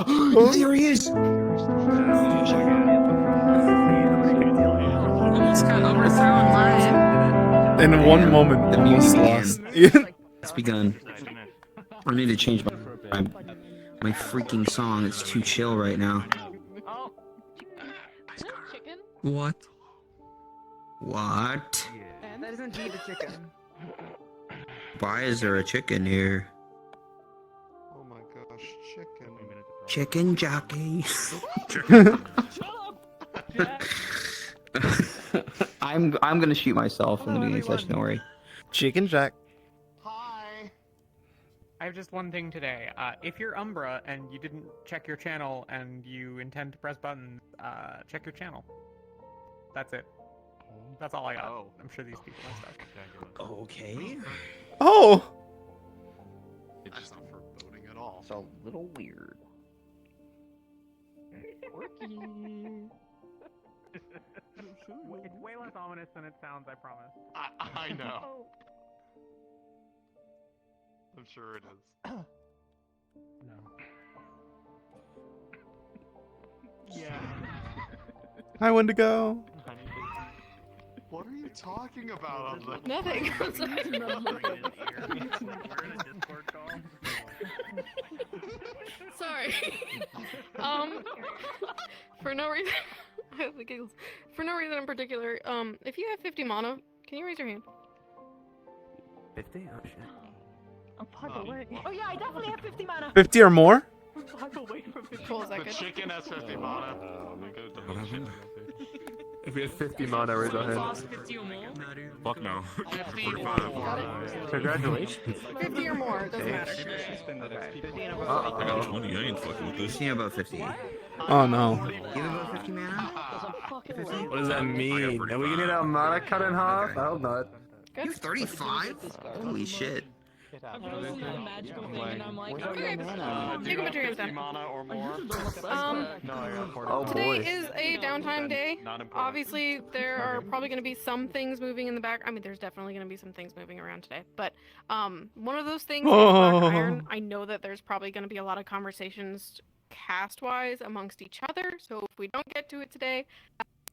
There he is! Almost got overthrown live. In one moment, The almost beauty lost. It's begun. I need to change my freaking song. It's too chill right now. Chicken? What? What? That is indeed a chicken. Why is there a chicken here? Oh my gosh, chicken. Chicken jockey. I'm gonna shoot myself in the beginning session, don't worry. Chicken Jack. Hi. I have just one thing today. If you're Umbra and you didn't check your channel and you intend to press buttons, check your channel. That's it. That's all I got. Oh. I'm sure these people are stuck. Okay. Oh! That's not foreboding at all. It's a little weird. It's way less ominous than it sounds, I promise. I know. I'm sure it is. No. Yeah. Hi, Wendigo. What are you talking about on the... Nothing. I'm sorry. We're in a Discord call. Sorry. For no reason. I have the giggles. For no reason in particular, if you have 50 mana, can you raise your hand? 50? Oh shit. I'm 5 away. Oh yeah, I definitely have 50 mana. 50 or more? I'm 5 away from 50. Cool, is that The good? chicken has 50 mana. What happened? If we have 50 mana, raise our hand. Lost 50 or more? Fuck no. 54. Congratulations. 50 or more, it doesn't matter. I got 20. I ain't fucking with this. See about 50. Oh no. You have about 50 mana? What does that mean? Are we gonna get our mana cut in half? Okay. I hope not. You have 35? Holy shit. I'm using that magical thing and I'm like, Okay, okay. you can put your hands 50 down. mana or more? Oh Today boy. is a downtime day. Obviously, there are probably going to be some things moving in the back. I mean, there's definitely going to be some things moving around today. But one of those things is Black Iron. I know that there's probably going to be a lot of conversations cast-wise amongst each other. So if we don't get to it today,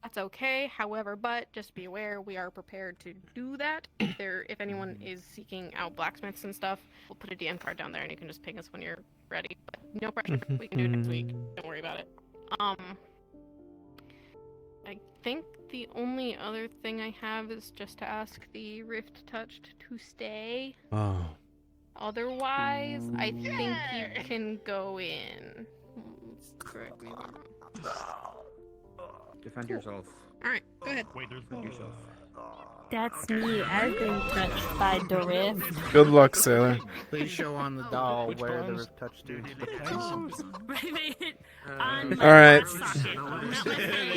that's okay. However, but just be aware, we are prepared to do that. If anyone is seeking out blacksmiths and stuff, we'll put a DM card down there, and you can just ping us when you're ready. But no pressure. We can do it next week. Don't worry about it. I think the only other thing I have is just to ask the Rift Touched to stay. Oh. Otherwise, I think you can go in. Correct me if I'm wrong. Defend yourself. Alright, go ahead. Defend yourself. That's me. I've been touched by the rift. Good luck, sailor. Please show on the doll where the rift touched to. Alright.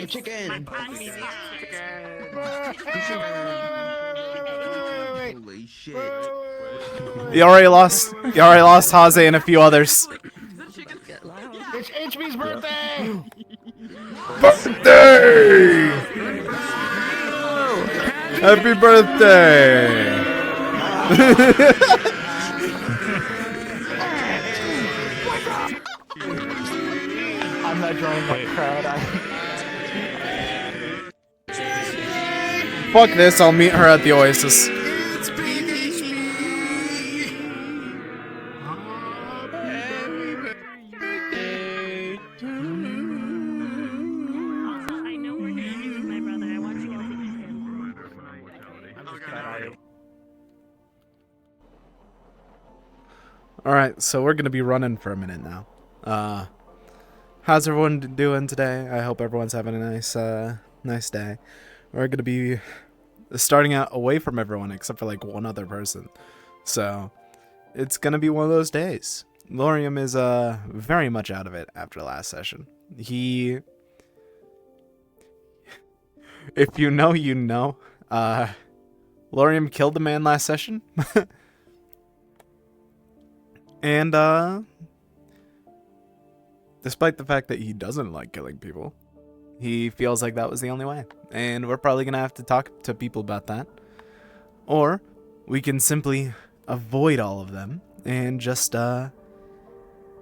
Chicken! Holy shit. You already lost Haze and a few others. It's HB's birthday! Birthday! Happy birthday! I'm not joining the crowd. Fuck this, I'll meet her at the Oasis. I know we're gonna do my brother. I want you all to meet him. Alright, so we're gonna be running for a minute now. How's everyone doing today? I hope everyone's having a nice day. We're gonna be starting out away from everyone except for like one other person. So it's gonna be one of those days. Laurium is very much out of it after last session. If you know, you know. Laurium killed the man last session. And despite the fact that he doesn't like killing people, he feels like that was the only way. And we're probably gonna have to talk to people about that. Or we can simply avoid all of them and just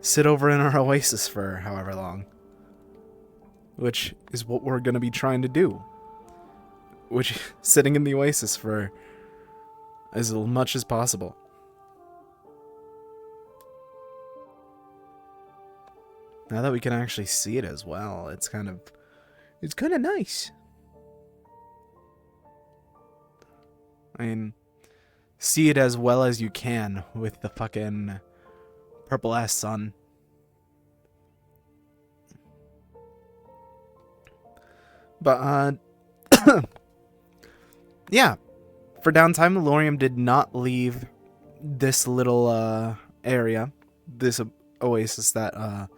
sit over in our oasis for however long. Which is what we're gonna be trying to do. Which, sitting in the oasis for as much as possible. Now that we can actually see it as well, it's kind of nice. I mean, see it as well as you can with the fucking purple-ass sun. But, yeah. For downtime, Laurium did not leave this little, area. This oasis that,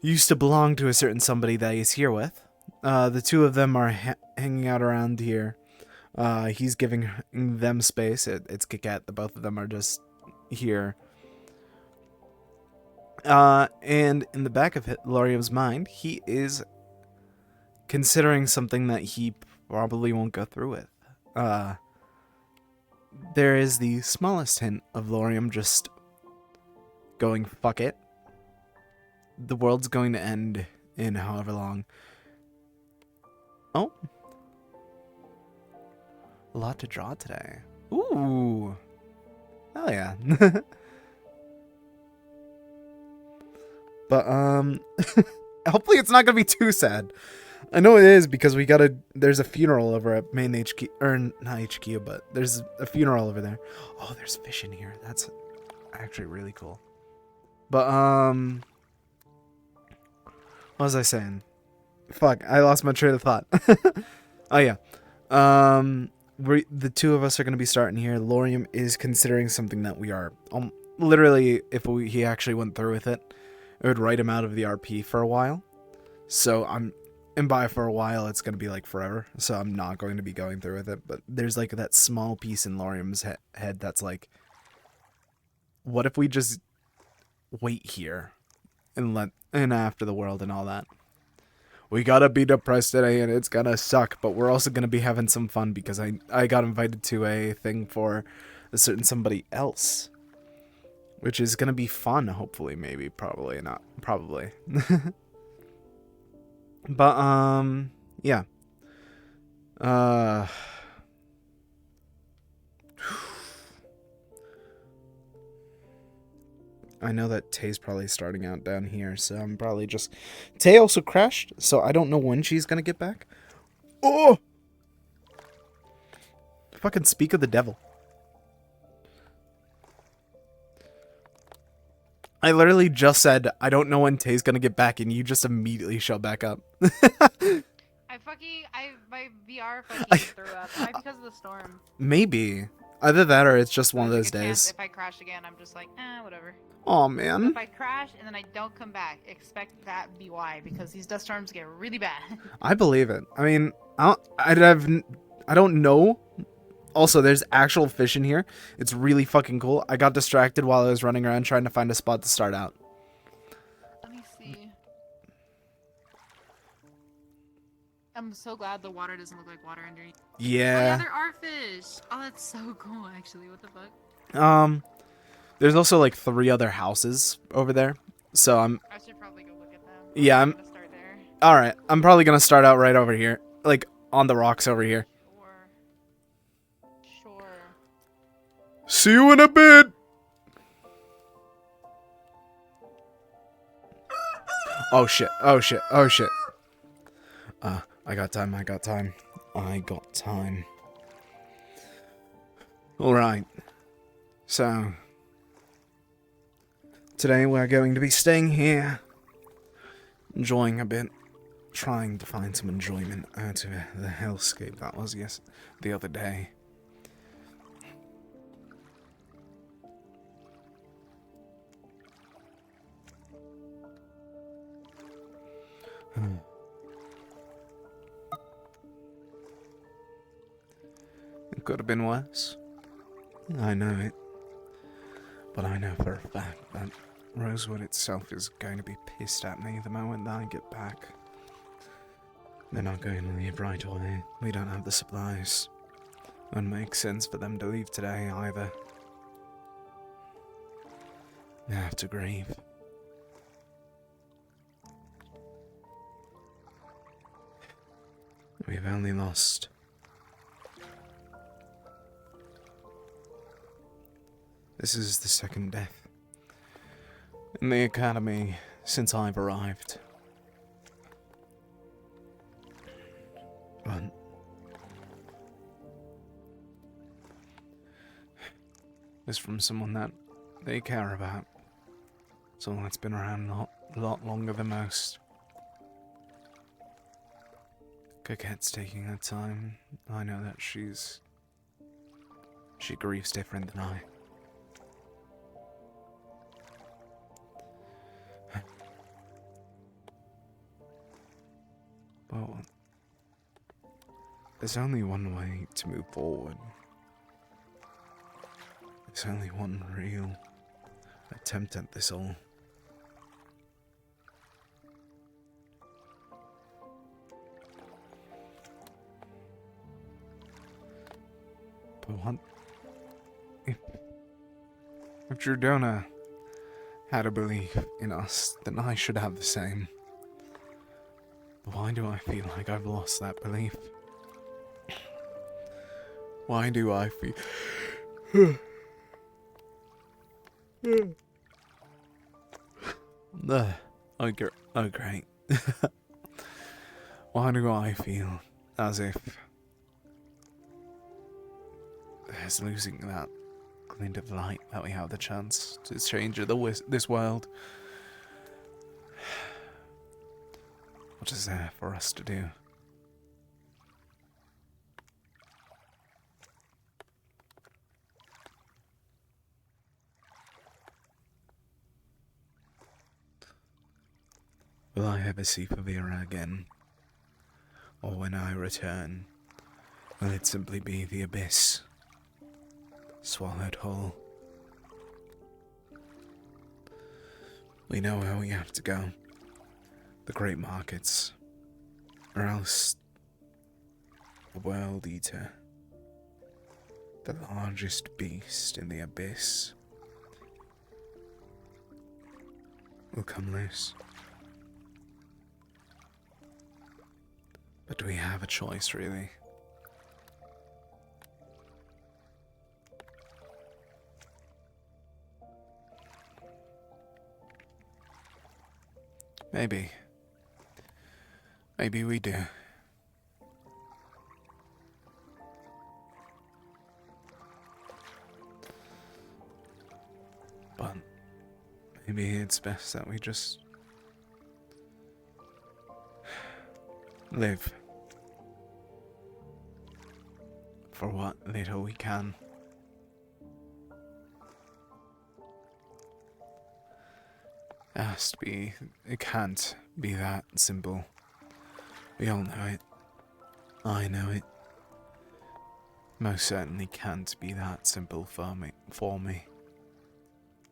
used to belong to a certain somebody that he's here with. The two of them are hanging out around here. He's giving them space. It's Kikat. The both of them are just here. And in the back of Laurium's mind, he is considering something that he probably won't go through with. There is the smallest hint of Laurium just going, fuck it. The world's going to end in however long. Oh. A lot to draw today. Ooh. Hell yeah. But, hopefully it's not gonna be too sad. I know it is because there's a funeral over at main HQ, or not HQ, but there's a funeral over there. Oh, there's fish in here. That's actually really cool. But, what was I saying? Fuck, I lost my train of thought. Oh yeah. The two of us are going to be starting here. Laurium is considering something that we are... literally, if he actually went through with it, it would write him out of the RP for a while. So and by for a while, it's going to be like forever. So I'm not going to be going through with it. But there's like that small piece in Laurium's head that's like, what if we just wait here and after the world and all that? We gotta be depressed today and it's gonna suck, but we're also gonna be having some fun because I got invited to a thing for a certain somebody else. Which is gonna be fun, hopefully, maybe, probably not. Probably. But, yeah. I know that Tay's probably starting out down here, so I'm probably just... Tay also crashed, so I don't know when she's gonna get back. Oh! Fucking speak of the devil. I literally just said, I don't know when Tay's gonna get back, and you just immediately show back up. My VR fucking threw up. Why? Because of the storm. Maybe. Either that or it's just one of those days. If I crash again, I'm just like, whatever. Aw, man. If I crash and then I don't come back, expect that be why, because these dust storms get really bad. I believe it. I mean, I don't know. Also, there's actual fish in here. It's really fucking cool. I got distracted while I was running around trying to find a spot to start out. Let me see. I'm so glad the water doesn't look like water underneath. Yeah. Oh yeah, there are fish. Oh, that's so cool, actually. What the fuck? There's also like 3 other houses over there. So I should probably go look at them. Yeah, I'm gonna start there. Alright, I'm probably gonna start out right over here. Like, on the rocks over here. Sure. See you in a bit! Oh shit, oh shit, oh shit. I got time. Alright. So, today we're going to be staying here, enjoying a bit, trying to find some enjoyment out of the hellscape that was the other day. It could have been worse. I know it. But I know for a fact that Rosewood itself is going to be pissed at me the moment that I get back. They're not going to leave right away. We don't have the supplies. Wouldn't make sense for them to leave today either. I have to grieve. We've only lost this is the second death in the academy since I've arrived. But it's from someone that they care about. Someone that's been around a lot longer than most. Coquette's taking her time. I know that she grieves different than I. But there's only one way to move forward. There's only one real attempt at this all. But what if Dredona had a belief in us, then I should have the same. Why do I feel like I've lost that belief? Why do I feel... Oh, great. Why do I feel as if there's losing that glint of light that we have the chance to change this world? What is there for us to do? Will I ever see Pavira again? Or when I return, will it simply be the abyss? Swallowed whole? We know where we have to go. The great markets. Or else the World Eater. The largest beast in the abyss will come loose. But do we have a choice, really? Maybe. Maybe we do. But maybe it's best that we just live for what little we can. It can't be that simple. We all know it. I know it. Most certainly can't be that simple for me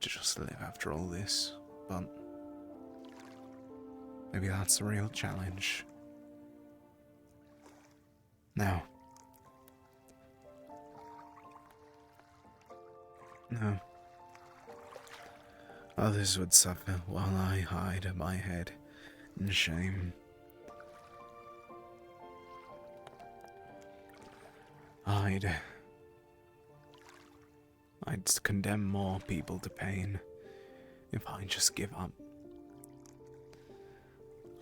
to just live after all this, but maybe that's the real challenge. No. No. Others would suffer while I hide my head in shame. I'd condemn more people to pain if I just give up.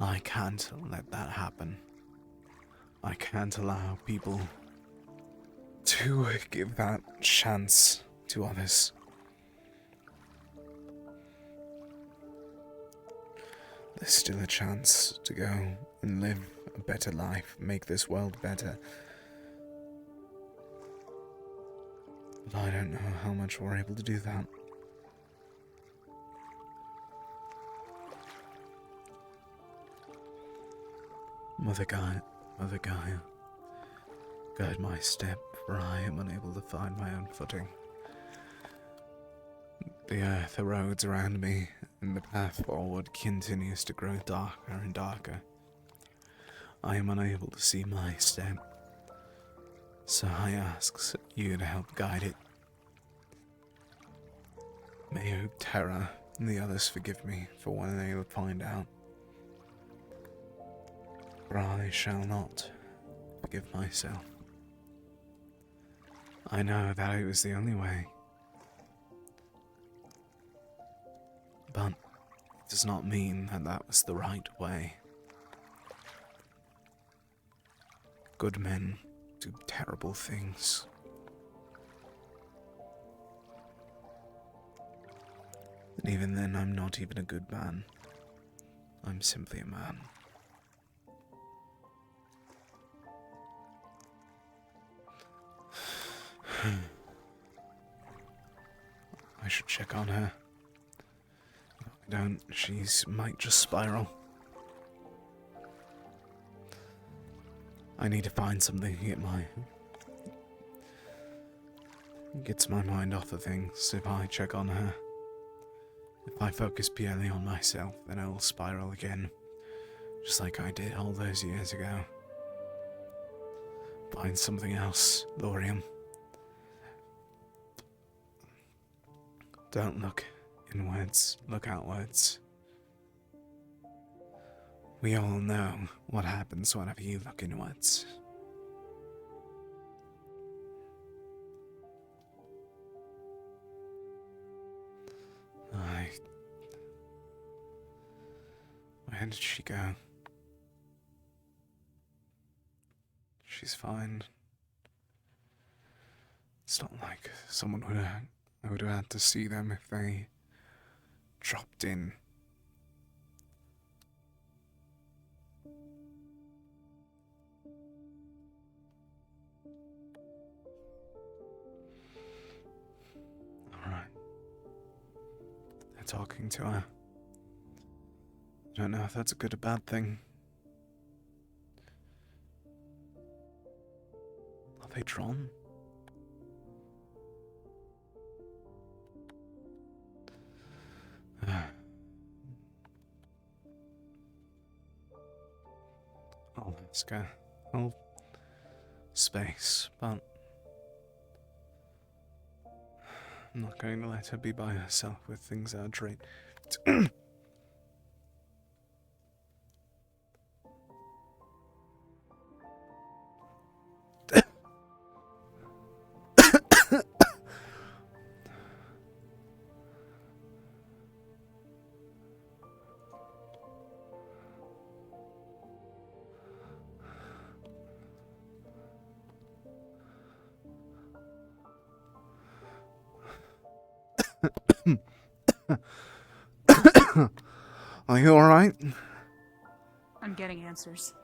I can't let that happen. I can't allow people to give that chance to others. There's still a chance to go and live a better life, make this world better. But I don't know how much we're able to do that. Mother Gaia, guide my step, for I am unable to find my own footing. The earth erodes around me, and the path forward continues to grow darker and darker. I am unable to see my step, so I ask you to help guide it. May your terror And the others forgive me for when they find out. For I shall not forgive myself. I know that it was the only way. But it does not mean that that was the right way. Good men do terrible things. And even then, I'm not even a good man. I'm simply a man. I should check on her. If I don't, she might just spiral. I need to find something to gets my mind off of things if I check on her. If I focus purely on myself, then I'll spiral again, just like I did all those years ago. Find something else, Laurium. Don't look inwards, look outwards. We all know what happens whenever you look inwards. Where did she go? She's fine. It's not like someone I would have had to see them if they dropped in. Alright. They're talking to her. I don't know if that's a good or bad thing. Are they drawn? I'll ask her. Oh, space, but I'm not going to let her be by herself with things that are draped. Are you alright? I'm getting answers.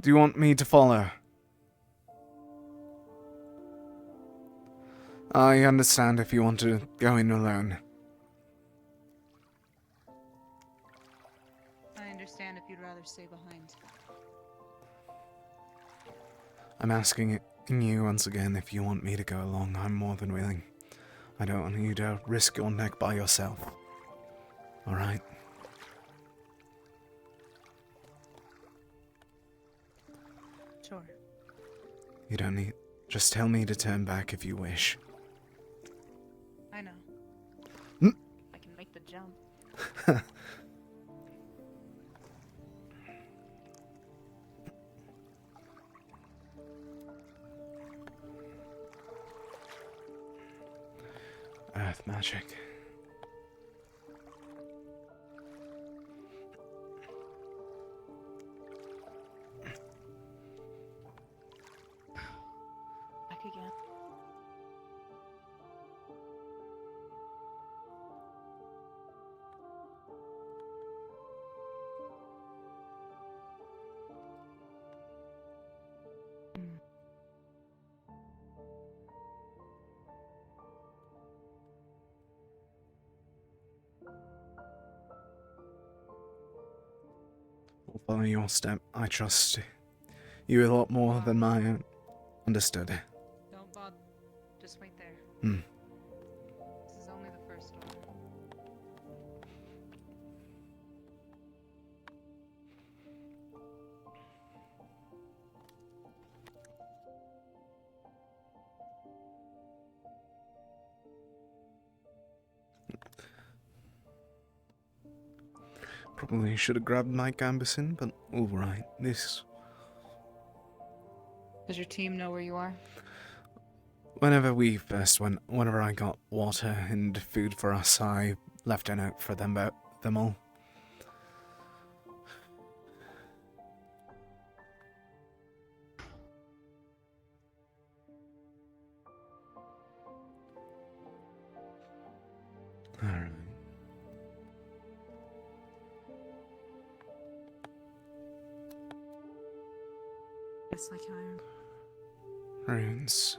Do you want me to follow? I understand if you want to go in alone. I understand if you'd rather stay behind. I'm asking you once again if you want me to go along. I'm more than willing. I don't want you to risk your neck by yourself. Alright? Sure. You don't need... Just tell me to turn back if you wish. I know. Hmm? I can make the jump. Earth magic. Back again. I'll follow your step. I trust you a lot more than my own. Understood. Don't bother. Just wait there. Hmm. This is only the first one. Probably should have grabbed my gambeson, but alright, this... Does your team know where you are? Whenever I got water and food for us, I left a note for them all. Alright. Just like iron. Runes.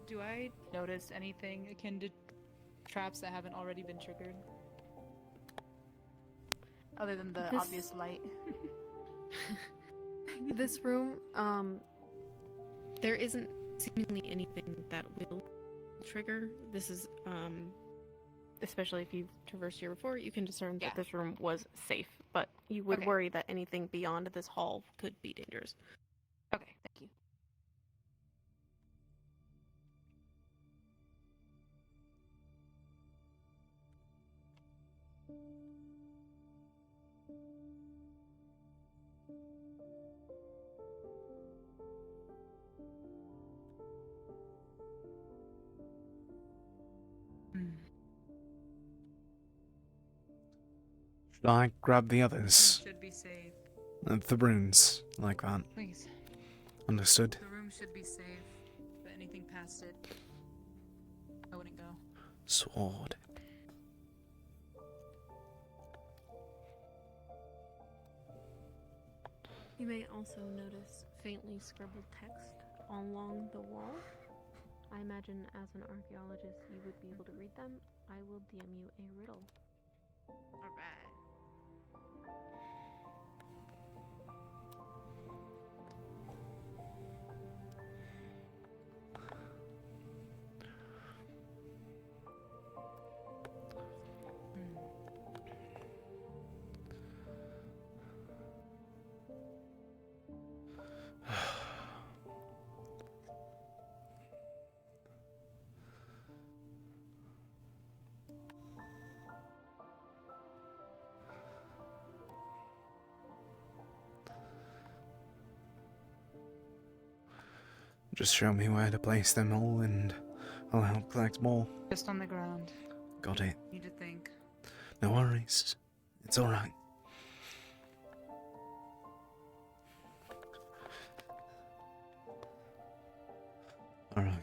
Do I notice anything akin to traps that haven't already been triggered? Other than the This- obvious light. This room, there isn't seemingly anything that will trigger. This is, especially if you've traversed here before, you can discern Yeah. that this room was safe, but you would Okay. worry that anything beyond this hall could be dangerous. Okay, thank you. Should I grab the others? Should be safe. The runes, like that. Please. Understood. The room should be safe, but anything past it, I wouldn't go. Sword. You may also notice faintly scribbled text along the wall. I imagine as an archaeologist you would be able to read them. I will DM you a riddle. Alright. Just show me where to place them all and I'll help collect more. Just on the ground. Got it. Need to think. No worries. It's alright. Alright.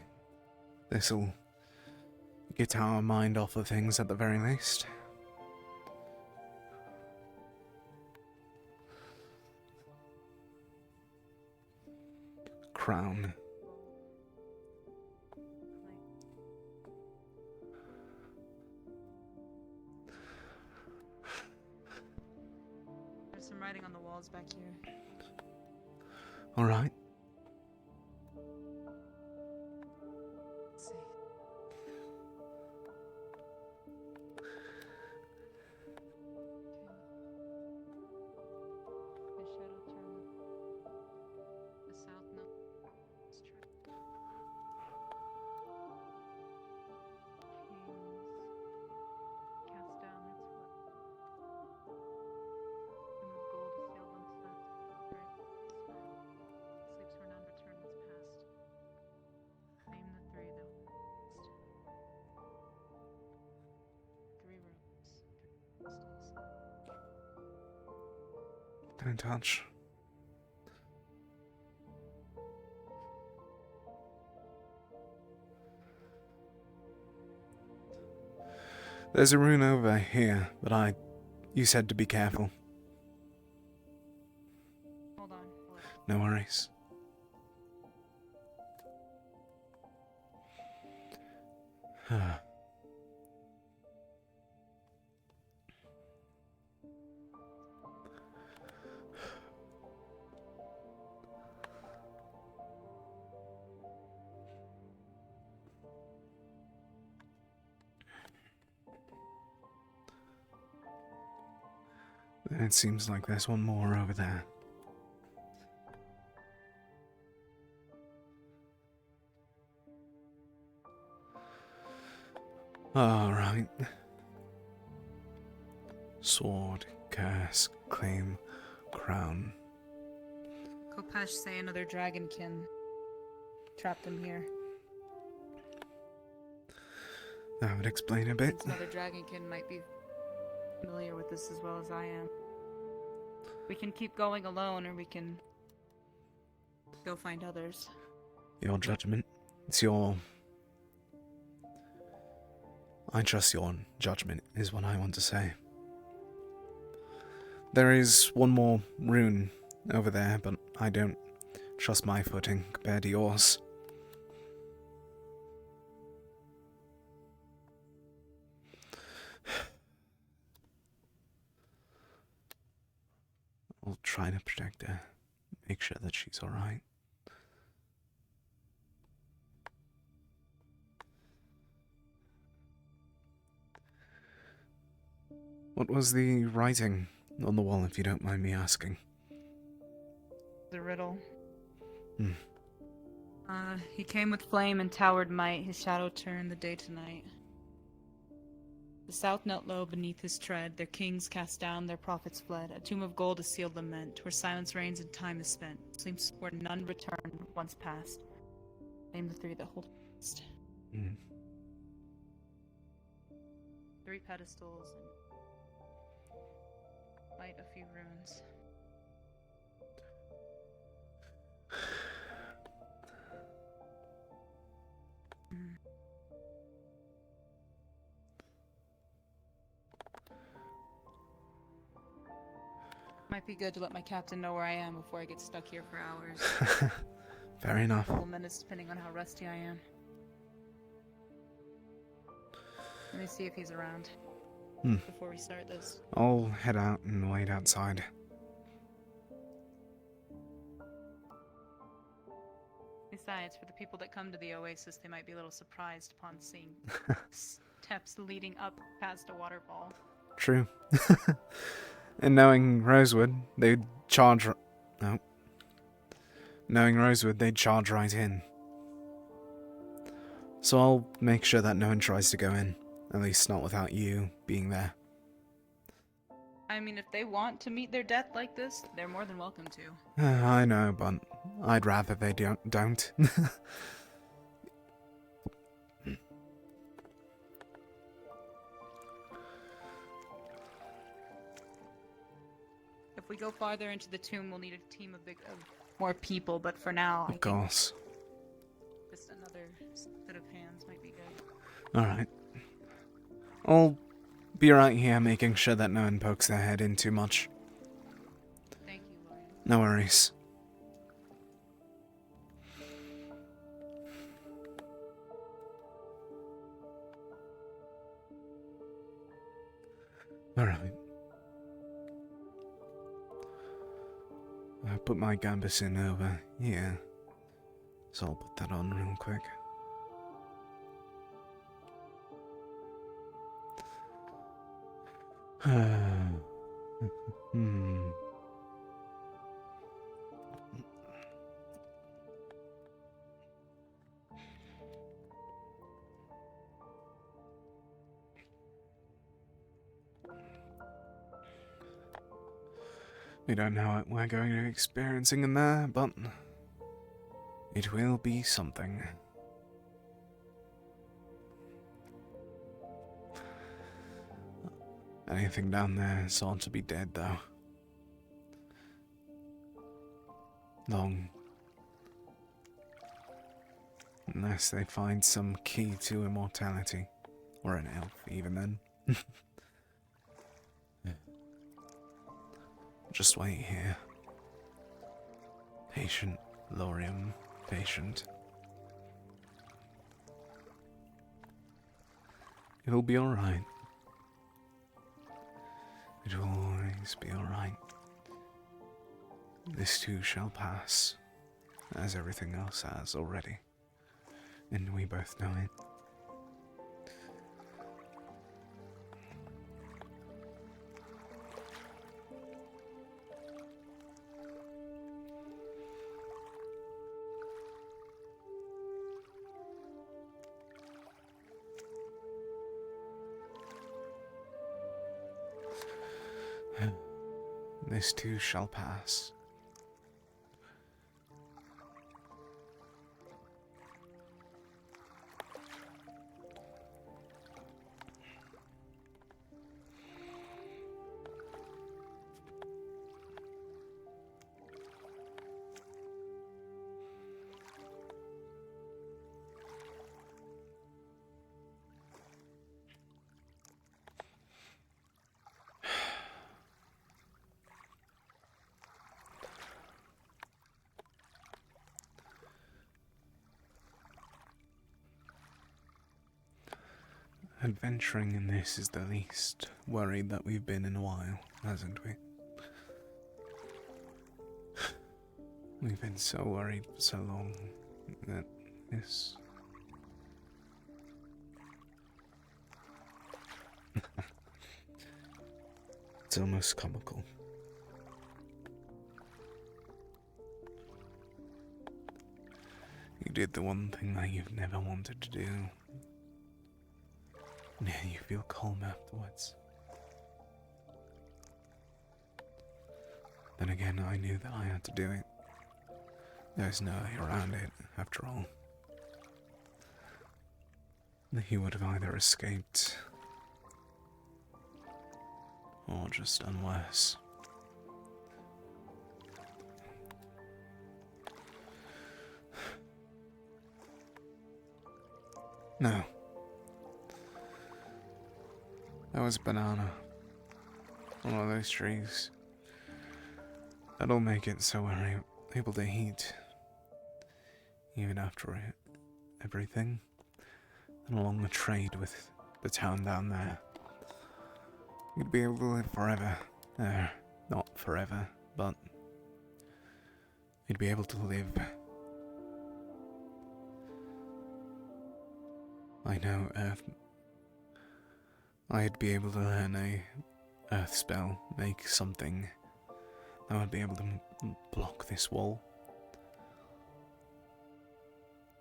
This'll get our mind off of things at the very least. Crown. There's some writing on the walls back here. Alright. Let's see. The shadow turn. The south nose track. Kings cast down its foot. Remove gold to seal once that sleeps where none return what's past. Name the three that will last. 3 rooms, 3 crystals. Don't touch. There's a rune over here, but you said to be careful. Hold on. Look. No worries. It seems like there's one more over there. Alright. Sword, curse, claim, crown. Kopesh say another dragonkin trapped them here. That would explain a bit. Since another dragonkin might be familiar with this as well as I am. We can keep going alone, or we can go find others. Your judgment. It's your... I trust your judgment, is what I want to say. There is one more rune over there, but I don't trust my footing compared to yours. I'll try to protect her, make sure that she's alright. What was the writing on the wall, if you don't mind me asking? The riddle. Hmm. He came with flame and towered might, his shadow turned the day to night. The south knelt low beneath his tread, their kings cast down, their prophets fled. A tomb of gold a sealed lament, where silence reigns and time is spent. Sleeps where none return once past. Name the three that hold fast. Hmm. 3 pedestals and light a few runes. Might be good to let my captain know where I am before I get stuck here for hours. Fair enough. A couple minutes depending on how rusty I am. Let me see if he's around before we start this. I'll head out and wait outside. Besides, for the people that come to the oasis, they might be a little surprised upon seeing steps leading up past a waterfall. True. And knowing Rosewood, they'd charge... No. Knowing Rosewood, they'd charge right in. So I'll make sure that no one tries to go in. At least not without you being there. I mean, if they want to meet their death like this, they're more than welcome to. I know, but I'd rather they don't. If we go farther into the tomb, we'll need a team of more people, but for now, Of course. just another set of hands might be good. Alright. I'll be right here making sure that no one pokes their head in too much. Thank you, Laurium. No worries. Alright. I put my gambeson over here, so I'll put that on real quick. We don't know what we're going to be experiencing in there, but it will be something. Anything down there is ought to be dead, though. Long. Unless they find some key to immortality. Or an elf, even then. Just wait here. Patient, Laurium, patient. It'll be alright. It will always be alright. This too shall pass, as everything else has already. And we both know it. This too shall pass. Adventuring in this is the least worried that we've been in a while, hasn't we? We've been so worried for so long that this... It's almost comical. You did the one thing that you've never wanted to do. Yeah, you feel calm afterwards. Then again, I knew that I had to do it. There's no way around it, after all. He would have either escaped or just done worse. No. That was a banana. One of those trees. That'll make it so we're able to eat. Even after it, everything. And along the trade with the town down there. You'd be able to live forever. Not forever, but you'd be able to live. I know I'd be able to learn a earth spell, make something that would be able to block this wall.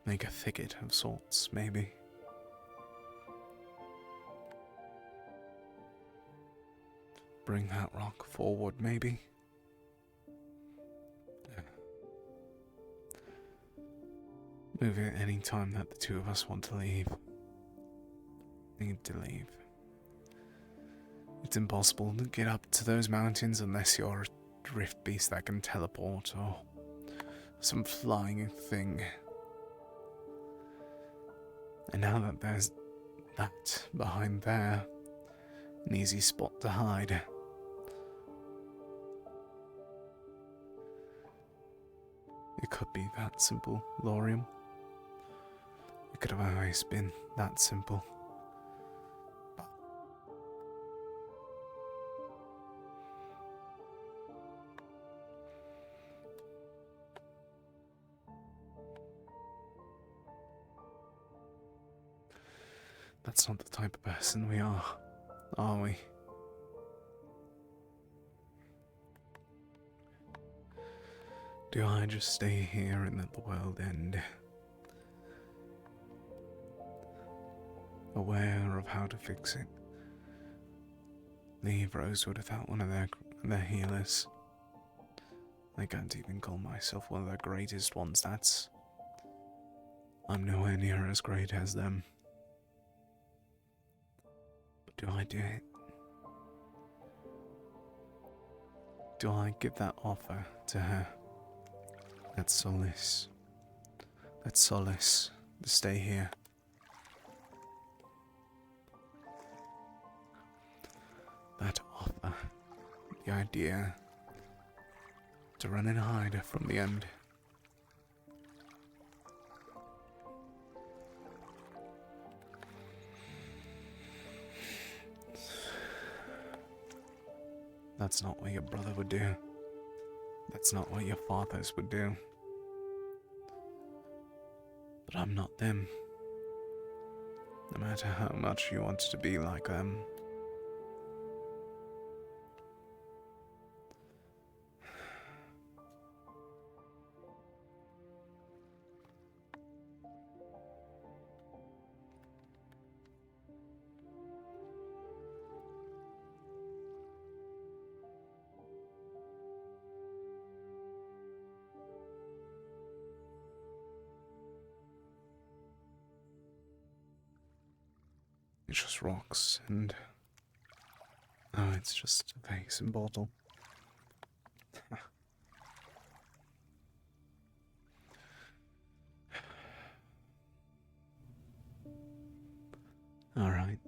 Make a thicket of sorts, maybe. Bring that rock forward, maybe. Move it any time that the two of us want to leave. Need to leave. It's impossible to get up to those mountains unless you're a drift beast that can teleport or some flying thing. And now that there's that behind there, an easy spot to hide. It could be that simple, Laurium. It could have always been that simple. That's not the type of person we are we? Do I just stay here and let the world end? Aware of how to fix it. Leave Rosewood without one of their healers. I can't even call myself one of the greatest ones, I'm nowhere near as great as them. But do I do it? Do I give that offer to her? That solace to stay here. That offer, the idea to run and hide from the end. That's not what your brother would do. That's not what your fathers would do. But I'm not them. No matter how much you wanted to be like them. It's just rocks and... Oh, it's just a vase and bottle. Alright.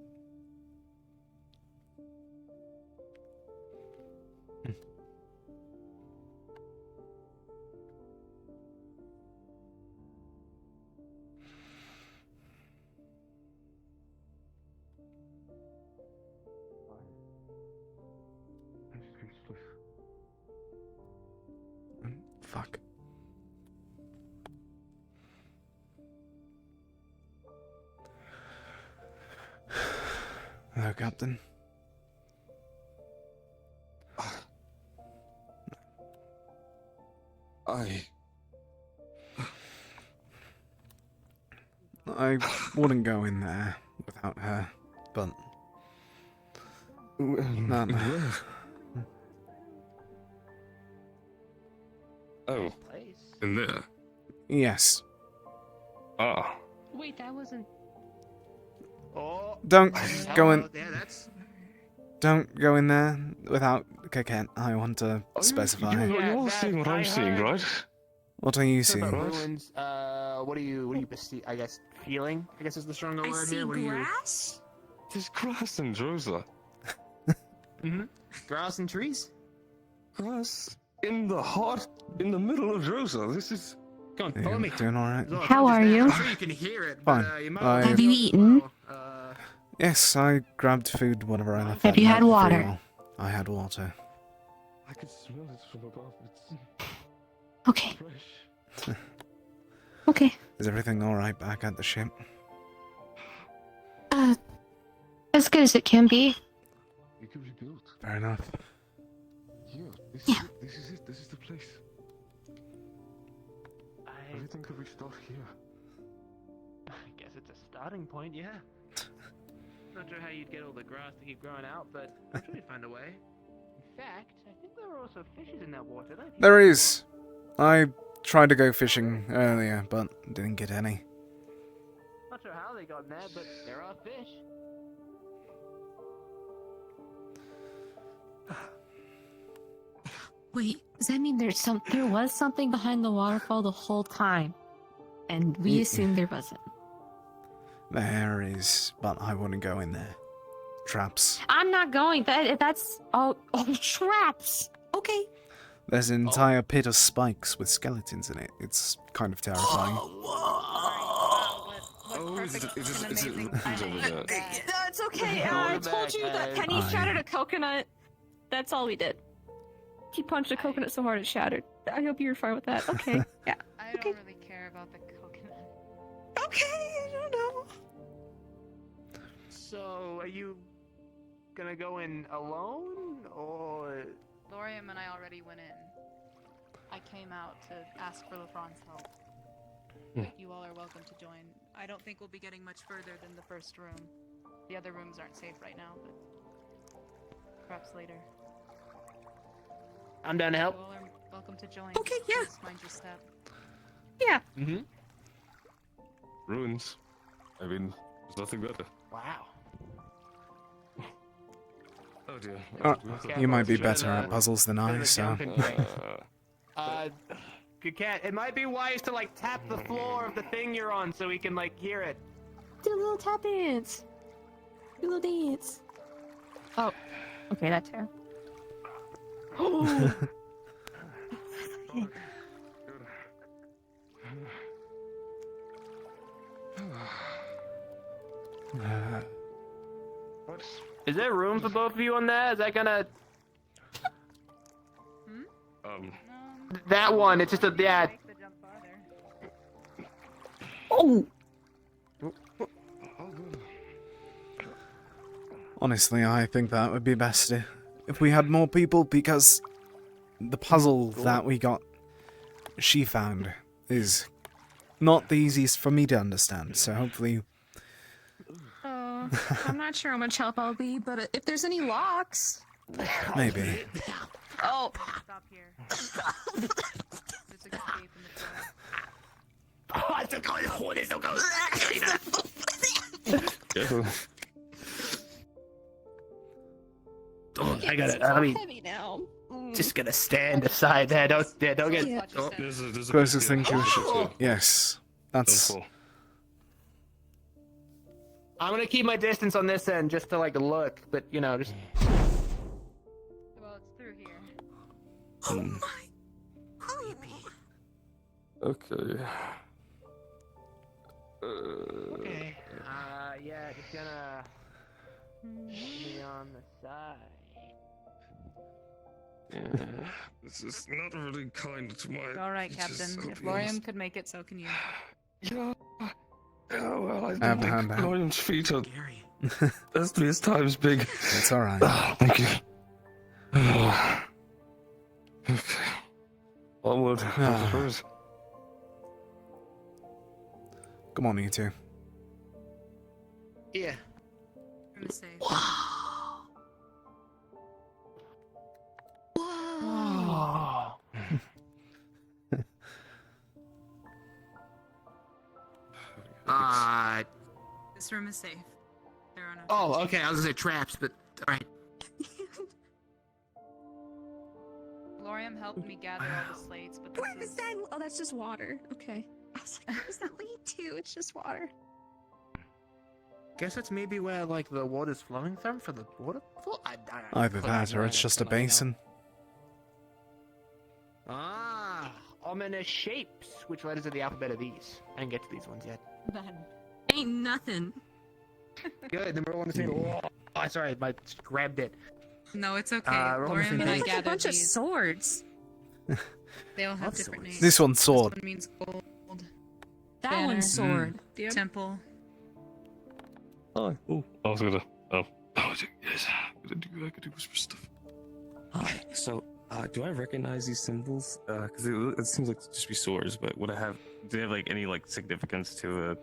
Fuck. Hello, Captain. I wouldn't go in there without her, but... Oh, in there? Yes. Ah. Wait, that wasn't. Oh. Don't go in... Yeah, that's... Don't go in there without Coquette. I want to specify. You're seeing what I'm seeing, right? What are you seeing? Ruins. What are you I guess feeling? I guess is the stronger I word see here. What are you? grass. There's grass in Drosa. Grass and trees. Grass in the middle of Drosa. This is... Come on, follow me. Doing alright? As well, it's How not just are that. you? I'm sure you can hear it, Fine. but you might I- wanna Have you go as eaten? well. Yes, I grabbed food whenever I left. Have that you had note for water? all. I had water. I can smell it from above. It's Okay. fresh. Okay. Is everything alright back at the ship? As good as it can be. It could be built. Fair enough. Yeah, this Yeah. is it. This is it. This is the place. Everything could restart here. I guess it's a starting point, yeah. Not sure how you'd get all the grass to keep growing out, but I'm sure you'd find a way. In fact, I think there were also fishes in that water, don't you? There is. I tried to go fishing earlier, but didn't get any. Not sure how they got in there, but there are fish. Wait, does that mean there was something behind the waterfall the whole time? And we assumed there wasn't. There is, but I wouldn't go in there. Traps. I'm not going. That's all traps. Okay. There's an entire pit of spikes with skeletons in it. It's kind of terrifying. Oh, is it ruins over there? That's okay. I told you that Penny shattered a coconut. That's all we did. He punched a coconut so hard it shattered. I hope you're fine with that. Okay. Yeah. I don't really care about the coconut. Okay. I don't know. So, are you gonna go in alone, or...? Laurium and I already went in. I came out to ask for LaFron's help. But you all are welcome to join. I don't think we'll be getting much further than the first room. The other rooms aren't safe right now, but perhaps later. I'm down to help. You all are welcome to join. Okay, yeah. Just mind your step. Yeah. Mm-hmm. Ruins. I mean, there's nothing better. Wow. Oh dear. You might be better at puzzles than I, so... Good cat. It might be wise to, like, tap the floor of the thing you're on so we can, like, hear it. Do a little tap dance. Do a little dance. Oh. Okay, that too. What? Is there room for both of you on that? Is that gonna... That one, it's just a... Yeah. Oh! Honestly, I think that would be best if we had more people, because the puzzle that we got, she found, is not the easiest for me to understand, so hopefully... I'm not sure how much help I'll be, but if there's any locks... Maybe. Oh! Stop here. There's escape in the front. Careful. I gotta. I mean, heavy now. just gonna stand aside there. Don't get. Yeah. Oh. There's a Closest thing bit to here. Yes, that's. Don't fall. I'm gonna keep my distance on this end just to like look, but you know, just. Well, it's through here. Hmm. Okay. Okay. Yeah, just gonna be on the side. Yeah. This is not really kind to my. All right, just Captain. so If be Laurium honest. could make it, so can you. Yeah. Yeah, well, I have don't a hand think out. Laurium's feet are as 3 times big. It's alright. Thank you. Okay. Onward, I suppose. Come on, you two. Yeah. I'm gonna say. Oh. This room is safe. There are no. Oh, okay. I was gonna say traps, but all right. Laurium helped me gather all the slates, but What this is is. that? Oh, that's just water. Okay. I was like, what is that lead to? It's just water. Guess that's maybe where like the water's flowing from for the waterfall. Either that or it's just a basin. Ah, ominous shapes. Which letters of the alphabet are these? I didn't get to these ones yet. None. Ain't nothing. Good. Then we're all on the same. Oh, sorry, I just grabbed it. No, it's okay. we're on the same Laurium and I page. Like a gathered bunch of these. swords. They all have Love different swords. names. This one's sword. This one means gold. That Banner. one's sword. Temple. Oh, I was gonna. Oh, yes. I could do whisper stuff. Hi. So, do I recognize these symbols? Because it seems like to just be swords, but do they have like any like significance to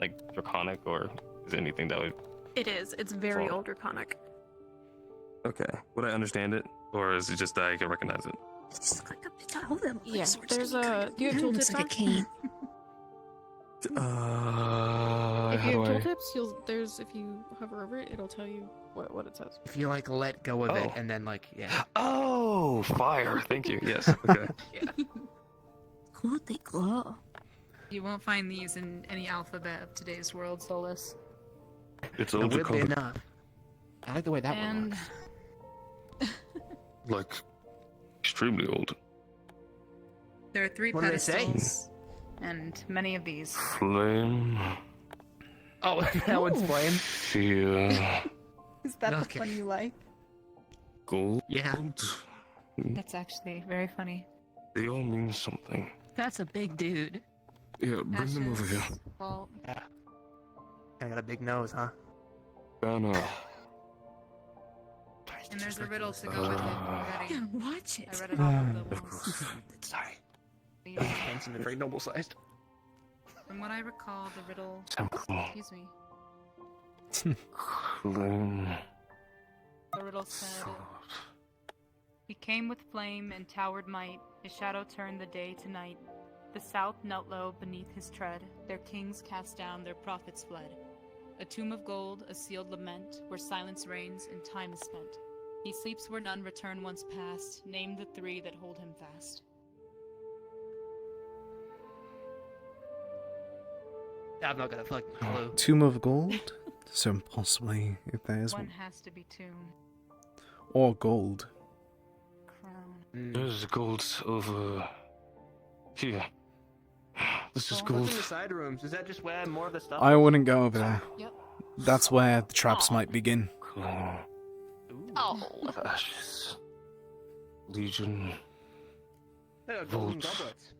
like draconic, or is it anything that would? It is. It's very Oh. old draconic. Okay. Would I understand it, or is it just that I can recognize it? Just look like all them. Like, Yeah, swords there's to me, kind a. of. Do you have It looks tooltips like a on? cane. If How you do have I? tooltips, if you hover over it, it'll tell you what it says. If you like let go of it Oh. and then like yeah. Oh, fire! Thank you. Yes. Okay. Cool, they glow. You won't find these in any alphabet of today's world, Solus. It's No, old weirdly draconic. enough. I like the way that one And looks. Like extremely old. there are 3 What do they say? pedestals, and many of these. Flame. Oh, that one's flame. Fear. Is that Okay. the one you like? Gold. Yeah. That's actually very funny. They all mean something. That's a big dude. Yeah, bring them over here. Ashes, Vault. Yeah. Kinda got a big nose, huh? Banner. And there's a riddle to go with it already. Yeah, watch it. I read it off of the Of walls. course. Sorry. These- Handsome and very noble sized. From what I recall, the riddle. Temple. Excuse me. Flame. The riddle said, Sword. "He came with flame and towered might. His shadow turned the day to night. The south knelt low beneath his tread. Their kings cast down, their prophets fled. A tomb of gold, a sealed lament, where silence reigns and time is spent. He sleeps where none return once past. Name the 3 that hold him fast." I'm not gonna fucking clue. Tomb of Gold? So possibly, if there is One one. has to be tomb. Or gold. Crown. There's gold over here. This is Well, gold. What's in the side rooms? Is that just where more of the stuff? I wouldn't go over there. Yep. That's where the traps might begin. Flame. Ooh. Oh. Ashes. Legion. They got golden Vault. goblets.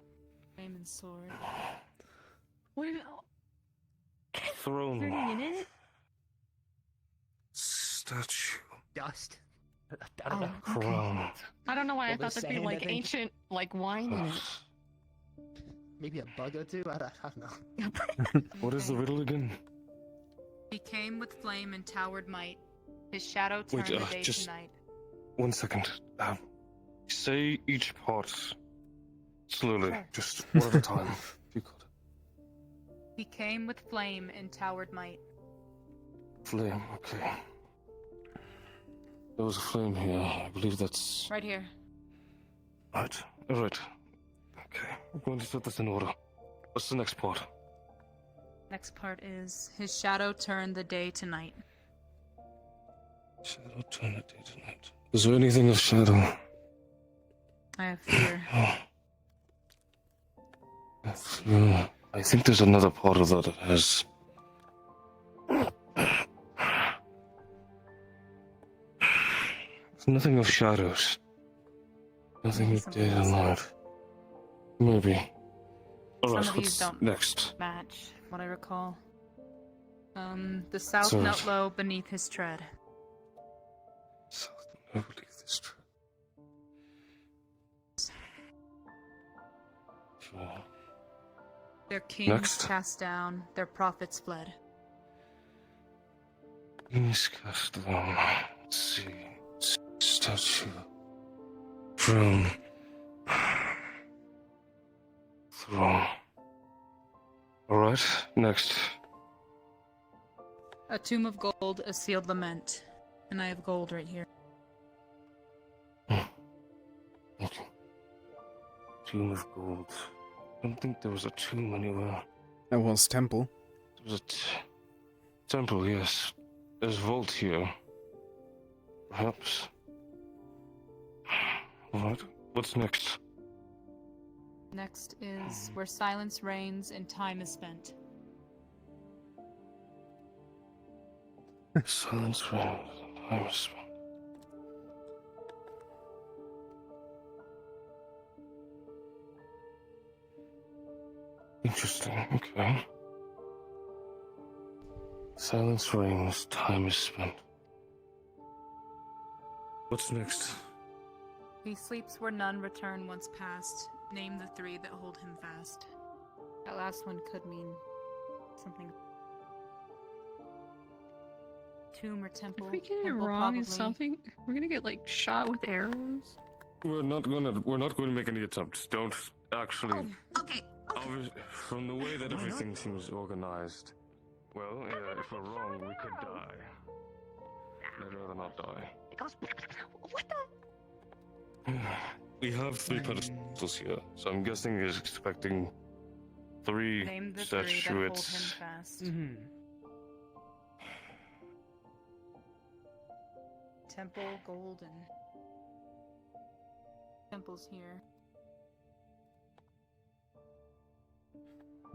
Flame and sword. What are Throne. turning it in? Statue. Dust. I don't know. Crown. I don't know why I Well, thought the there'd be sand, I like think. ancient like wine in it. Maybe a bug or two? I don't know. What is the riddle again? He came with flame and towered might. His shadow turned Wait, the day just- to night. 1 second. Say each part slowly, Sure. just one at a time. If you could. He came with flame and towered might. Flame, okay. There was a flame here. I believe that's Right here. right. Alright. Okay. I'm going to set this in order. What's the next part? Next part is his shadow turned the day to night. Shadow turn the day to night. Is there anything of shadow? I have fear. I think there's another part of that that has. There's nothing of shadows. Nothing of day and night. Maybe. Alright, Some of these what's don't next? match what I recall. The south Sorry. note low beneath his tread. South, I believe this trip. Sure. Their kings Next. cast down, their prophets fled. Kings cast down. Let's see. Statue. Throne. Throne. Alright, next. A tomb of gold, a sealed lament. And I have gold right here. Okay. Tomb of gold. I don't think there was a tomb anywhere. That was temple. There was a temple, yes. There's a vault here. Perhaps. Alright, what's next? Next is where silence reigns and time is spent. Silence reigns and time is spent. Interesting, okay. Silence reigns, time is spent. What's next? He sleeps where none return once past. Name the three that hold him fast. That last one could mean something. Tomb or temple. If we get it temple wrong in probably. something, we're gonna get like shot with arrows. We're not going to make any attempts. Don't actually. Oh, okay. From the way that everything seems organized, well, if we're wrong, we could die. I'd rather not die. What the? We have 3 pedestals here, so I'm guessing he's expecting 3 Name the three that hold him statuettes. fast. Mm-hmm. Temple, golden. Temple's here.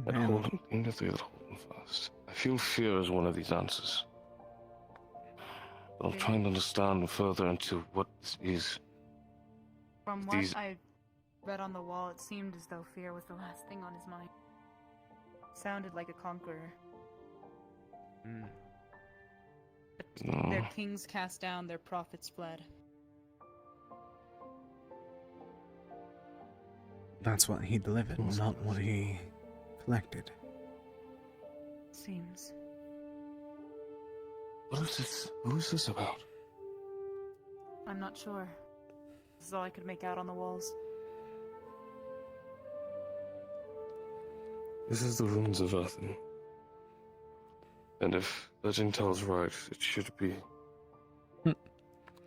That hold him, name the 3 that hold him fast. I feel fear is one of these answers. But I'm trying to understand further into what this is. From what These- I read on the wall, it seemed as though fear was the last thing on his mind. Sounded like a conqueror. No. Their kings cast down, their prophets fled. That's what he delivered, not what he collected. Seems. What is this? Who is this about? I'm not sure. This is all I could make out on the walls. This is the ruins of Earthen. And if legend tells right, it should be.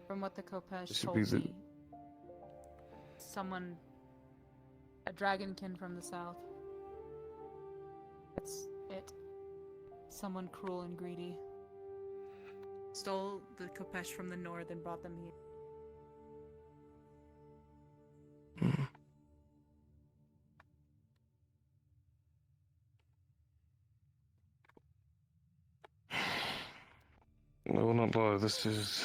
From what the Kopesh This should told be the- me, someone, a dragonkin from the south. That's it. Someone cruel and greedy. Stole the Kopesh from the north and brought them here. I will not lie, this is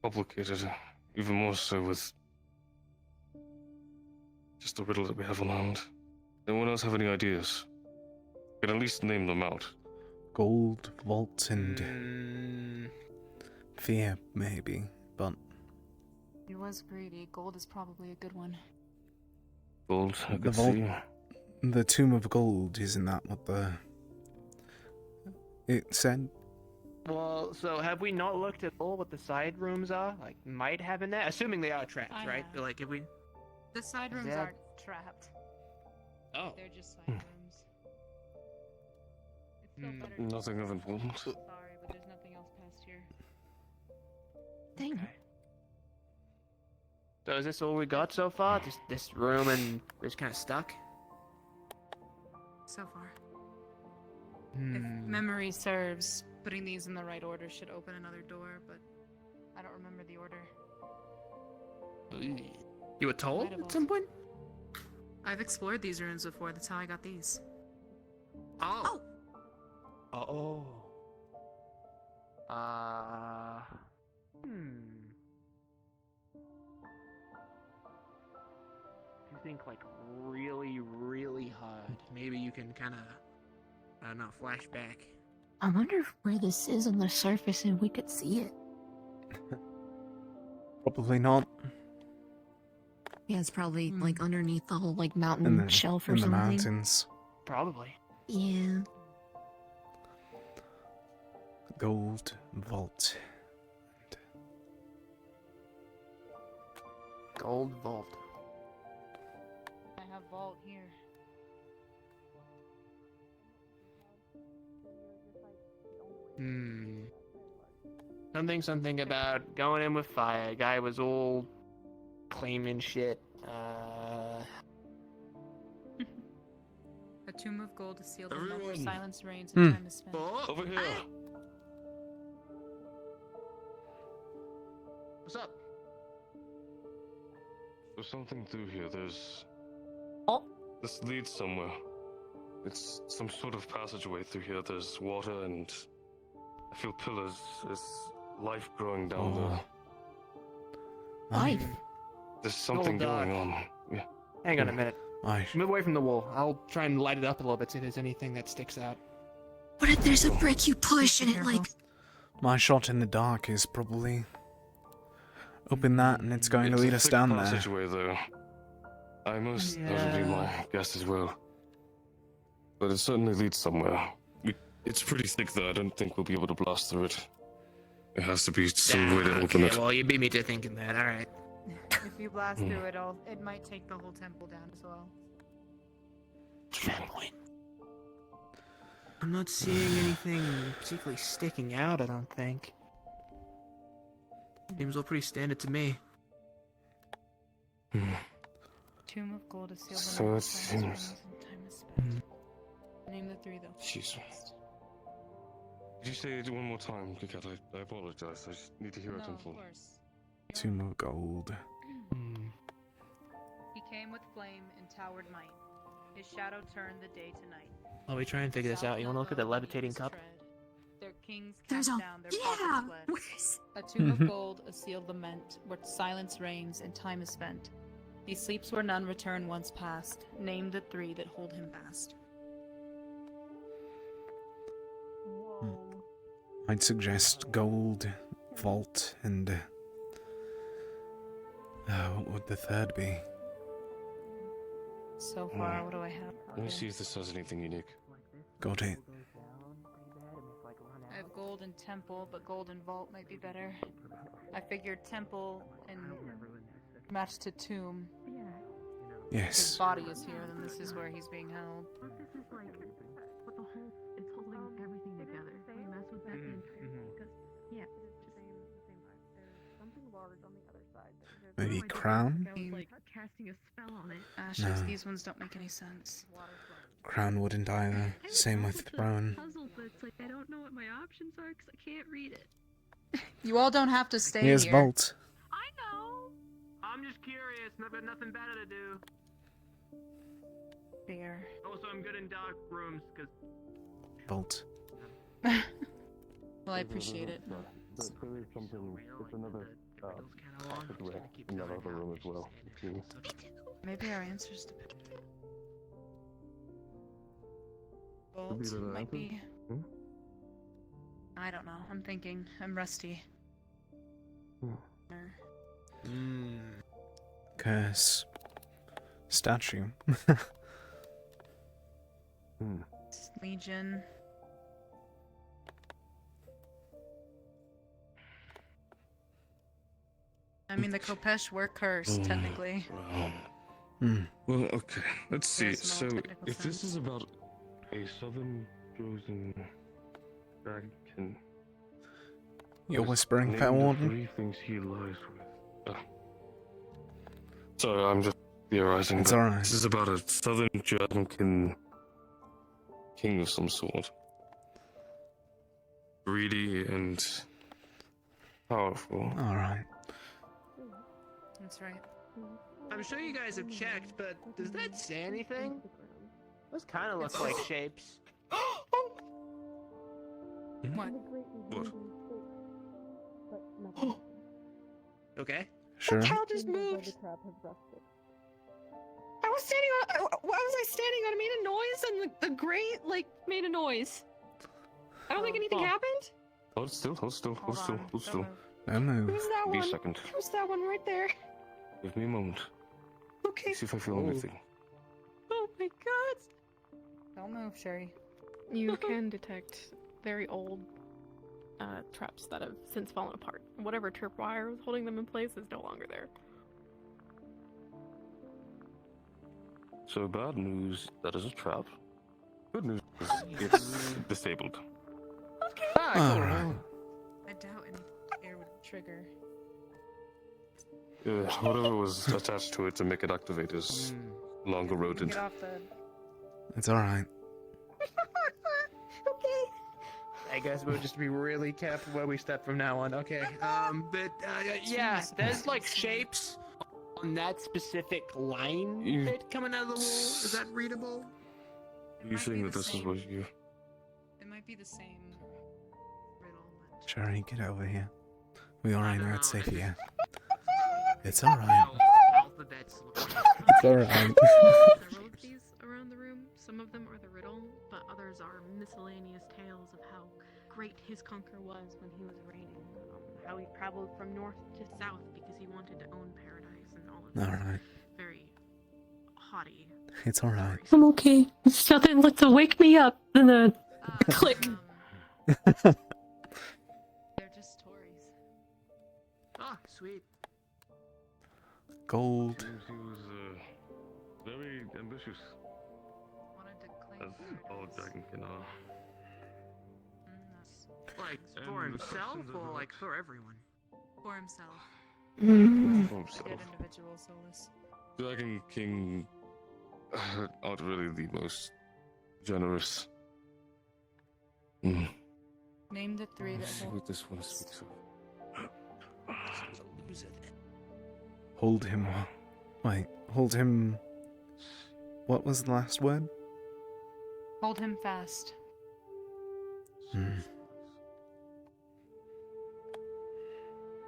complicated, even more so with just the riddle that we have on hand. Anyone else have any ideas? We can at least name them out. Gold, vault, and fear, maybe, but He was greedy. Gold is probably a good one. Gold, I the could vault, see. the Tomb of Gold, isn't that what it said? Well, so have we not looked at all what the side rooms are? Like, might have in there? Assuming they are trapped, I right? have. But, like, if we... The side Is rooms that- aren't trapped. Oh. They're just side rooms. It's still better to Nothing of importance. Sorry, but there's nothing else past here. thing. Okay. So is this all we got so far? Just this room and we're just kind of stuck? So far. If Hmm. memory serves, putting these in the right order should open another door, but I don't remember the order. You were told Might have at some point? I've explored these rooms before, that's how I got these. Oh. Oh. If you think like really, really hard, maybe you can kind of, I don't know, flashback. I wonder where this is on the surface and we could see it. Probably not. Yeah, it's probably Hmm. like underneath the whole like mountain In the, shelf or in the something. mountains. Probably. Yeah. Gold vault. Gold vault. I have vault here. Something about going in with fire. Guy was all claiming shit. A tomb of gold is sealed in where Everyone. silence reigns and time is spent. Over here. What's up? There's something through here. There's. Oh. This leads somewhere. It's some sort of passageway through here. There's water and I feel pillars. There's life growing down there. Life. There's something Hold on. going on. Yeah. Hang on a minute. Aye. Move away from the wall. I'll try and light it up a little bit, see if there's anything that sticks out. What if there's a brick you push and it like... My shot in the dark is probably open that and it's going to It's lead a us thick down there. passageway, though. That would be my guess as well. But it certainly leads somewhere. It's pretty thick, though. I don't think we'll be able to blast through it. There has to be some way to open it. Well, you beat me to thinking that. All right. If you blast through it, it might take the whole temple down as well. Fair point. I'm not seeing anything particularly sticking out, I don't think. Seems all pretty standard to me. Tomb of gold is sealed So in where it silence reigns seems- and time is spent. Name the three, though. Jeez. Could you say it one more time, Cat? I apologize. I just need to hear it in full. course. Tomb of gold. He came with flame and towered might. His shadow turned the day to night. While we try and figure this out, you want to look at the levitating cup? Their kings There's cast a... down their Yeah! prophets fled. Where's... A tomb of gold, a sealed lament, where silence reigns and time is spent. He sleeps where none return once past. Name the three that hold him fast. I'd suggest gold, vault, and what would the third be? So far, what do I have? Let me see if this has anything unique. Got it. I have gold and temple, but gold and vault might be better. I figured temple and matched to tomb. His Yes. body is here, then this is where he's being held. This is like what the whole it's holding everything together. We mess with that because yeah, it's just the same vibe. There's something large on the other side. Maybe crown? I was like casting a spell on it. Ashes, No. these ones don't make any sense. Crown wouldn't either. Same with throne. Puzzle, but it's like I don't know what my options are because I can't read it. You all don't have to stay Here's here. vault. I know. I'm just curious. I've got nothing better to do. Fair. Also, I'm good in dark rooms because Vault. Well, I appreciate it. There is something. It's another passageway in that other room as well. Maybe our answers depend. Vault be the might answer. be. Hmm? I don't know. I'm thinking. I'm rusty. Curse. Statue. Legion. I mean, the Kopesh were cursed, technically. Well, okay. Let's see. There's no So, technical if this sense. is about a southern frozen dragon, You're whispering, Name fair the warning. 3 things he lies with. Sorry, I'm just theorizing. It's but alright. This is about a southern German king of some sort. Greedy and powerful. Alright. That's right. I'm sure you guys have checked, but does that say anything? Those kind of look like shapes. What? What? Okay. Sure. Cow just moved. I was standing on. Why was I standing on? It made a noise, and the grate like made a noise. I don't think anything happened. Hold still, hold still, hold still, hold still. Don't move. Who's that Give me a one? second. Who's that one right there? Give me a moment. Okay. See if I feel anything. Oh my god. Don't move, Sherry. You can detect very old traps that have since fallen apart. Whatever tripwire was holding them in place is no longer there. So bad news, that is a trap. Good news, it's disabled. Alright. I doubt any air would trigger. Whatever was attached to it to make it activate is longer rodent. Get off the. It's alright. Okay. I guess we'll just be really careful where we step from now on. Okay. Yeah, there's like shapes on that specific line bit coming out of the wall. Is that readable? You saying that this is what you... It might be the same riddle. Sherry, get over here. We already know it's safe here. It's Oh, alright. alphabets look It's alright. Several of these around the room. Some of them are the riddle, but others are miscellaneous tales of how great his conquer was when he was reigning. How he traveled from north to south because he wanted to own paradise and all of this. Alright. Very haughty. It's alright. I'm okay. It's nothing like to wake me up and then click. They're just stories. Oh, sweet. Gold. Seems he was very ambitious, Wanted to as claim all paradise. dragon can are. Like for himself or like for everyone? For himself. For A himself. good individual, Solus. Dragon King aren't really the most generous. Name the 3 that Let's see hold. what this one speaks of. Hold him. Wait, hold him. What was the last word? Hold him fast.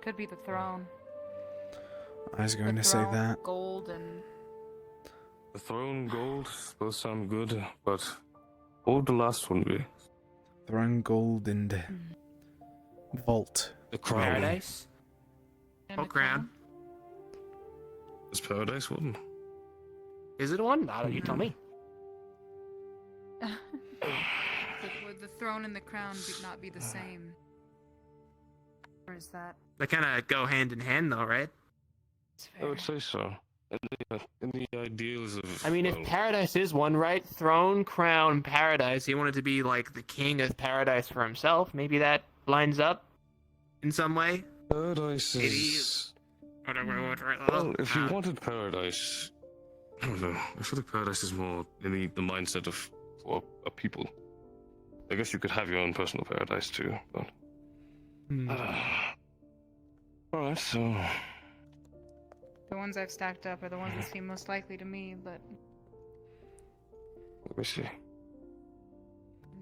Could be the throne. I was going The to say throne, that. Gold and The throne, gold, both sound good, but what would the last one be? Throne, gold, and vault. The crown. Paradise? and Or a crown? Is paradise one? Is it one? You tell me. Would the throne and the crown not be the same? Or is that? They kind of go hand in hand, though, right? I would say so. In the ideals of... I mean, if paradise is one, right? Throne, crown, paradise. He wanted to be like the king of paradise for himself. Maybe that lines up in some way. Paradise is... Well, if you wanted paradise... I don't know. I feel like paradise is more in the mindset of for a people. I guess you could have your own personal paradise too, but... Alright, so... The ones I've stacked up are the ones that seem most likely to me, but Let me see.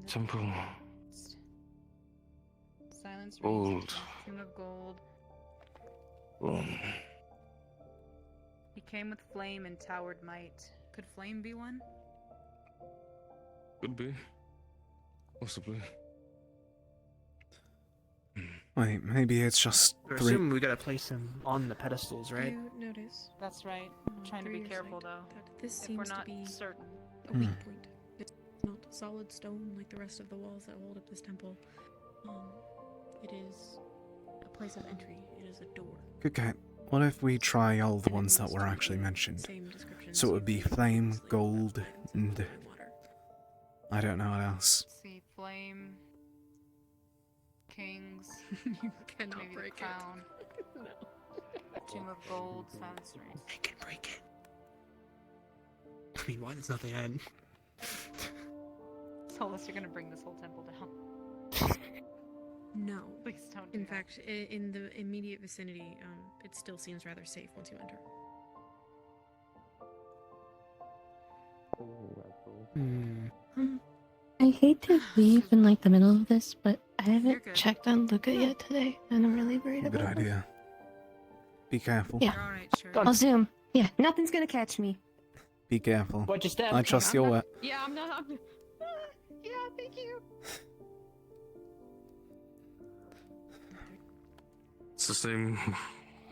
Temple. silence Gold. reads Tune of gold. He came with flame and towered might. Could flame be one? Could be. Possibly. Wait, maybe it's just We're 3. assuming we gotta place him on the pedestals, right? You notice That's right. Trying to be careful though. that this If we're seems to not be certain. a weak point. It's not solid stone like the rest of the walls that hold up this temple. It is a place of entry. It is a door. Okay, what if we try all the ones that were actually mentioned? So it would be flame, gold, and... I don't know what else. Let's see, flame. kings. You cannot Maybe break the crown. it. No. Tomb of gold, silence ring. I can break it. I mean, why there's nothing in? Solus, you're gonna bring this whole temple down. No. Please don't. In fact, in the immediate vicinity, it still seems rather safe once you enter. I hate to leave in like the middle of this, but I You're haven't good. checked on Luca yet today, and I'm really worried Good about him. idea. Be careful. Yeah. You're alright, sure. I'll zoom. Yeah, nothing's gonna catch me. Be careful. Watch your step. I trust your word. Yeah, I'm not. Yeah, thank you. It's the same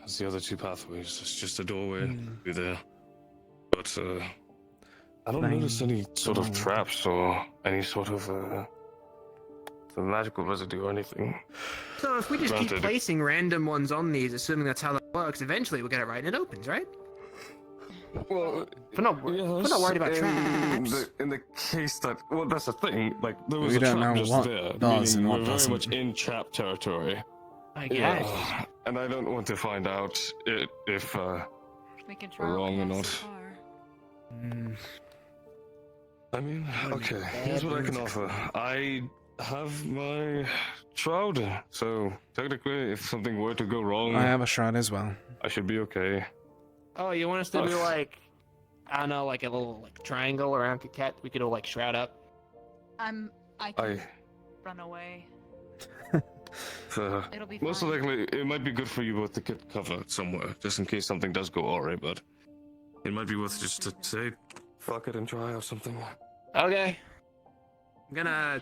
as the other two pathways. It's just a doorway. Be there. But I don't notice any sort of traps or any sort of magical residue or anything. So if we just keep Granted. placing random ones on these, assuming that's how that works, eventually we'll get it right and it opens, right? Well, We're not worried about traps. In the case that, well, that's the thing. Like there was We a don't trap know just what there, does meaning and what we're very doesn't. much in trap territory. I guess. Yeah, and I don't want to find out if We can we're wrong or not. far. I mean, okay, here's what I can offer. I have my shroud, so technically, if something were to go wrong, I have a shroud as well. I should be okay. Oh, you want us to do like, I don't know, like a little like triangle around Kaket? We could all like shroud up. I can run away. It'll be Most fine. likely, it might be good for you both to get cover somewhere, just in case something does go awry, but it might be worth just to say, fuck it and try or something. Okay. I'm gonna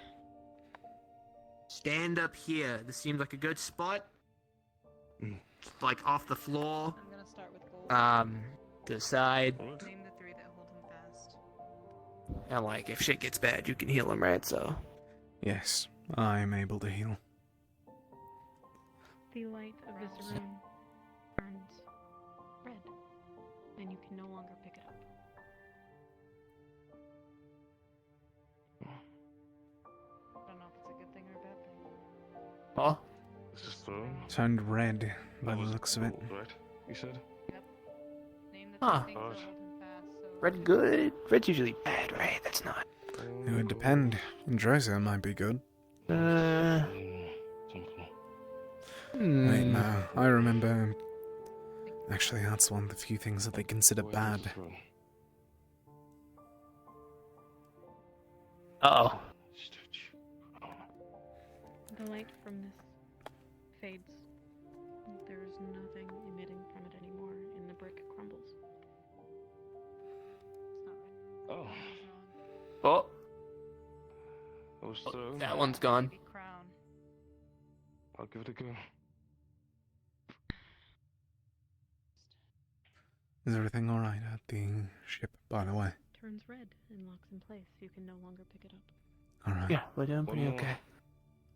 stand up here. This seems like a good spot. Like off the floor. I'm gonna start with gold. To the side. Name the three that hold him fast. And like, if shit gets bad, you can heal him, right? So. Yes, I am able to heal. The light of this room turns red, and you can no longer pick it up. I don't know if it's a good thing or a bad thing. Oh. This is thrown. Turned red by the looks of it. Right? You said? Name the Huh. three things that hold him fast. So Red good. Red's usually bad, right? That's not. It would depend. Androsia might be good. Wait, no. I remember. Actually, that's one of the few things that they consider bad. Uh-oh. The light from this fades. There's nothing emitting from it anymore, and the brick crumbles. Oh. Oh. That was thrown. That one's gone. Maybe crown. I'll give it a go. Is everything alright at the ship, by the way? Turns red and locks in place. You can no longer pick it up. Alright. Yeah, we're doing pretty okay.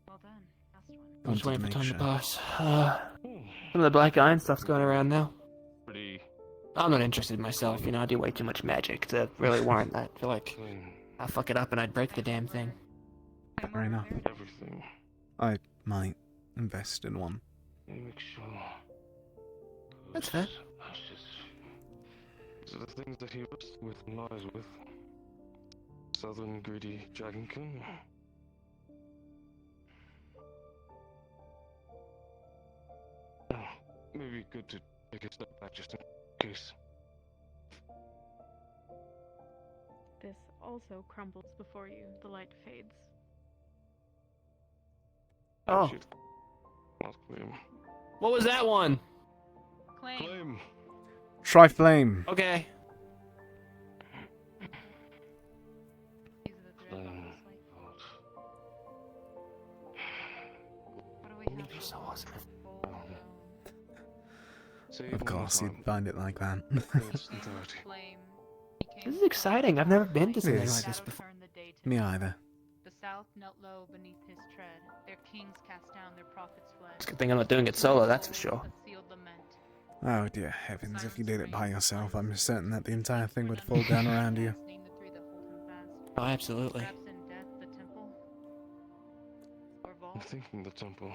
Well done. Last one. I'm just waiting for time to sure. pass. Some of the black iron stuff's going around now. Pretty I'm not interested myself, you know, I do way too much magic to really warrant that. I feel like clean. I'll fuck it up and I'd break the damn thing. Fair enough. Everything. I might invest in one. Let me make sure. That's fair. These are the things that he wrestles with and lies with. Southern greedy dragonkin. Maybe good to take a step back just in case. This also crumbles before you. The light fades. Oh. Shit. Not claim. What was that one? Claim. Claim. Try flame. Okay. These are the three I Flame. thought this like. What do we have? So awesome. Gold, Say it Of one more course, you'd time. find it like that. First and dirty. flame. This is exciting. I've never been to It something is. like this before. Turn the day to Me night. either. The south knelt low beneath his tread. Their kings cast down, their prophets fled. It's a good thing I'm not doing it solo, that's for sure. A sealed lament. Oh dear heavens, if you did it by yourself, I'm certain that the entire thing would fall down around you. Name the three that hold him fast. Oh, absolutely. Perhaps in death, the temple. Or I'm thinking the temple.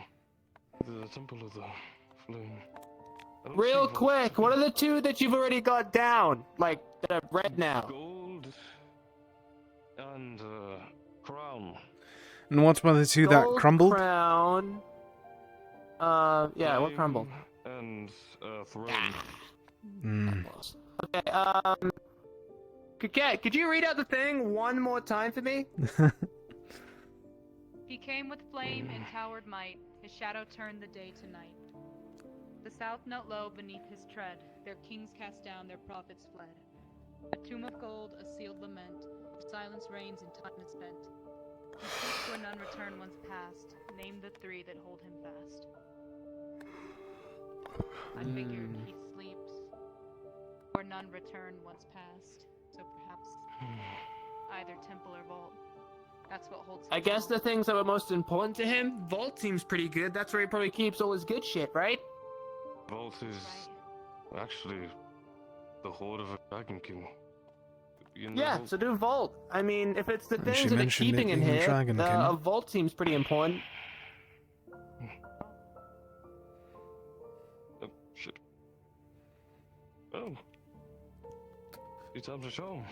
The temple of the flame. I don't Real see quick, what are the two that you've already got down? Like, that are red now? Gold and crown. And what were the two that Gold, crumbled? crown. Yeah, what crumbled? And throne. Hmm. Okay, Kaket, could you read out the thing one more time for me? He came with flame and towered might. His shadow turned the day to night. The south knelt low beneath his tread. Their kings cast down, their prophets fled. A tomb of gold, a sealed lament. Silence reigns and time is spent. He sleeps where none return once past. Name the three that hold him fast. I figured he sleeps where none return once past. So perhaps either temple or vault. That's what holds him. I guess the things that were most important to him, Vault seems pretty good. That's where he probably keeps all his good shit, right? Vault is actually the hoard of a Dragon King. Yeah, so do Vault. I mean, if it's the And things she that are mentioned keeping it him being here, Dragon King. a Vault seems pretty important. Oh, shit. Oh. It's time to show.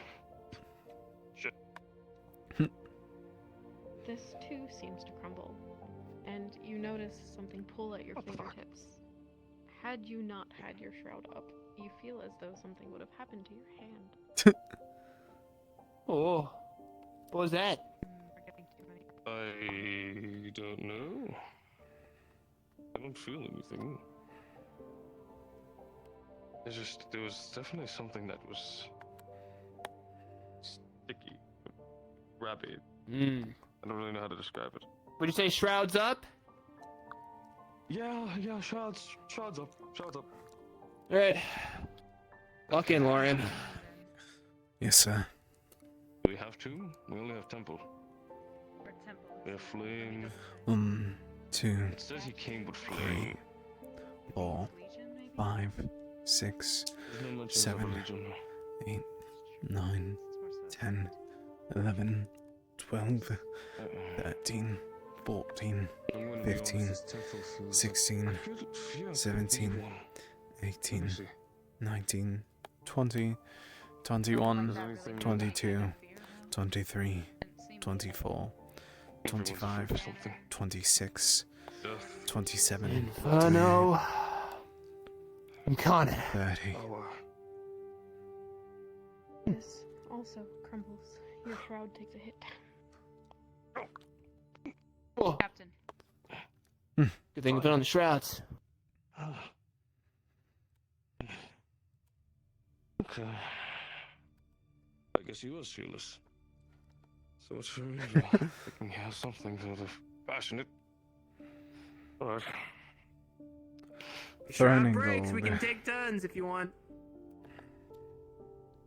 Shit. This too seems to crumble, and you notice something pull at your fingertips. Had you not had your shroud up, you feel as though something would have happened to your hand. Oh, what was that? I don't know. I don't feel anything. It's just, there was definitely something that was sticky, rabid. I don't really know how to describe it. Would you say shrouds up? Yeah, shrouds up. Alright. Lock in, Laurium. Yes, sir. We have two? We only have temple. We have flame. 1, 2, It says he came with flame. 4, 5, 6, There's no mention of 7, religion. 8, 9, 10, 11, 12, 13, 14, 15, 16, 17, 18, 19, 20, 21, 22, 23, 24, 25, 26, 27, Oh no. I'm caught it. 30. This also crumbles. Your shroud takes a hit. Captain. Good thing we put on the shrouds. Okay. I guess he was fearless. So it's unusual. Thinking he has something sort of passionate. Alright. Burning breaks. We gold. can take turns if you want.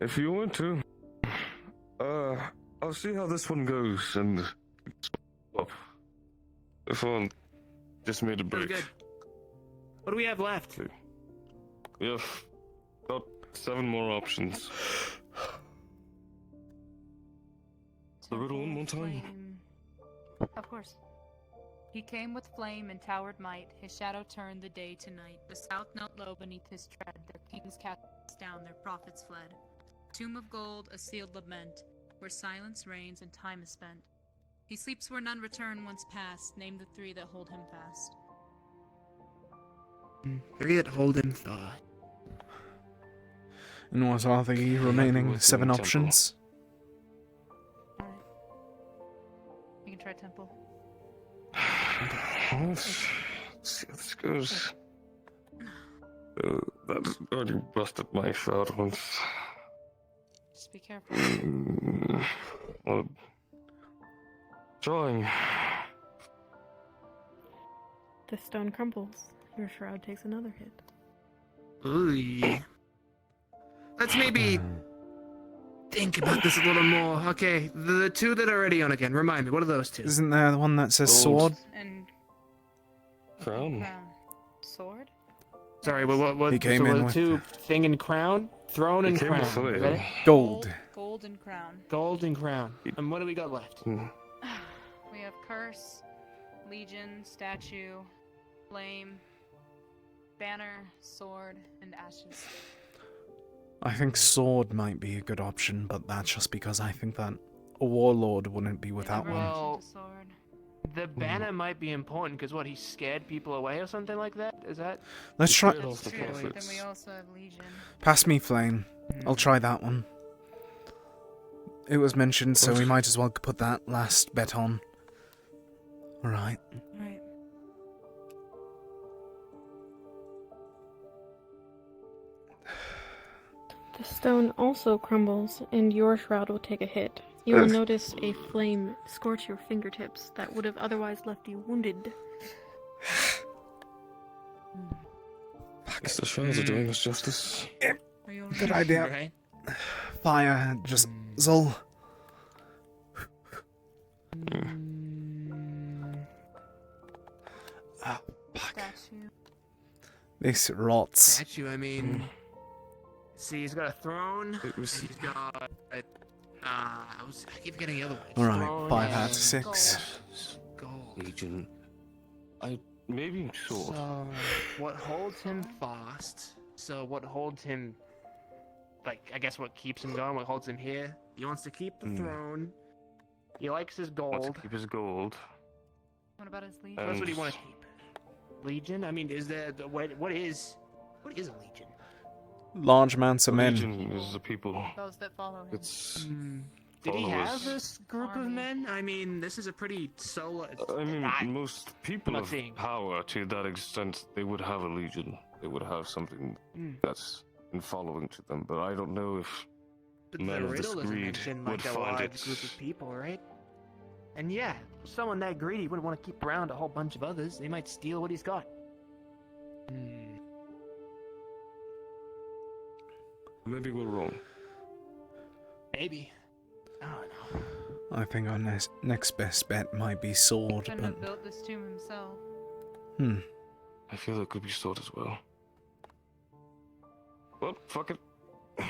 If you want to. I'll see how this one goes and up. If I just made a break. Good. What do we have left? We have about 7 more options. The riddle one more time. Of course. He came with flame and towered might. His shadow turned the day to night. The south knelt low beneath his tread. Their kings cast down, their prophets fled. Tomb of gold, a sealed lament, where silence reigns and time is spent. He sleeps where none return once past. Name the 3 that hold him fast. 3 that hold him fast. And what are the remaining 7 options? You can try temple. Let's see how this goes. That already busted my shroud once. Just be careful. Well, drawing. The stone crumbles. Your shroud takes another hit. Ooh. Let's maybe think about this a little more. Okay, the 2 that are already on again. Remind me, what are those 2? Isn't there the one that says Gold. sword? And Crown. sword? Sorry, what He came so in the with 2 thing and crown? Throne and He came crown. with flame. Is that it? Gold. Gold and crown. Gold and crown. And what do we got left? We have curse. Legion, statue, flame, banner, sword, and ashes. I think sword might be a good option, but that's just because I think that a warlord wouldn't be without one. Well, the banner might be important because what, he scared people away or something like that? Is that? Let's try. That's true. Then we also have Legion. Pass me flame. I'll try that one. It was mentioned, so we might as well put that last bet on. Alright. Right. The stone also crumbles, and your shroud will take a hit. You will notice a flame scorch your fingertips that would have otherwise left you wounded. Guess the shells are doing us justice. Good idea. Right? Fire, just Zul. Oh, fuck. Statue. This rots. Statue, I mean. See, he's got a throne. He's got. I keep forgetting the other one. Alright, 5 out of 6. Gold. Legion. Maybe sword. So, what holds him fast? So, what holds him. Like, I guess what keeps him going, what holds him here? He wants to keep the throne. He likes his gold. Wants to keep his gold. What about his Legion? That's what he wants to keep. Legion? I mean, is there. What is a legion? Large amounts of men. Legion is the people. Those that follow him. It's. Did he have followers. this group of men? I mean, this is a pretty solo. I mean, most people not of seeing. power, to that extent, they would have a legion. They would have something that's in following to them. But I don't know if But men the of this riddle doesn't greed mention would like a find large it. group of people, right? And yeah, someone that greedy wouldn't want to keep around a whole bunch of others. They might steal what he's got. Maybe we're wrong. Maybe. I don't know. I think our next best bet might be sword, Couldn't but... have built this tomb himself. I feel it could be sword as well. Well, fuck it. I'm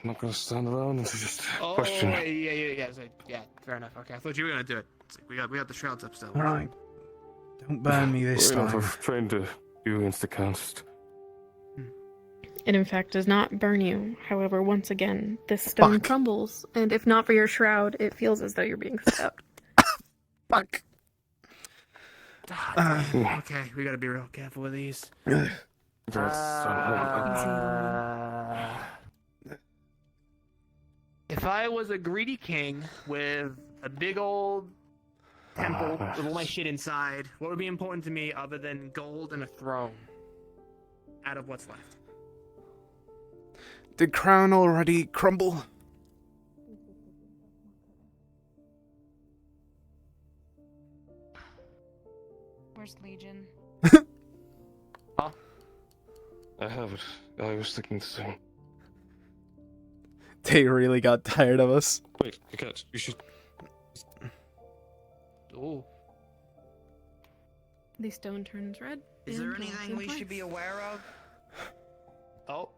not gonna stand around and just question. Yeah, fair enough. Okay, I thought you were gonna do it. It's like we got the shrouds up still. Alright. Don't burn me this You know, time. I've trained to do insta-cast. It in fact does not burn you. However, once again, this stone crumbles, and if not for your shroud, it feels as though you're being stabbed. Fuck. Okay, we gotta be real careful with these. If I was a greedy king with a big old temple with all my shit inside, what would be important to me other than gold and a throne? Out of what's left. Did crown already crumble? Where's Legion? I have it. I was thinking the same. They really got tired of us. Wait, I can't. You should. Ooh. The stone turns red. Is there and anything falls in we should be place. aware of? Oh.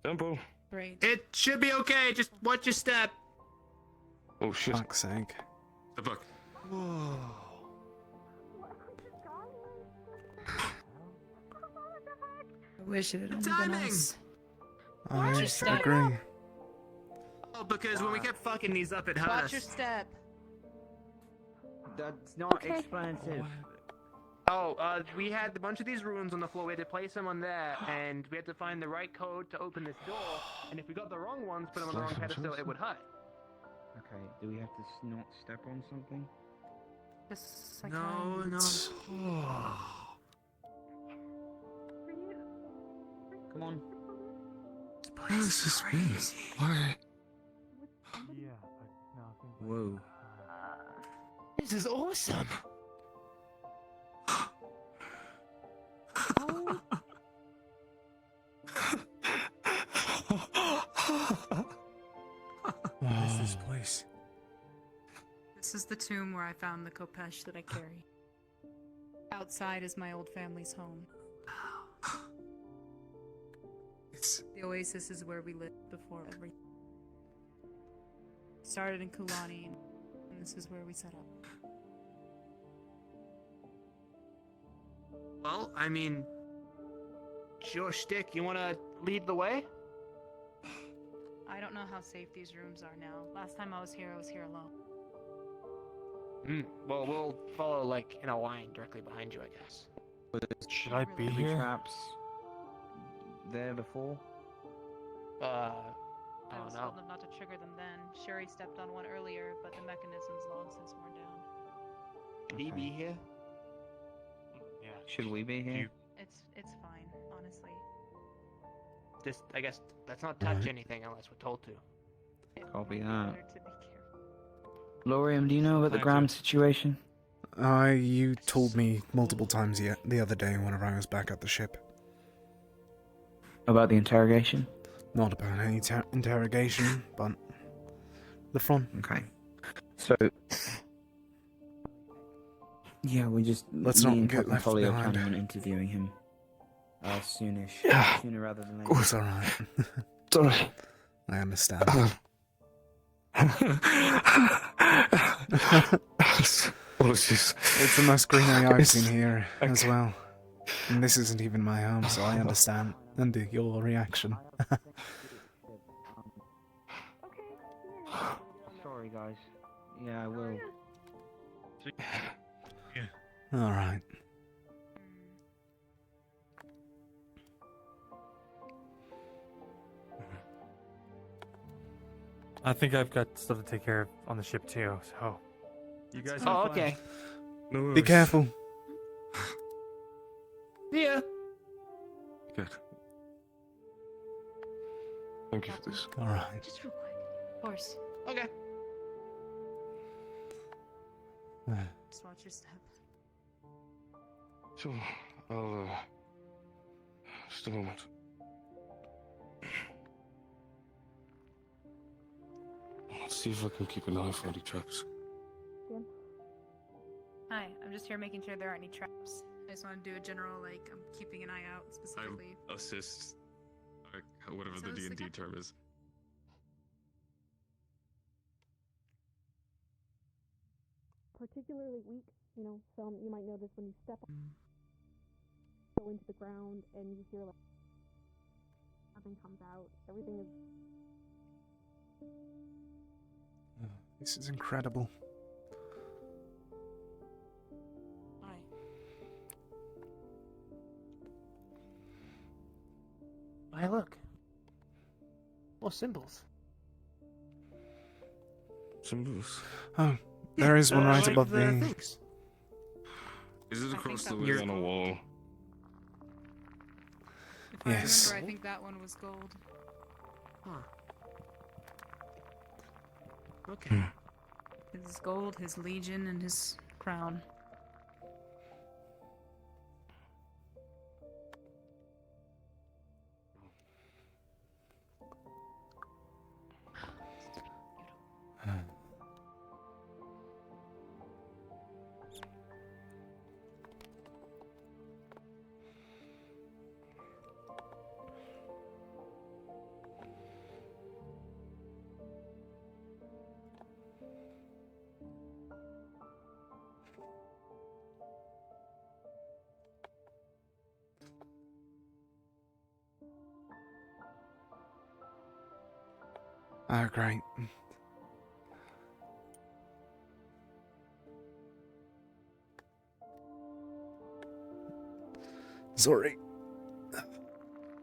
Tempo. Great. It should be okay, just watch your step. Oh shit. Fuck's sake. The book. Whoa. I wish it had only been Timing! us. I your step. agree. Oh, because when we kept fucking these up, it hurt Watch us. your step. That's not expensive. Oh, we had a bunch of these runes on the floor. We had to place them on there, and we had to find the right code to open this door. And if we got the wrong ones, put them on the wrong pedestal, it would hurt. Okay, do we have to not step on something? Just like No, no. Come on. This is crazy. Why? Whoa. This is awesome. What is this place? This is the tomb where I found the Kopesh that I carry. Outside is my old family's home. The oasis is where we lived before everything. Started in Kulani, and this is where we set up. Well, I mean, it's your shtick. You want to lead the way? I don't know how safe these rooms are now. Last time I was here alone. Well, we'll follow, like, in a line directly behind you, I guess. Should I be Heavy here? traps there before? I Oh, was no. told them not to trigger them then. Sherry stepped on one earlier, but the mechanism's long since worn down. Should he be here? Yeah. Should we be here? It's fine, honestly. Just, I guess, let's not touch Right. anything unless we're told to. It Copy might be that. better to be careful. Laurium, do you know about the Thank Graham you. situation? You told me multiple times the other day whenever I was back at the ship. About the interrogation? Not about any interrogation, but the fun. Okay. So, yeah, we just Let's me not and get Captain left Foley are behind. planning on interviewing him soonish, sooner rather than Oh, later. it's alright. Sorry. I understand. Apologies. It's the most greenery I've seen here as well. And this isn't even my home, so I understand. And your reaction. Sorry, guys. Yeah, I will. Alright. I think I've got stuff to take care of on the ship too, so. You guys Oh, have fun. okay. No Be worries. careful. Yeah. Good. Thank you for this. Alright. Just real quick. Of course. Okay. Just watch your step. Sure. I'll, just a moment. Let's see if I can keep an eye for any traps. Hi, I'm just here making sure there aren't any traps. I just want to do a general, like, I'm keeping an eye out specifically. Assist. Whatever So the is the D&D captain. term is. Particularly weak, you know, some you might notice when you step go into the ground and you hear like nothing comes out. Everything is This is incredible. Hi. Why, look. More symbols. Symbols. Oh, there is one right Like above the the... things. Is it think across that the was way on a wall? If I Yes. remember, I think that one was gold. Huh. Okay. His gold, his legion, and his crown. Oh, great. Sorry.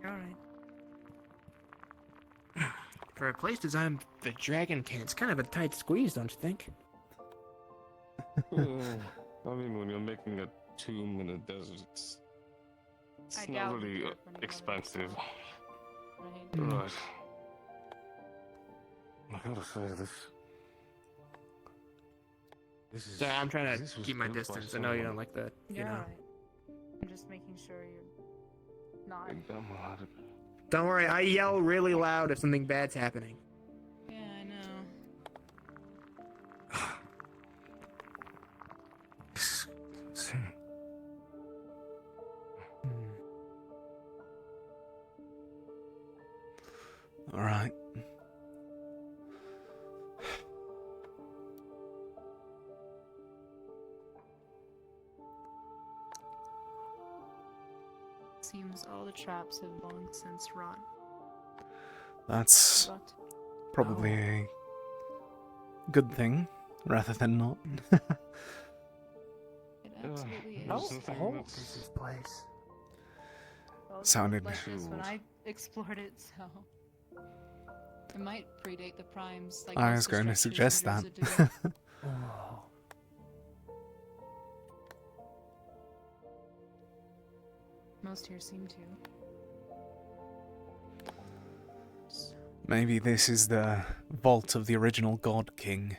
You're alright. For a place designed for Dragon King, it's kind of a tight squeeze, don't you think? I mean, when you're making a tomb in a desert, it's I not doubt really it's different, expensive. Right. Right. I gotta say, this is... Sorry, I'm trying this to was keep my built by distance. I know you someone don't like that, you You're know. alright. I'm just making sure you're not. big damn lot of- Don't worry, I yell really loud if something bad's happening. Yeah, I know. Insane. Alright. seems all the traps have long since rot. That's But probably a good thing, rather than not. it absolutely How is. old is this place? Well, it Sounded- looked like this when I explored it, so it might predate the primes. Like I most was going to structures suggest in that. Rosewood do. Oh. Most here seem to. Maybe this is the vault of the original God King.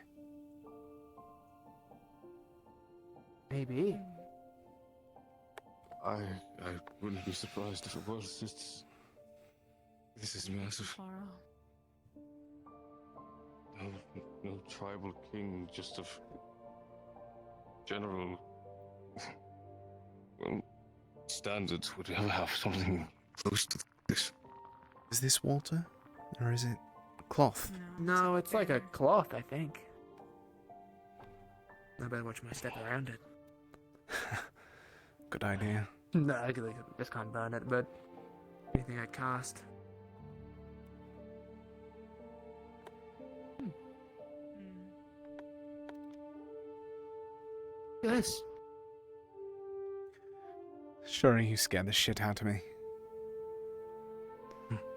Maybe. I wouldn't be surprised if it was. This is massive. Far No tribal king, just of general standards would ever have something close to this. Is this water? Or is it cloth? No, it's like a cloth, I think. I better watch my step around it. Good idea. No, I just can't burn it, but anything I cast. Yes. Sure, you scared the shit out of me.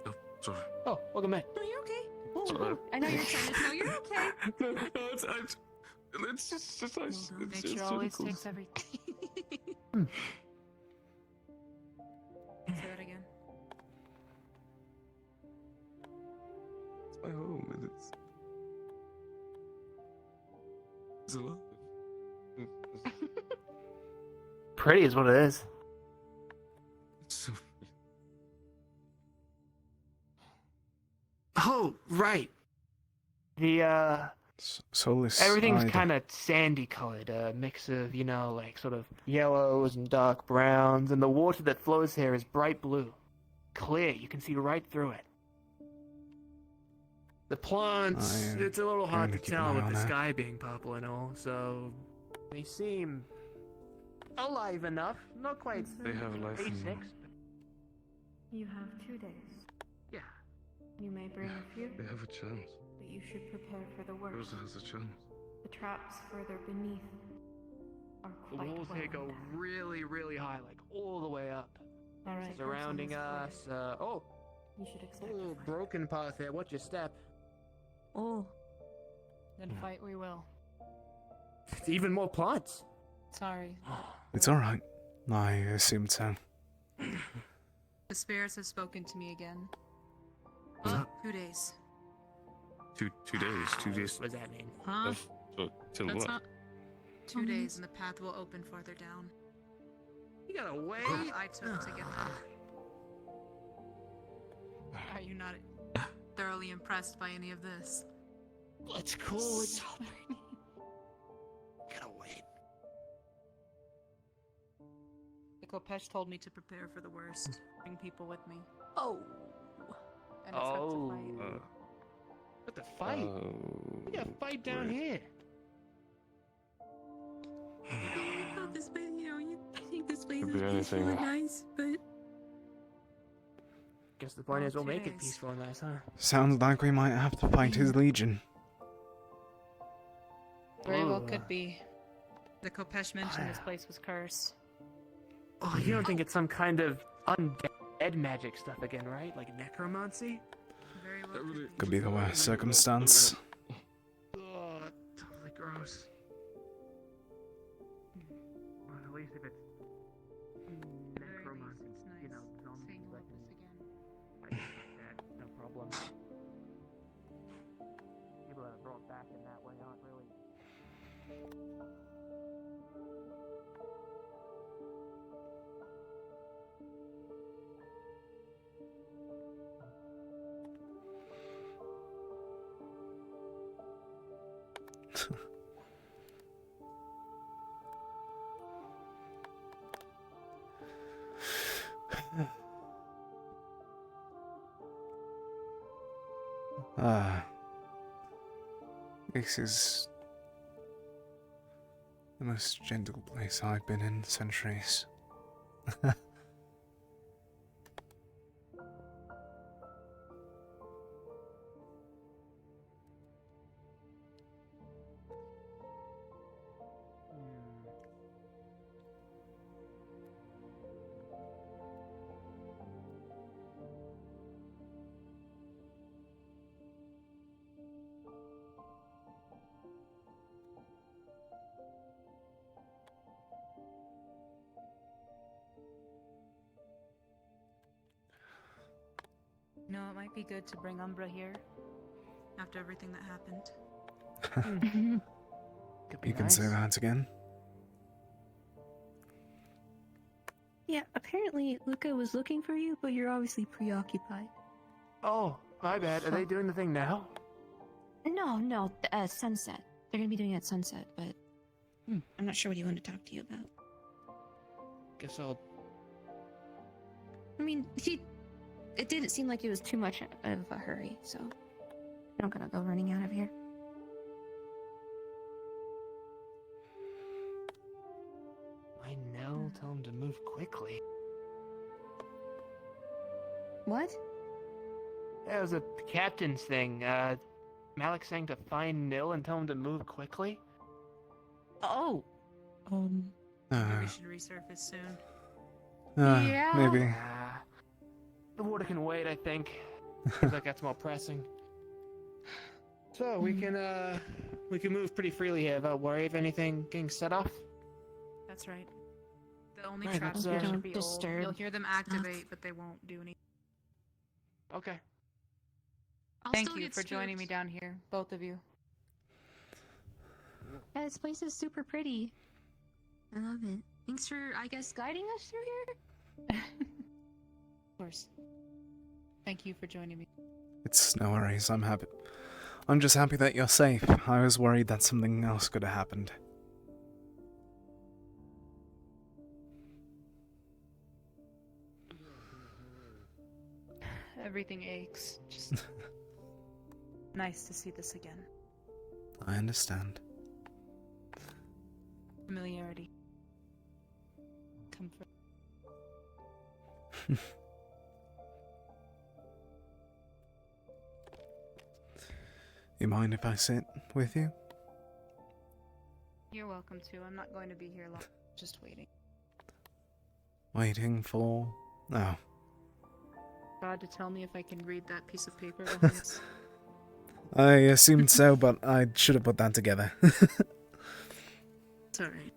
Oh, sorry. Oh, welcome back. No, you're okay. Sorry. I know you're excited. No, you're okay. It's just nice. It's Nature really always cool. takes everything. Say that again. It's my home, and it's alive. Pretty is what it is. It's so Oh, right. The Soulless. everything's eyed. kind of sandy colored, a mix of, like sort of yellows and dark browns, and the water that flows here is bright blue. Clear, you can see right through it. The plants, I'm it's a little hard to going to keep an tell eye with on the that. sky being purple and all, so they seem alive enough. Not quite They have life in basics. them. You have 2 days. Yeah. You may bring a few, They have a chance. but you should prepare for the worst. Rosa has a chance. The traps further beneath are The quite walls well here go endowed. really, really high, like all the way up. All right, Surrounding Rosewood, us. Oh, You should expect a little a fight. broken path here. Watch your step. Oh. Then fight we will. It's even more plants. Sorry. It's alright. I assumed so. The spirits have spoken to me again. What's Oh, that? 2 days. 2 days. 2 days. What does that mean? Huh? Till That's what? not. 2 days and the path will open farther down. You gotta wait. I took to get there. Are you not thoroughly impressed by any of this? It's cool. It's gotta wait. The Kopesh told me to prepare for the worst. Bring people with me. Oh. And expect to fight. What the fight? We gotta fight down here. I thought this place, I think this place Could is be peaceful anything. and nice, but Guess the point Oh, is we'll 2 make it days. peaceful and nice, huh? Sounds like we might have to fight his legion. Very well Ooh. could be. The Kopesh mentioned this place was cursed. Oh, you don't think it's some kind of undead magic stuff again, right? Like necromancy? Very well could be. Could be the worst circumstance. Oh, totally gross. Well, at least if it's necromancy, zombies, Seeing I all can this again. fight that, no problem. People that are brought back in that way aren't really. This is the most gentle place I've been in centuries. know, it might be good to bring Umbra here after everything that happened. Could be You can nice. say that again. Yeah, apparently Luca was looking for you, but you're obviously preoccupied. Oh, my bad. Are they doing the thing now? No, sunset. They're gonna be doing it at sunset, but I'm not sure what he wanted to talk to you about. Guess I'll. I mean, it didn't seem like it was too much of a hurry, so I'm not gonna go running out of here. I know. Tell him to move quickly. What? Yeah, it was a captain's thing. Malik saying to find Nil and tell him to move quickly. Oh. Maybe we should resurface soon. Yeah. Maybe. The water can wait, I think. Seems like that's more pressing. So we can move pretty freely here. Don't worry of anything getting set off. That's right. The only Right, traps that's, should be disturb old. You'll hear them activate, but they won't do anything. Okay. Thank you for joining me down here, both of you. Yeah, this place is super pretty. I love it. Thanks for, I guess, guiding us through here? Of course. Thank you for joining me. It's no worries. I'm happy. I'm just happy that you're safe. I was worried that something else could have happened. Everything aches. Just nice to see this again. I understand. Familiarity. Comfort. You mind if I sit with you? You're welcome to. I'm not going to be here long. Just waiting. Waiting for... Oh. God to tell me if I can read that piece of paper behind us. I assumed so, but I should have put that together. It's alright.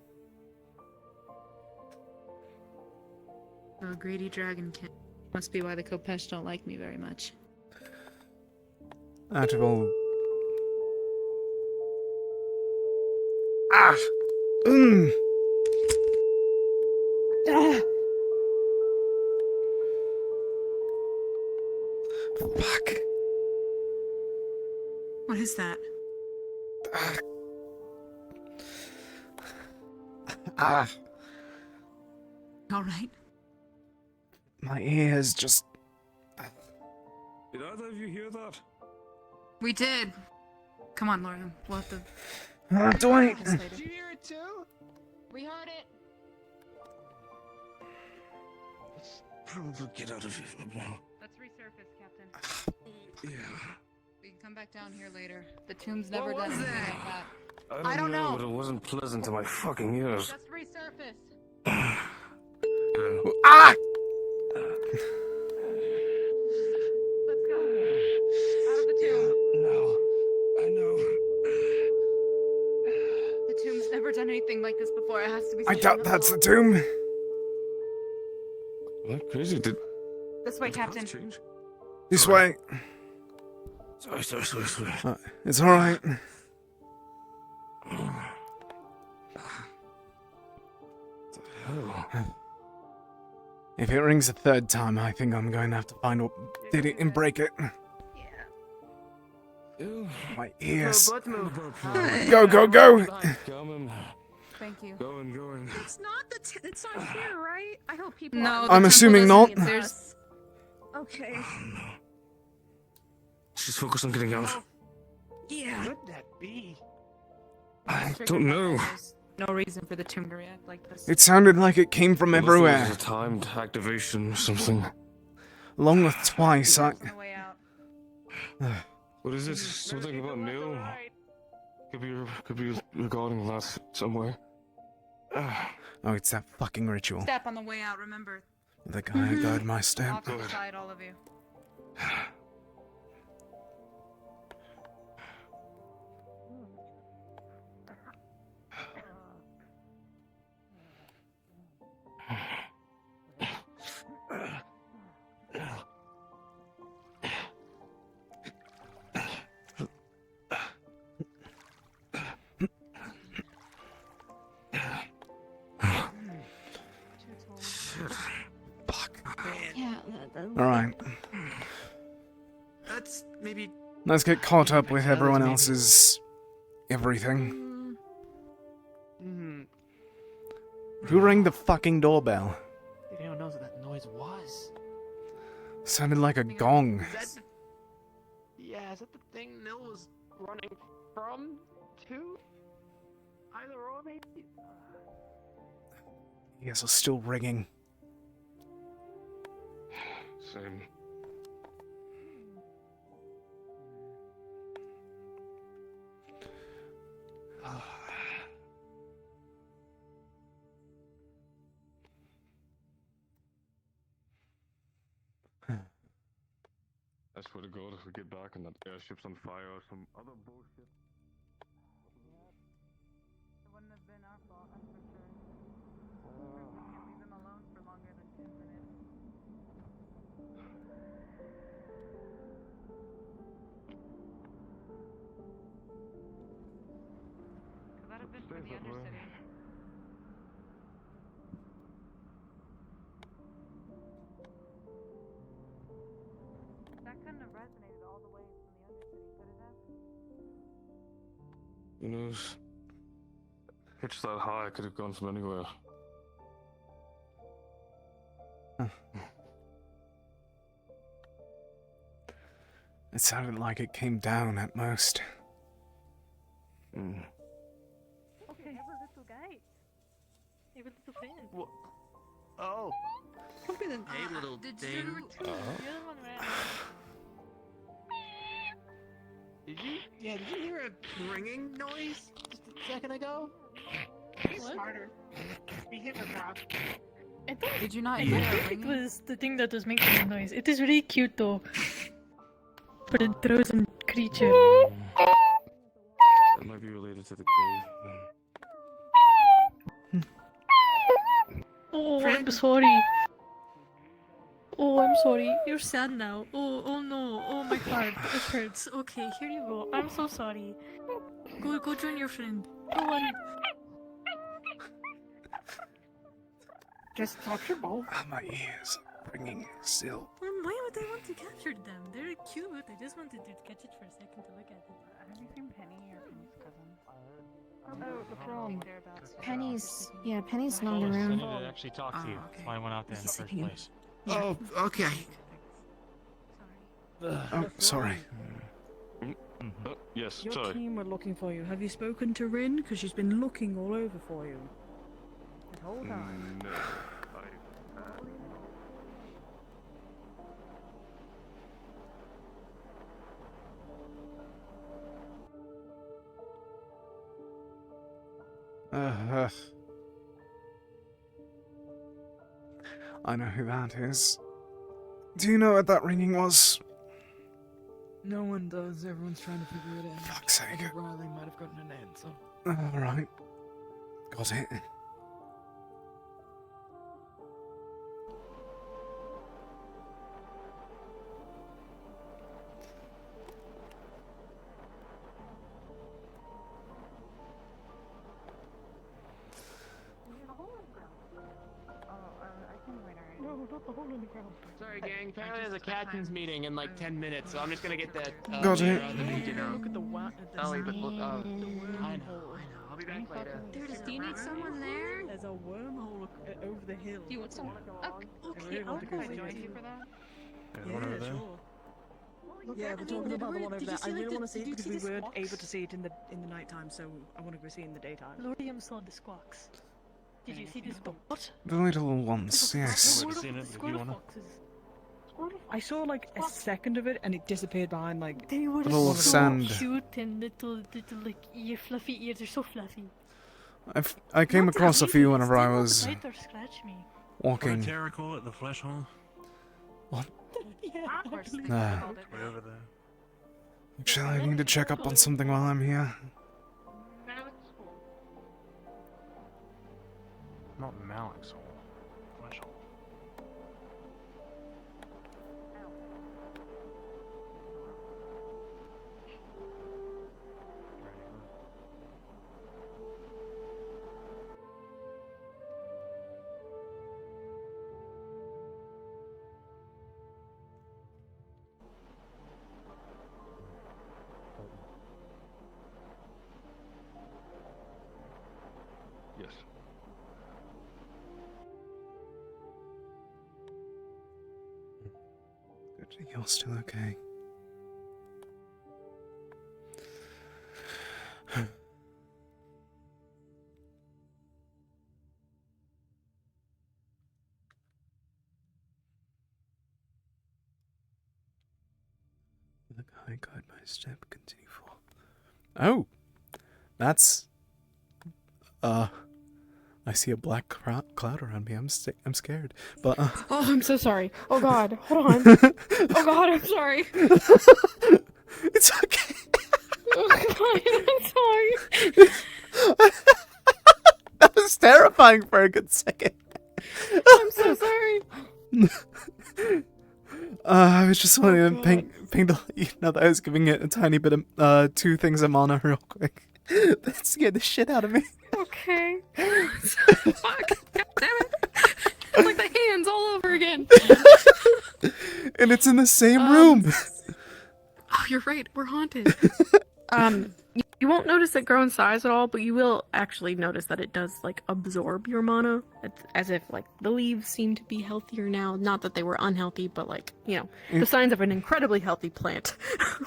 Oh, greedy dragon king. Must be why the Kopesh don't like me very much. Out of all... Ah! Ah! Fuck. What is that? Ah. Alright. My ears just... Did either of you hear that? We did. Come on, Laurium. We'll have to... Dwight! This later. Did you hear it too? We heard it. Let's probably get out of here now. Let's resurface, Captain. Yeah. We can come back down here later. The tomb's never done anything like that. I don't know, but it wasn't pleasant to my fucking ears. Just resurface. Ah! Let's go. Out of the tomb. No. I know. The tomb's never done anything like this before. It has to be I something doubt else. that's the tomb. What? Crazy? Did This way, the path Captain. change? This way. Sorry. It's alright. If it rings a third time, I think I'm going to have to find what did it and break it. Ew. My ears. Let's move. Go, go, go! Coming. Thank you. Going. It's not it's not here, right? I hope people. No, aren't- the I'm temple assuming doesn't- not. There's Okay. Let's just focus on getting out. Yeah. Could that be? I don't know. There's no reason for the tomb to react like this. It sounded like it came from Unless there was everywhere. a timed activation or something. Along with twice, I... On the way out. What is it? Something about Neil? Could be regarding that somewhere. Oh, it's that fucking ritual. Step on the way out, remember. The guy who guided my step. Off to the side, all of you. maybe. Let's get caught up with Tell us everyone maybe- else's everything. Hmm. Who rang the fucking doorbell? If anyone knows what that noise was. Sounded like a gong. Is that yeah, is that the thing Nil was running from? To? Either or, maybe? Ears are still ringing. Same. I swear to God, if we get back and that airship's on fire or some other bullshit. It wouldn't have been our fault, that's for sure. Leave them alone for longer than 10 minutes. Could that have been from the Undercity? That couldn't have resonated all the way from the Undercity, could it have? Who knows? Pitch that high, I could have gone from anywhere. It sounded like it came down at most. Mm. Okay, have a little guy. Have a little friend. What? Oh. Come here then. Hey, little Did thing. you? You're the one around. Did you? Yeah, did you hear a ringing noise just a second ago? Smarter. Be him or not. Did you not I hear don't a think it ringing? was the thing that was making the noise. It is really cute though. But a frozen creature. That might be related to the cave. Oh, I'm sorry. Oh, I'm sorry. You're sad now. Oh no. Oh, my heart. It hurts. Okay, here you go. I'm so sorry. Go join your friend. Go on. Just touch your bowl. My ears are ringing still. Why would I want to capture them? They're cute. I just wanted to catch it for a second to look at it. Have you seen Penny or Penny's cousin? Oh, the prom. Penny's not I around. need to actually talk to you. That's why I went out there in the first place. Oh, okay. Oh, sorry. Yes, Your sorry. team were looking for you. Have you spoken to Rin? Because she's been looking all over for you. Hold on. No. I know who that is. Do you know what that ringing was? No one does. Everyone's trying to figure it out. Fuck's sake. Riley might have gotten an answer. Alright. Got it. No, not the hole in the ground. Sorry, gang. Apparently there's a captain's meeting in like 10 minutes, so I'm just gonna get that. Got it. Look at the Sorry, but look. I know. wormhole. I'll be back later. Do you need someone there? There's a wormhole over the hill. Do you want some? Okay, I'll Can I join you for that? Yeah, sure. Yeah, we're talking about the one over there. I really want to see it because we weren't able to see it in the nighttime, so I want to go see it in the daytime. Laurium saw the squawks. Did you see the squawks? The little ones, yes. I saw like a second of it and it disappeared behind like They were Little so sand. cute and little like fluffy ears. They're so fluffy. I came Not to across a hate few me, whenever I still not was bite or scratch me. walking. Terra call it the flesh hole? What? Yeah, Of course, they Nah. called it. Way over there. Actually, I need to check up on something while I'm here. Not Malik's hole. Flesh hole. You're still okay. Look, I guide my step, continue for. Oh! That's. I see a black cloud around me. I'm scared. But, Oh, I'm so sorry. Oh god, hold on. Oh god, I'm sorry. It's okay. Oh god, I'm sorry. That was terrifying for a good second. I'm so sorry. I was just wanting to ping to let you know that I was giving it a tiny bit of 2 things of mana real quick. That scared the shit out of me. Okay. Fuck. God damn it. It's like the hands all over again. And it's in the same room. Oh, you're right. We're haunted. You won't notice it grow in size at all, but you will actually notice that it does like absorb your mana. It's as if like the leaves seem to be healthier now. Not that they were unhealthy, but like, you know, the signs of an incredibly healthy plant.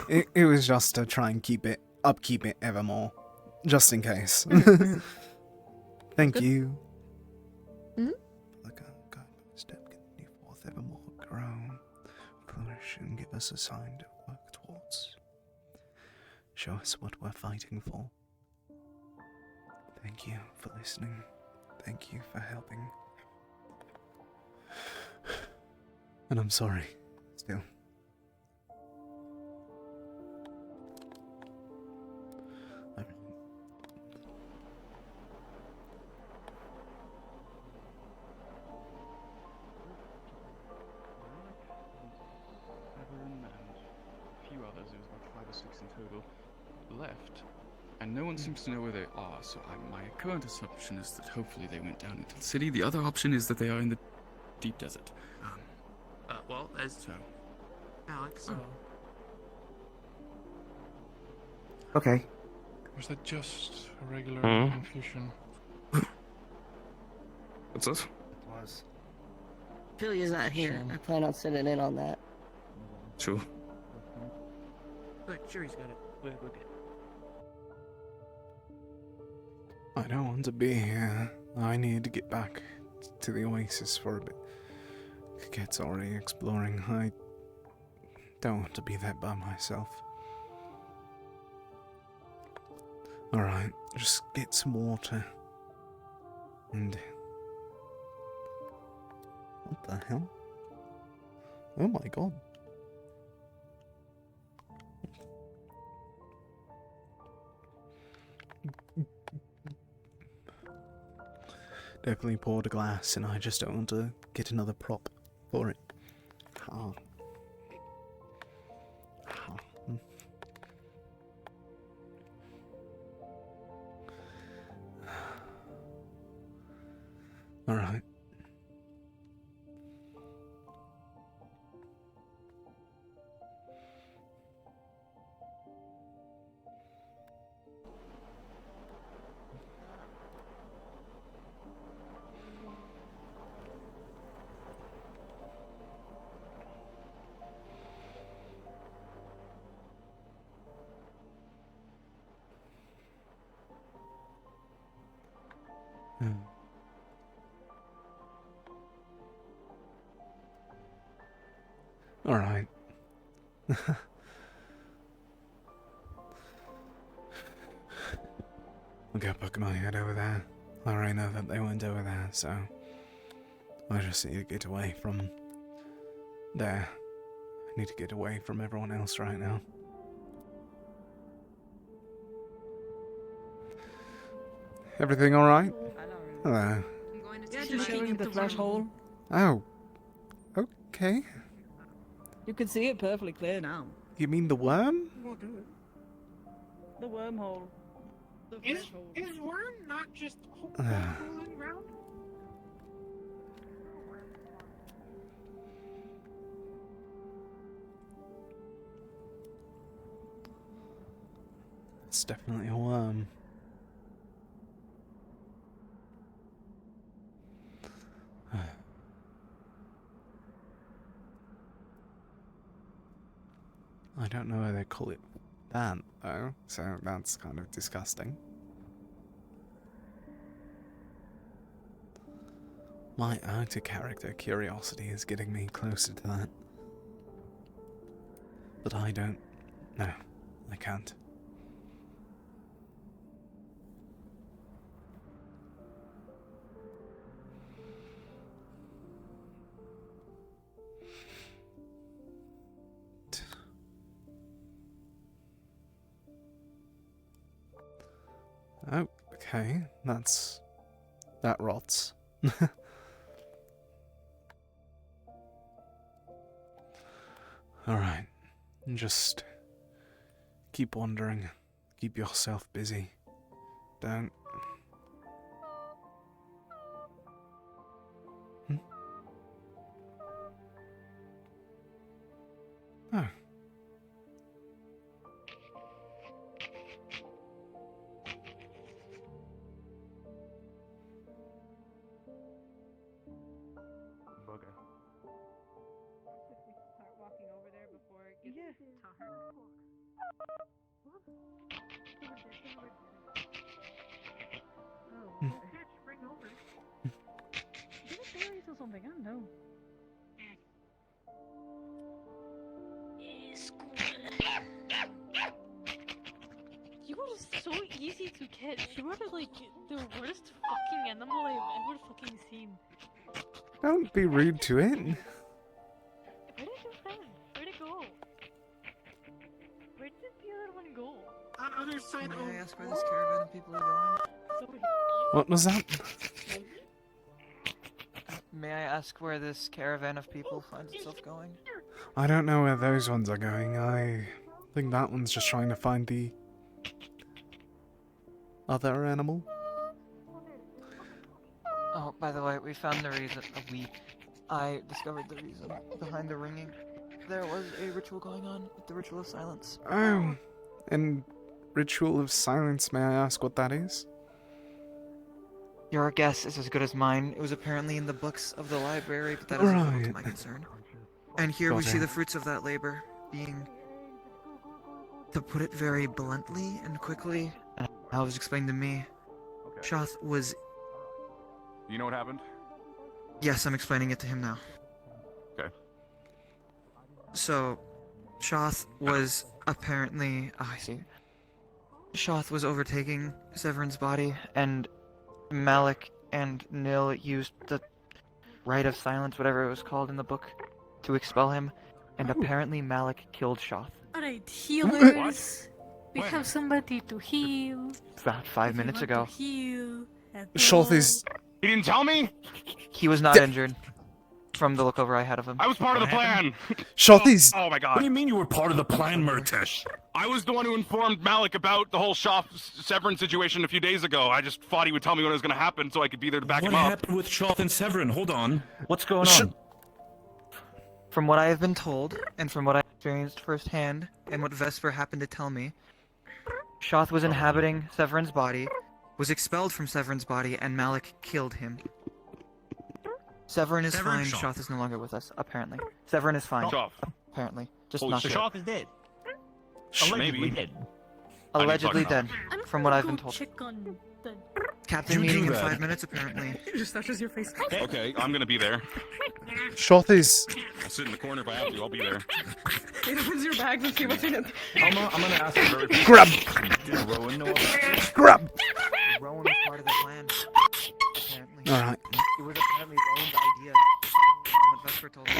It was just to try and upkeep it evermore. Just in case. Thank you. Mm-hmm. Like a guide step continue forth evermore, grow, flourish, and give us a sign to work towards. Show us what we're fighting for. Thank you for listening. Thank you for helping. And I'm sorry, still. And a few others, it was about 5 or 6 in total, left, and no one seems to know where they are, so my current assumption is that hopefully they went down into the city. The other option is that they are in the deep desert. Well, as So, Alex. Okay. Was that just a regular confusion? What's this? It was. Philia's not here. I plan on sitting in on that. Sure. Good, sure he's got it. We're good. I don't want to be here. I need to get back to the Oasis for a bit. Kiket's already exploring. I don't want to be there by myself. Alright, just get some water. And... what the hell? Oh my god. Definitely poured a glass, and I just don't want to get another prop for it. Oh. Alright. Alright. I'll go book my head over there. I already know that they went over there, so I just need to get away from there. I need to get away from everyone else right now. Everything alright? Hello. I'm going to just show you the flash hole. Oh. Okay. You can see it perfectly clear now. You mean the worm? The wormhole. The Is worm not just Uh. rolling around? It's definitely a worm. I don't know why they call it that, though, so that's kind of disgusting. My outer character curiosity is getting me closer to that. But I don't. No, I can't. Oh, okay, that rots. Alright, just keep wandering, keep yourself busy. Don't... Oh. Start walking over there before it gets to her. Oh, bitch, bring over. Did it berries or something? I don't know. You are so easy to catch. You are like the worst fucking animal I've ever fucking seen. Don't be rude to it. Where did your friend? Where'd it go? Where did the other one go? Other side. May I ask where this caravan of people are going? What was that? May I ask where this caravan of people finds itself going? I don't know where those ones are going. I think that one's just trying to find the other animal. Oh, by the way, we found the reason. I discovered the reason behind the ringing. There was a ritual going on with the ritual of silence. Oh, and ritual of silence, may I ask what that is? Your guess is as good as mine. It was apparently in the books of the library, but that is irrelevant to my concern. And here we see the fruits of that labor being, to put it very bluntly and quickly, how it was explained to me, Shoth was... You know what happened? Yes, I'm explaining it to him now. Okay. So, Shoth was apparently... Oh, I see. Shoth was overtaking Severin's body, and Malik and Nil used the Rite of Silence, whatever it was called in the book, to expel him, and apparently Malik killed Shoth. Alright, healers. We have somebody to heal. About 5 minutes ago. Heal. Shoth is... He didn't tell me? He was not injured. From the look over I had of him. I was part of the plan! Shoth is... Oh my god. What do you mean you were part of the plan, Murtesh? I was the one who informed Malik about the whole Severin situation a few days ago. I just thought he would tell me when it was going to happen so I could be there to back him up. What happened with Shoth and Severin? Hold on. What's going on? From what I have been told, and from what I experienced firsthand, and what Vesper happened to tell me, Shoth was inhabiting Severin's body, was expelled from Severin's body, and Malik killed him. Severin is fine. Shoth is no longer with us, apparently. Severin is fine. Shoth. Apparently. Just Holy not shit. dead. Shoth is dead. Allegedly dead. Allegedly dead, I'm from what I've gonna been told. check on the... Captain meeting in 5 minutes, apparently. Just touches your face. Okay, I'm going to be there. Shoth is... I'll sit in the corner if I have to. I'll be there. It opens your bags and see what's in it. I'm gonna ask a very... Grab! Did Rowan know about this? Grab! Rowan was part of the plan. Apparently. Alright. It was apparently Rowan's idea. From what Vesper told me.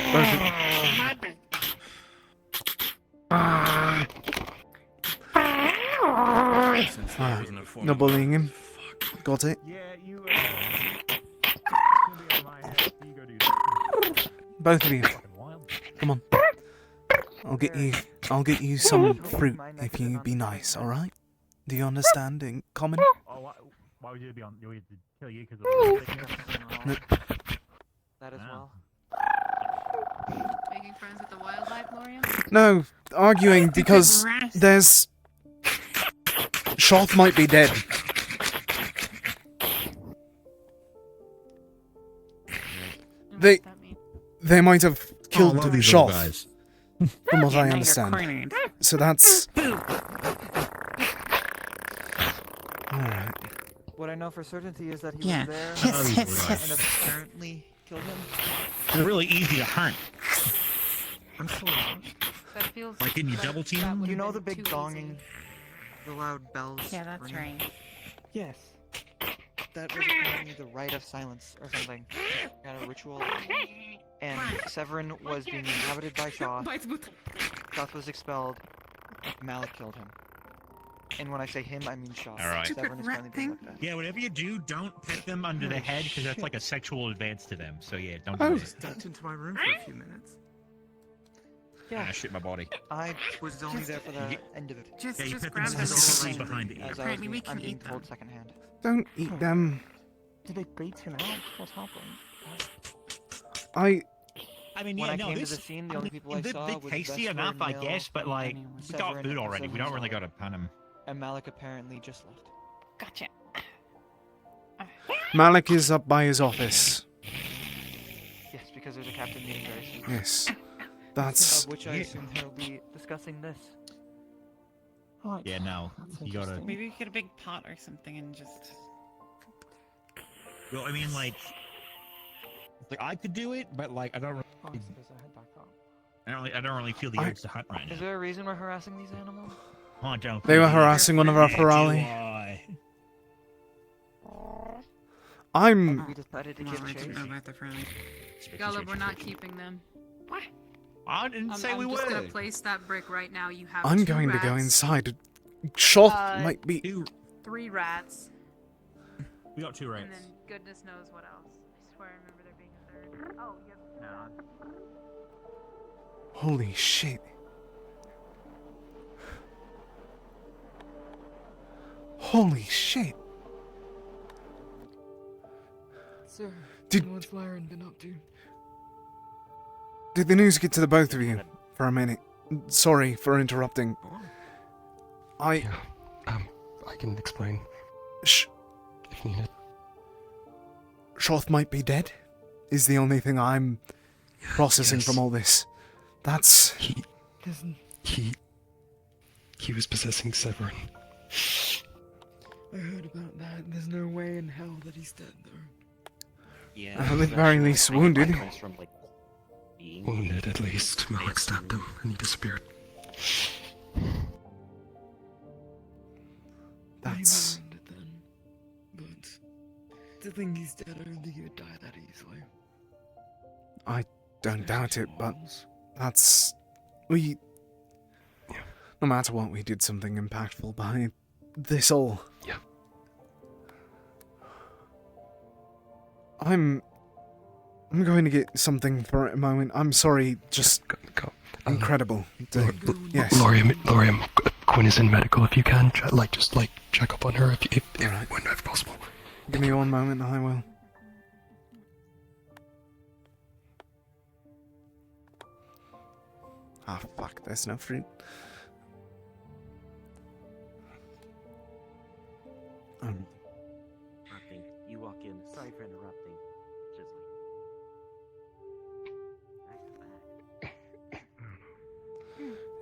Alright. No bullying him. Got it. Both of you. Come on. I'll get you some fruit if you be nice, alright? Do you understand in common? Why would you be on? You would kill you because No. That as well. Making friends with the wildlife, Laurium? No, arguing because there's... Shoth might be dead. They might have killed lovely little Shoth, guys. from what I understand. So that's... Alright. What I know for certainty is that he Yeah. was there Yes. and apparently killed him. They're really easy to hunt. I'm so That feels Like, can you double team them? You know the big gonging, the loud bells? Yeah, that's ringing? right. Yes. That was apparently the rite of silence or something. Kind of ritual. And Severin was being inhabited by Shaw. Shoth was expelled. Malik killed him. And when I say him, I mean Shaw. Alright. Severin is currently being looked at. Yeah, whatever you do, don't pet them under the head, because that's like a sexual advance to them. So yeah, don't Oh. do Just that. Ducked into my room for a few minutes. Yeah. Ah, shit my body. I was only there for the end of it. Yeah, you pet them specifically behind the ear. As Apparently we can I'm being eat told them. secondhand. Don't eat them. Did they beat him out? What's happening? I mean, When yeah, I no, came to this, the scene, the only people I they're saw was tasty Vesper, enough, I Nil, guess, but like, we got Severin, food and already. We don't really Severin. got to pun them. And Malik apparently just left. Gotcha. Malik is up by his office. Yes, because there's a captain meeting very soon. Yes. That's... Of which I assume they'll be discussing this. Yeah, no, you gotta. Maybe we get a big pot or something and just. Well, I mean, like I could do it, but like I don't. Really, I don't really feel the urge to hunt right now. Is there a reason we're harassing these animals? Oh, don't. They were harassing one of our Yeah, Ferali. I'm... We decided to No, give I chase. didn't know about the Ferali. Gulliv, we're not keeping them. What? I didn't say we I'm were. just gonna place that brick right now. You have I'm two going to go rats, inside. Shoth might be... 3 rats, We got 2 rats. and then goodness knows what else. I swear I remember there being a third. Oh, you have Holy shit. Holy shit. Sir, Did- what's Lyron been up to? Did the news get to the both of you for a minute? Sorry for interrupting. I can explain. If needed. Shoth might be dead, is the only thing I'm processing from all this. That's... He was possessing Severin. I heard about that. There's no way in hell that he's dead, though. Yeah, at the very least wounded. Wounded, at least. Malik stabbed him, and he disappeared. That's... Maybe wounded then. But to think he's dead, I don't think he would die that easily. I don't doubt it, but that's... We... No matter what, we did something impactful by this all. Yeah. I'm going to get something for a moment. I'm sorry, just... Incredible. Yes. Laurium, Quinn is in medical. If you can, just check up on her whenever possible. Give me one moment, I will. Ah, fuck, there's no fruit. Interrupting. You walk in. Sorry for interrupting.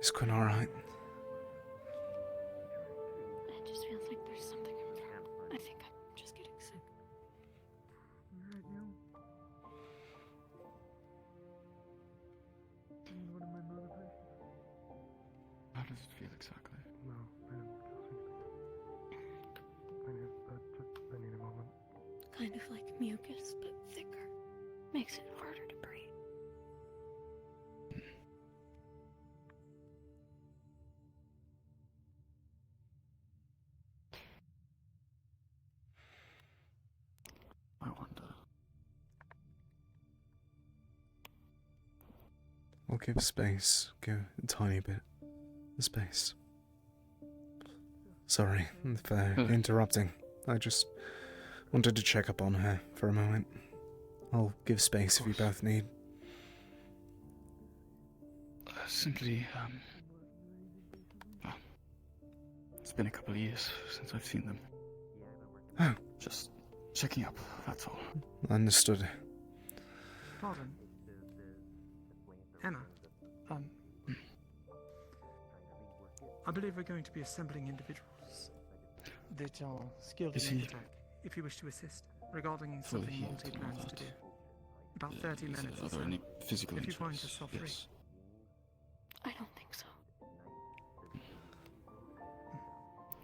Is Quinn alright? It just feels like there's something in front. I think I'm just getting sick. How does it feel exactly? No, I need a moment. Kind of like mucus, but thicker. Makes it harder to breathe. I wonder. We'll give space. Give a tiny bit of space. Sorry for interrupting. I just wanted to check up on her for a moment. I'll give space if you both need. Simply, well, it's been a couple of years since I've seen them. Oh. Just checking up, that's all. Understood. Pardon. Hannah. I believe we're going to be assembling individuals that are skilled Is in he attack. If you wish to assist regarding fully something healed Monty and all plans to that? do. About 30 Are minutes or there so. any physical If you find injuries? yourself free. Yes. I don't think so.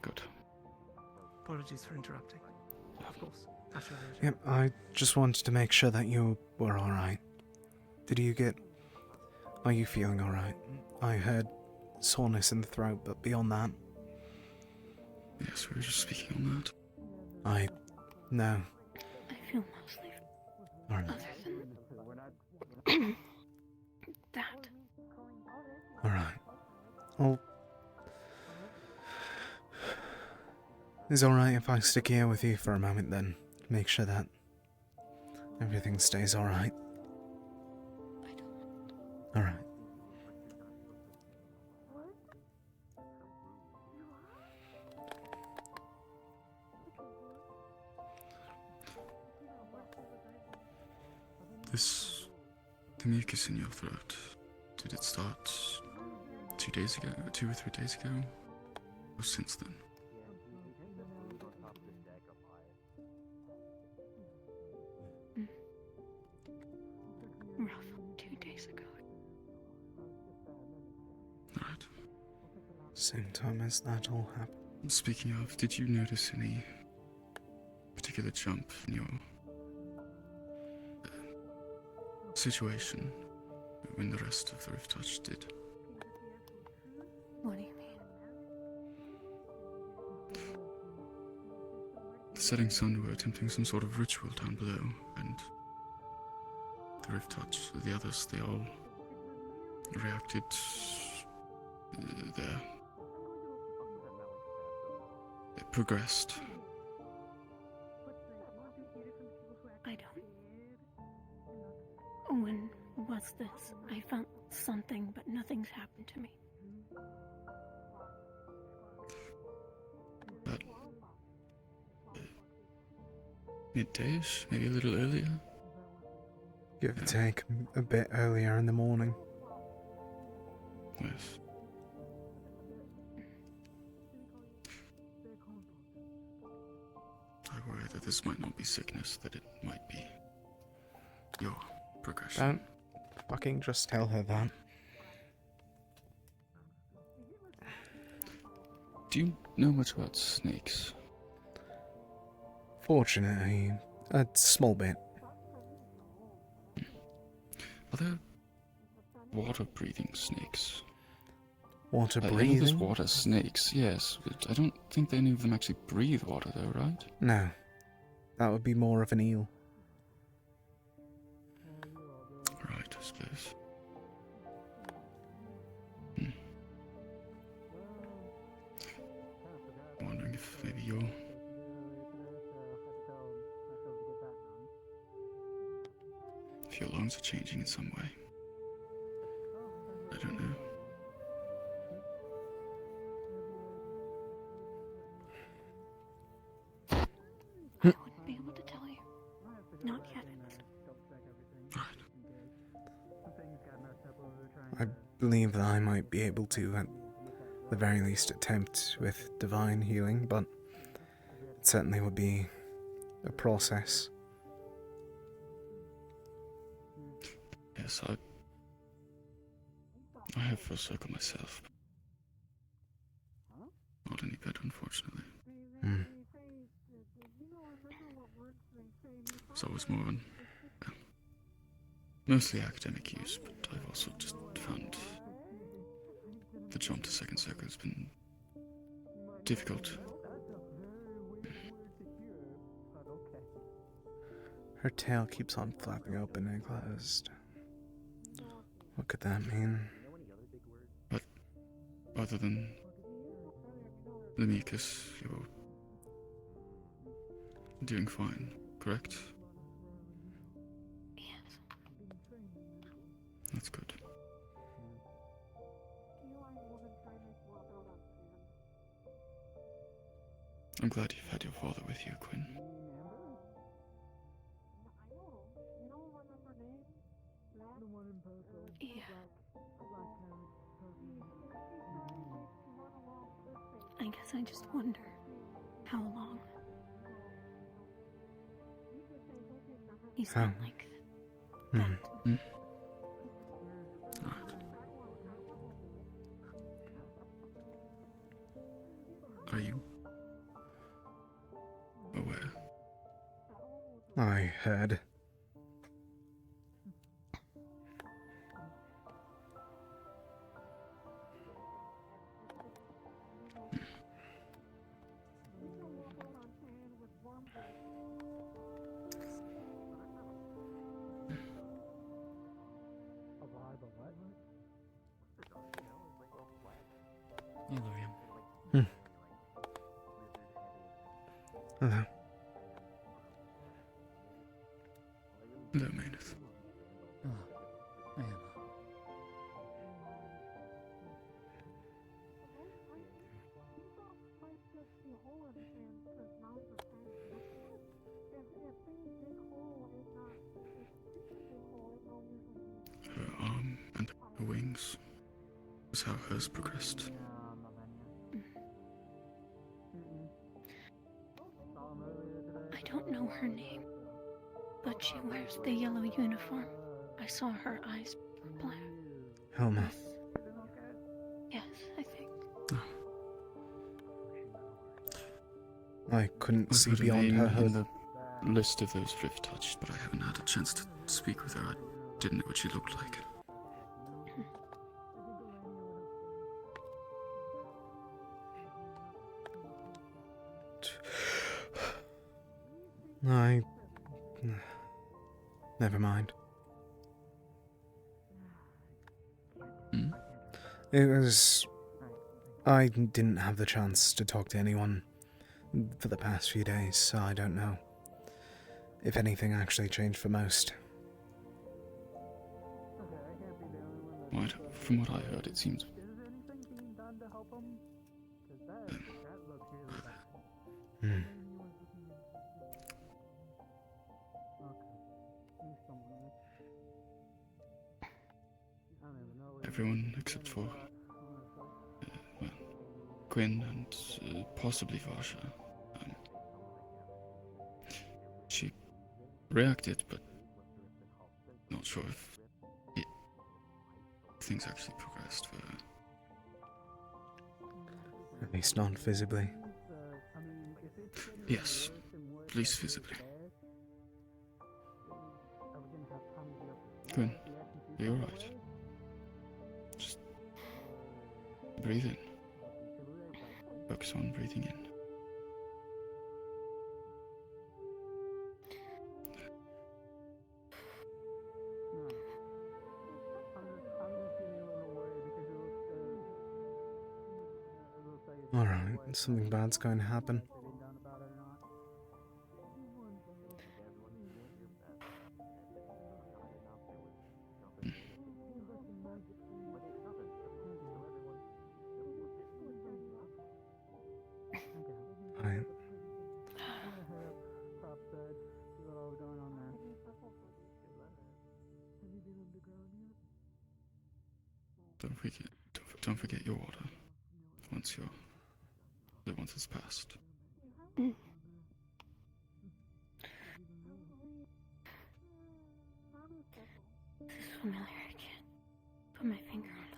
Good. Apologies for interrupting. Of course. At your leisure. Yep, I just wanted to make sure that you were alright. Are you feeling alright? I heard soreness in the throat, but beyond that... Yes, we were just speaking on that. No. I feel mostly Alright. other than that. Alright. Well... It's alright if I stick here with you for a moment then. Make sure that everything stays alright. Alright. The mucus in your throat, did it start 2 days ago, 2 or 3 days ago? Or since then? Rough 2 days ago. Right. Same time as that all happened. Speaking of, did you notice any particular jump in your situation when the rest of the Rift Touch did? What do you mean? The setting sun were attempting some sort of ritual down below, and the Rift Touch, the others, they all reacted there. It progressed. I don't. When was this? I felt something, but nothing's happened to me. But middayish, maybe a little earlier. Give or take a bit earlier in the morning. Yes. I worry that this might not be sickness, that it might be your progression. Don't fucking just tell her that. Do you know much about snakes? Fortunately, a small bit. Are there water-breathing snakes? Water I know breathing? there's water snakes, yes, but I don't think any of them actually breathe water, though, right? No. That would be more of an eel. Right, I suppose. I'm wondering if maybe if your lungs are changing in some way. I don't know. I wouldn't be able to tell you. Not yet, at least. I believe that I might be able to, at the very least, attempt with divine healing, but it certainly would be a process. Yes, I have full circle myself. Not any better, unfortunately. It's always more on mostly academic use, but I've also just found the jump to second circle has been difficult. Her tail keeps on flapping open and closed. What could that mean? But other than the mucus, you're doing fine, correct? Yes. That's good. I'm glad you've had your father with you, Quinn. Yeah. I just wonder how long. He's not like that. Are you aware? I heard. Hey, Laurium. Hello. Hello, Maynard. Oh, I am. Her arm and her wings is how hers progressed. I don't know her name, but she wears the yellow uniform. I saw her eyes were black. Helma. Yes, I think. I couldn't I've see got a beyond name her in hood. the list of those Rift touched, but I haven't had a chance to speak with her. I didn't know what she looked like. Never mind. It was... I didn't have the chance to talk to anyone for the past few days, so I don't know if anything actually changed for most. From what I heard, it seems... Everyone except for Gwyn and possibly Varsha. She reacted, but not sure if things actually progressed for her. At least not visibly. Yes, at least visibly. Gwyn, are you alright? Just breathe in. Focus on breathing in. Alright, something bad's going to happen. Right. Don't forget your water. Once it's passed. This is familiar. I can't put my finger on it.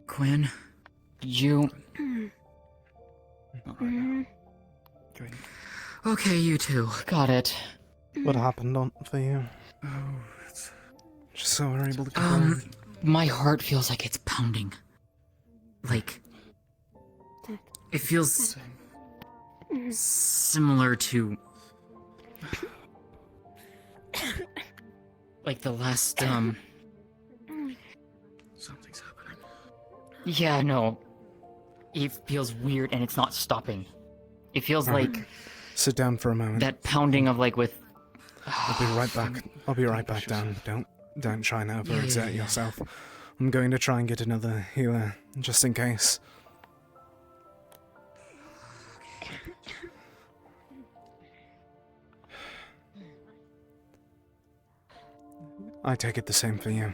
Gwyn, you... Okay, you two. Got it. What happened for you? Oh, it's... Just so we're able to keep going. My heart feels like it's pounding. Like... It feels... similar to... like the last, Something's happening. Yeah, no. It feels weird and it's not stopping. It feels like... Sit down for a moment. That pounding of like with I'll be right back. I'll be right back down. Don't try and overexert yourself. I'm going to try and get another healer, just in case. I take it the same for you.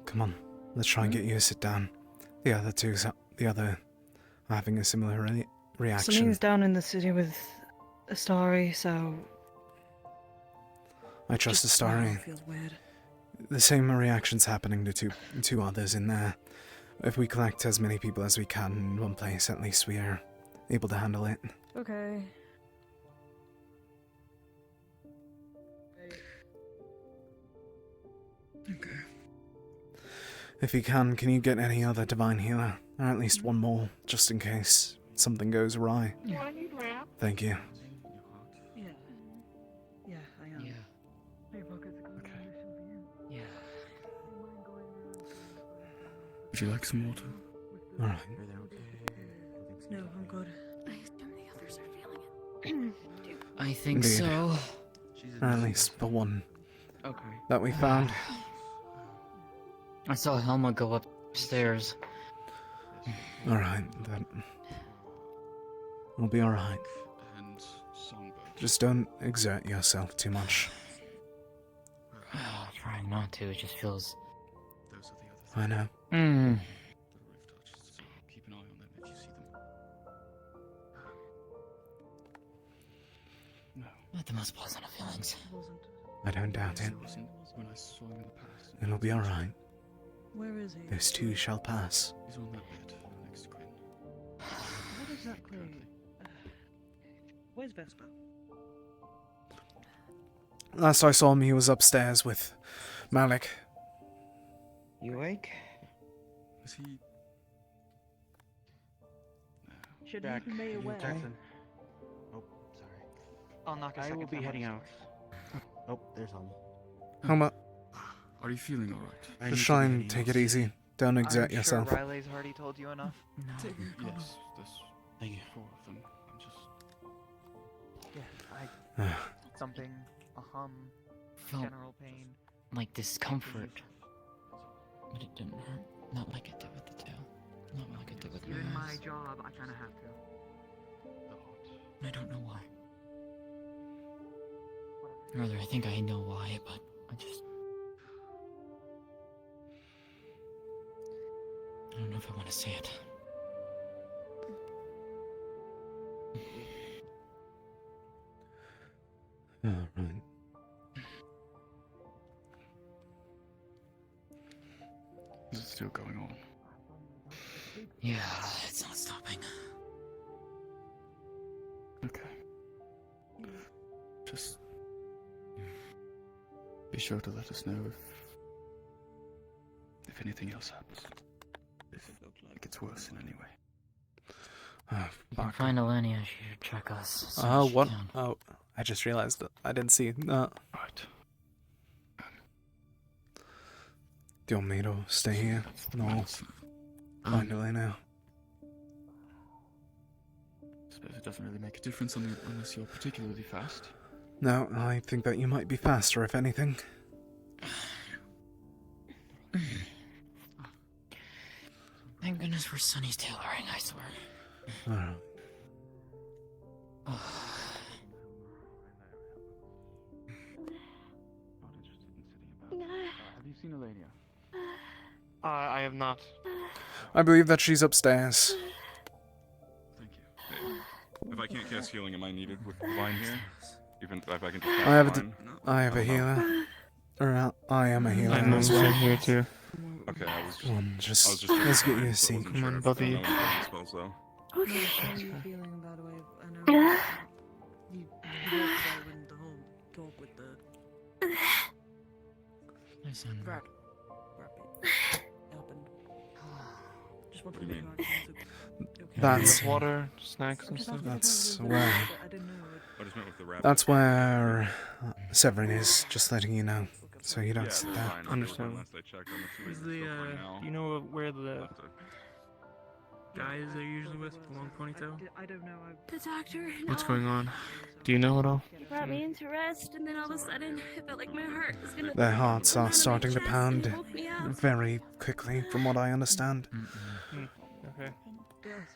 Come on, let's try and get you to sit down. The other are having a similar reaction. Something's down in the city with Astari, so... I trust Astari. Feels weird. The same reaction's happening to two others in there. If we collect as many people as we can in one place, at least we are able to handle it. Okay. Okay. If you can you get any other divine healer? Or at least one more, just in case something goes awry. Yeah. Thank you. Yeah. Yeah, I am. Yeah. Would you like some water? Alright. No, I'm good. I assume the others are feeling it. I think Indeed. so. Or at least the one Okay. that we found. I saw Helma go upstairs. Alright, then. We'll be alright. And Songbird. Just don't exert yourself too much. Trying not to, it just feels... Those are the other I know. Mm. Keep an eye on them if you see them. No. Not the most pleasant of feelings. I don't doubt it. It wasn't when I saw him in the past. It'll be alright. Where is he? Those two shall pass. He's on that bed next to Quinn. What exactly? Where's Vesper? Last I saw him, he was upstairs with Malik. You awake? Is he... Should Jack, he be made aware? Jackson. Oh, sorry. I'll knock a I second will be time heading on out. Oh, there's Helma. Helma, Are you feeling alright? just try and take it easy. Don't exert I'm yourself. Sure Riley's already told you enough. Yes, there's Thank you. 4 of them. I'm just... Yeah, something, a hum, Felt general pain. like discomfort. But it didn't hurt. Not like it did with the tail. Not like it did with my Given my eyes. job, I kind of have to. I don't know why. Rather, I think I know why, but I just... I don't know if I want to say it. Alright. Is it still going on? Yeah, it's not stopping. Okay. Just... be sure to let us know if anything else happens. If it looks like it's worse in any way. If you find Elenia, she should check us. as soon as she What? can. Oh, I just realized that I didn't see. Right. Do you want me to stay here? No. Finally now. Suppose it doesn't really make a difference unless you're particularly fast. No, I think that you might be faster, if anything. Thank goodness for Sunny's tailoring, I swear. Alright. Have you seen Elenia? I have not. I believe that she's upstairs. Thank you. If I can't cast healing, am I needed with Divine here? Even if I can just I have a healer. Or I am a healer I'm as also well. here too. Okay, I was Come on, just let's get you a seat. Come on, both of you. Spells, though. Okay. How are you feeling, by the way? I know you walked there when the whole talk with the... Listen. Rapid happened. Just wanted to make sure okay. That's water, snacks and stuff. That's where I didn't know. I just met with the rabbit. that's where Severin is. Just letting you know, so you don't Yeah, sit it's there. fine. Understand. Last I checked, I'm assuming Is it's the still fine now. do you know where the guys they're usually with, the long ponytail? I don't know. The doctor. What's no. going on? Do you know at all? He brought me into rest, and then all of a sudden, it felt like my heart was gonna. Their hearts come are out of my starting to chest, pound and it woke me up. very quickly, from what I understand. Okay.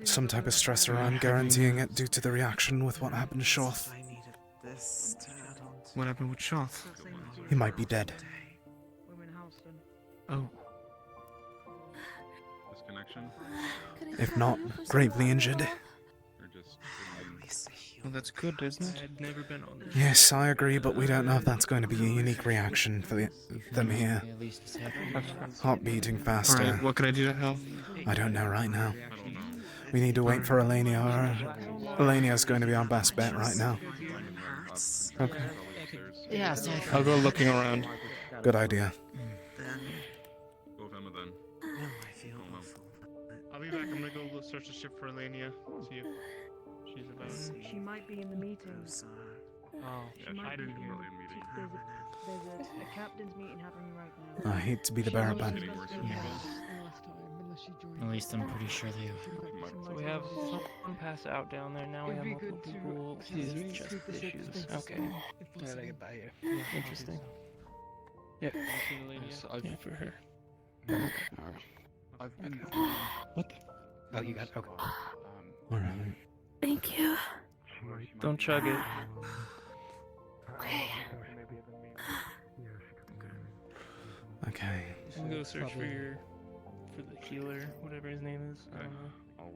Some type of stressor, I'm guaranteeing it due to the reaction with what happened to Shoth. What happened with Shoth? He might be dead. Oh. Disconnection? If not, gravely injured. Well, that's good, isn't it? I've never been on this. Yes, I agree, but we don't know if that's going to be a unique reaction for them here. Heart beating faster. Alright, what can I do to help? I don't know right now. We need to wait for Elenia. Elenia's going to be our best bet right now. Okay. Yeah, I'll go looking around. Good idea. Go with Emma then. I'll be back. I'm gonna go search the ship for Elenia. See if she's about. She might be in the meeting. Oh, She might I didn't be hear in- the meeting. There's a captain's meeting happening right now. I hate to be the bearer, but At least I'm pretty sure they are. So we have someone pass out down there. Now we have multiple people with chest issues. Okay. Yeah, they get by you. Yeah, interesting. Yep. Yes, Yeah, for her. I've been. What the? Oh, you got okay. Alright. Thank you. Don't chug it. Okay. Okay. I'm gonna go search for the healer, whatever his name is. I don't know.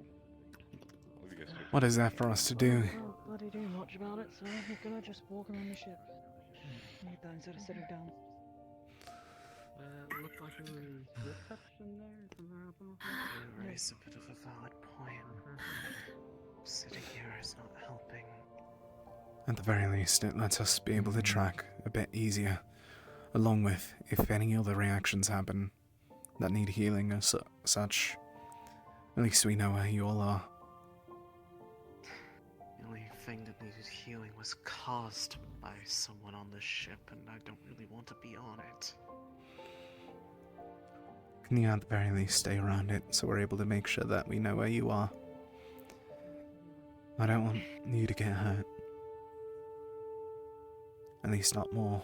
What is there for us to do? Can't bloody do much about it, so we're gonna just walk around the ship. Need that instead of sitting down. Looks like there was reception there. Something happened. You raise a bit of a valid point. Sitting here is not helping. At the very least, it lets us be able to track a bit easier, along with if any other reactions happen that need healing or such. At least we know where you all are. The only thing that needed healing was caused by someone on this ship, and I don't really want to be on it. Can you at the very least stay around it so we're able to make sure that we know where you are? I don't want you to get hurt. At least not more.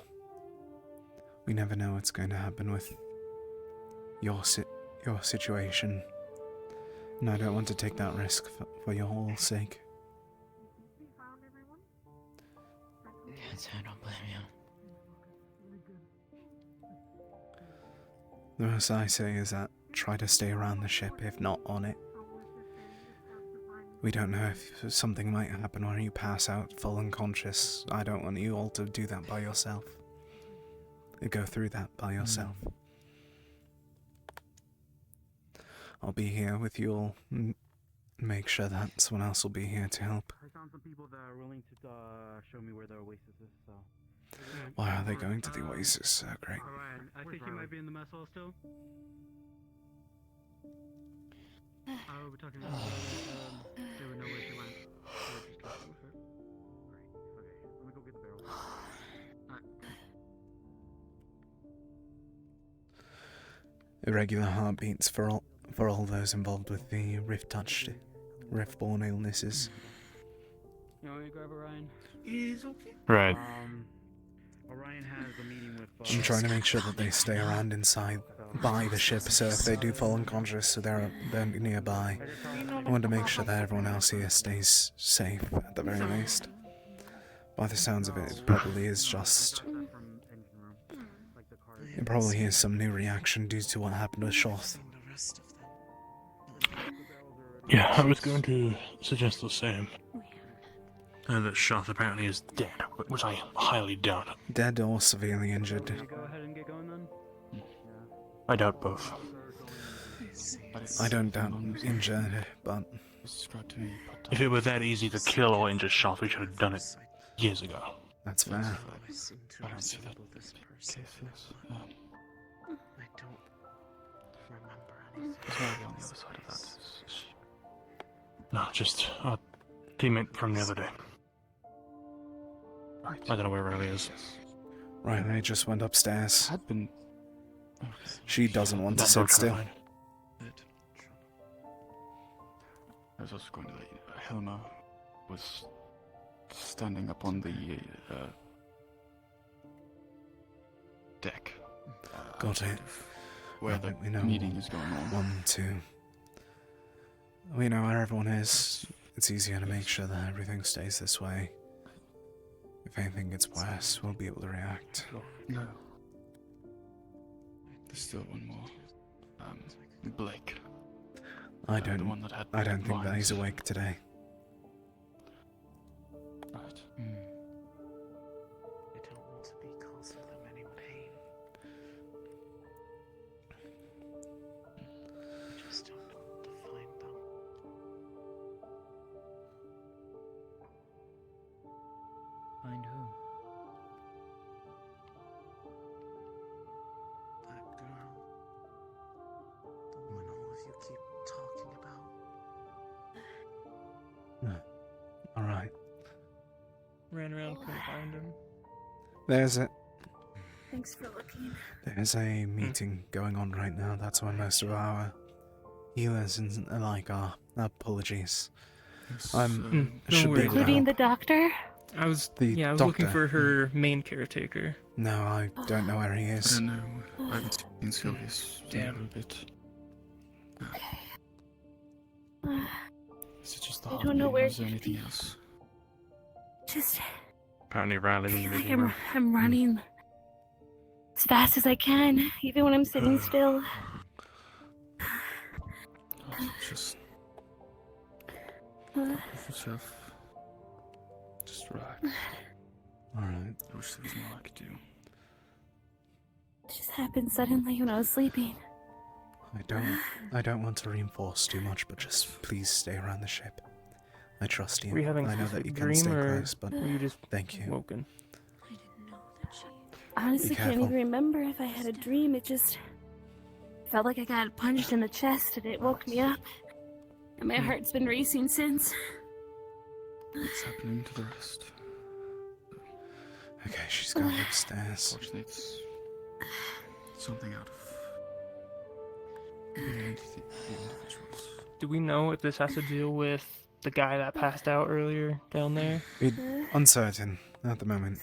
We never know what's going to happen with your situation. And I don't want to take that risk for your whole sake. Yes, I don't blame you. The most I say is that try to stay around the ship, if not on it. We don't know if something might happen where you pass out full unconscious. I don't want you all to do that by yourself. Go through that by yourself. I'll be here with you all. Make sure that someone else will be here to help. I found some people that are willing to show me where the oasis is, so... Why are they going to the oasis? So great. Ryan, I think you might be in the mess hall still. Oh, we're talking about they would know where she went. They were just talking with her. Great. Okay, let me go get the barrel. Alright. Irregular heartbeats for all those involved with the rift-borne illnesses. You want me to grab Orion? Is okay. Right. Orion has a meeting with... I'm trying to make sure that they stay around inside by the ship, so if they do fall unconscious, so they're nearby. I want to make sure that everyone else here stays safe, at the very least. By the sounds of it, it probably is just... It probably is some new reaction due to what happened with Shoth. Yeah, I was going to suggest the same. That Shoth apparently is dead, which I highly doubt. Dead or severely injured. Go ahead and get going then? I doubt both. I don't doubt injured, but... If it were that easy to kill or injure Shoth, we should have done it years ago. That's fair. I don't see that this person. case, yes. I don't remember anything. It's already on the other side of that. No, just a teammate from the other day. I don't know where Riley is. Right, they just went upstairs. She doesn't want to That sit dog's still. fine. I was also going to let you know, Helma was standing up on the deck. Got it. Where the meeting is going on. 1, 2. We know where everyone is. It's easier to make sure that everything stays this way. If anything gets worse, we'll be able to react. No. There's still one more. Blake. I The don't one that had think that he's lines. awake today. Right. I don't want to be causing them any pain. I just don't know to find them. Find who? That girl. The one all of you keep talking about. Alright. Ran around, couldn't find him. There's Thanks for looking. There's a meeting going on right now. That's why most of our healers and alike are. Apologies. No Should be worries. able to Including help. the doctor? I was The looking doctor. for her main caretaker. No, I don't know where he I is. don't know. I haven't seen Sylvius in a Damn. little bit. Is it just the I heart don't know meeting, where or is there to anything be. else? Just Apparently Riley was feel like meeting her. I'm running as fast as I can, even when I'm sitting still. Just Uh, yourself. Just relax. Alright. I wish there was more I could do. It just happened suddenly when I was sleeping. I don't want to reinforce too much, but just please stay around the ship. I trust you. Were you having I know a that you can dream, stay or close, but were you just thank you. woken? I honestly can't careful. even remember if I had a dream. It just felt like I got punched in the chest and it woke me up. And my heart's been racing since. What's happening to the rest? Okay, she's going upstairs. Fortunately, it's something out of the individuals. Do we know if this has to deal with the guy that passed out earlier down there? Uncertain at the moment.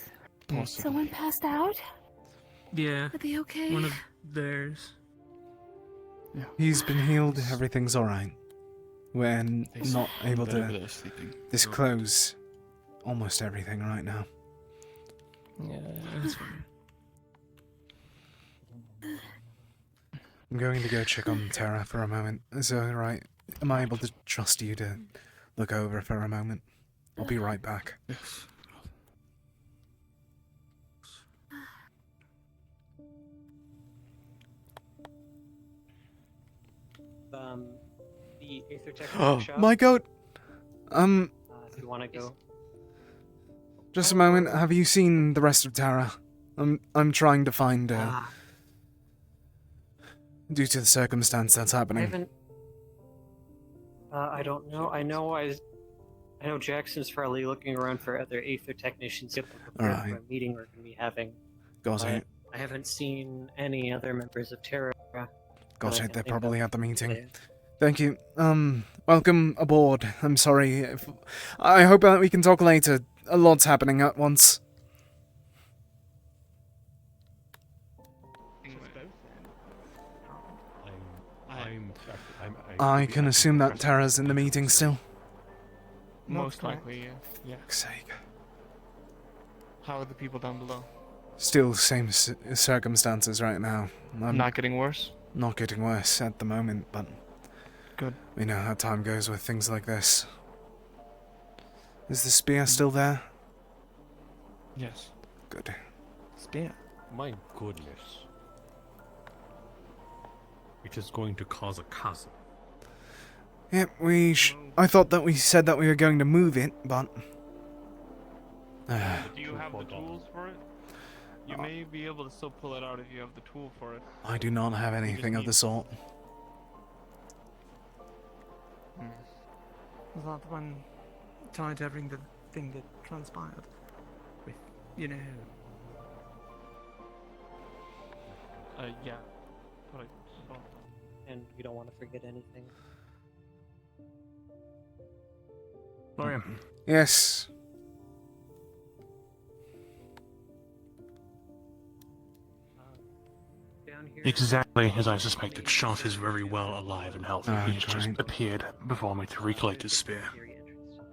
Someone passed out? Yeah. Are they okay? One of theirs. He's been healed. Everything's alright. We're not able They're over to there sleeping. disclose almost everything right now. Yeah, that's fine. I'm going to go check on Terra for a moment. Is that alright? Am I able to trust you to look over for a moment? I'll be right back. Yes. The Aether Tech Oh workshop. my god! If you want to go. Just a moment. Have you seen the rest of Terra? I'm trying to find her. Due to the circumstance that's I happening. haven't. I don't know. I know Jackson's probably looking around for other Aether technicians to prepare for a Alright. meeting we're going to be having. Got but it. I haven't seen any other members of Terra. Got that I it. can They're think probably of. at the meeting. Yeah. Thank you. Welcome aboard. I'm sorry if... I hope that we can talk later. A lot's happening at once. I can assume that Terra's in the meeting still. Most likely, yeah. Fuck's sake. How are the people down below? Still same circumstances right now. I'm Not getting worse? Not getting worse at the moment, but... Good. We know how time goes with things like this. Is the spear still there? Yes. Good. Spear. My goodness. It is going to cause a chasm. Yep, I thought that we said that we were going to move it, but... Do you have the tools for it? You may be able to still pull it out if you have the tool for it. I do not have anything of the sort. Was that the one tied to everything, the thing that transpired? With, you know. Yeah. But And you don't want to forget anything. Laurium. Yes. Exactly as I suspected, Shoth is very well alive and healthy. Oh, He's just great. appeared before me to recollect his spear.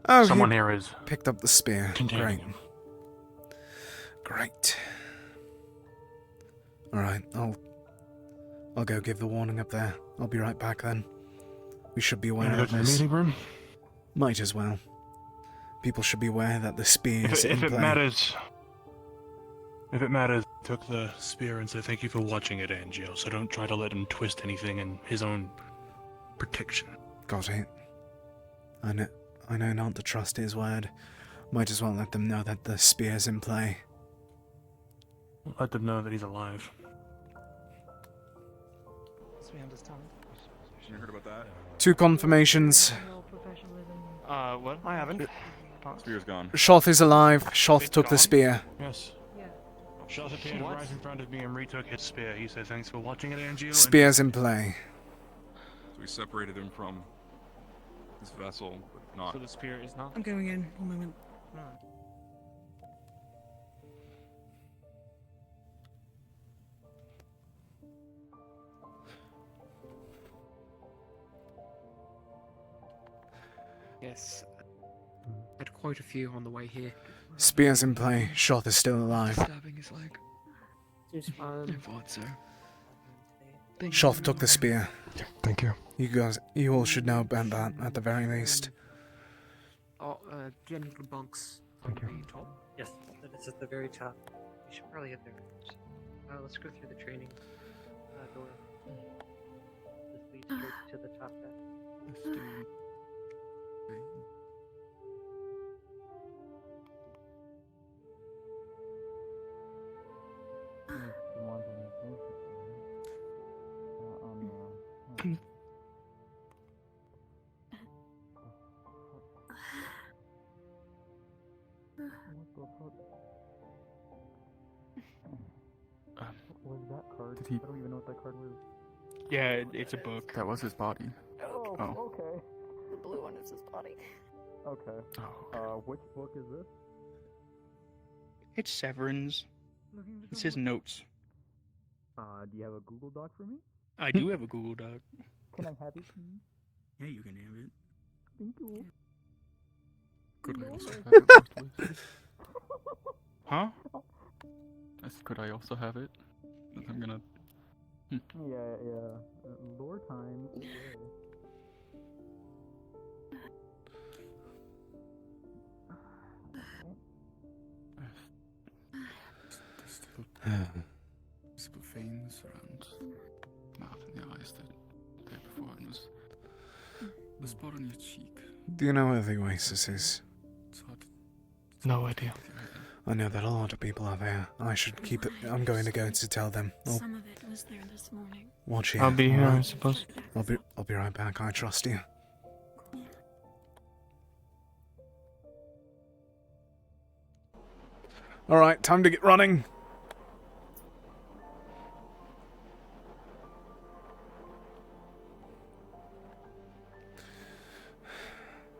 Oh, Someone he here is picked up the spear. containing Great. him. Great. Alright, I'll go give the warning up there. I'll be right back then. We should be aware Gonna go of to the this. meeting room? Might as well. People should be aware that the spear is in If it play. matters, I took the spear and said thank you for watching it, Angel. So don't try to let him twist anything in his own protection. Got it. I know not to trust his word. Might as well let them know that the spear's in play. Let them know that he's alive. You heard about that? 2 confirmations. What? I haven't. Spear's gone. Shoth is alive. Shoth took the spear. Yes. Shoth appeared right in front of me and retook his spear. He said thanks for watching it, Angel. Spear's in play. So we separated him from his vessel, but not. So the spear is not. I'm going in. 1 moment. Yes. Had quite a few on the way here. Spear's in play. Shoth is still alive. Stabbing his leg. I thought so. Shoth took the spear. Thank you. You all should know about that at the very least. Oh, General Bunks. Thank you. Top. Yes, it's at the very top. We should probably get there. Let's go through the training door. This leads straight to the top deck. Was that card? Did he? I don't even know what that card was. Yeah, it's a book. That was his body. Oh, okay. The blue one is his body. Okay. Which book is this? It's Severin's. It's his notes. Do you have a Google Doc for me? I do have a Google Doc. Can I have it, please? Yeah, you can have it. Thank you. Could I also No. have it, please? Huh? Could I also have it? I'm gonna. Yeah. Lore time. There's still visible veins around mouth and the eyes that day before, and was the spot on your cheek. Do you know where the oasis is? It's hard to No idea. I know that a lot of people are there. I should keep it. I'm going to go to tell them. Some of it was there this morning. Watch here. I'll be here, alright? I suppose. I'll be right back. I trust you. All right, time to get running.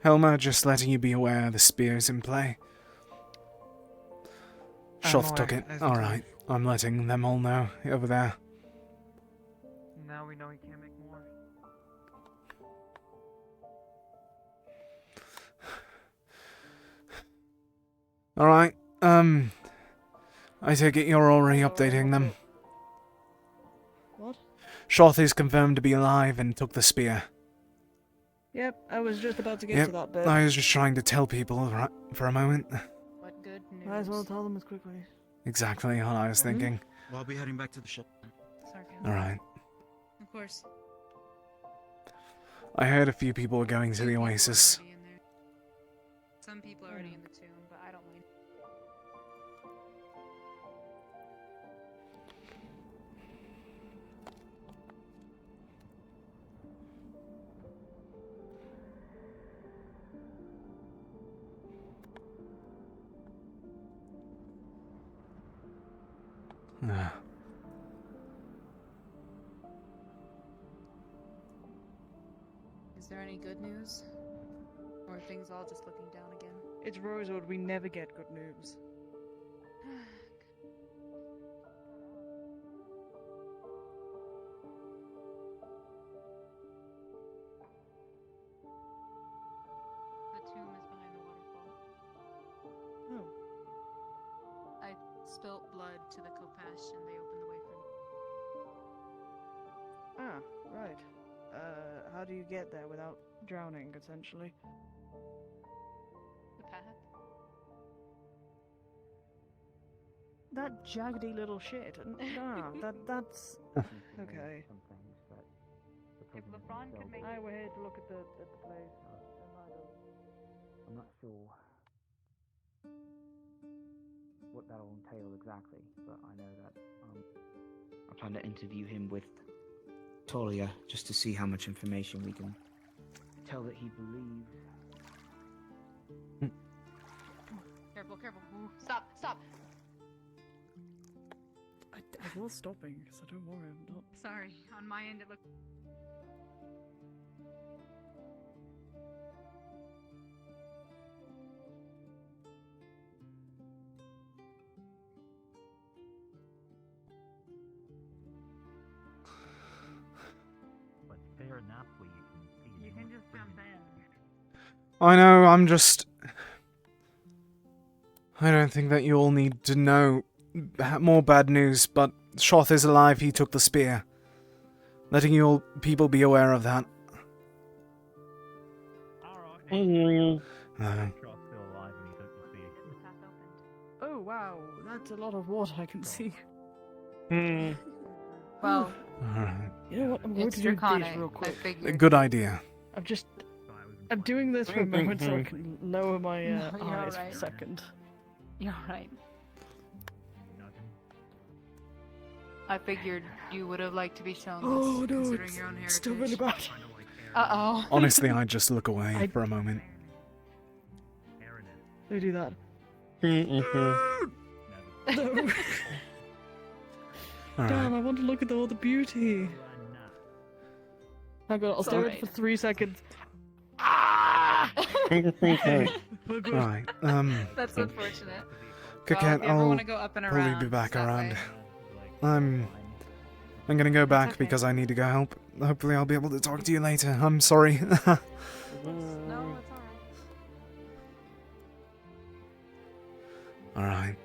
Helma, just letting you be aware the spear is in play. Shoth took it. Alright, I'm letting them all know over there. Now we know he can't make more. Alright, I take it you're already updating them. What? Shoth is confirmed to be alive and took the spear. Yep, I was just about to get Yep, to that bit. I was just trying to tell people for a moment. What good news? Might as well tell them as quickly. Exactly what I was thinking. Well, I'll be heading back to the ship. Sarcasm. Alright. Of course. I heard a few people were going to the oasis. Some people are already in the tomb, but I don't mind. Ah. Is there any good news? Or Or are things all just looking down again? It's Rosewood, we never get good news. The tomb is behind the waterfall. Oh. I spilt blood to the Kopesh and they opened the way for me. Ah, right. How do you get there without drowning, essentially? The path? That jaggedy little shit. That's okay. If LeBron could make I went here to look at the place. I'm not sure what that'll entail exactly, but I know that I plan to interview him with Talia just to see how much information we can tell that he believes. Careful, careful. Ooh, stop, stop! I was stopping, so don't worry. I'm not. Sorry, on my end it looked. but fair enough where you can see. You can just jump in. I know, I don't think that you all need to know more bad news, but Shoth is alive, he took the spear. Letting you all people be aware of that. Oh wow, that's a lot of water I can see. Well, Alright. You know what? I'm going it's to do this draconic, real I quick. figured. Good idea. I'm doing this for a moment so I can lower my No, you're eyes for alright. a second. You're right. I figured you would have liked to be shown this, Oh no, considering it's your own still really heritage. bad. Uh-oh. Honestly, I'd just look away for a moment. They do that. No. Alright. Damn, I want to look at all the beauty. Hang on, I'll It's stare at alright. it for 3 seconds. Right, That's unfortunate. Coquette, if you ever I'll wanna go up and probably around, be back it's that around. way. I'm gonna go back because I need to go help. Hopefully I'll be able to talk to you later. I'm sorry. No, it's alright. Alright.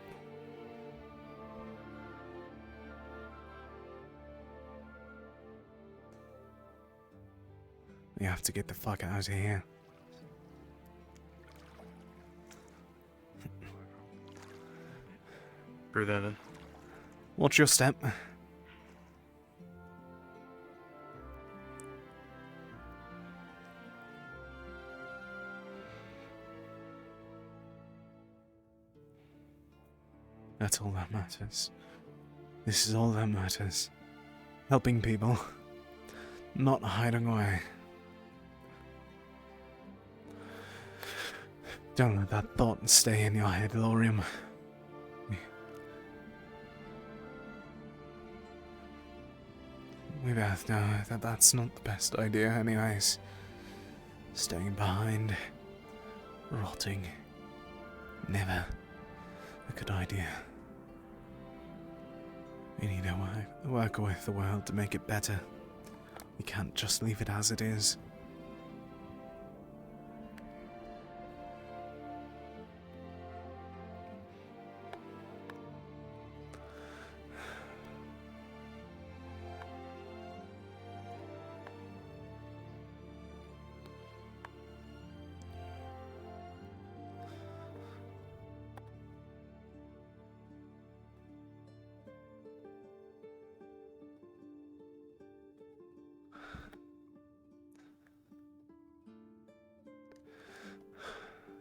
We have to get the fuck out of here. Through there then. Watch your step. That's all that matters. This is all that matters. Helping people. Not hiding away. Don't let that thought stay in your head, Laurium. We both know that that's not the best idea anyways. Staying behind. Rotting. Never a good idea. We need to work with the world to make it better. We can't just leave it as it is.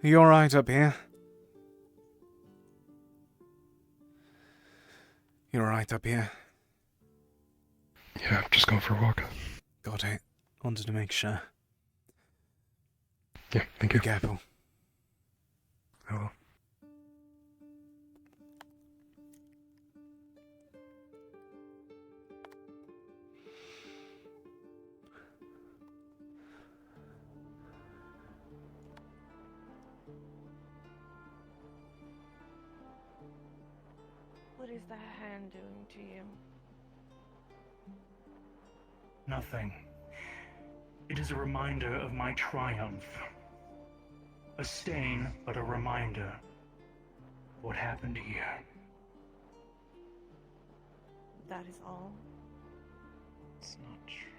Are you alright up here? You alright up here? Yeah, I'm just going for a walk. Got it. Wanted to make sure. Yeah, thank you. Be careful. Hello. What is that hand doing to you? Nothing. It is a reminder of my triumph. A stain, but a reminder of what happened here. That is all. It's not true.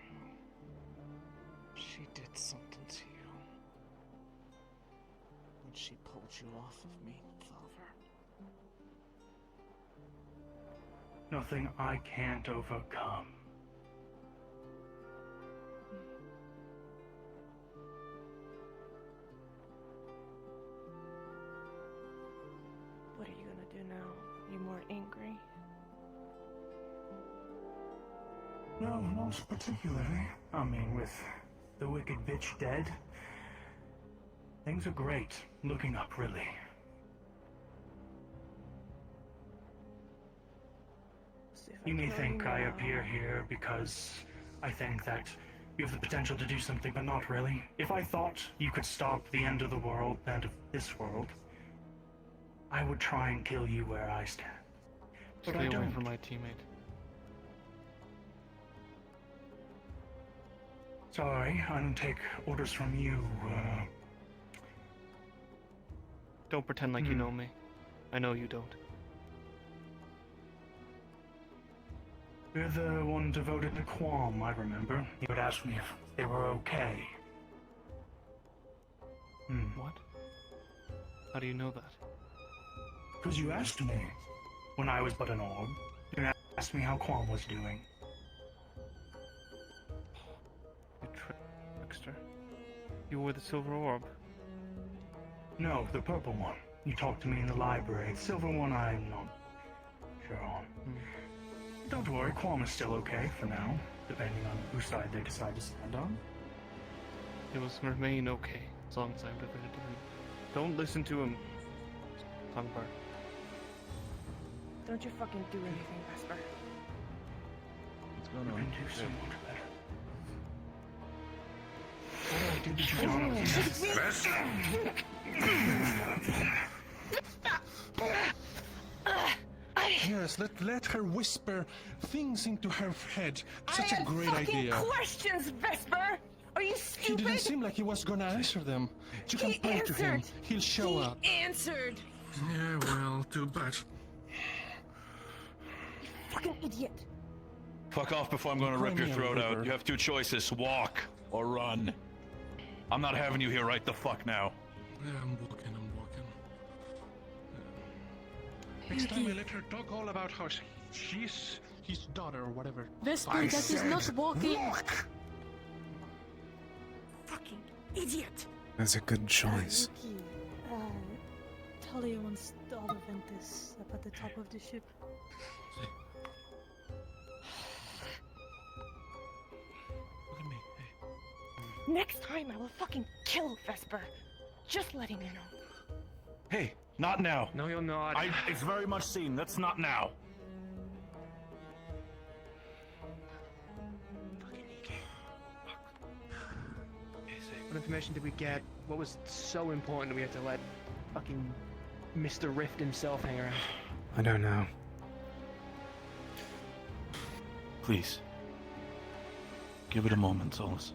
She did something to you. When she pulled you off of me, Clover. Nothing I can't overcome. What are you gonna do now? You more angry? No, not particularly. I mean, with the wicked bitch dead, things are great. Looking up, really. You may think I appear here because I think that you have the potential to do something, but not really. If I thought you could stop the end of the world, the end of this world, I would try and kill you where I stand. But Stay I away don't. from my teammate. Sorry, I don't take orders from you. Don't pretend like you know me. I know you don't. You're the one devoted to Qualm, I remember. You would ask me if they were okay. What? How do you know that? Because you asked me when I was but an orb. You asked me how Qualm was doing. You trickster. You were the silver orb. No, the purple one. You talked to me in the library. The silver one I'm not sure on. Don't worry, Qualm is still okay for now, depending on whose side they decide to stand on. It was remain okay, as long as I would have been. Don't listen to him. Tongue bar. Don't you fucking do anything, Vesper. What's going on? You can do so much better. Yes, let her whisper things into her head. Such a great fucking idea. questions, Vesper! Are you He stupid? didn't seem like he was gonna answer them. You can He pray to him. answered. He'll show He up. answered! Yeah, well, too bad. Fucking idiot. Fuck off before I'm going to rip your throat out. You have two choices: walk or run. I'm not having you here right the fuck now. Yeah, I'm walking. Next time I let her talk all about how she's his daughter or whatever. Vesper, I that is said not walking. walk. Fucking idiot. That's a good choice. Yuki, Talia wants the other Ventus up at the top of the ship. Next time I will fucking kill Vesper. Just letting you know. Hey, not now. No, you're not. It's very much seen. That's not now. What information did we get? What was so important we had to let fucking Mr. Rift himself hang around? I don't know. Please. Give it a moment, Solus.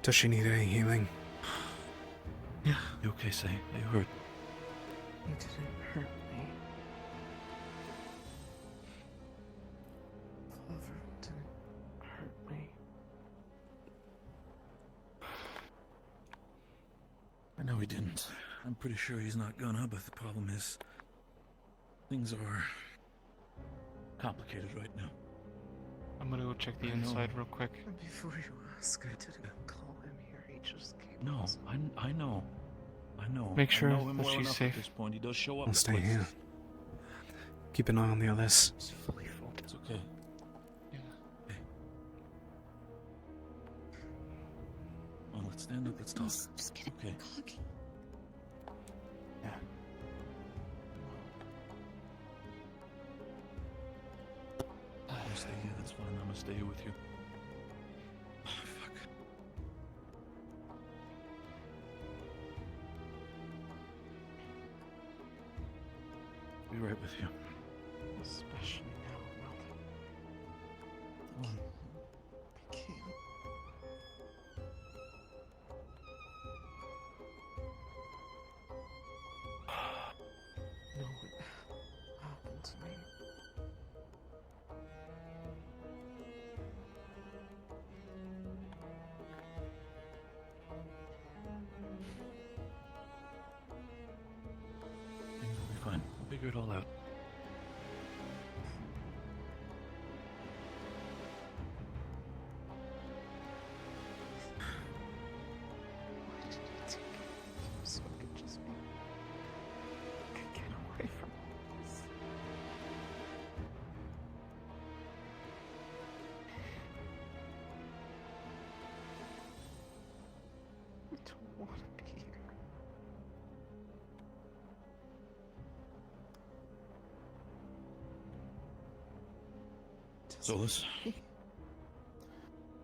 Does she need any healing? Yeah. You okay, Say? You hurt? You didn't hurt me. Clover didn't hurt me. I know he didn't. I'm pretty sure he's not gonna, but the problem is... things are... complicated right now. I'm gonna go check the inside real quick. Before you ask, I didn't call him here. He just came. No, I know. I know. Make sure I know him that well she's enough safe. At this point. He does show up. I'll at stay places. here. Keep an eye on the others. It's okay. Yeah. Hey. Well, let's stand up. Let's talk. Just get okay. Yeah. I'm gonna stay here. That's fine. I'm gonna stay here with you. Oh, fuck. be right with you. Especially now, Mother. I can't. No, what happened to me? Things will be fine. We'll figure it all out. So I could just be. I could get away from this. I don't want to be here. Solus,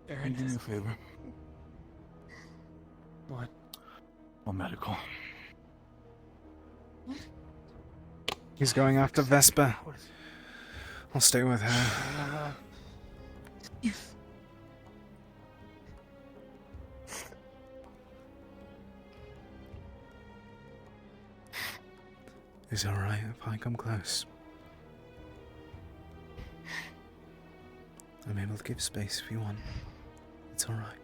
Aaron, do me a favor. What? Or medical. He's going after Vesper. I'll stay with her. Is it alright if I come close? I'm able to give space if you want. It's alright.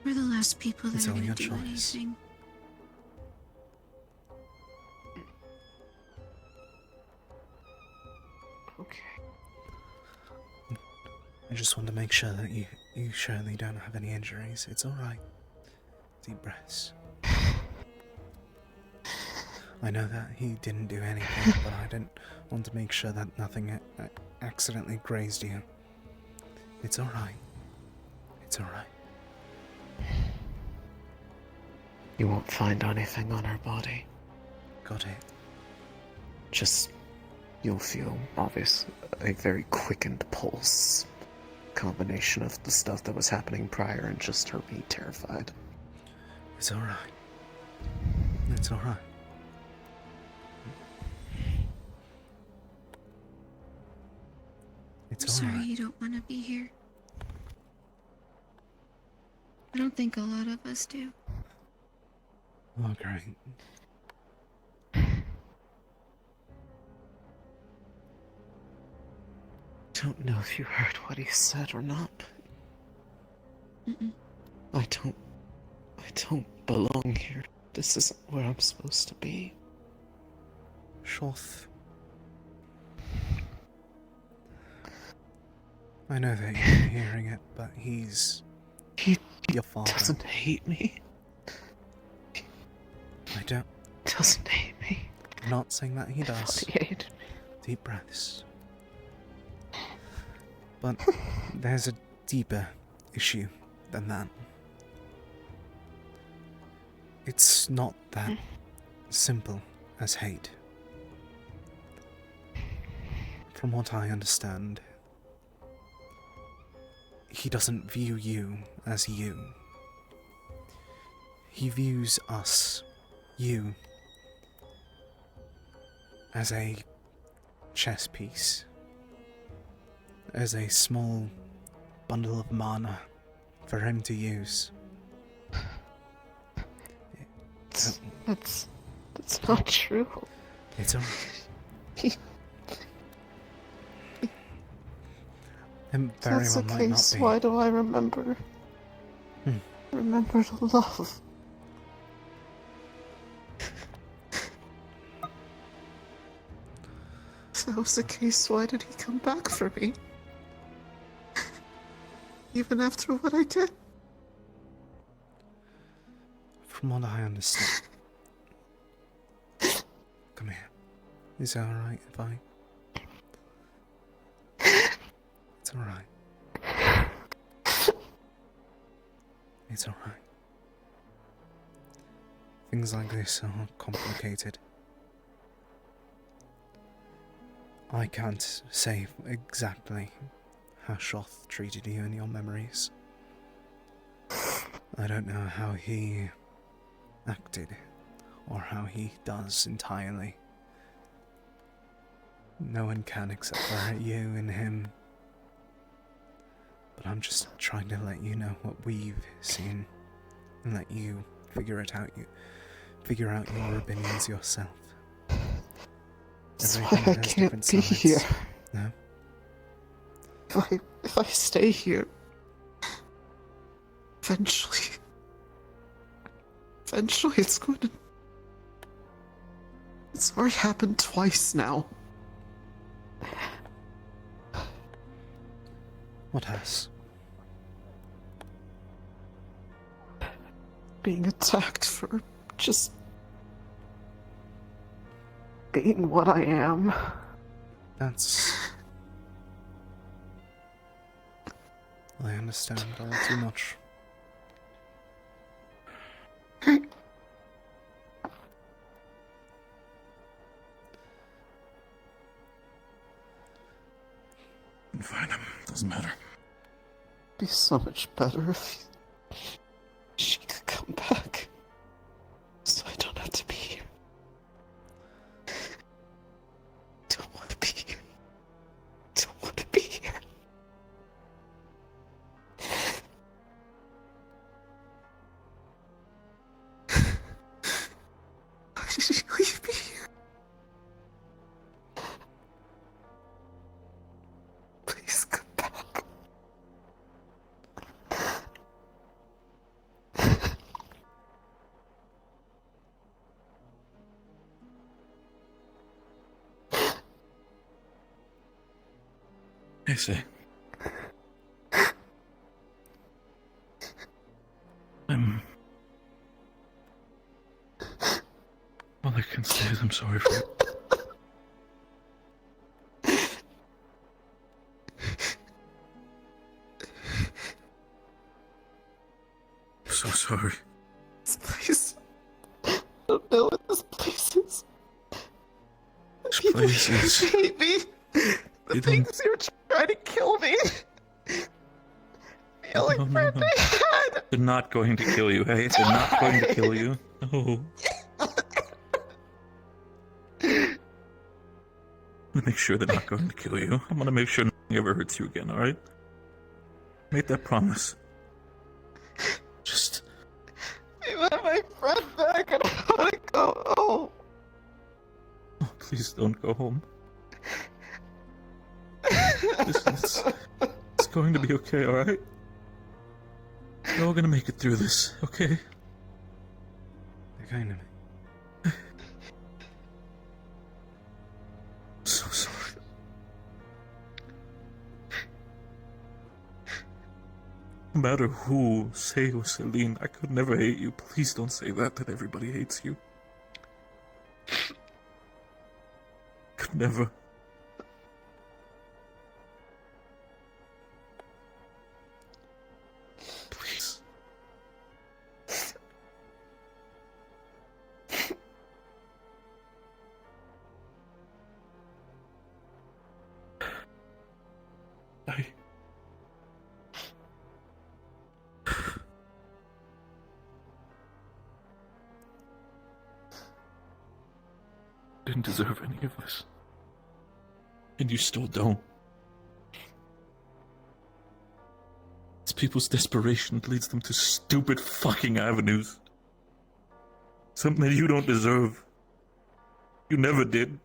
We're the last people that It's are only gonna your do choice. anything. Okay. I just want to make sure that you surely don't have any injuries. It's alright. Deep breaths. I know that he didn't do anything, but I didn't want to make sure that nothing accidentally grazed you. It's alright. It's alright. You won't find anything on her body. Got it. Just, you'll feel, obvious, a very quickened pulse. Combination of the stuff that was happening prior and just her being terrified. It's alright. It's alright. I'm It's sorry alright. you don't want to be here. I don't think a lot of us do. Oh, great. Don't know if you heard what he said or not. Mm-mm. I don't belong here. This isn't where I'm supposed to be. Shoth. I know that you're hearing it, but he's your father. Doesn't hate me. I don't. Doesn't hate me. I'm not saying that he does. He hated me. Deep breaths. But there's a deeper issue than that. It's not that simple as hate. From what I understand, he doesn't view you as you. He views us, you, as a chess piece. As a small bundle of mana for him to use. That's not true. It's alright. And If very that's well the might case, not be. why do I remember? Remember to love. If that was the case, why did he come back for me? Even after what I did? From what I understand. Come here. Is it alright if I... It's alright. It's alright. Things like this are complicated. I can't say exactly how Shoth treated you in your memories. I don't know how he acted, or how he does entirely. No one can except for you and him. But I'm just trying to let you know what we've seen and let you figure it out. Figure out your opinions yourself. That's why Everything I has can't different be sides. here. No? If I stay here, eventually it's going to... It's already happened twice now. What has? Being attacked for just being what I am. That's... I understand all too much. Find him. Doesn't matter. It'd be so much better if she could come back. So I don't have to be here. Don't want to be here. Don't want to be here. Why did she leave me here? Please come back. I say. All I can say is I'm sorry for it. I'm so sorry. This place. I don't know what this place is. This People place here is... hate me. The things here trying to kill me. The only friend I had. They're not going to kill you, hey? They're not going to kill you. No. I'm gonna make sure they're not going to kill you. I'm gonna make sure nothing ever hurts you again, alright? Make that promise. Just... I want my friend back and I want to go home. Oh, please don't go home. It's going to be okay, alright? We're all gonna make it through this, okay? They're going to be. So sorry. No matter who, say or Celine, I could never hate you. Please don't say that everybody hates you. Could never. Please. I didn't deserve any of this. And you still don't. It's people's desperation that leads them to stupid fucking avenues. Something that you don't deserve. You never did.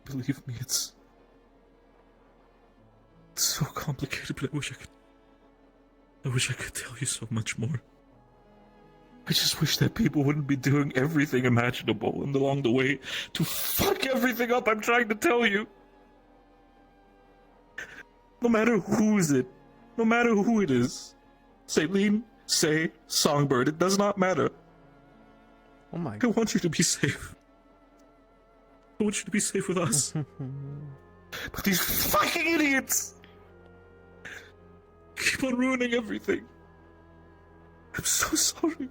Believe me, it's so complicated, but I wish I could tell you so much more. I just wish that people wouldn't be doing everything imaginable and along the way to fuck everything up I'm trying to tell you. No matter who's it, no matter who it is. Celine, say, Songbird, it does not matter. Oh my I want you to be safe. I want you to be safe with us. But these fucking idiots keep on ruining everything. I'm so sorry.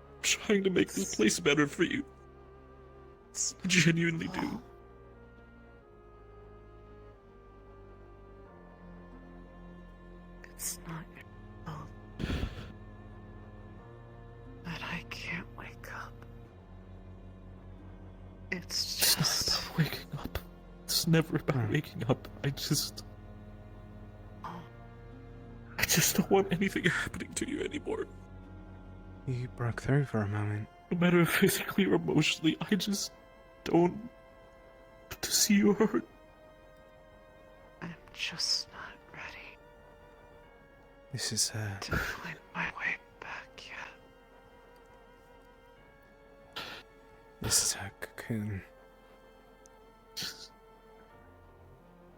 I'm trying to make this place better for you. I genuinely do. It's not your fault that I can't wake up. It's just not about waking up. It's never about waking up. I just don't want anything happening to you anymore. You broke through for a moment. No matter physically or emotionally, I just don't want to see you hurt. I'm just not ready This is to find my way back yet. This is her cocoon.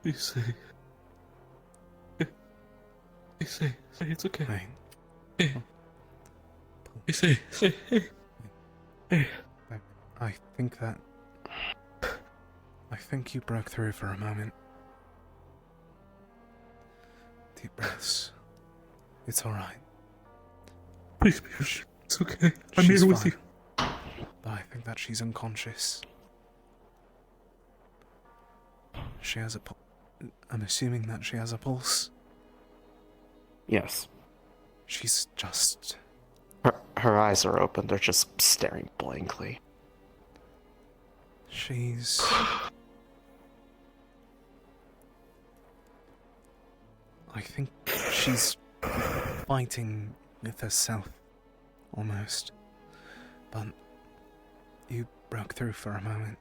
Please say it's okay. Hey. Say, hey. I think you broke through for a moment. Deep breaths. It's alright. Please be sure. It's okay. I'm here with you. But I think that she's unconscious. She has a I'm assuming that she has a pulse. Yes. She's just... Her eyes are open, they're just staring blankly. She's... I think she's fighting with herself, almost. But you broke through for a moment.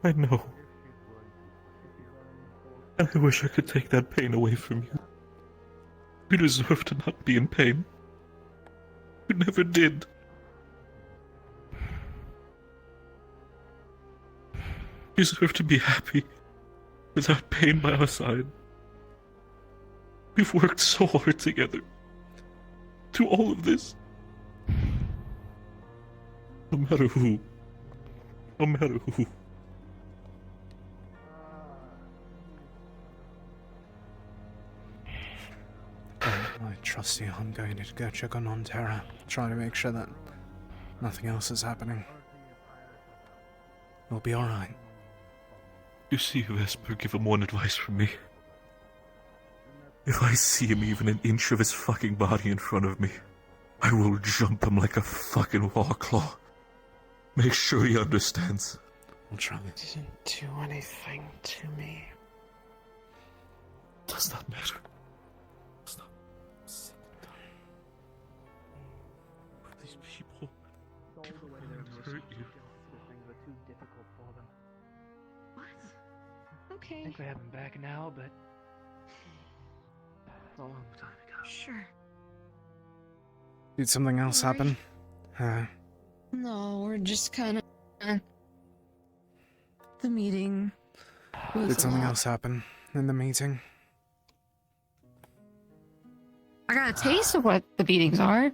I know. And I wish I could take that pain away from you. You deserve to not be in pain. You never did. You deserve to be happy, without pain by our side. We've worked so hard together. To all of this. No matter who. No matter who. I trust you. I'm going to go check on Terra. Try to make sure that nothing else is happening. We'll be alright. You see Vesper, give him one advice from me. If I see him even an inch of his fucking body in front of me, I will jump him like a fucking warclaw. Make sure he understands. I'll try. He didn't do anything to me. Does not matter. These people hurt you. Things are too difficult for them. What? Okay. I think we have him back now, but a long time ago. Sure. Did something else happen? No, we're just kind of... The meeting was Did something a lot. else happen in the meeting? I got a taste of what the meetings are.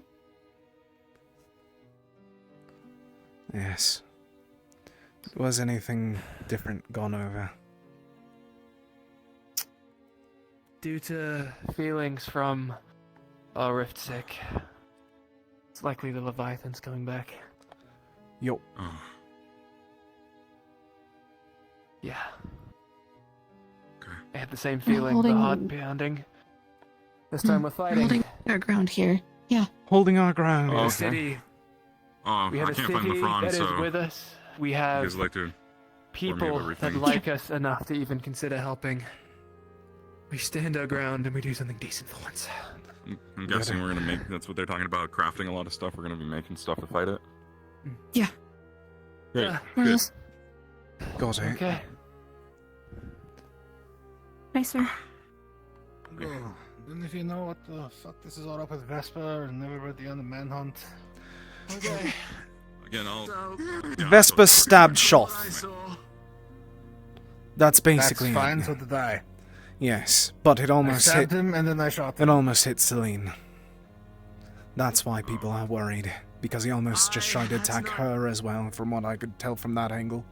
Yes. Was anything different gone over? Due to feelings from Rift Sick, it's likely the Leviathan's coming back. Yo. Yeah. I had the same feeling, the heart pounding. This time we're fighting. Holding our ground here. Yeah. Holding our ground. Oh, The okay. city. Oh, We I have a can't find city the front, that is so with us. We you have guys like to people that like us enough to even consider helping. We stand our ground and we do something decent for once. I'm guessing we're gonna make. That's what they're talking about. Crafting a lot of stuff. We're gonna be making stuff to fight it. Yeah. Great. We're Good. just... Got it. Okay. Hi, sir. Then if you know what the fuck this is all up with Vesper and everybody on the manhunt. Okay. Again, I'll. Vesper stabbed Shoth. That's basically That's fine, it. so did I. Yes, but it almost I stabbed hit him and then I shot him. It almost hit Celine. That's why people are worried, because he almost just tried to attack her as well, from what I could tell from that angle.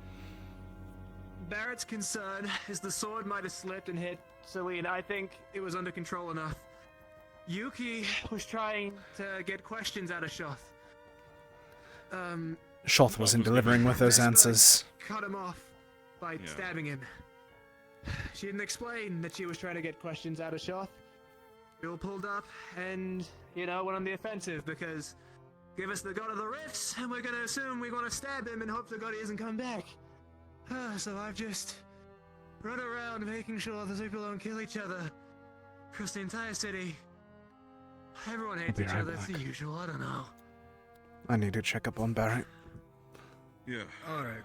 Barrett's concern is the sword might have slipped and hit Celine. I think it was under control enough. Yuki was trying to get questions out of Shoth. Shoth wasn't delivering with those answers. Cut him off by stabbing him. She didn't explain that she was trying to get questions out of Shoth. We all pulled up and, went on the offensive because give us the God of the Rifts and we're gonna assume we're gonna stab him and hope to God he doesn't come back. So I've just run around making sure the people don't kill each other across the entire city. Everyone hates each other, it's the usual, I don't know. I need to check up on Barrett. Yeah. Alright.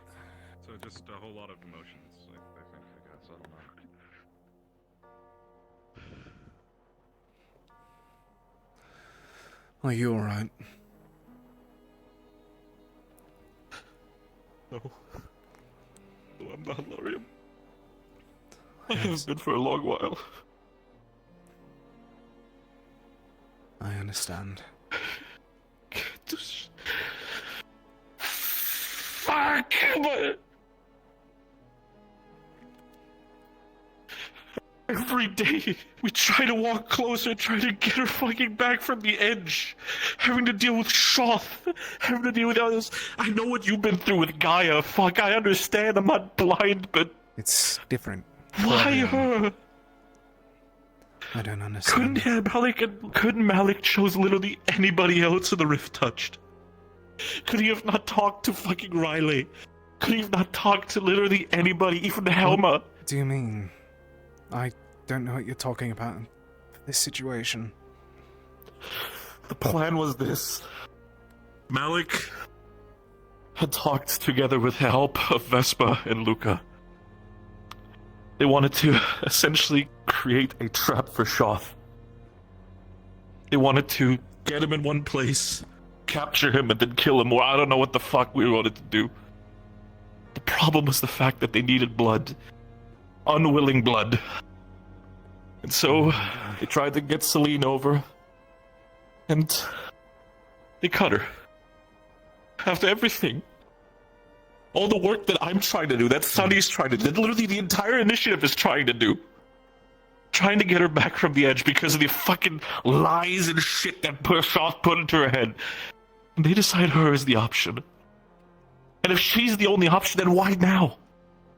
So just a whole lot of emotions, I think, I guess. I don't know. Are you alright? No. No, I'm not, Laurium. I have been for a long while. I understand. Just... Fuck! But... Every day, we try to walk closer, try to get her fucking back from the edge. Having to deal with Shoth, having to deal with others. I know what you've been through with Gaia. Fuck, I understand, I'm not blind, but... It's different. Why her? I don't understand. Couldn't Malik chose literally anybody else in the Rift touched? Could he have not talked to fucking Riley? Could he have not talked to literally anybody, even Helma? What do you mean? I don't know what you're talking about in this situation. The plan was this. Malik had talked together with the help of Vespa and Luca. They wanted to essentially create a trap for Shoth. They wanted to get him in one place, capture him, and then kill him, or I don't know what the fuck we wanted to do. The problem was the fact that they needed blood. Unwilling blood. And so, they tried to get Celine over, and they cut her. After everything. All the work that I'm trying to do, that Sunny's trying to do, that literally the entire initiative is trying to do. Trying to get her back from the edge because of the fucking lies and shit that Shoth put into her head. And they decide her is the option. And if she's the only option, then why now?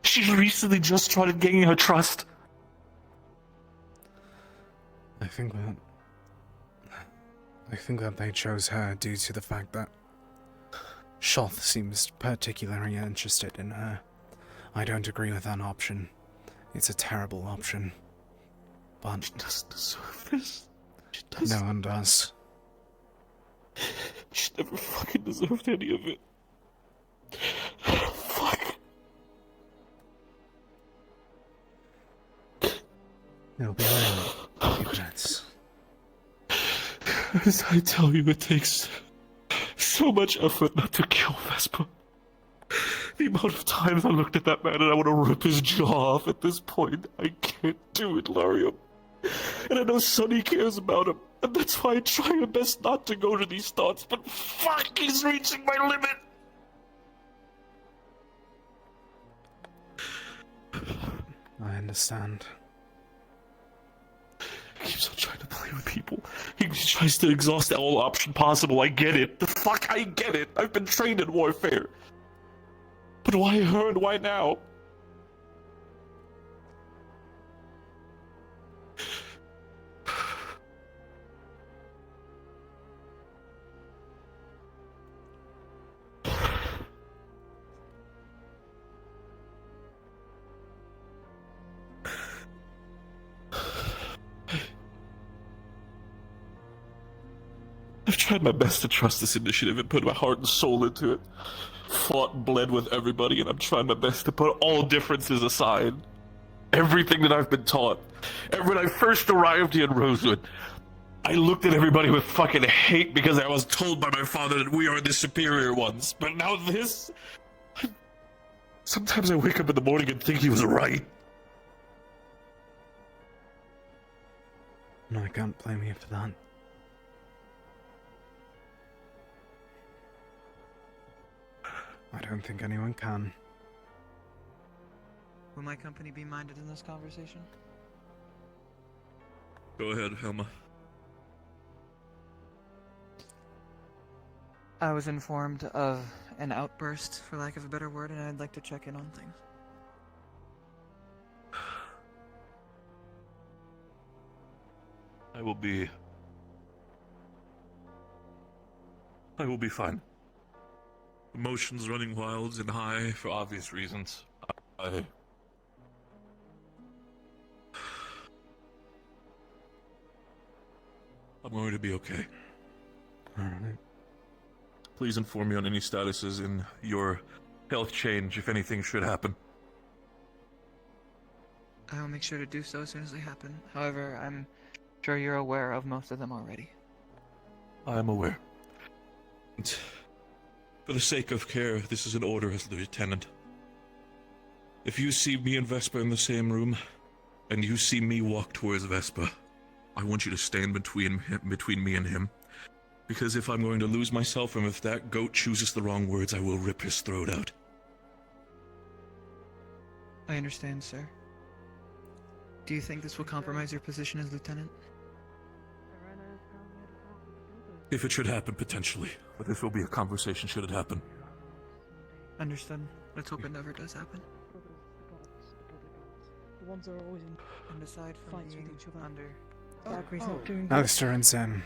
She's recently just started gaining her trust. I think that they chose her due to the fact that Shoth seems particularly interested in her. I don't agree with that option. It's a terrible option. But she doesn't deserve this. She doesn't. No one does. She never fucking deserved any of it. Fuck. It'll be alright. A few minutes. As I tell you, it takes so much effort not to kill Vespa. The amount of times I looked at that man and I want to rip his jaw off at this point, I can't do it, Laurium. And I know Sonny cares about him, and that's why I try my best not to go to these thoughts, but fuck, he's reaching my limit! I understand. He keeps on trying to play with people. He tries to exhaust all option possible. I get it. The fuck, I get it. I've been trained in warfare. But why her and why now? I've tried my best to trust this initiative and put my heart and soul into it. Fought and bled with everybody, and I'm trying my best to put all differences aside. Everything that I've been taught. And when I first arrived here in Rosewood, I looked at everybody with fucking hate because I was told by my father that we are the superior ones. But now this... Sometimes I wake up in the morning and think he was right. No, I can't blame you for that. I don't think anyone can. Will my company be minded in this conversation? Go ahead, Helma. I was informed of an outburst, for lack of a better word, and I'd like to check in on things. I will be fine. Emotions running wild and high for obvious reasons. I'm going to be okay. Alright. Please inform me on any statuses in your health change if anything should happen. I will make sure to do so as soon as they happen. However, I'm sure you're aware of most of them already. I am aware. And for the sake of care, this is an order as the lieutenant. If you see me and Vespa in the same room, and you see me walk towards Vespa, I want you to stand between me and him. Because if I'm going to lose myself, and if that goat chooses the wrong words, I will rip his throat out. I understand, sir. Do you think this will compromise your position as lieutenant? If it should happen, potentially. But this will be a conversation should it happen. Understood. Let's hope it never does happen. The ones that are always in And aside from fights with being each other. under... Valkyrie's not doing good. Alistair and Zen.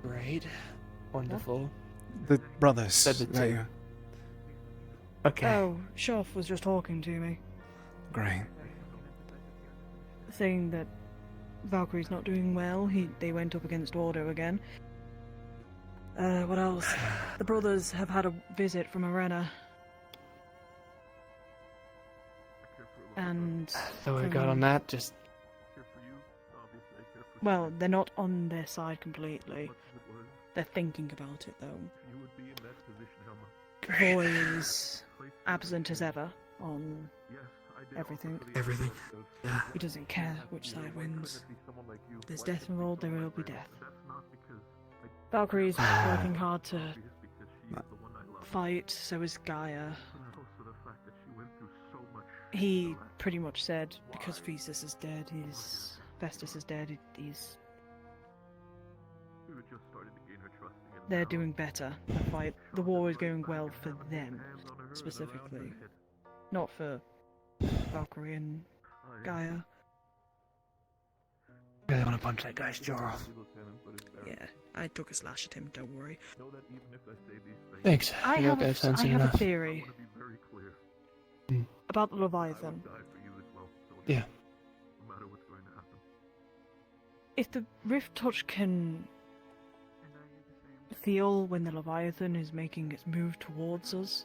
Great. Wonderful. The brothers. Said the that two. you- Okay. Oh, Shoff was just talking to me, Great. saying that Valkyrie's not doing well. They went up against Ordo again. What else? The brothers have had a visit from Arena. And So we got from- on that, just... Well, they're not on their side completely. They're thinking about it though. Boy is absent as ever on everything. Everything. Yeah. He doesn't care which side wins. If there's death involved, there will be death. Valkyrie's working hard to fight, so is Gaia. He pretty much said because Thesis is dead, Festus is dead, he's... They're doing better. The fight, the war is going well for them, specifically. Not for Valkyrie and Gaia. Really want to punch that guy's jaw off. Yeah, I took a slash at him, don't worry. Thanks. I You have, guys sound soon enough. a theory. About the Leviathan. Yeah. If the Rift Touch can feel when the Leviathan is making its move towards us,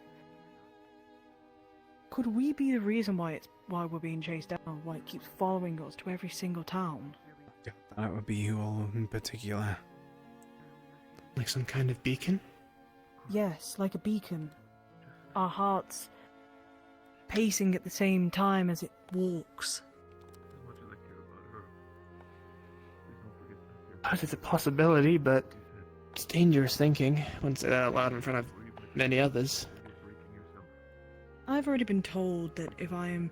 could we be the reason why we're being chased down, why it keeps following us to every single town? That would be you all in particular. Like some kind of beacon? Yes, like a beacon. Our hearts pacing at the same time as it walks. It's a possibility, but it's dangerous thinking. Wouldn't say that out loud in front of many others. I've already been told that if I am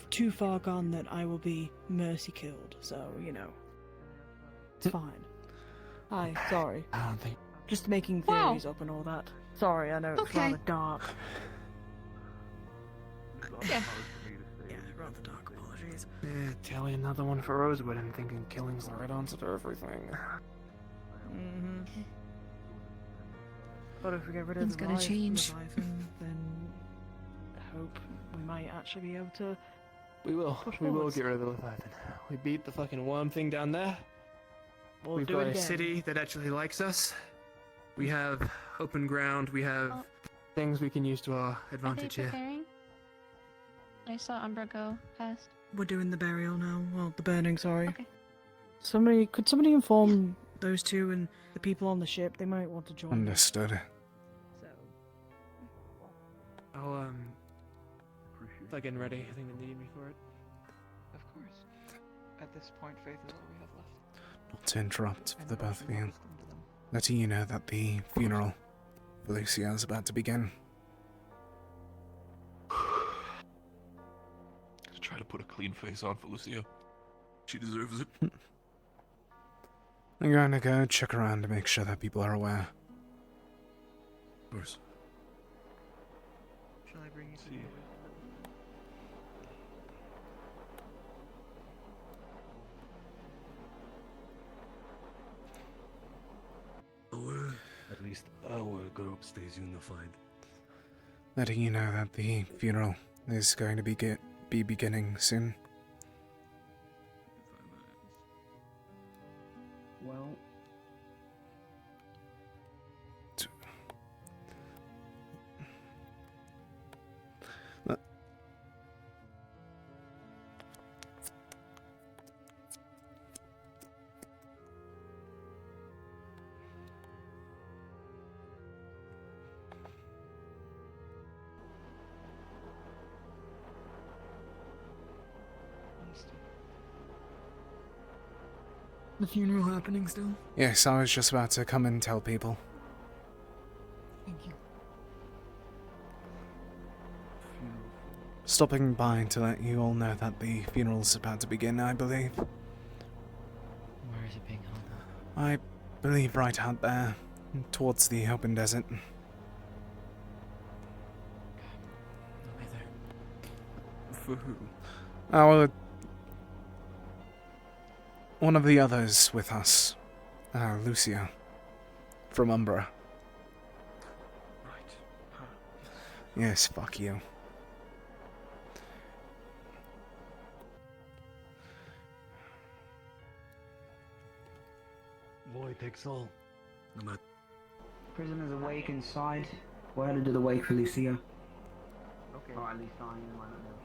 too far gone that I will be mercy killed, so, you know. It's fine. Hi, sorry. I don't think... Just making Wow. theories up and all that. Sorry, I know it's Okay. rather dark. Yeah. Yeah, rather dark, apologies. Yeah, tell you another one for Rosewood and thinking killing's the right answer to everything. Mm-hmm. But if we get rid of Things the gotta change. Leviathan, then I hope we might actually be able to... We will. Push We will forwards. get rid of the Leviathan. We beat the fucking worm thing down there. We'll We've do got it a again. city That actually likes us. We have open ground, we have things we can use to our advantage here. Preparing? I saw Umbra go past. We're doing the burial now. Well, the burning, sorry. Okay. Could somebody inform those two and the people on the ship? They might want to join. Understood. I'll, plug in ready. I think they need me for it. Of course. At this point, Faith is all we have left. Not to interrupt for the both of you. Letting you know that the funeral for Lucia is about to begin. clean face on for Lucia. She deserves it. I'm going to go check around to make sure that people are aware. Of course. Shall I bring you See. At least our group stays unified. Letting you know that the funeral is going to be beginning soon. Well, The funeral happening still? Yes, I was just about to come and tell people. Thank you. Stopping by to let you all know that the funeral's about to begin, I believe. Where is it being held? I believe right out there, towards the open desert. I'll be there. For who? One of the others with us. Lucia. From Umbra. Right. Huh. Yes, fuck you. Boy takes all. prisoners awake inside. We're headed to the wake for Lucia. Okay. Or at least I am. I don't know.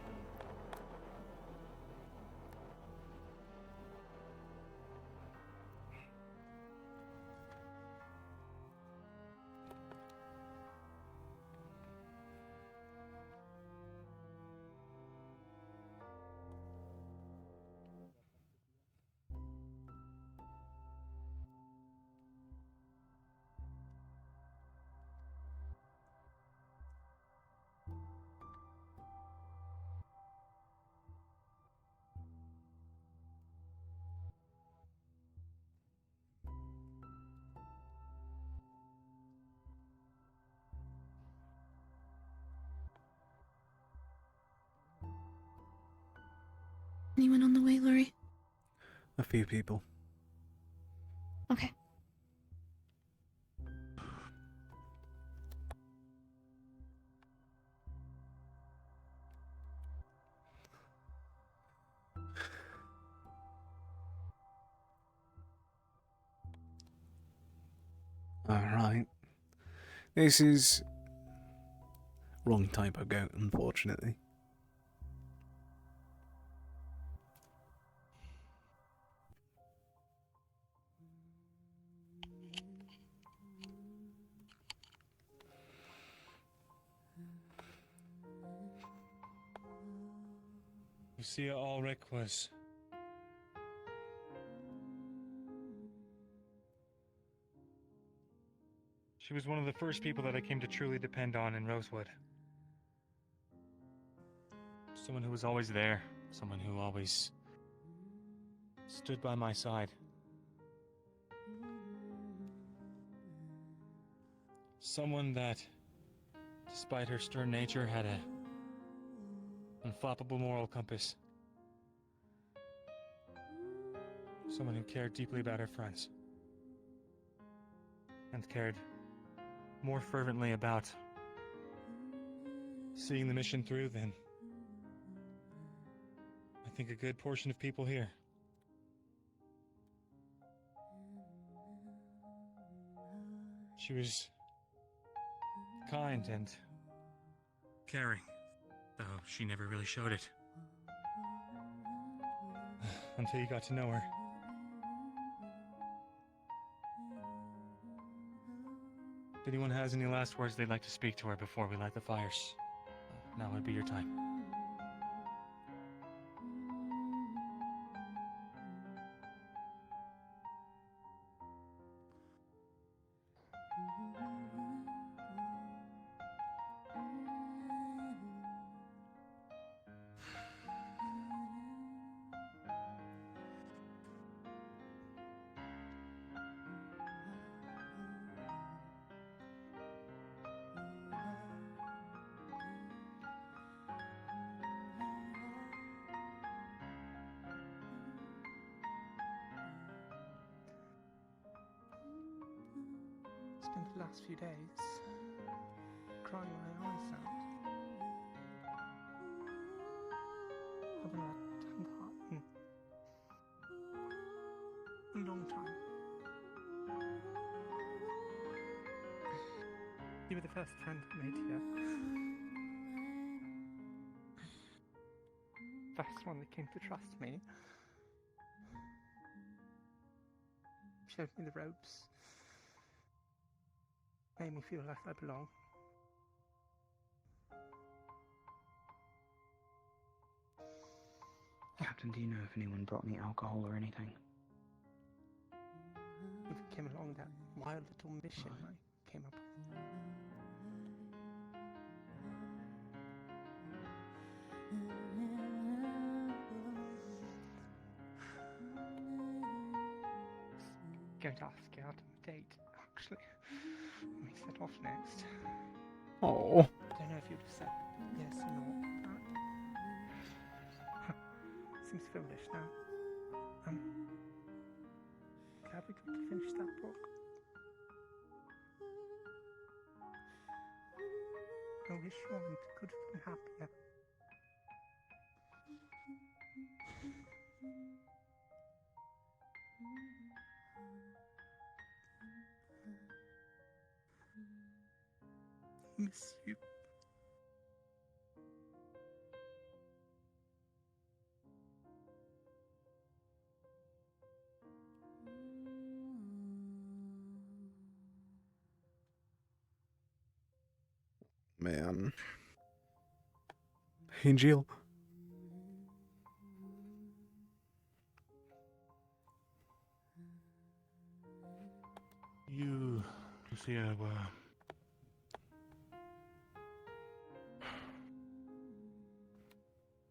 Anyone on the way, Laurie? A few people. Okay. Alright. This is... wrong type of goat, unfortunately. Lucia Ulrich was... She was one of the first people that I came to truly depend on in Rosewood. Someone who was always there. Someone who always stood by my side. Someone that, despite her stern nature, had a unflappable moral compass. Someone who cared deeply about her friends. And cared more fervently about seeing the mission through than I think a good portion of people here. She was kind and caring, though she never really showed it. Until you got to know her. If anyone has any last words they'd like to speak to her before we light the fires, now would be your time. the last few days. Crying my eyes out. Haven't done that in a long time. You were the first friend I made here. First one that came to trust me. Showed me the ropes. Made me feel like I belong. Captain, do you know if anyone brought me alcohol or anything? You came along that wild little mission I came up with. Going to ask you out on a date, actually. When we set off next. Oh. I don't know if you'd have said yes or no. Seems foolish now. I'm glad we got to finish that book. I wish one could have been happier. Miss you. Man. Angel. You see,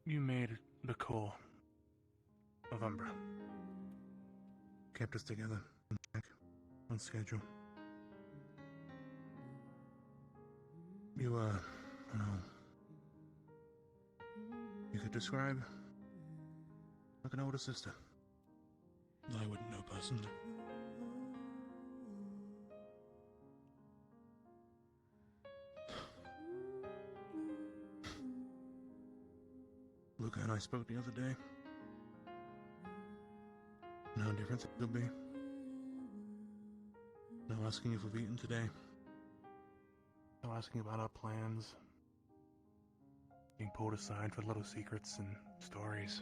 you made the call of Umbra. Kept us together, on schedule. You, you could describe like an older sister. I wouldn't know personally. Luca and I spoke the other day. And how different it'll be. No asking if we've eaten today. No asking about our plans. Being pulled aside for little secrets and stories.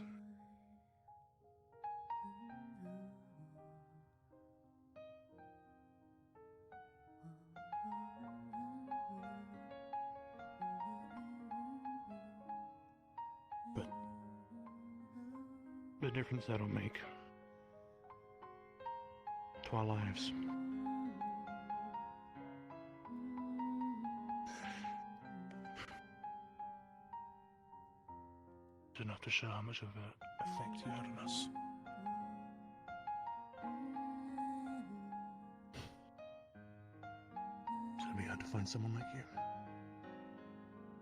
But the difference that'll make to our lives. It's enough to show how much of an effect you had on us. It's gonna be hard to find someone like you.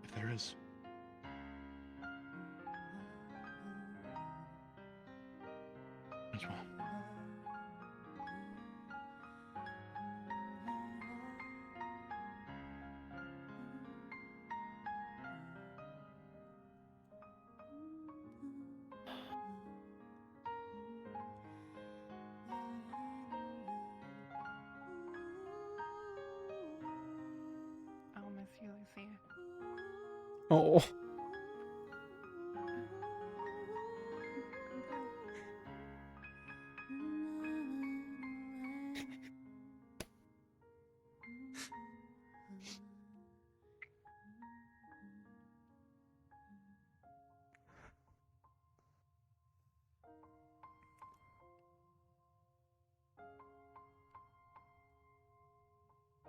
If there is. As well. I'll miss you, Lucia. Oh.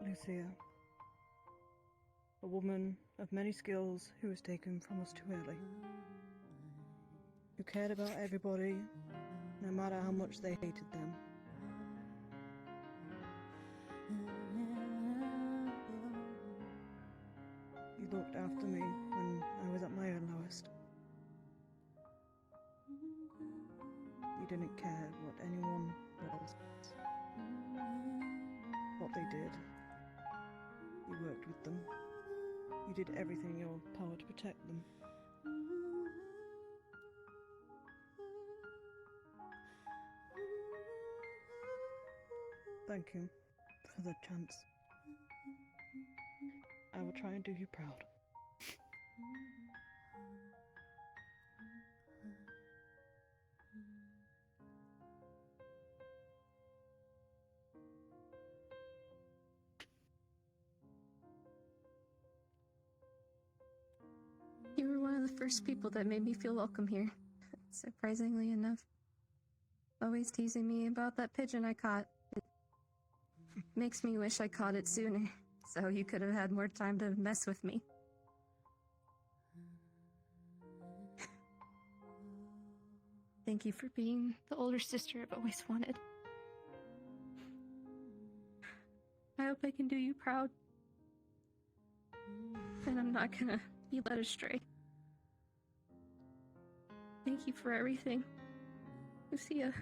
Lucia, a woman of many skills who was taken from us too early, who cared about everybody, no matter how much they hated them. You looked after me when I was at my lowest. You didn't care what anyone was, what they did. You worked with them. You did everything in your power to protect them. Thank you for the chance. I will try and do you proud. You were one of the first people that made me feel welcome here, surprisingly enough. Always teasing me about that pigeon I caught. It makes me wish I caught it sooner, so you could have had more time to mess with me. Thank you for being the older sister I've always wanted. I hope I can do you proud. And I'm not gonna be led astray. Thank you for everything, Lucia.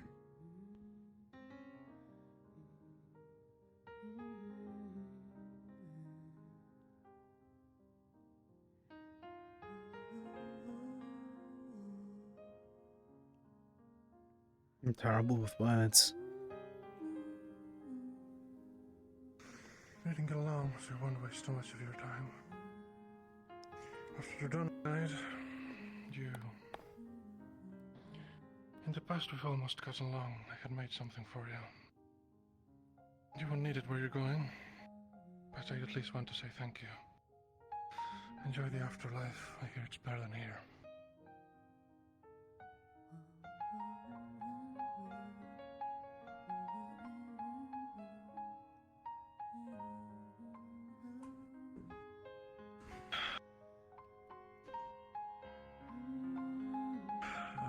I'm terrible with words. We didn't get along, so I won't waste too much of your time. After you're done, guys, you... In the past, we've almost gotten along. I had made something for you. You won't need it where you're going, but I at least want to say thank you. Enjoy the afterlife. I hear it's better than here.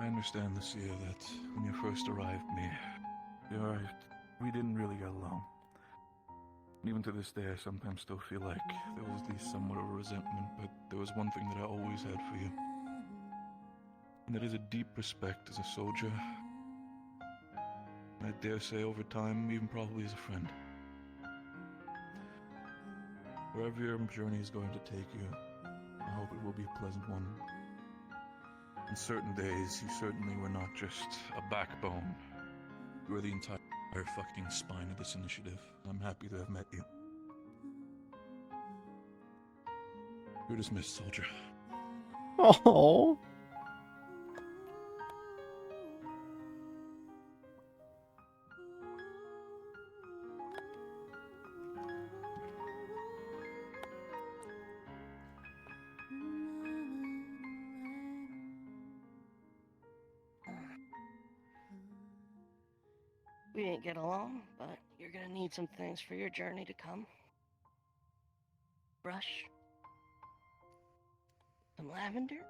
I understand, Lucia, that when you first arrived, we didn't really get along. And even to this day, I sometimes still feel like there was at least somewhat of a resentment, but there was one thing that I always had for you. And that is a deep respect as a soldier. And I dare say over time, even probably as a friend. Wherever your journey is going to take you, I hope it will be a pleasant one. On certain days, you certainly were not just a backbone. You were the entire fucking spine of this initiative. I'm happy to have met you. You're dismissed, soldier. Oh. We didn't get along, but you're gonna need some things for your journey to come. Brush. Some lavender.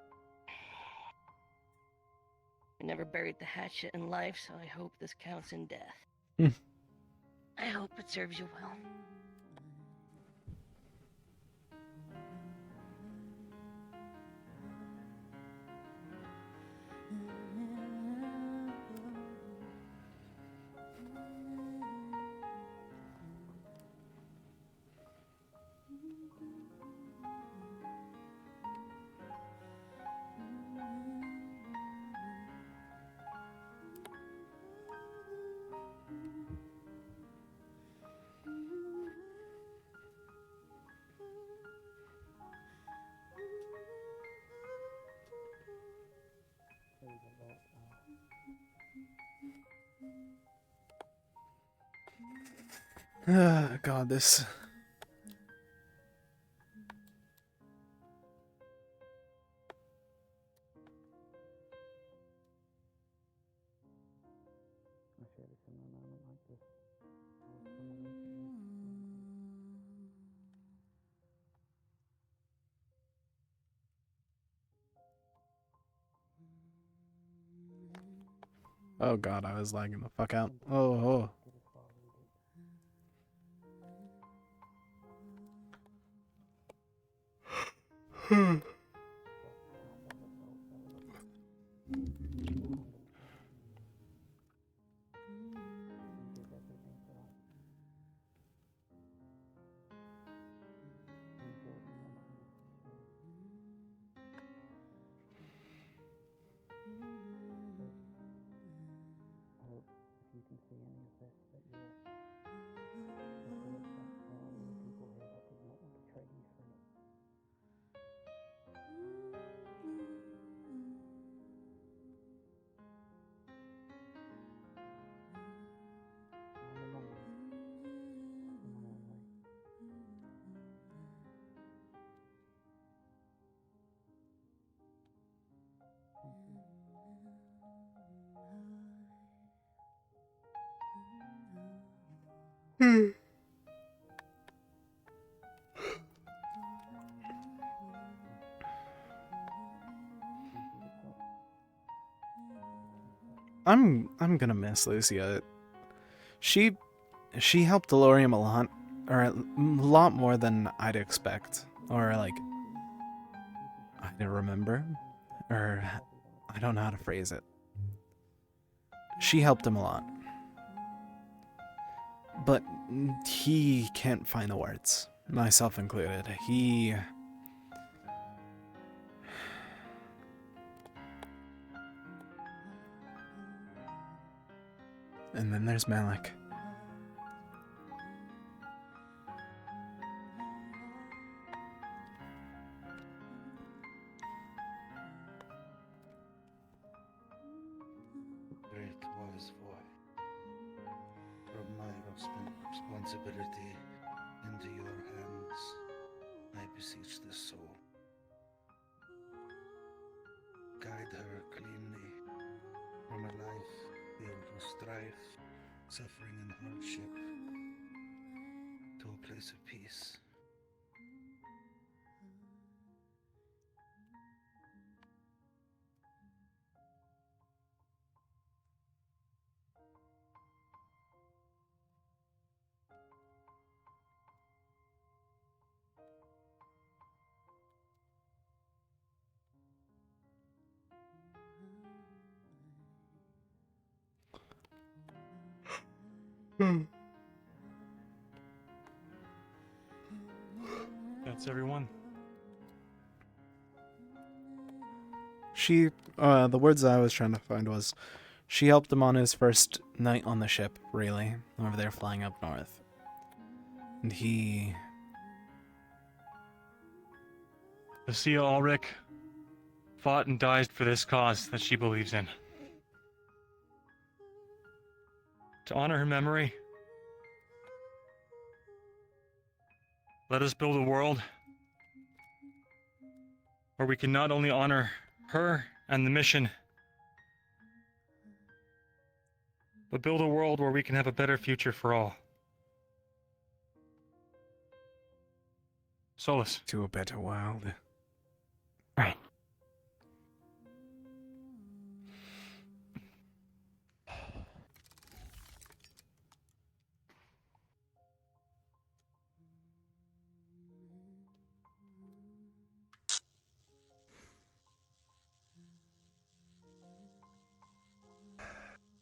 I never buried the hatchet in life, so I hope this counts in death. I hope it serves you well. God, this. I shared a similar moment like this. I was someone recently. Oh God, I was lagging the fuck out. Oh. can see any of this, that you'll fulfill that for all of the people here that did not want to trade me for me. I'm alone in my own way. Thank you. I'm gonna miss Lucia. She helped Laurium a lot, or a lot more than I'd expect, or like I'd remember, or I don't know how to phrase it. She helped him a lot, but he can't find the words, myself included. And then there's Malik. Great wise boy. From my responsibility into your hands, I beseech this soul. Guide her cleanly from a life filled with strife, suffering, and hardship to a place of peace. That's everyone. The words I was trying to find was, she helped him on his first night on the ship, really, over there flying up north. And he... Lucia Ulrich fought and died for this cause that she believes in. To honor her memory, let us build a world where we can not only honor her and the mission, but build a world where we can have a better future for all. Solus. To a better world. Right.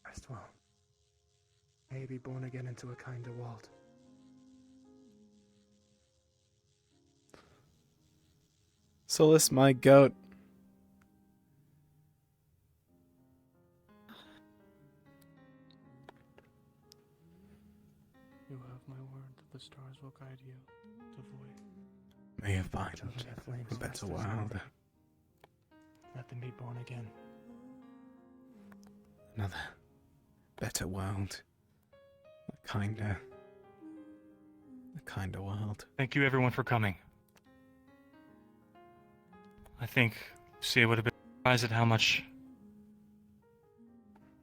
Rest well. May you be born again into a kinder world. Solus, my goat. You have my word that the stars will guide you to void. May you find That flames a better fast as world. never. Let them be born again. Another better world. A kinder world. Thank you everyone for coming. I think Lucia would have been surprised at how much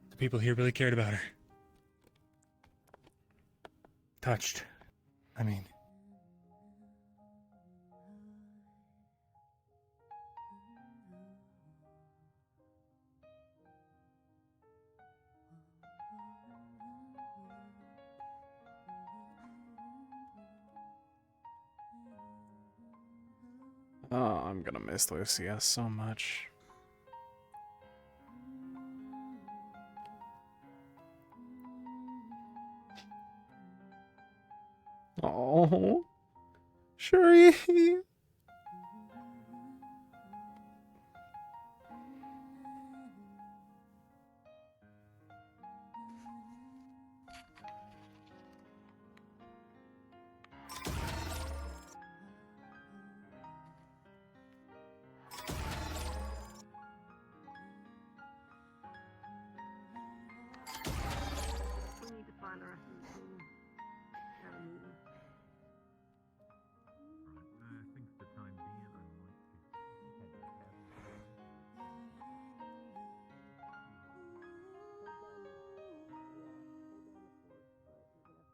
the people here really cared about her. Touched. I mean. Oh, I'm gonna miss Lucia so much. Oh, Shuri.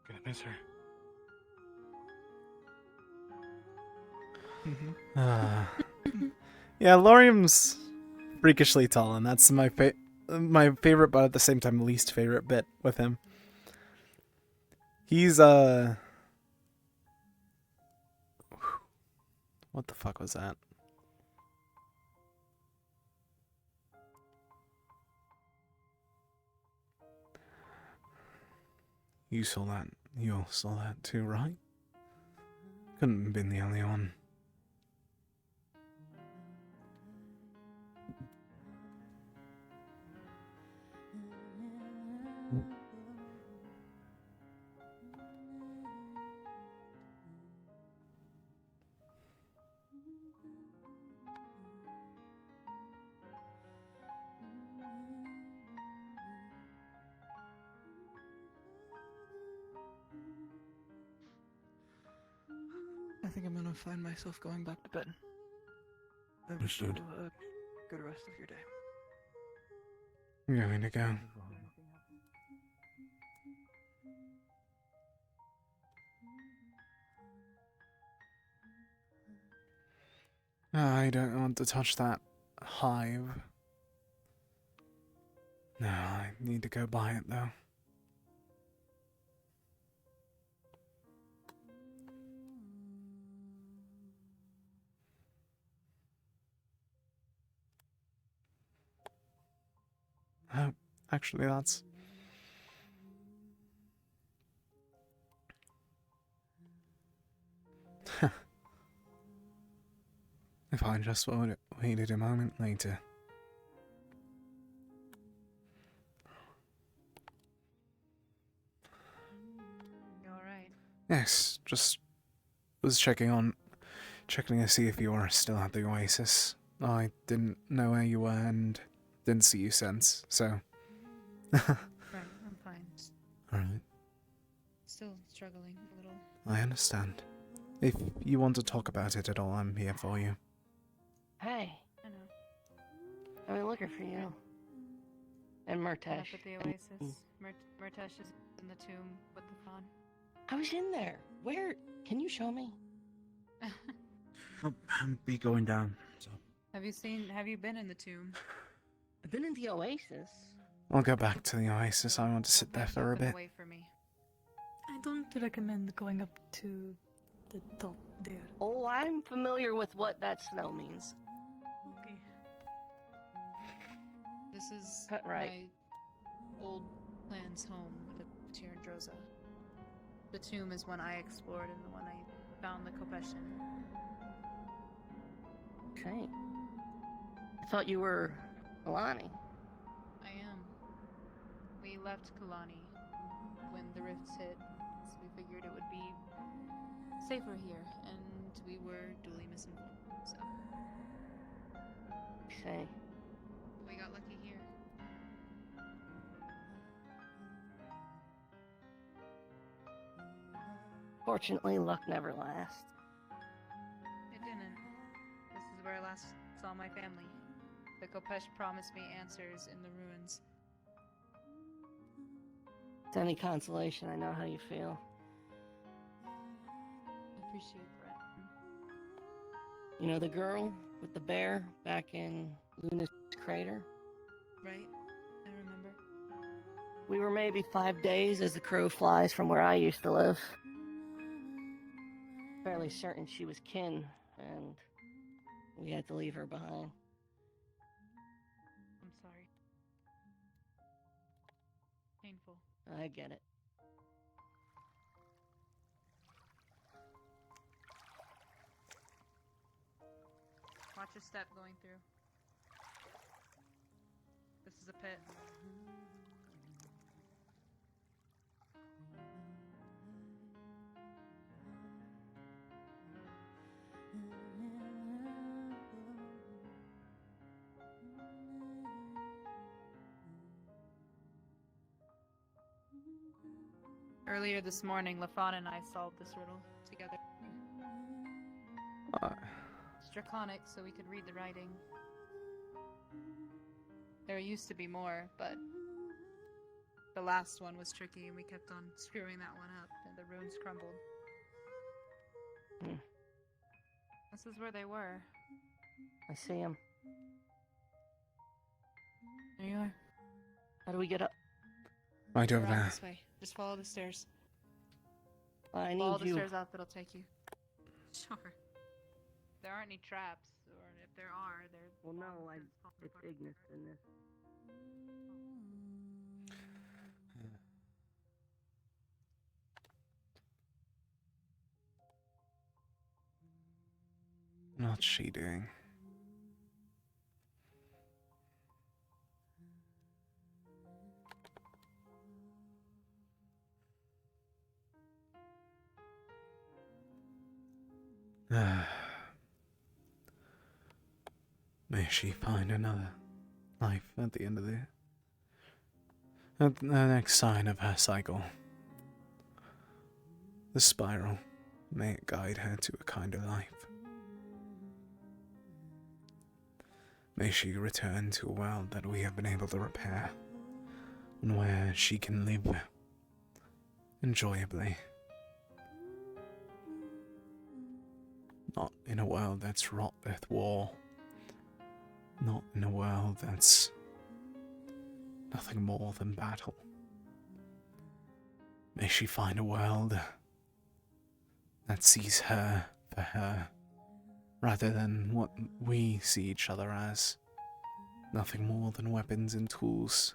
Gonna miss her. Yeah, Laurium's freakishly tall, and that's my favorite, but at the same time least favorite bit with him. He's what the fuck was that? You saw that. You all saw that too, right? Couldn't have been the only one. I think I'm gonna find myself going back to bed. I wish you Understood. a good rest of your day. I'm going to go. I don't want to touch that hive. No, I need to go buy it though. Oh, actually that's... If I just waited a moment later. You alright? Yes, just was checking to see if you were still at the Oasis. I didn't know where you were and didn't see you since, so... Right, I'm fine. Alright, Still struggling a little. I understand. If you want to talk about it at all, I'm here for you. Hey, I know. I've been looking for you. And Up Murtash. at the Oasis. Murtash is in the tomb with the fawn. I was in there. Where? Can you show me? I'll be going down. So. Have you been in the tomb? I've been in the Oasis. I'll go back to the Oasis. I want to sit there for a bit. Wait for me. I don't recommend going up to the top there. Oh, I'm familiar with what that snow means. Okay. This is Right. my old clan's home with here in Droza. The tomb is one I explored and the one I found the Kopeshin. Okay. I thought you were Alani. I am. We left Kalani when the rifts hit, so we figured it would be safer here, and we were duly misinformed, so. Okay. We got lucky here. Fortunately, luck never lasts. It didn't. This is where I last saw my family. The Kopesh promised me answers in the ruins. It's any consolation, I know how you feel. I appreciate that. You know the girl with the bear back in Luna's crater? Right? I remember. We were maybe 5 days as the crow flies from where I used to live. Fairly certain she was kin, and we had to leave her behind. I'm sorry. Painful. I get it. Watch your step going through. This is a pit. Earlier this morning, Lafon and I solved this riddle together. It's draconic, so we could read the writing. There used to be more, but The last one was tricky, and we kept on screwing that one up, and the runes crumbled. This is where they were. I see him. There you are. How do we get up? Right over Around there. this way. Just follow the stairs. I need Follow the you. stairs up, it'll take you. Sure. There aren't any traps, or if there are, they're... Well, no, it's Ignis in this. What's she doing? May she find another life at the end of at the next sign of her cycle. The spiral, may it guide her to a kinder life. May she return to a world that we have been able to repair, and where she can live enjoyably. Not in a world that's wrought with war. Not in a world that's nothing more than battle. May she find a world that sees her for her, rather than what we see each other as. Nothing more than weapons and tools.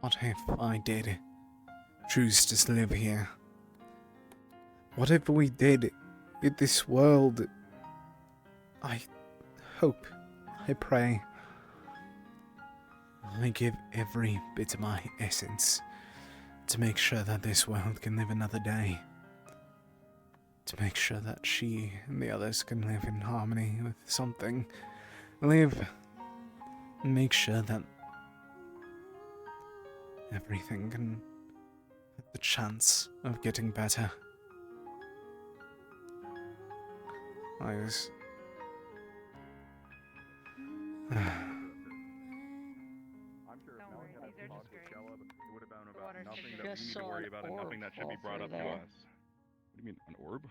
What if I did choose to live here? What if we did in this world? I hope, I pray, I give every bit of my essence to make sure that this world can live another day. To make sure that she and the others can live in harmony with something. Live and make sure that everything can have the chance of getting better. I was... I'm sure if Malik had a lost Skellub, it would have been about nothing that we need to worry about and nothing that should be brought up to us. What do you mean, an orb?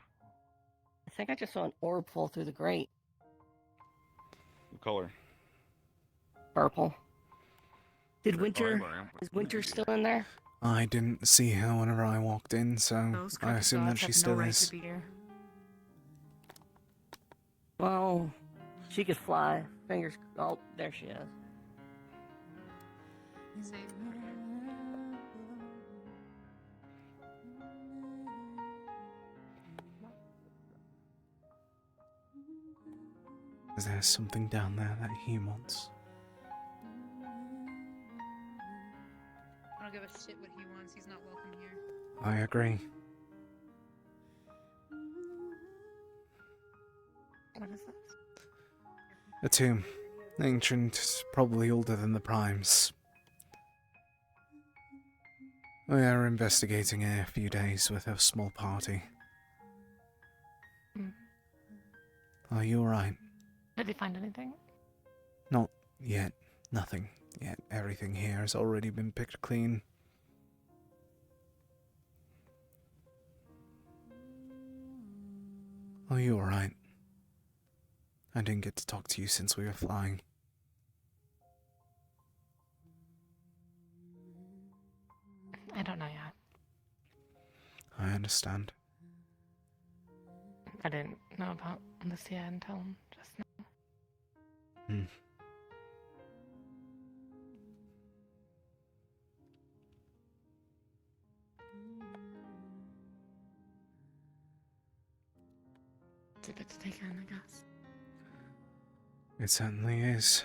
I think I just saw an orb fall through the grate. What color? Purple. Is Winter still in there? I didn't see her whenever I walked in, so I assume that she still is. Well, she could fly. Fingers. Oh, there she is. Is there something down there that he wants? I don't give a shit what he wants. He's not welcome here. I agree. What is that? A tomb. Ancient, probably older than the Primes. We are investigating in a few days with a small party. Are you alright? Did they find anything? Not yet. Nothing yet. Everything here has already been picked clean. Are you alright? I didn't get to talk to you since we were flying. I don't know yet. I understand. I didn't know about Lucia until just now. Hmm. It's a bit to take in, I guess. It certainly is.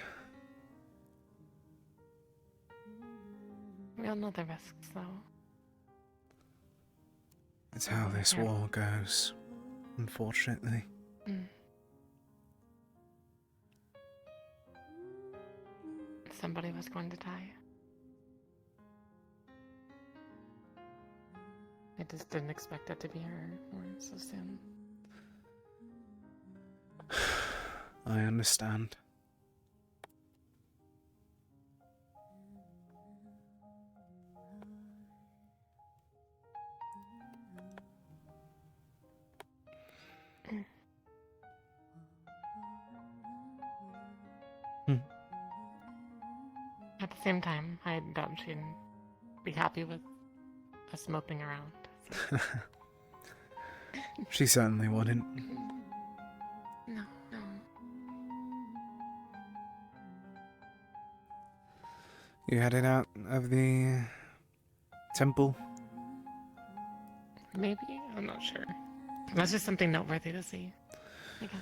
We all know the risks, though. It's how this war goes, unfortunately. Somebody was going to die. I just didn't expect it to be her so soon. I understand. At the same time, I doubt she'd be happy with us moping around. So. She certainly wouldn't. No. You headed out of the temple? Maybe? I'm not sure. That's just something noteworthy to see, I guess.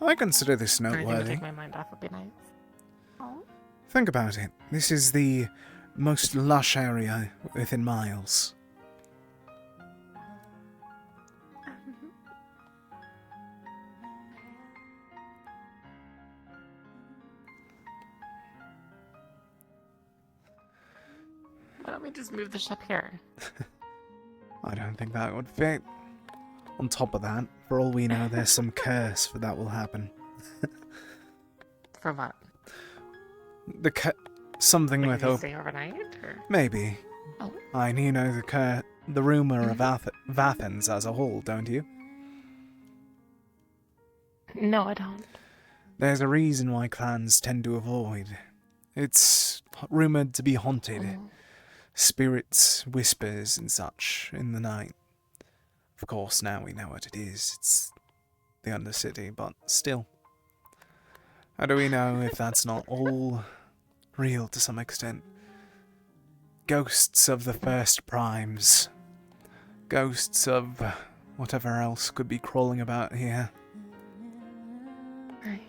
I consider this Anything to noteworthy. take my mind off would be nice. Oh. Think about it. This is the most lush area within miles. Why don't we just move the ship here? I don't think that would fit. On top of that, for all we know, there's some curse that will happen. For what? Something Like with if you stay overnight, or? Maybe. Oh. You know the rumor of Athens as a whole, don't you? No, I don't. There's a reason why clans tend to avoid. It's rumored to be haunted. Spirits, whispers, and such in the night. Of course, now we know what it is. It's the Undercity, but still. How do we know if that's not all real to some extent? Ghosts of the first primes. Ghosts of whatever else could be crawling about here. Right.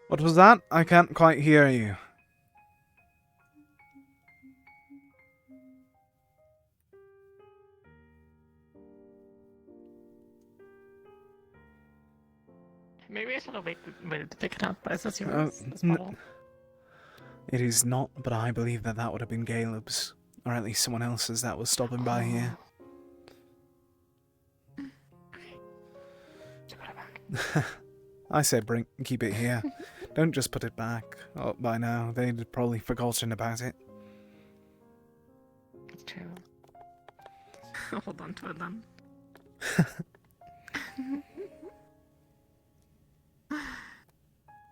What was that? I can't quite hear you. Maybe I should have waited to pick it up, but is this yours? This bottle? It is not, but I believe that would have been Caleb's. Or at least someone else's that was stopping by here. I said keep it here. Don't just put it back. Oh, by now, they'd probably forgotten about it. It's true. I'll hold on to it then.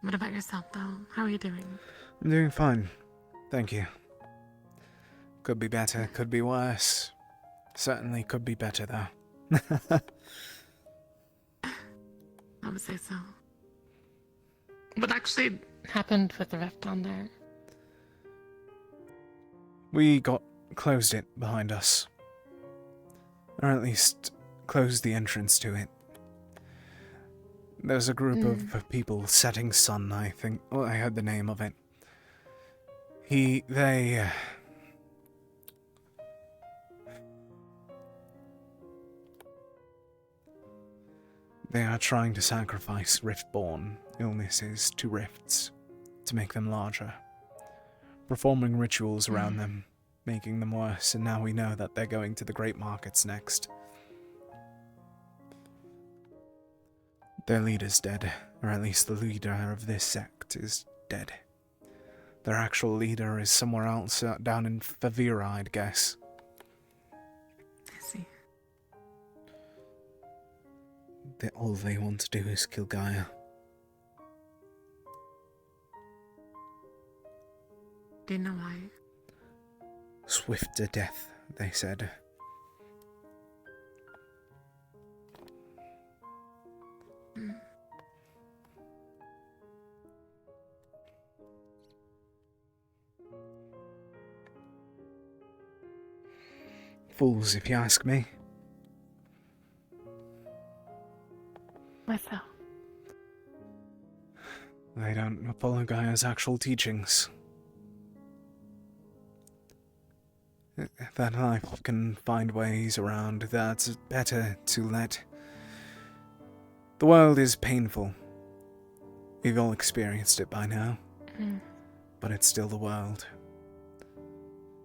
What about yourself, though? How are you doing? I'm doing fine. Thank you. Could be better, could be worse. Certainly could be better, though. I would say so. What actually happened with the rift down there? We closed it behind us. Or at least closed the entrance to it. There's a group of people, Setting Sun, I think. Well, I heard the name of it. They are trying to sacrifice rift-born illnesses to rifts to make them larger. Performing rituals around them, making them worse, and now we know that they're going to the great markets next. Their leader's dead, or at least the leader of this sect is dead. Their actual leader is somewhere else, down in Favira, I'd guess. I see. All they want to do is kill Gaia. Do you know why? Swifter death, they said. Fools, if you ask me. What's that? They don't follow Gaia's actual teachings. That life can find ways around that's better to let. The world is painful. We've all experienced it by now. But it's still the world.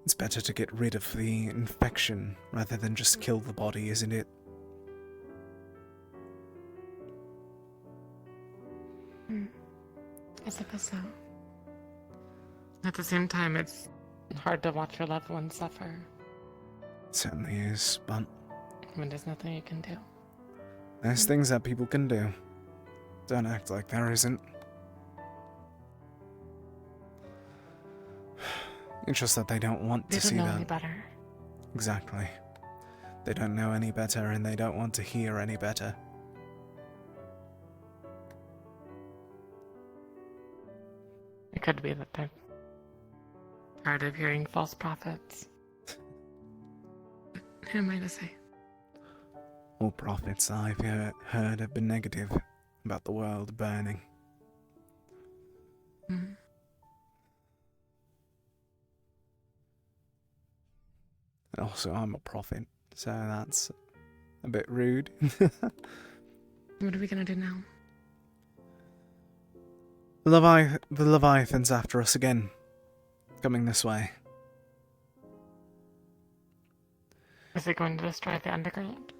It's better to get rid of the infection rather than just kill the body, isn't it? I suppose so. At the same time, it's hard to watch your loved ones suffer. It certainly is, but When there's nothing you can do. there's things that people can do. Don't act like there isn't. It's just that they don't want They to don't see know that. any better. Exactly. They don't know any better and they don't want to hear any better. It could be that they're tired of hearing false prophets. Who am I to say? All prophets I've heard have been negative about the world burning. Mhm. And also, I'm a prophet, so that's a bit rude. What are we gonna do now? The Leviathan's after us again. Coming this way. Is it going to destroy the underground?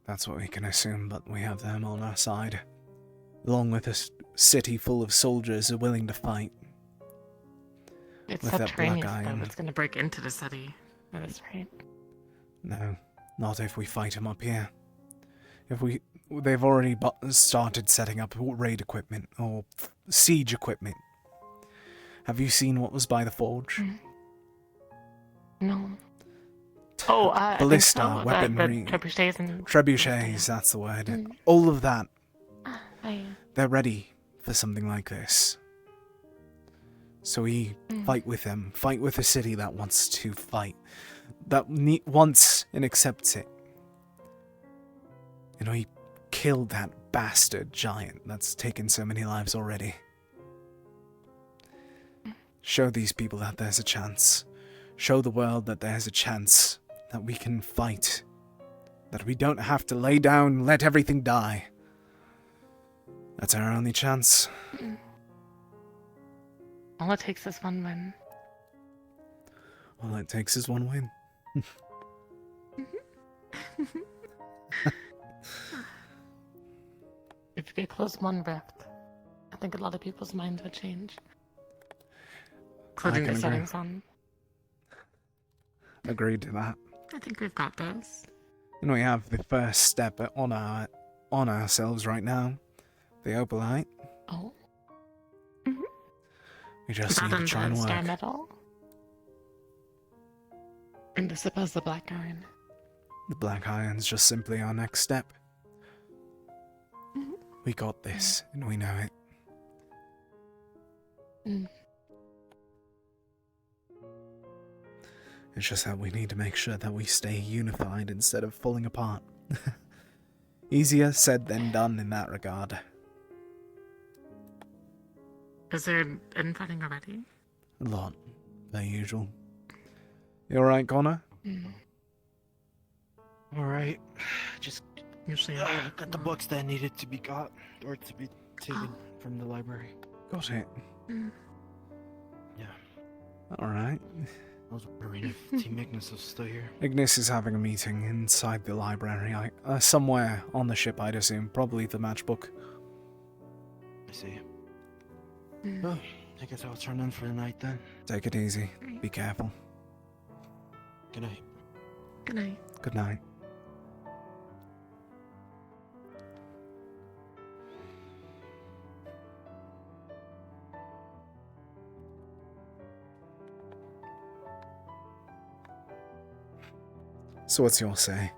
That's what we can assume, but we have them on our side. Along with a city full of soldiers who are willing to fight. It's With that subterranean black stuff. iron. It's gonna break into the city. That is right. No, not if we fight them up here. They've already started setting up raid equipment, or siege equipment. Have you seen what was by the forge? No. Oh, I think Ballista, so. The weaponry, trebuchets and... trebuchets, that's the word. Mm. All of that. I... They're ready for something like this. So we fight with them, fight with a city that wants to fight, that wants and accepts it. You know, he killed that bastard giant that's taken so many lives already. Show these people that there's a chance. Show the world that there's a chance that we can fight. That we don't have to lay down and let everything die. That's our only chance. All it takes is one win. All it takes is one win. If you could close one rift, I think a lot of people's minds would change. Including the can setting agree. sun. Agreed to that. I think we've got this. And we have the first step on ourselves right now. The opalite. Oh. We just That need to and try and the star work. metal. And I suppose the black iron. The black iron's just simply our next step. We got this, and we know it. Mm. It's just that we need to make sure that we stay unified instead of falling apart. Easier said than done in that regard. Is there infighting already? A lot, per usual. You alright, Connor? Alright. Just usually got the books that needed to be got or to be taken from the library. Got it. Yeah. Alright. I was wondering if Team Ignis was still here. Ignis is having a meeting inside the library. Somewhere on the ship, I'd assume. Probably the matchbook. I see. Well, I guess I'll turn in for the night then. Take it easy. Be careful. Good night. Good night. Good night. So what's your say?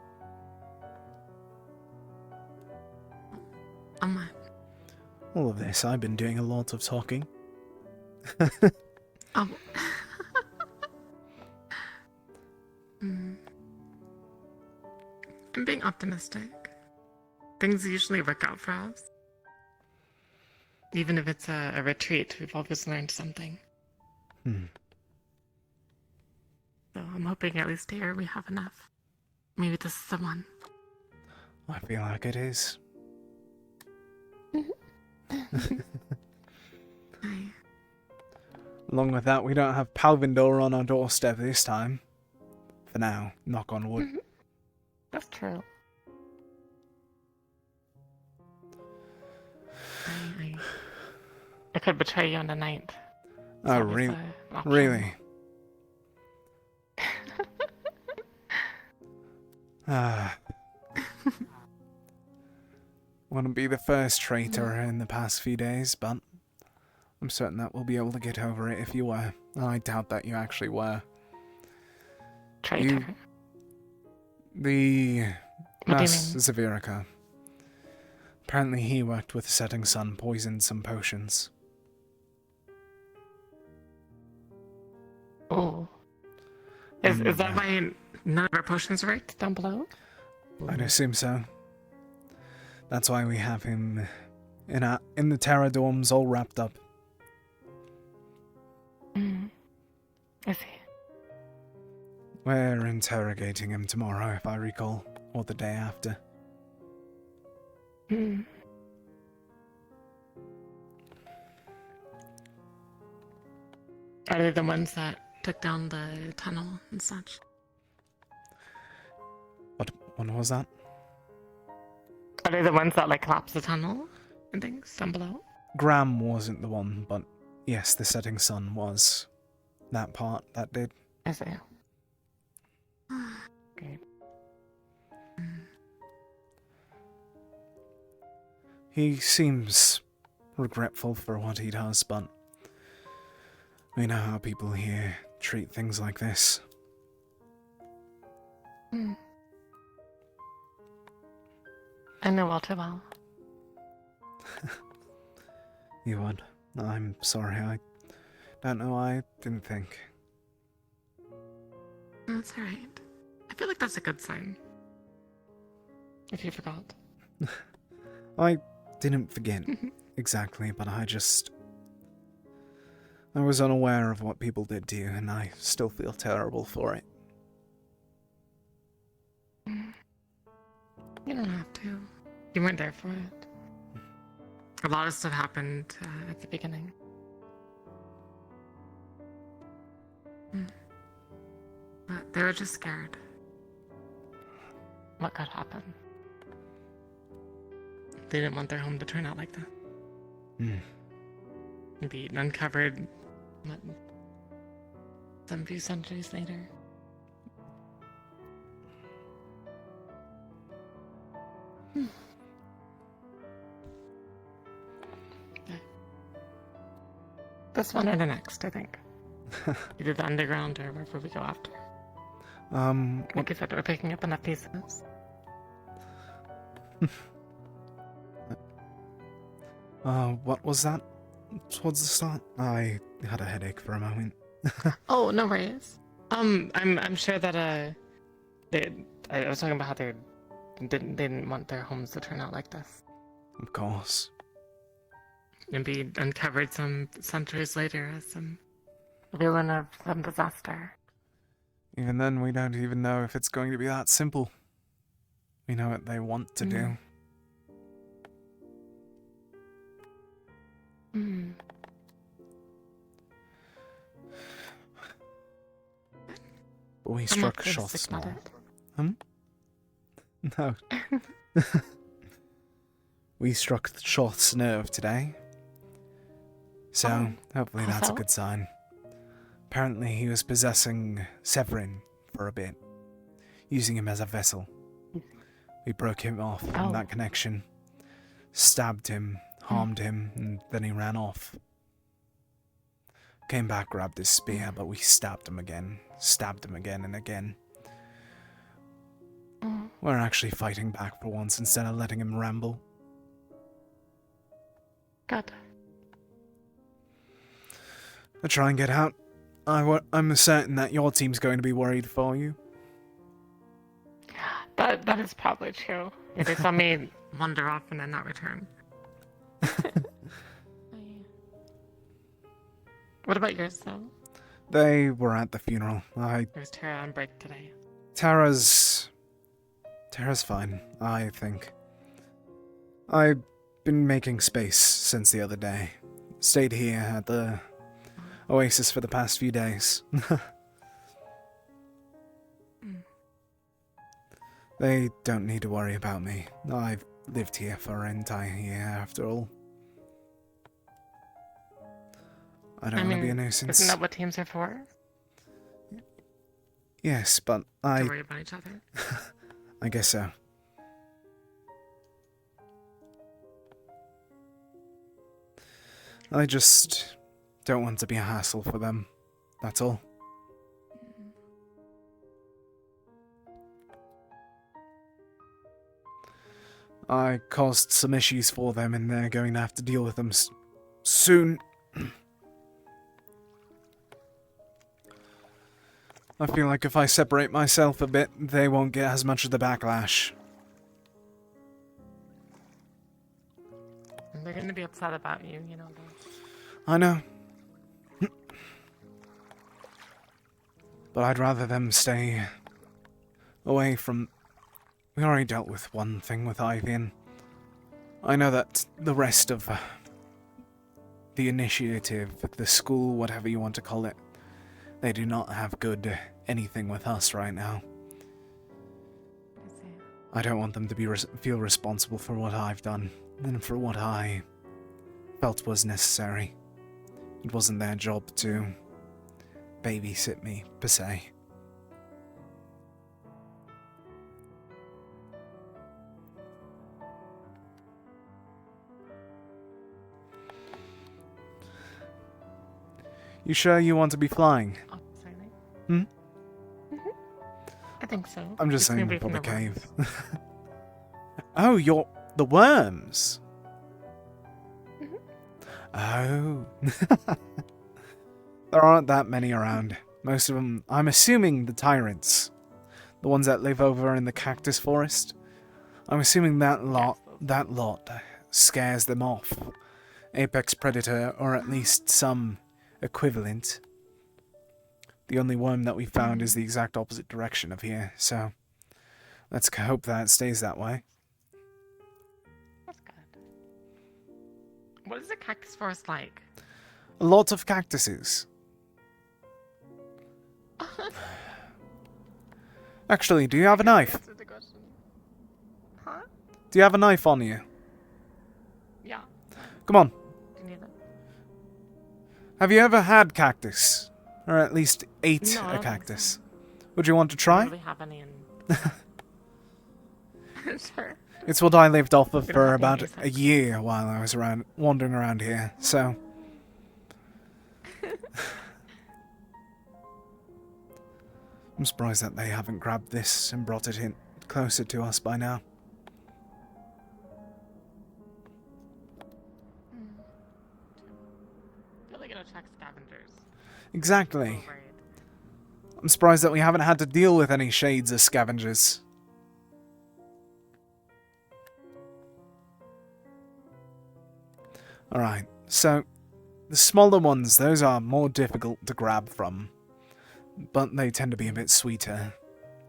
All of this, I've been doing a lot of talking. I'm being optimistic. Things usually work out for us. Even if it's a retreat, we've always learned something. Hmm. So I'm hoping at least here we have enough. Maybe this is the one. I feel like it is. Along with that, we don't have Palvindor on our doorstep this time. For now, knock on wood. That's true. I could betray you on the night. Oh, really? Wouldn't be the first traitor in the past few days, but I'm certain that we'll be able to get over it if you were. I doubt that you actually were. Traitor? The What do you Mass mean? Zavirica. Apparently he worked with the Setting Sun, poisoned some potions. Oh. Is that why none of our potions worked down below? I'd assume so. That's why we have him in the Terra dorms all wrapped up. I see. We're interrogating him tomorrow, if I recall, or the day after. Are they the ones that took down the tunnel and such? What was that? Are they the ones that like collapsed the tunnel and things down below? Graham wasn't the one, but yes, the Setting Sun was. That part, that did. I see. Okay. He seems regretful for what he does, but we know how people here treat things like this. I know all too well. You would. I'm sorry, I don't know, I didn't think. That's alright. I feel like that's a good sign. If you forgot. I didn't forget exactly, but I was unaware of what people did to you, and I still feel terrible for it. You don't have to. You weren't there for it. A lot of stuff happened at the beginning. But they were just scared. What could happen? They didn't want their home to turn out like that. Be uncovered some few centuries later. Okay. This one or the next, I think. Either the underground or wherever we go after. Like I said, we're picking up enough pieces. What was that? Towards the start? I had a headache for a moment. Oh, no worries. I'm sure that I was talking about how they didn't want their homes to turn out like this. Of course. And be uncovered some centuries later as some villain of some disaster. Even then, we don't even know if it's going to be that simple. We know what they want to do. But we struck Shoth's nerve. No. We struck Shoth's nerve today. So, hopefully that's a good sign. Apparently he was possessing Severin for a bit, using him as a vessel. We broke him off from that connection, stabbed him, harmed him, and then he ran off. Came back, grabbed his spear, but we stabbed him again and again. We're actually fighting back for once instead of letting him ramble. Good. I'll try and get out. I'm certain that your team's going to be worried for you. That is probably true. Yeah, they saw me wander off and then not return. What about yours, though? They were at the funeral. There's Tara on break today. Tara's fine, I think. I've been making space since the other day. Stayed here at the Oasis for the past few days. They don't need to worry about me. I've lived here for an entire year, after all. I don't want to be a nuisance. Isn't that what teams are for? Yes, but To worry about each other? I guess so. I just don't want to be a hassle for them. That's all. I caused some issues for them and they're going to have to deal with them soon. I feel like if I separate myself a bit, they won't get as much of the backlash. They're going to be upset about you, you know. I know. But I'd rather them stay away from... We already dealt with one thing with Ivy, and I know that the rest of the initiative, the school, whatever you want to call it, they do not have good anything with us right now. I don't want them to feel responsible for what I've done, and for what I felt was necessary. It wasn't their job to babysit me, per se. You sure you want to be flying? Oh, sorry. Hmm? I think so. I'm just It's saying maybe for the from cave. Oh, you're the worms. Oh. There aren't that many around. Most of them, I'm assuming the tyrants. The ones that live over in the cactus forest. I'm assuming that lot scares them off. Apex predator, or at least some equivalent. The only worm that we found is the exact opposite direction of here, so let's hope that stays that way. That's good. What is the cactus forest like? A lot of cactuses. Actually, do you have a knife? Huh? Do you have a knife on you? Yeah. Come on. Do you need it? Have you ever had cactus? Or at least ate No, I don't a think cactus? Would you want to try? I don't really have any in... Sure. It's what I lived off of We don't for have any about a year while I was wandering around here, so... I'm surprised that they haven't grabbed this and brought it in closer to us by now. They're really gonna attract scavengers. Exactly. I'm surprised that we haven't had to deal with any shades of scavengers. Alright, so the smaller ones, those are more difficult to grab from, but they tend to be a bit sweeter.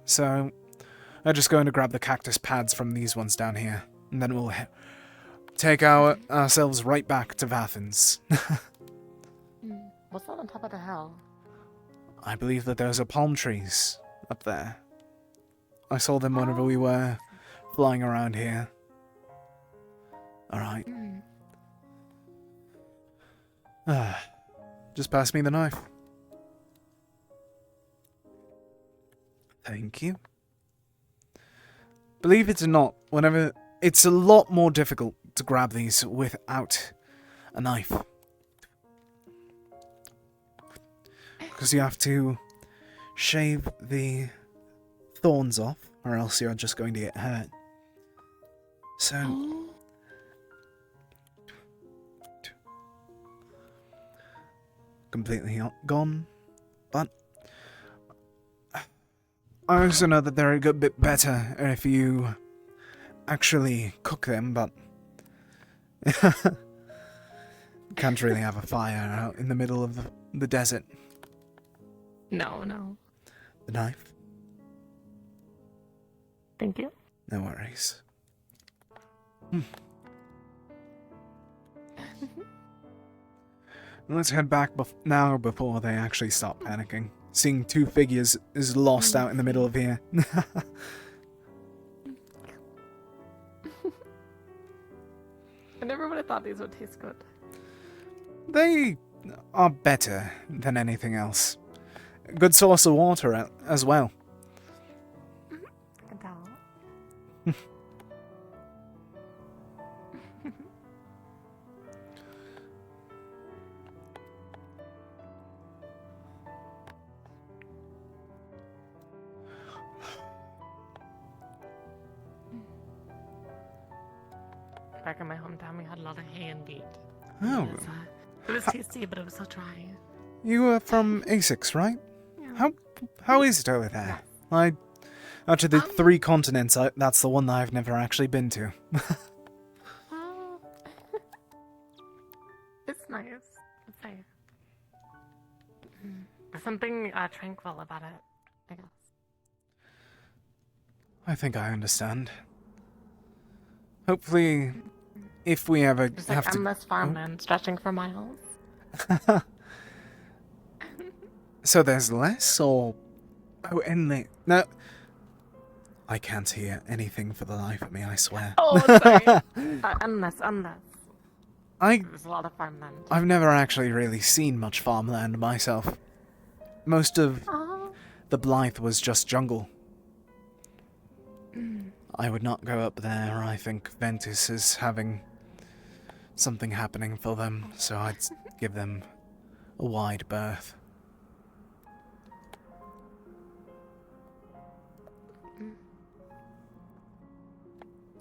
So I'm just going to grab the cactus pads from these ones down here, and then we'll take ourselves right back to Vathens. What's that on top of the hill? I believe that those are palm trees up there. I saw them whenever we were flying around here. Alright. Just pass me the knife. Thank you. Believe it or not, whenever it's a lot more difficult to grab these without a knife. Because you have to shave the thorns off, or else you're just going to get hurt. So... completely gone, but I also know that they're a good bit better if you actually cook them, but can't really have a fire out in the middle of the desert. No, no. The knife? Thank you. No worries. Let's head back now before they actually start panicking. Seeing two figures is lost out in the middle of here. I never would have thought these would taste good. They are better than anything else. Good source of water as well. I can tell. Back in my hometown, we had a lot of hay and beet. Oh. It was tasty, but it was so dry. You were from Essex, right? Yeah. How is it over there? Out of the 3 continents, that's the one that I've never actually been to. It's nice. It's safe. There's something tranquil about it, I guess. I think I understand. Hopefully, if we ever There's have like to... endless farmland stretching for miles. So there's less, or... Oh, endless... No. I can't hear anything for the life of me, I swear. Oh, sorry. Endless. There's a lot of farmland. I've never actually really seen much farmland myself. Most of the Blythe was just jungle. I would not go up there. I think Ventus is having something happening for them, so I'd give them a wide berth.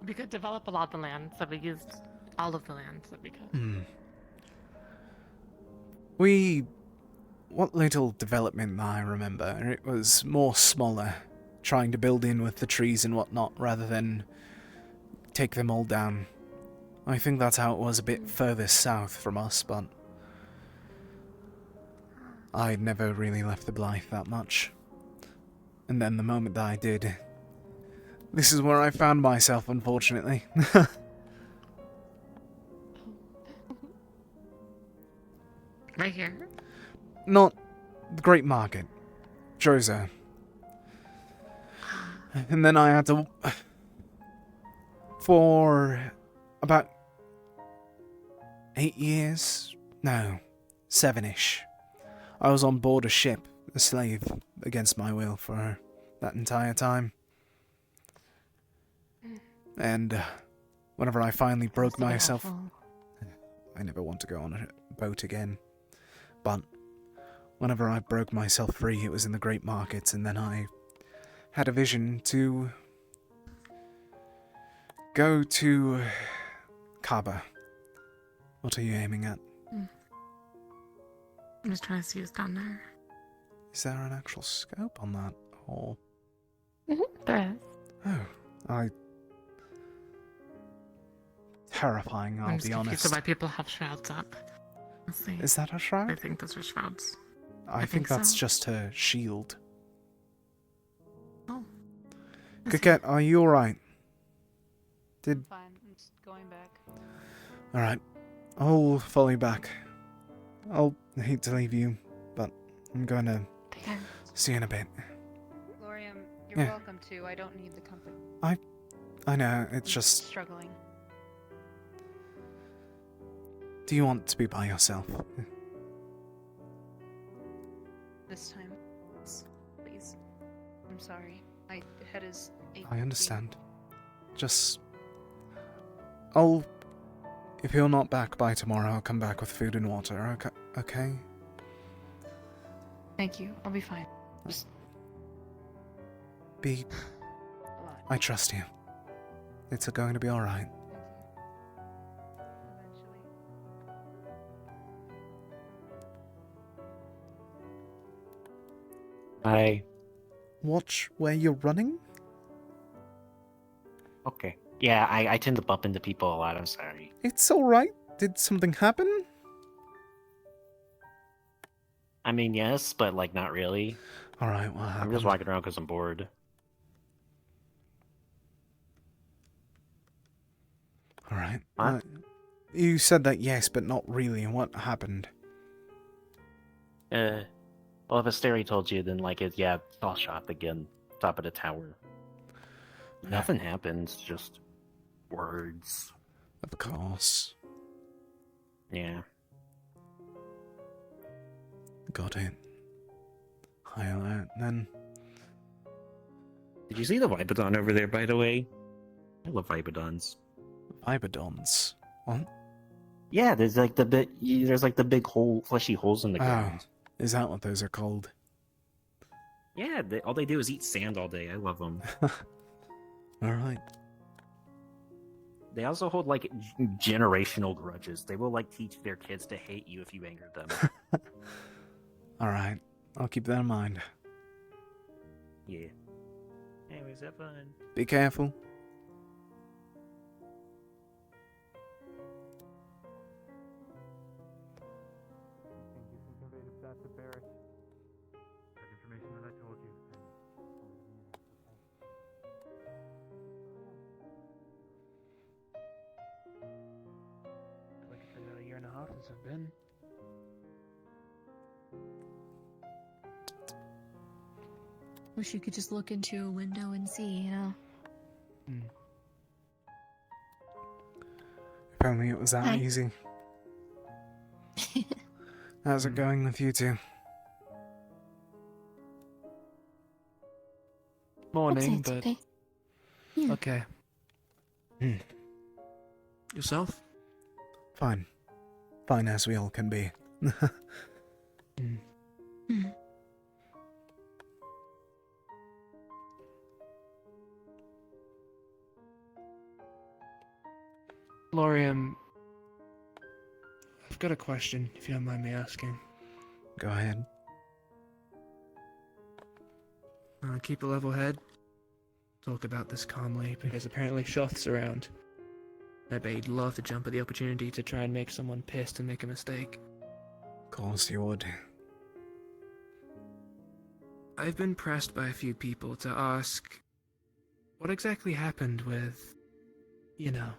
We could develop a lot of the land, so we used all of the land that we could. What little development I remember, it was more smaller, trying to build in with the trees and whatnot, rather than take them all down. I think that's how it was a bit further south from us, but I'd never really left the Blythe that much. And then the moment that I did, this is where I found myself, unfortunately. Right here? Not the Great Market. Droza. And then I had to... For about 8 years? No, 7-ish. I was on board a ship, a slave, against my will for that entire time. And whenever I finally broke myself... I never want to go on a boat again. But whenever I broke myself free, it was in the Great Market, and then I had a vision to go to Kaaba. What are you aiming at? I'm just trying to see who's down there. Is there an actual scope on that? Or... There is. Oh, terrifying, I'll I'm just be confused honest. why people have shrouds up. Let's see. Is that a shroud? I think those are shrouds. I think that's so. just her shield. Oh. Coquette, are you alright? Did... Fine, I'm just going back. Alright, I'll follow you back. I'll hate to leave you, but I'm going to see you in a bit. Laurium, you're Yeah. welcome to. I don't need the company. I know, it's I'm just... struggling. Do you want to be by yourself? This time, please. I'm sorry. My head is aching. I understand. Just... If you're not back by tomorrow, I'll come back with food and water, okay? Thank you. I'll be fine. Just I trust you. It's going to be alright. watch where you're running? Okay. Yeah, I tend to bump into people a lot. I'm sorry. It's alright. Did something happen? I mean, yes, but like not really. Alright, what happened? I'm just walking around because I'm bored. Alright. What? You said that yes, but not really. What happened? Well, if Asteri told you, then like it, yeah, it's all shot again, top of the tower. Nothing happens, just words. Of course. Yeah. Got it. High alert, then. Did you see the Vibodon over there, by the way? I love Vibodons. Vibodons? What? Yeah, there's like the big hole, fleshy holes in the ground. Is that what those are called? Yeah, all they do is eat sand all day. I love them. Alright. They also hold like generational grudges. They will like teach their kids to hate you if you anger them. Alright. I'll keep that in mind. Yeah. Anyways, have fun. Be careful. Information that I told you. Like it's been about a year and a half since I've been. Wish you could just look into a window and see, you know? If only it was that Hi. easy. How's it going with you two? Morning, It's but okay. Yeah. okay. Yourself? Fine. Fine as we all can be. Laurium, I've got a question, if you don't mind me asking. Go ahead. Keep a level head. Talk about this calmly, because apparently Shoth's around. I bet he'd love to jump at the opportunity to try and make someone pissed and make a mistake. Of course you would. I've been pressed by a few people to ask what exactly happened with, you know,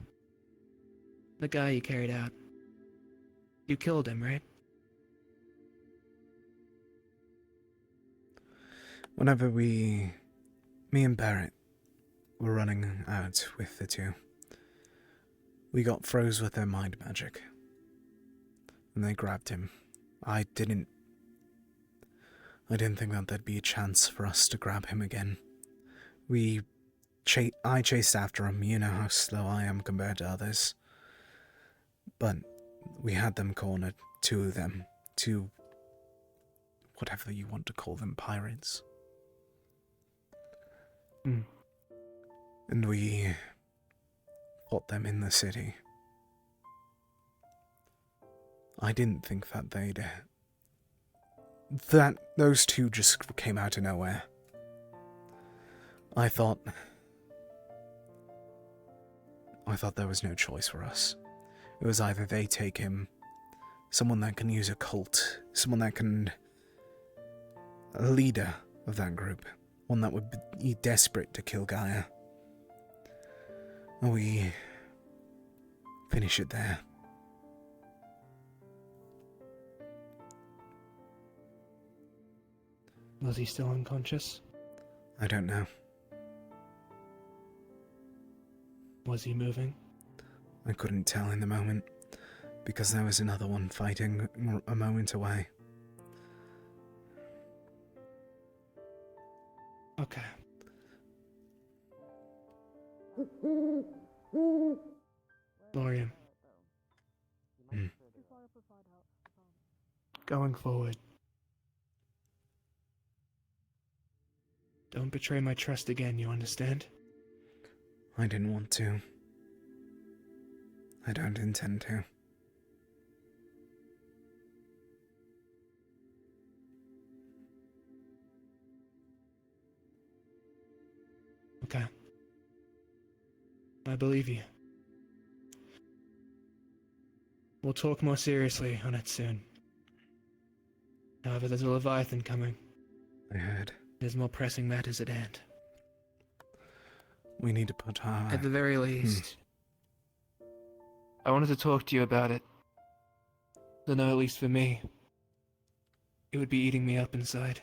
the guy you carried out. You killed him, right? Whenever me and Barrett were running out with the two, we got froze with their mind magic. And they grabbed him. I didn't think that there'd be a chance for us to grab him again. I chased after him, you know how slow I am compared to others. But we had them cornered, two of them, two, whatever you want to call them, pirates. And we fought them in the city. I didn't think that those two just came out of nowhere. I thought there was no choice for us. It was either they take him, someone that can use a cult, someone that can... a leader of that group, one that would be desperate to kill Gaia. Or we finish it there. Was he still unconscious? I don't know. Was he moving? I couldn't tell in the moment, because there was another one fighting a moment away. Okay. Laurium. Going forward, don't betray my trust again, you understand? I didn't want to. I don't intend to. Okay. I believe you. We'll talk more seriously on it soon. However, there's a Leviathan coming. I heard. There's more pressing matters at hand. We need to put our... At the very least, I wanted to talk to you about it. To know, at least for me, it would be eating me up inside.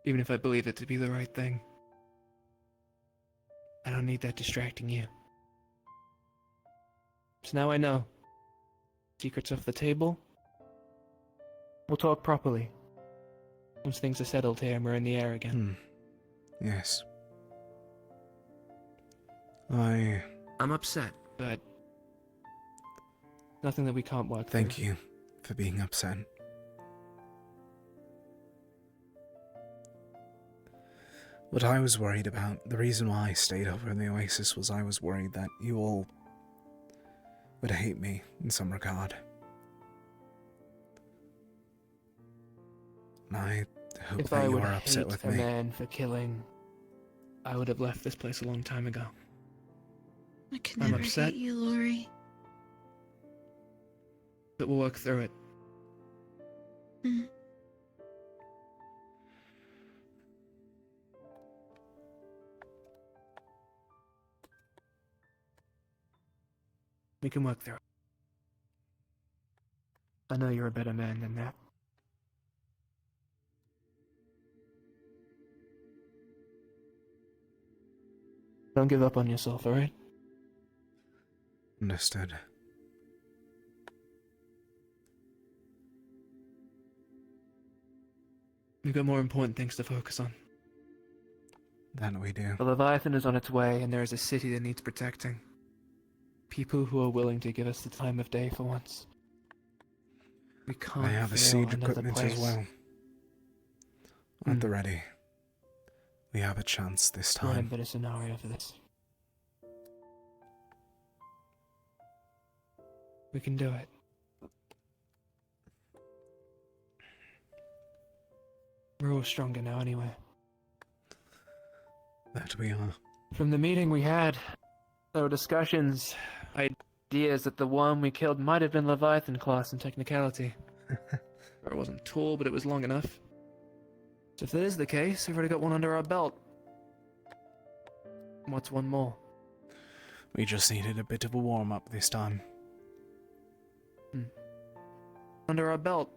Even if I believe it to be the right thing. I don't need that distracting you. So now I know. Secrets off the table. We'll talk properly. Once things are settled here and we're in the air again. Yes. I'm upset, but nothing that we can't work through. Thank you for being upset. What I was worried about, the reason why I stayed over in the Oasis was I was worried that you all would hate me in some regard. And I hope If that I you would are upset hate with a me. man for killing, I would have left this place a long time ago. I can I'm never upset. hate you, Lori. But we'll work through it. Mm. We can work through it. I know you're a better man than that. Don't give up on yourself, alright? Understood. We've got more important things to focus on. That we do. The Leviathan is on its way, and there is a city that needs protecting. People who are willing to give us the time of day for once. We can't I have fail a siege another equipment place. as well. At the ready. We have a chance this Not a time. better scenario for this. We can do it. We're all stronger now anyway. That we are. From the meeting we had, there were discussions, ideas that the one we killed might have been Leviathan class in technicality. It wasn't tall, but it was long enough. So if that is the case, we've already got one under our belt. What's one more? We just needed a bit of a warm-up this time. Under our belt.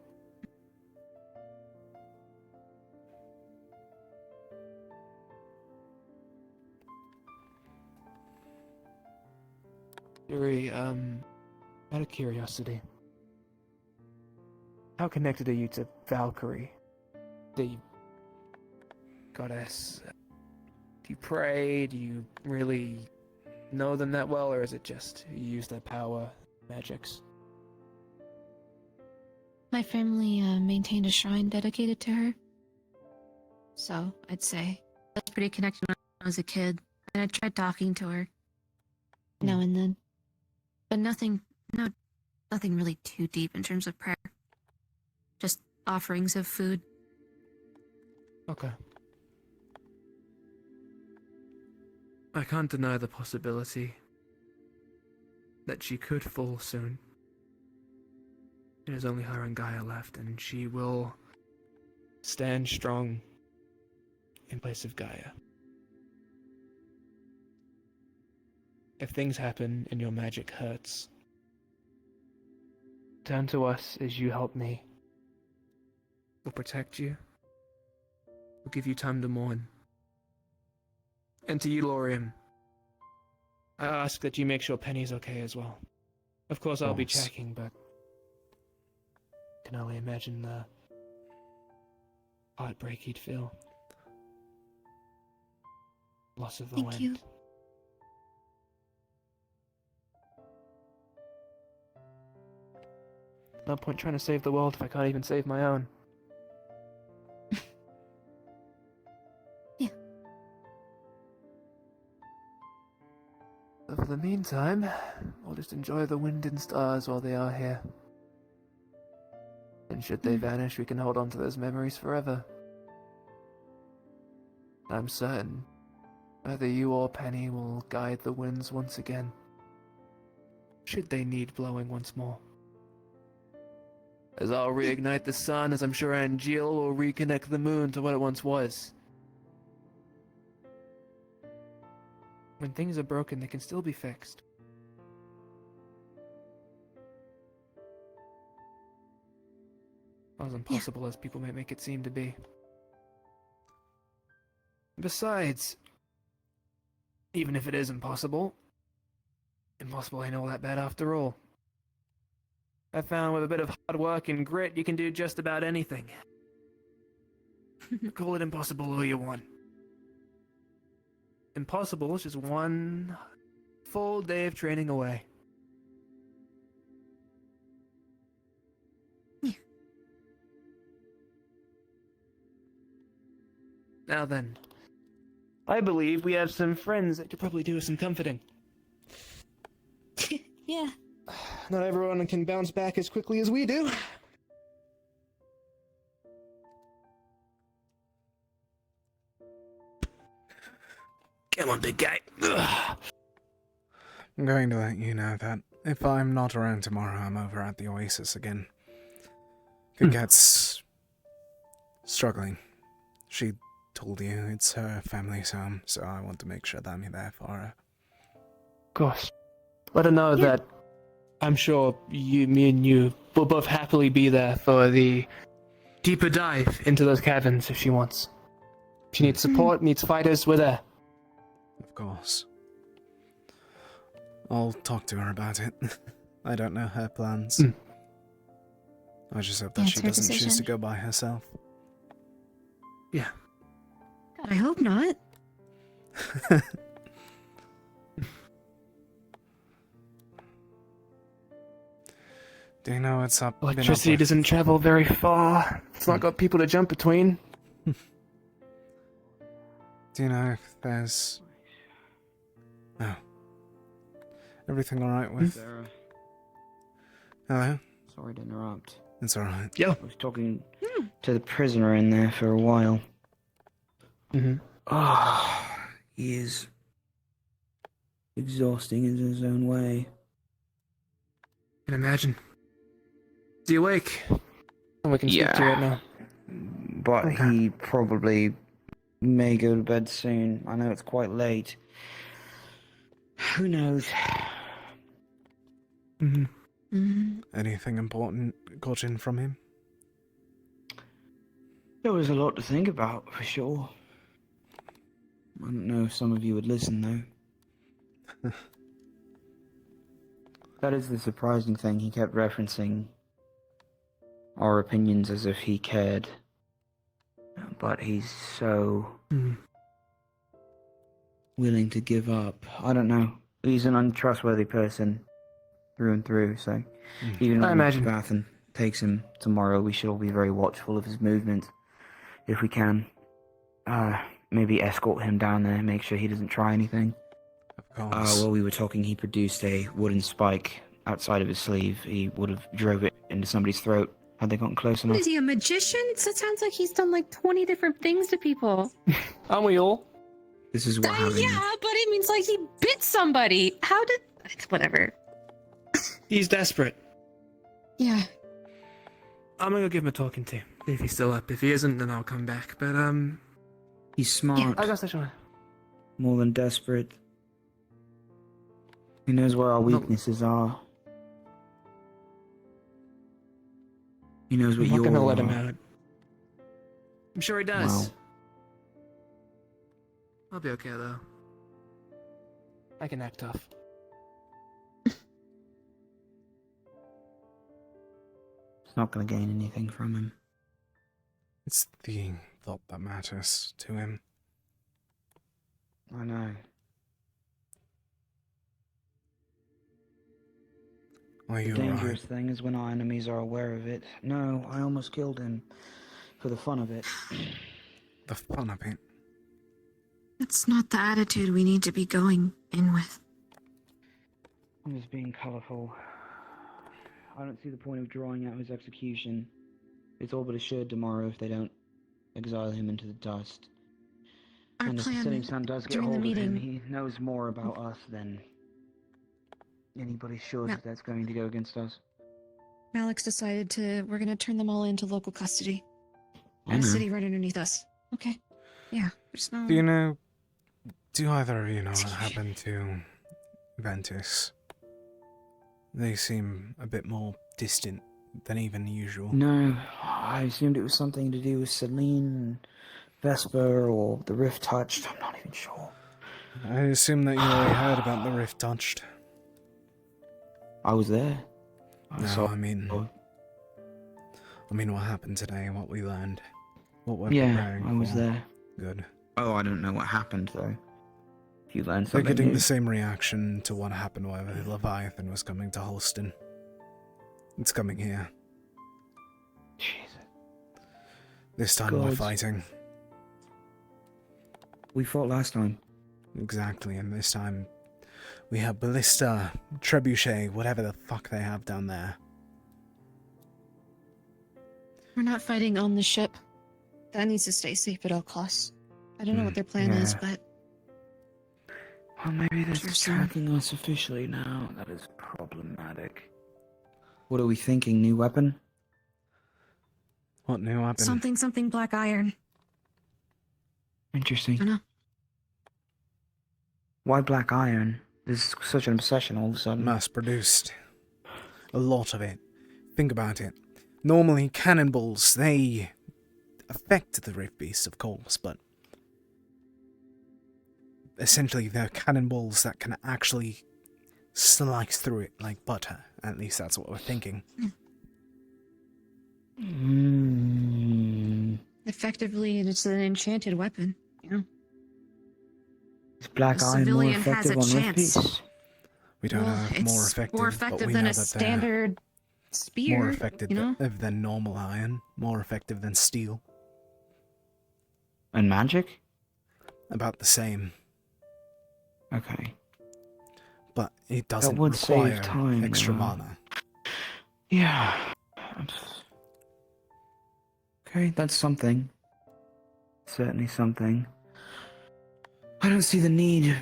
Yuri, out of curiosity, how connected are you to Valkyrie, the goddess? Do you pray? Do you really know them that well, or is it just you use their power, magics? My family maintained a shrine dedicated to her. So, I'd say I was pretty connected when I was a kid, and I tried talking to her now and then. But nothing really too deep in terms of prayer. Just offerings of food. Okay. I can't deny the possibility that she could fall soon. There's only her and Gaia left, and she will stand strong in place of Gaia. If things happen and your magic hurts, turn to us as you help me. We'll protect you. We'll give you time to mourn. And to you, Laurium, I ask that you make sure Penny's okay as well. Of course, I'll be checking, but I can only imagine the heartbreak he'd feel. Loss of the Thank wind. you. No point trying to save the world if I can't even save my own. Yeah. So for the meantime, we'll just enjoy the wind and stars while they are here. And should they vanish, we can hold on to those memories forever. I'm certain Either you or Penny will guide the winds once again, should they need blowing once more. As I'll reignite the sun, as I'm sure Angeal will reconnect the moon to what it once was. When things are broken, they can still be fixed. Not as impossible as people may make it seem to be. Besides, even if it is impossible ain't all that bad after all. I found with a bit of hard work and grit, you can do just about anything. Call it impossible all you want. Impossible is just one full day of training away. Now then, I believe we have some friends that could probably do us some comforting. Yeah. Not everyone can bounce back as quickly as we do. Come on, big guy. Ugh. I'm going to let you know that if I'm not around tomorrow, I'm over at the Oasis again. Kikat's struggling. She told you it's her family's home, so I want to make sure that I'm there for her. Of course. Let her know that I'm sure me and you will both happily be there for the deeper dive into those caverns if she wants. If she needs support, needs fighters, we're there. Of course. I'll talk to her about it. I don't know her plans. I just hope that she doesn't choose to go by herself. Yeah. God, I hope not. Do you know what's up? Electricity doesn't travel very far. It's not got people to jump between. Do you know if there's... Oh. Everything alright with... Sarah. Hello? Sorry to interrupt. It's alright. Yeah. I was talking to the prisoner in there for a while. He is exhausting in his own way. Can imagine. Is he awake? We can speak to right now. But he probably may go to bed soon. I know it's quite late. Who knows? Anything important got in from him? There was a lot to think about, for sure. I don't know if some of you would listen, though. That is the surprising thing. He kept referencing our opinions as if he cared. But he's so willing to give up. I don't know. He's an untrustworthy person through and through, so even I when imagine. Bathan takes him tomorrow, we should all be very watchful of his movements, if we can. Maybe escort him down there, make sure he doesn't try anything. Of course. While we were talking, he produced a wooden spike outside of his sleeve. He would have drove it into somebody's throat had they gotten close What enough. is he, a magician? That sounds like he's done like 20 different things to people. Aren't we all? This is what having... Yeah, but it means like he bit somebody. How did... Whatever. He's desperate. Yeah. I'm gonna go give him a talking to. If he's still up. If he isn't, then I'll come back. But, He's smart. I got this one. More than desperate. He knows where our weaknesses are. He knows what I'm not yours gonna let him are. out. I'm sure he does. Wow. I'll be okay, though. I can act tough. It's not going to gain anything from him. It's the thought that matters to him. I know. Are you The dangerous alright? thing is when our enemies are aware of it. No, I almost killed him. For the fun of it. The fun of it? That's not the attitude we need to be going in with. He was being colourful. I don't see the point of drawing out his execution. It's all but assured tomorrow if they don't exile him into the dust. our And if the plan Setting Sun does get during the hold of him, meeting. he knows more about us than anybody should. No. That's going to go against us. Malik's decided we're gonna turn them all into local custody. I A know. city right underneath us. Okay. Yeah, there's no... Do either of you know what happened to Ventus? They seem a bit more distant than even usual. No, I assumed it was something to do with Celine, Vesper, or the Rift Touched. I'm not even sure. I assume that you already heard about the Rift Touched. I was there. I mean, what happened today, what we learned, what we're Yeah, preparing I was for. there. Good. Oh, I don't know what happened though. If you learned They're something getting new. the same reaction to what happened whenever the Leviathan was coming to Holston. It's coming here. Jesus. This time we're God. fighting. We fought last time. Exactly, and this time we have Ballista, Trebuchet, whatever the fuck they have down there. We're not fighting on the ship. That needs to stay safe at all costs. I don't know what their plan is, yeah. but... Well, maybe they're There's tracking us officially now. That is problematic. What are we thinking? New weapon? What new weapon? Something black iron. Interesting. I know. Why black iron? There's such an obsession all of a sudden. Mass produced. A lot of it. Think about it. Normally, cannonballs, they affect the Rift Beast, of course, but essentially they're cannonballs that can actually slice through it like butter. At least that's what we're thinking. Effectively, it's an enchanted weapon, you know? Is black A iron more civilian has effective a on Rift chance. Beasts? We don't know if it's more effective, more but effective we than know a that they're standard spear. more effective you know? than normal iron, more effective than steel. And magic? About the same. Okay. But it doesn't would require save time, extra though. mana. Yeah. Okay, that's something. Certainly something. I don't see the need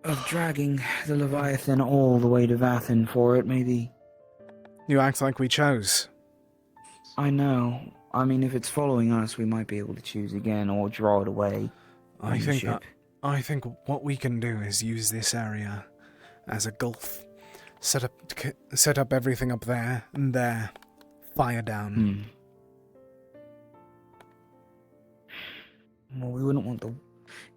of dragging the Leviathan all the way to Vathan for it, maybe. You act like we chose. I know. I mean, if it's following us, we might be able to choose again or draw it away. I think what we can do is use this area as a gulf. Set up everything up there and there. Fire down. Well, we wouldn't want the...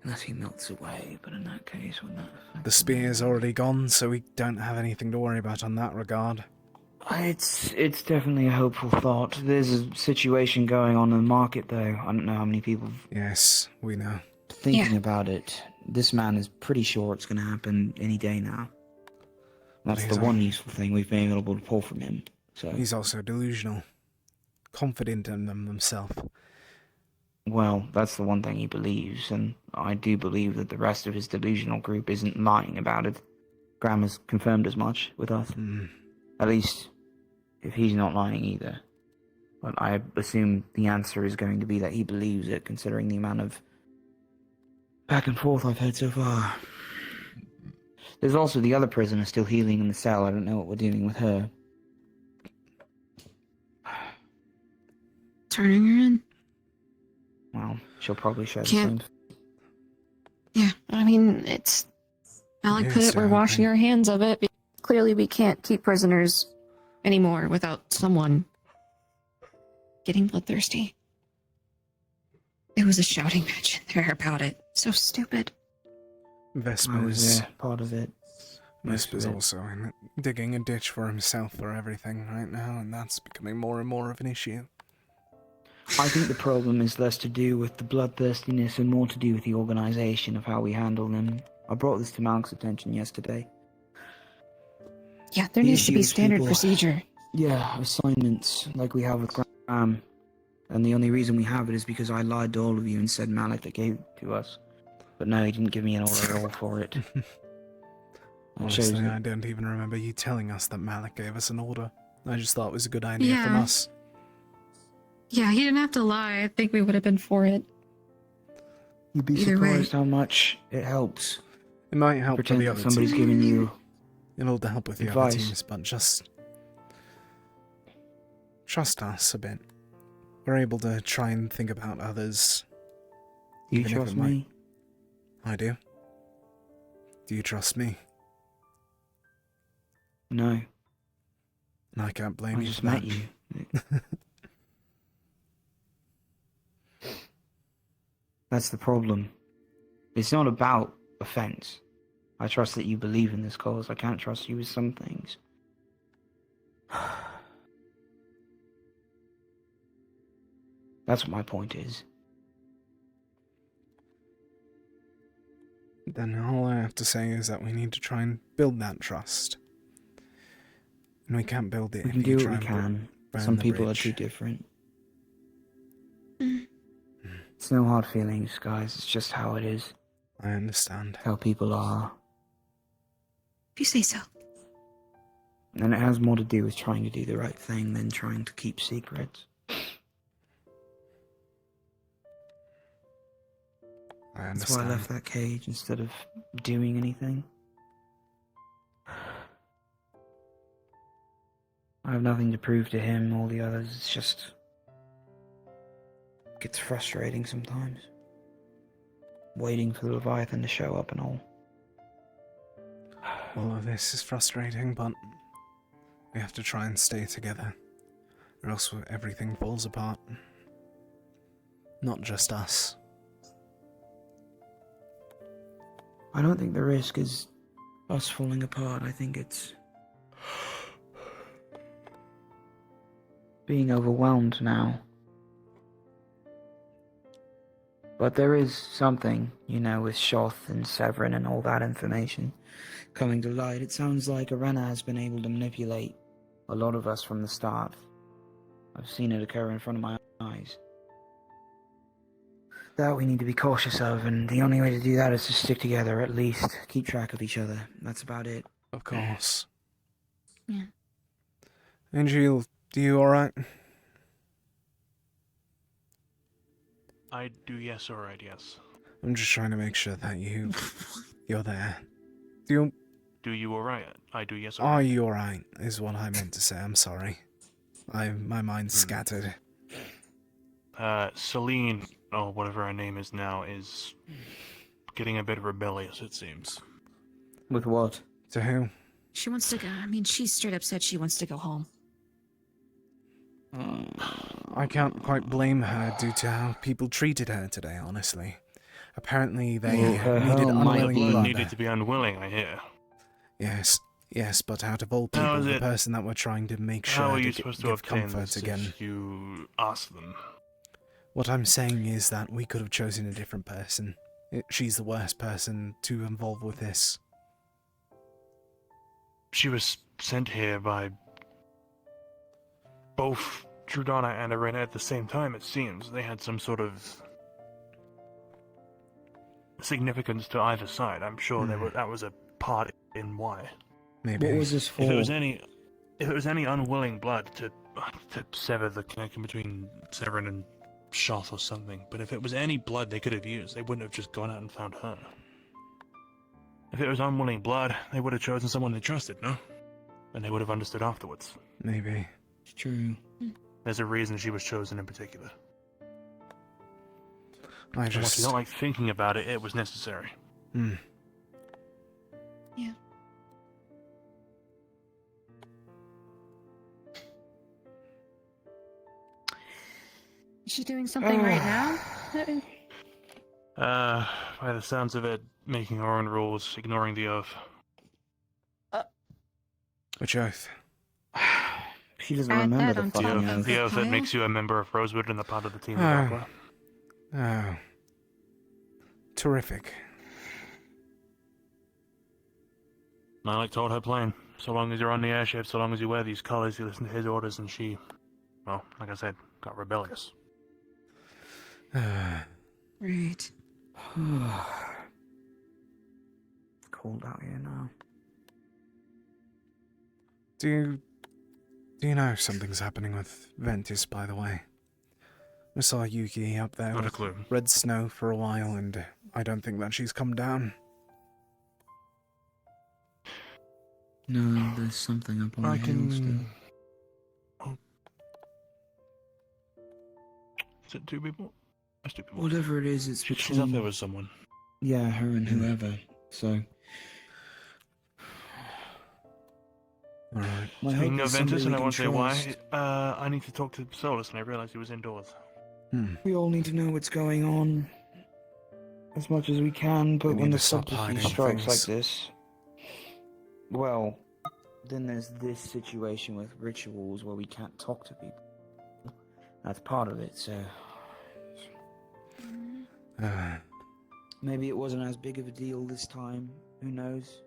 Unless he melts away, but in that case, wouldn't that... The spear's already gone, so we don't have anything to worry about on that regard. It's definitely a hopeful thought. There's a situation going on in the market, though. I don't know how many people... Yes, we know. Thinking about it, this man is pretty sure it's going to happen any day now. That's the one useful thing we've been able to pull from him. So he's also delusional. Confident in them himself. Well, that's the one thing he believes, and I do believe that the rest of his delusional group isn't lying about it. Graham has confirmed as much with us. At least, if he's not lying either. But I assume the answer is going to be that he believes it, considering the amount of back and forth I've heard so far. There's also the other prisoner still healing in the cell. I don't know what we're doing with her. Turning her in? Well, she'll probably share the same. Yeah, I mean, it's... Malik put it, we're washing our hands of it. Clearly we can't keep prisoners anymore without someone getting bloodthirsty. There was a shouting match in there about it. So stupid. Vesper's part of it. Vesper's also in it, digging a ditch for himself for everything right now, and that's becoming more and more of an issue. I think the problem is less to do with the bloodthirstiness and more to do with the organization of how we handle them. I brought this to Malik's attention yesterday. Yeah, there needs to be standard procedure. Yeah, assignments like we have with Graham. And the only reason we have it is because I lied to all of you and said Malik that gave it to us. But no, he didn't give me an order at all for it. Honestly, I don't even remember you telling us that Malik gave us an order. I just thought it was a good idea from us. Yeah, he didn't have to lie. I think we would have been for it. You'd be Either way. surprised how much it helps. It might help for Pretend the that other somebody's team. giving you It'll help with the other advice. teams, but just trust us a bit. We're able to try and think about others. Do you even if trust it might- me? I do. Do you trust me? No. And I can't blame I you just for met that. you. That's the problem. It's not about offense. I trust that you believe in this cause. I can't trust you with some things. That's what my point is. Then all I have to say is that we need to try and build that trust. And we can't build it We if can you do try what we and can. burn Some the people bridge. are too different. It's no hard feelings, guys. It's just how it is. I understand. How people are. If you say so. And it has more to do with trying to do the right thing than trying to keep secrets. I That's why I understand. left that cage instead of doing anything. I have nothing to prove to him or the others. It's just gets frustrating sometimes. Waiting for the Leviathan to show up and all. All of this is frustrating, but we have to try and stay together, or else everything falls apart. Not just us. I don't think the risk is us falling apart. I think it's being overwhelmed now. But there is something, you know, with Shoth and Severin and all that information coming to light. It sounds like Arena has been able to manipulate a lot of us from the start. I've seen it occur in front of my eyes. That we need to be cautious of, and the only way to do that is to stick together, at least. Keep track of each other. That's about it. Of course. Yeah. Angel, do you alright? I do, yes, alright, yes. I'm just trying to make sure that you're there. Do you alright? I do, yes, Are alright. you alright, is what I meant to say. I'm sorry. My mind's scattered. Celine, or whatever her name is now, is getting a bit rebellious, it seems. With what? To who? She wants to go. I mean, she straight up said she wants to go home. I can't quite blame her due to how people treated her today, honestly. Apparently they needed unwilling blood. Needed to be unwilling, I hear. Yes, but out of all How people, is the it- person that we're trying to make How sure are to you supposed to give obtain comfort this again. if you ask them? What I'm saying is that we could have chosen a different person. She's the worst person to involve with this. She was sent here by both Trudana and Arena at the same time, it seems. They had some sort of significance to either side. I'm sure that was a part in why. Maybe. What was this for? If it was any unwilling blood to sever the connection between Severin and Shoth or something, but if it was any blood they could have used, they wouldn't have just gone out and found her. If it was unwilling blood, they would have chosen someone they trusted, no? And they would have understood afterwards. Maybe. It's true. There's a reason she was chosen in particular. I And while just... you don't like thinking about it, it was necessary. Hmm. Yeah. Is she doing something right now? By the sounds of it, making her own rules, ignoring the oath. Which oath? She doesn't Add remember that the on fucking top of oath. The oath that pile? makes you a member of Rosewood and a part of the team of Oh. Aqua. Oh. Terrific. Malik told her plain. So long as you're on the airship, so long as you wear these colors, you listen to his orders, and she, well, like I said, got rebellious. Right. It's cold out here now. Do you know if something's happening with Ventus, by the way? I saw Yuki up there Not a with clue. red snow for a while, and I don't think that she's come down. No, there's something up on the hill still. Oh. Is it two people? That's two people. Whatever it is, it's She's up there between- with someone. Yeah, her and whoever. So. Alright. My Speaking hope of is somebody Ventus, and we I can won't say why, trust. I need to talk to Solus, and I realized he was indoors. We all need to know what's going on as much as we can, but We when need the to stop subterfuge hiding strikes things. like this, well, then there's this situation with rituals where we can't talk to people. That's part of it, so maybe it wasn't as big of a deal this time. Who knows?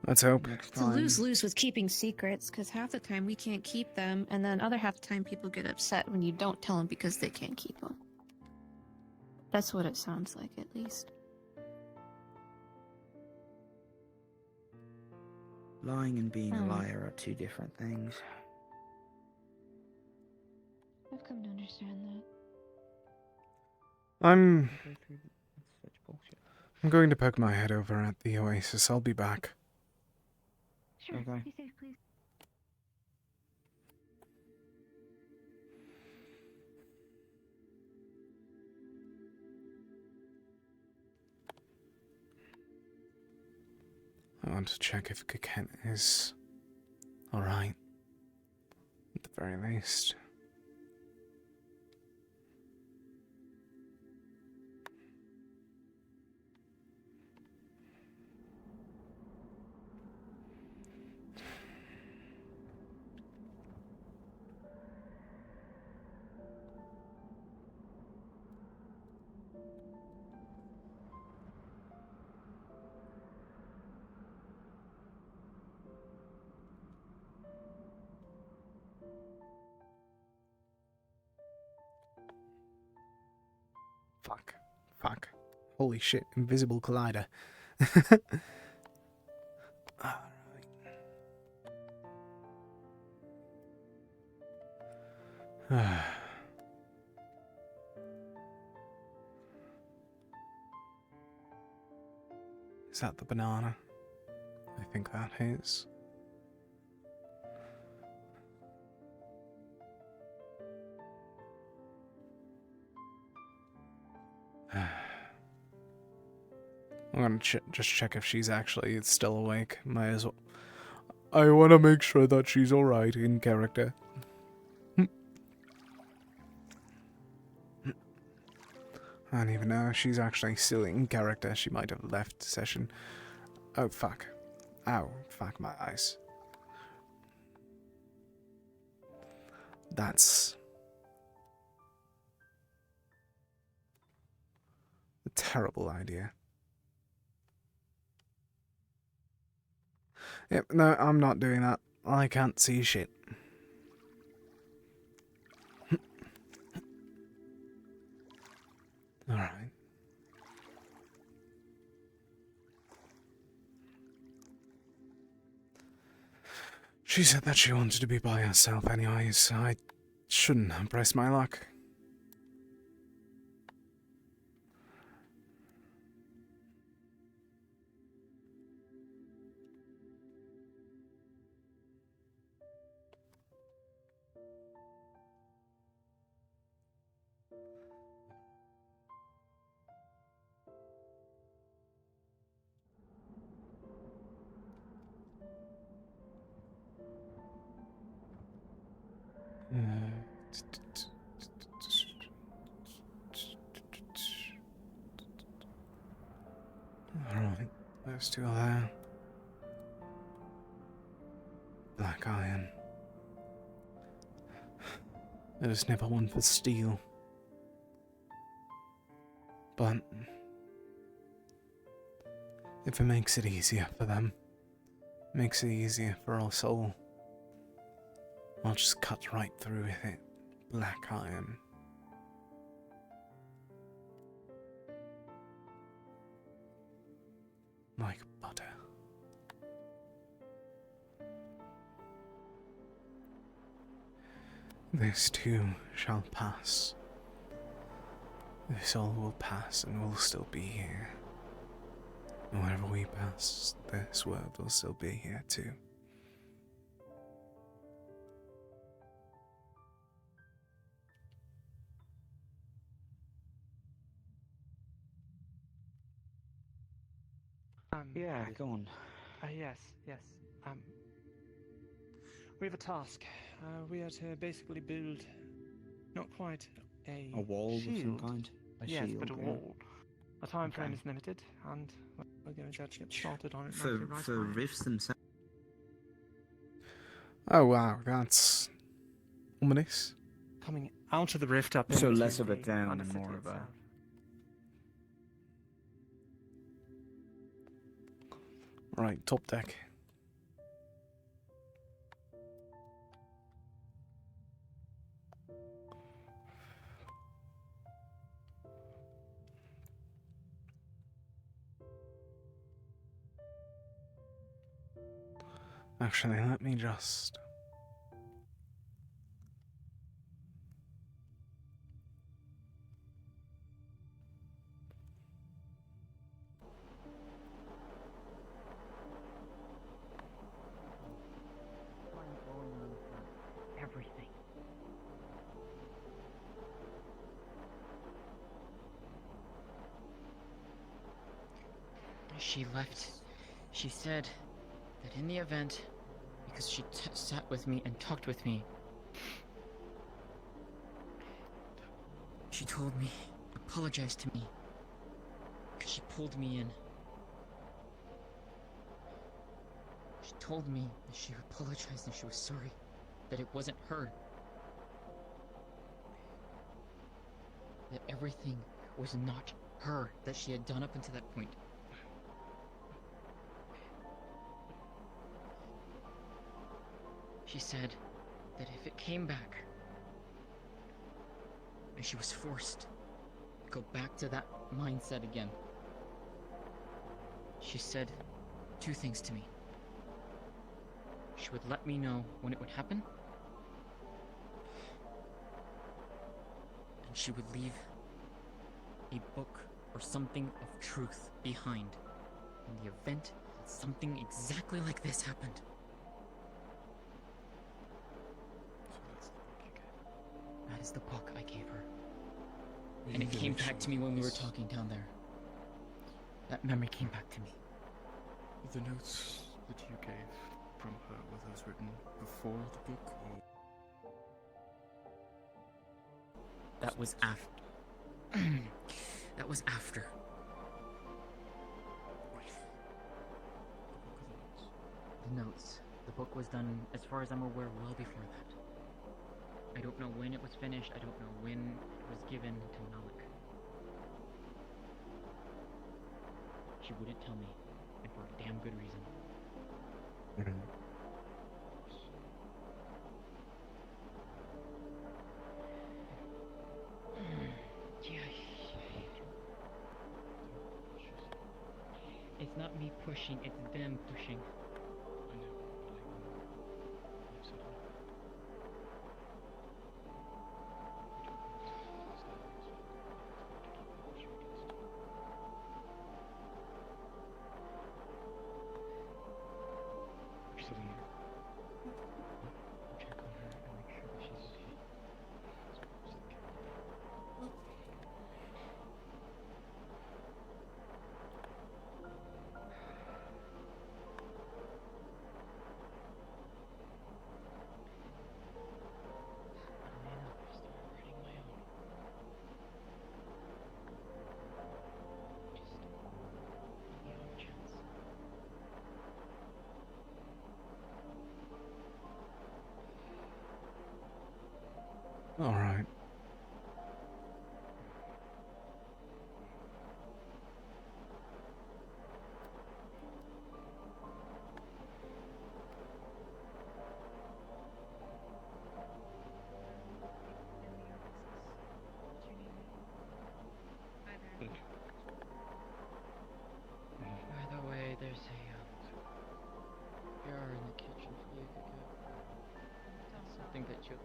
Let's hope. Next It's a time. lose-lose with keeping secrets, because half the time we can't keep them, and then other half the time people get upset when you don't tell them because they can't keep them. That's what it sounds like, at least. Lying and being a Oh. liar are two different things. I've come to understand that. I'm going to poke my head over at the Oasis. I'll be back. Sure, Okay. be safe, please. I want to check if Kaken is alright. At the very least. Fuck. Holy shit, invisible collider. Alright. Is that the banana? I think that is. I'm gonna just check if she's actually still awake. Might as well. I want to make sure that she's alright in character. I don't even know if she's actually still in character. She might have left session. Oh, fuck. Ow. Fuck my eyes. That's a terrible idea. Yep, no, I'm not doing that. I can't see shit. Alright. She said that she wanted to be by herself anyways, so I shouldn't have pressed my luck. Alright, those two are there. Black iron. I just never one for steel. But if it makes it easier for them, makes it easier for us all, I'll just cut right through with it. Black iron. Like butter. This too shall pass. This all will pass and we'll still be here. And whenever we pass, this world will still be here too. Yeah, go on. Yes. We have a task. We are to basically build, not quite A wall of some shield. kind? A yes, shield, but a yeah. wall. Our time frame Okay. is limited, and we're going to get started on it. For rifts themselves. Oh wow, that's ominous. Coming out of the rift up So into less of a the down and Undercity more of a. itself. Right, top deck. Actually, let me just. Everything. She left. She said that in the event, because she sat with me and talked with me, she told me, apologized to me, because she pulled me in. She told me that she apologized and she was sorry, that it wasn't her. That everything was not her that she had done up until that point. She said that if it came back, and she was forced to go back to that mindset again, she said two things to me. She would let me know when it would happen, and she would leave a book or something of truth behind in the event that something exactly like this happened. That is the book I gave her. And it came back to me when we were talking down there. That memory came back to me. The notes that you gave from her, were those written before the book, or...? That was after. That was after. The notes. The book was done, as far as I'm aware, well before that. I don't know when it was finished, I don't know when it was given to Malik. She wouldn't tell me, and for a damn good reason. Yeah. It's not me pushing, it's them pushing. I know, but you've said enough. Check on her and make sure that she's okay. All right. By the way, there's a jar in the kitchen for you to get. Something that you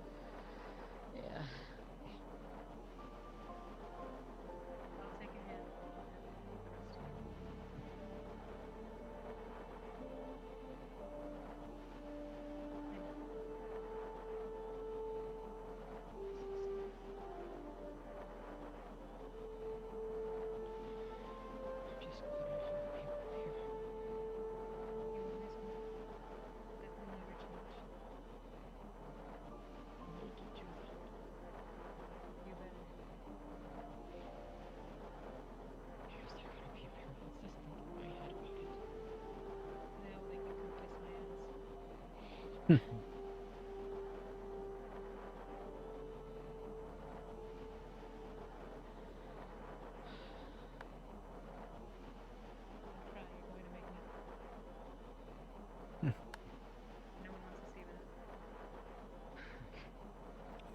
You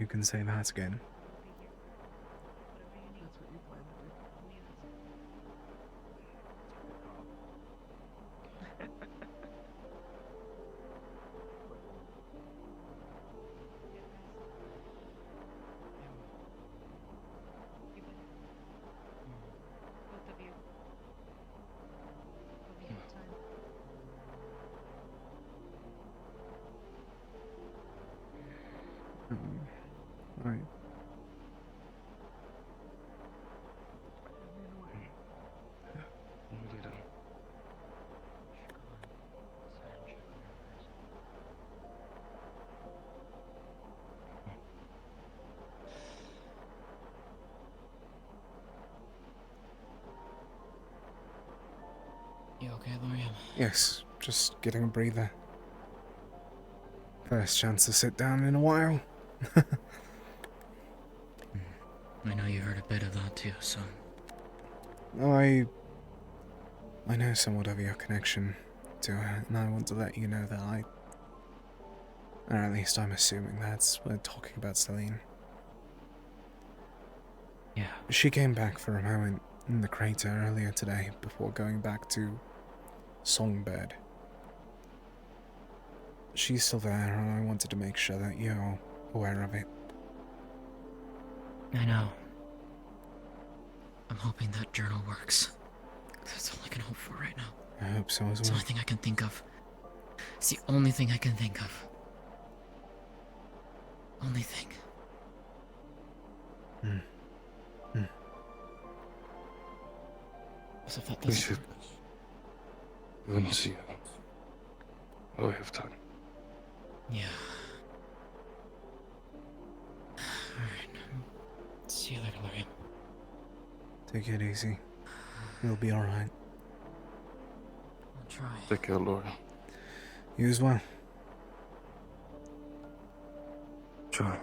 can say that again. That's what you plan to do. Both of you. We'll be out time. Right. You okay, Laurium? Yes, just getting a breather. First chance to sit down in a while. I know you heard a bit of that too, so... I know somewhat of your connection to her, and I want to let you know that or at least I'm assuming we're talking about Celine. Yeah. She came back for a moment in the crater earlier today before going back to Songbird. She's still there, and I wanted to make sure that you're aware of it. I know. I'm hoping that journal works. That's all I can hope for right now. I hope so as It's the well. only thing I can think of. It's the only thing I can think of. Only thing. As if that We doesn't should work. go and see her. While we have time. Yeah. Alright. See you later, Laurium. Take it easy. You'll be alright. I'll try. Take care, Laura. You as well. Try.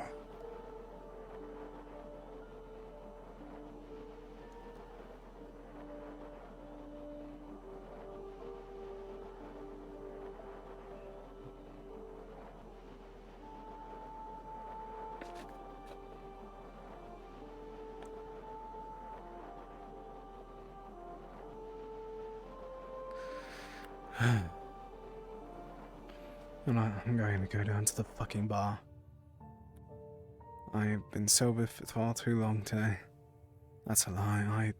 And I'm going to go down to the fucking bar. I've been sober for far too long today. That's a lie. I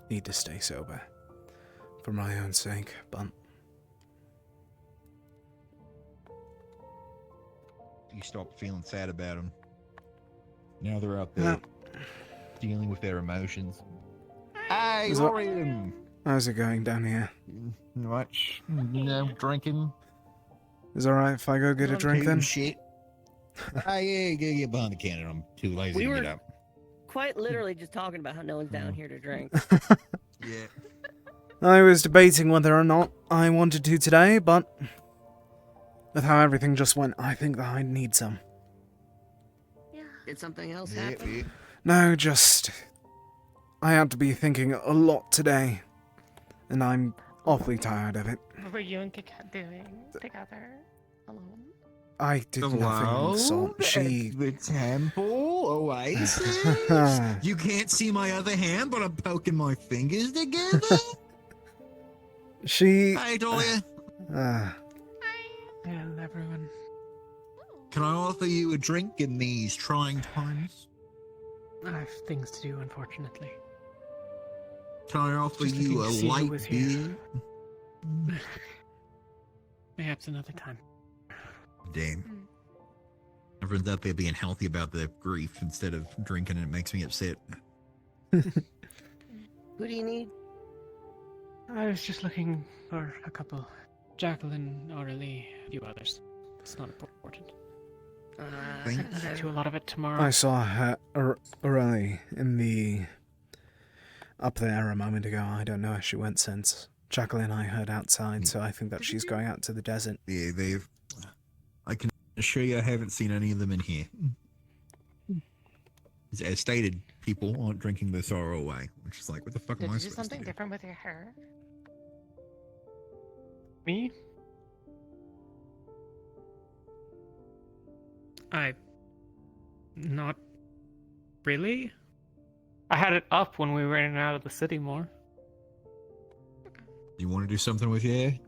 need to stay sober. For my own sake, but... You stop feeling sad about them. Now they're out there dealing with their emotions. Hey, Is that- Laurium! How's it going down here? Much, drinking. Is it alright if I go get a drink then? Shit. Yeah, get behind the counter. I'm too lazy We to were get up. quite literally just talking about how no one's down here to drink. Yeah. I was debating whether or not I wanted to today, but with how everything just went, I think that I need some. Did something else happen? No, just... I had to be thinking a lot today, and I'm awfully tired of it. What were you and Kikat doing together? Alone? I did nothing of the sort. She... The temple oasis? You can't see my other hand, but I'm poking my fingers together? She... Hey, Dahlia. And everyone. Can I offer you a drink in these trying times? I have things to do, unfortunately. Can I offer Just you looking a to see who light was here. beer? Perhaps another time. Damn. Everyone's out there being healthy about their grief instead of drinking, and it makes me upset. Who do you need? I was just looking for a couple. Jacqueline, Aurelie, a few others. It's not important. I can get to a lot of it tomorrow. I saw her, Aurelie, in the... up there a moment ago. I don't know where she went since. Jacqueline I heard outside, so I think that she's going out to the desert. Yeah, they've... I can assure you I haven't seen any of them in here. As stated, people aren't drinking their sorrow away, which is like, what the fuck Did am I you do supposed something to do? different with your hair? Me? Not really. I had it up when we were in and out of the city more. You want to do something with your hair?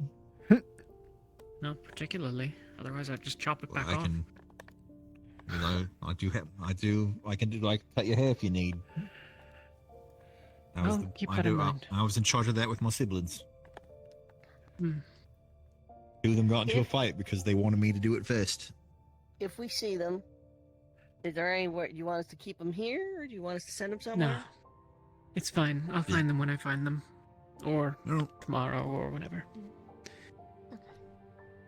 Not particularly. Otherwise, I'd just chop it Well, back off. I can do like cut your hair if you need. Keep that in mind. I was in charge of that with my siblings. Hmm. Two of them got into a fight because they wanted me to do it first. If we see them, is there anywhere you want us to keep them here, or do you want us to send them somewhere? No. It's fine. I'll find them when I find them. Or tomorrow, or whenever.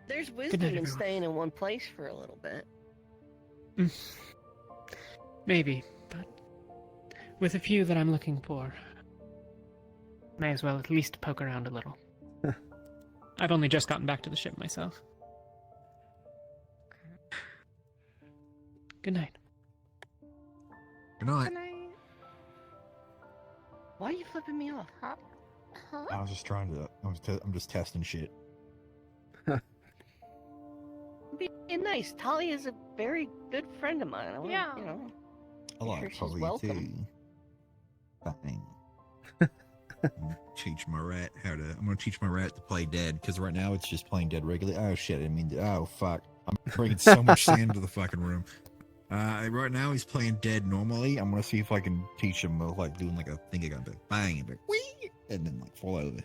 There's wisdom night, in everyone. staying in one place for a little bit. Maybe, but with a few that I'm looking for, may as well at least poke around a little. I've only just gotten back to the ship myself. Good night. Good night. Why are you flipping me off? Huh? I was just trying to. I'm just testing shit. Being nice. Talia is a very good friend of mine. I want, Yeah. You know. I Sure, like she's Polly welcome. too. Bang. I'm gonna teach my rat to play dead, because right now it's just playing dead regularly. Oh shit! Oh fuck! I'm bringing so much sand to the fucking room. Right now he's playing dead normally. I'm gonna see if I can teach him like doing like a thing again, like bang and be like, wee, and then like fall over.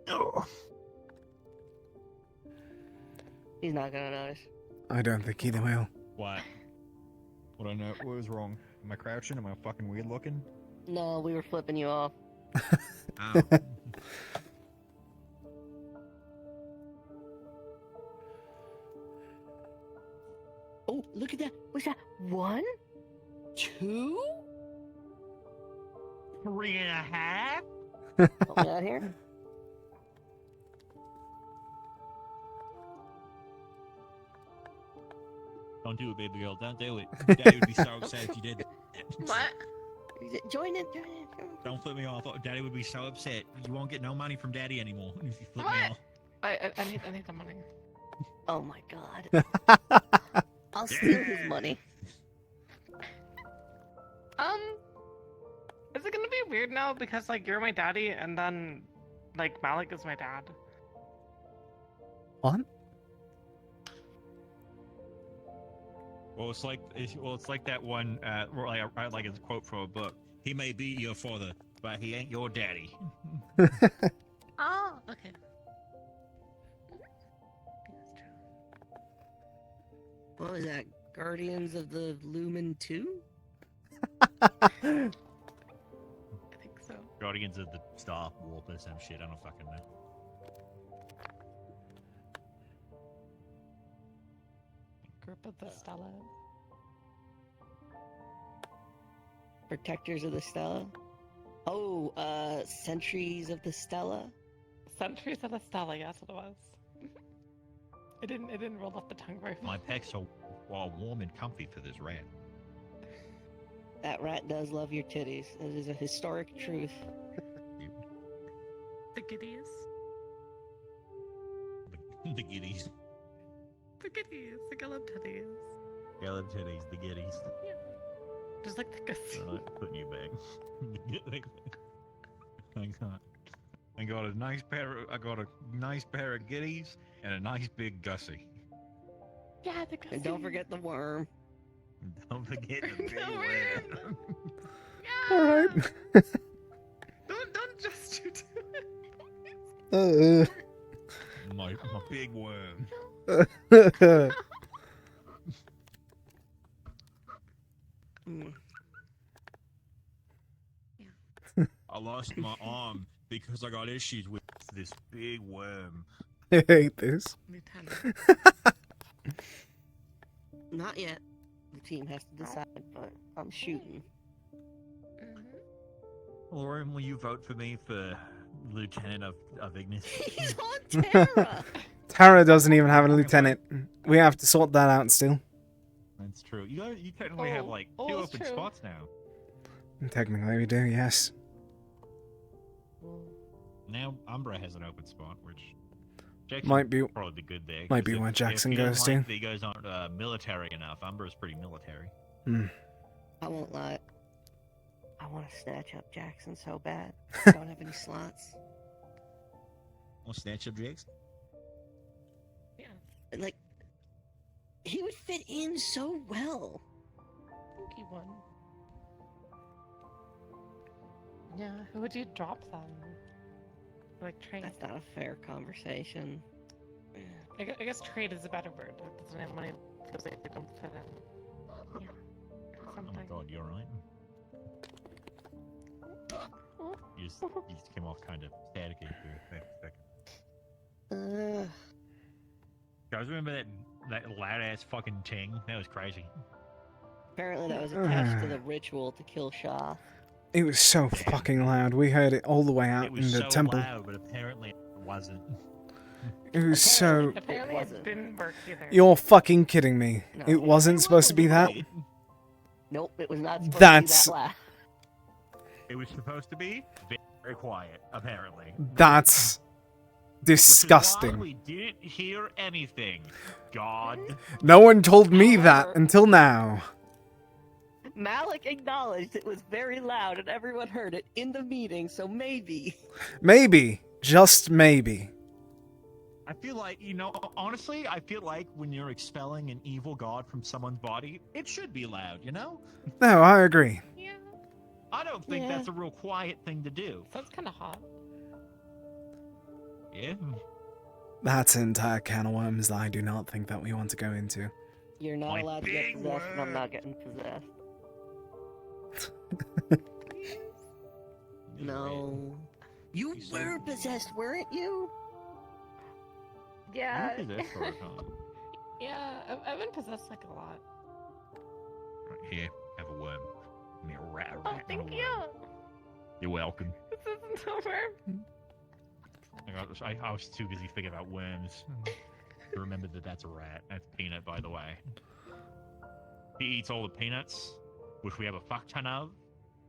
Oh. He's not gonna notice. I don't think either will. What? What I know? What was wrong? Am I crouching? Am I fucking weird looking? No, we were flipping you off. Ow. Oh, look at that. What's that? 1, 2, 3.5. Help me out here. Don't do it, baby girl. Don't do it. Daddy would be so upset if you did. What? Join it. Don't flip me off. Daddy would be so upset. You won't get no money from Daddy anymore if you flip me What? off. I need the money. Oh my god. I'll steal his money. Is it gonna be weird now because like you're my daddy and then like Malik is my dad? What? Well, it's like that one, like it's a quote from a book. He may be your father, but he ain't your daddy. Oh, okay. What was that? Guardians of the Lumen 2? I think so. Guardians of the Star Warp or some shit. I don't fucking know. Group of the Stella. Protectors of the Stella? Oh, Sentries of the Stella? Sentries of the Stella, yes it was. It didn't roll off the tongue very well. My pecs are warm and comfy for this rat. That rat does love your titties. It is a historic truth. The giddies. The giddies. The giddies. The gallop titties. Yellow titties, the giddies. Yeah. Just like the gussie. Alright, putting you back. I got a nice pair of giddies and a nice big gussie. Yeah, the gussie. And don't forget the worm. Don't forget the big The worm. Yeah. Alright. Don't just you do it. My big worm. I lost my arm because I got issues with this big worm. I hate this. Not yet. The team has to decide, but I'm shooting. Laurium, will you vote for me for Lieutenant of Ignis? He's on Terra! Tara doesn't even have a lieutenant. We have to sort that out still. That's true. You technically have like 2 it's open true. spots now. Technically, we do, yes. Now Umbra has an open spot, which Jackson Might be- would probably be good there. might 'cause be if- where Jackson if he goes doesn't like to. that he goes aren't military enough. Umbra's pretty military. Hmm. I won't lie. I want to snatch up Jackson so bad. I don't have any slots. Want to snatch up Jackson? Yeah. Like, he would fit in so well. I think he would. Yeah, who would you drop then? Like trade? That's not a fair conversation. I guess trade is a better word. It doesn't have money because they don't fit in. Yeah. Oh Something. my god, you're right. You just came off kind of staticky for a second. Guys, remember that loud ass fucking ting? That was crazy. Apparently that was attached to the ritual to kill Shah. It was so fucking loud. We heard it all the way out It in was the so temple. loud, but apparently it wasn't. It was so. Apparently it didn't work either. You're fucking kidding me. No. It wasn't supposed to be that. Nope, it was not supposed That's- to be that loud. It was supposed to be very quiet, apparently. That's Which is why disgusting. we didn't hear anything. God. No one told me that until now. Malik acknowledged it was very loud and everyone heard it in the meeting, so maybe. Maybe, just maybe. I feel like, honestly, I feel like when you're expelling an evil god from someone's body, it should be loud, you know? No, I agree. I don't think Yeah. that's a real quiet thing to do. Sounds kind of hot. Yeah? That's an entire can of worms that I do not think that we want to go into. You're not My allowed to get big possessed, and I'm word. not getting possessed. No. You were possessed, weren't you? Yeah. You possessed for a time. Yeah, I've been possessed like a lot. Right here, have a worm. Give me a rat, Oh, thank you. You're welcome. This isn't over. I was too busy thinking about worms to remember that that's a rat. That's Peanut, by the way. He eats all the peanuts, which we have a fuck ton of,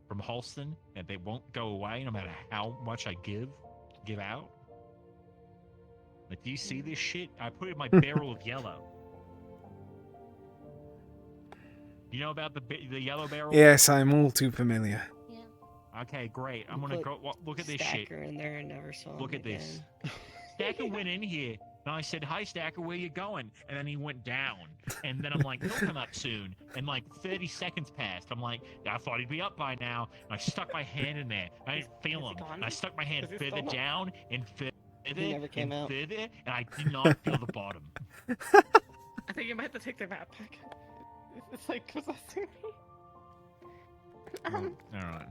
from Holston, and they won't go away no matter how much I give out. Like, do you see this shit? I put it in my barrel of yellow. You know about the yellow barrel? Yes, I'm all too familiar. Okay, great. I'm gonna go look at this shit. Stacker in there and never saw him Look at again. this. Stacker went in here, and I said, "Hi, Stacker, where you going?" And then he went down. And then I'm like, "He'll come up soon." And like 30 seconds passed. I'm like, I thought he'd be up by now. And I stuck my hand in there. I didn't feel him. And I stuck my hand Is he further still not- down and further He never came and out. further, and I did not feel the bottom. I think you might have to take the rat back. It's like possessing me. All right.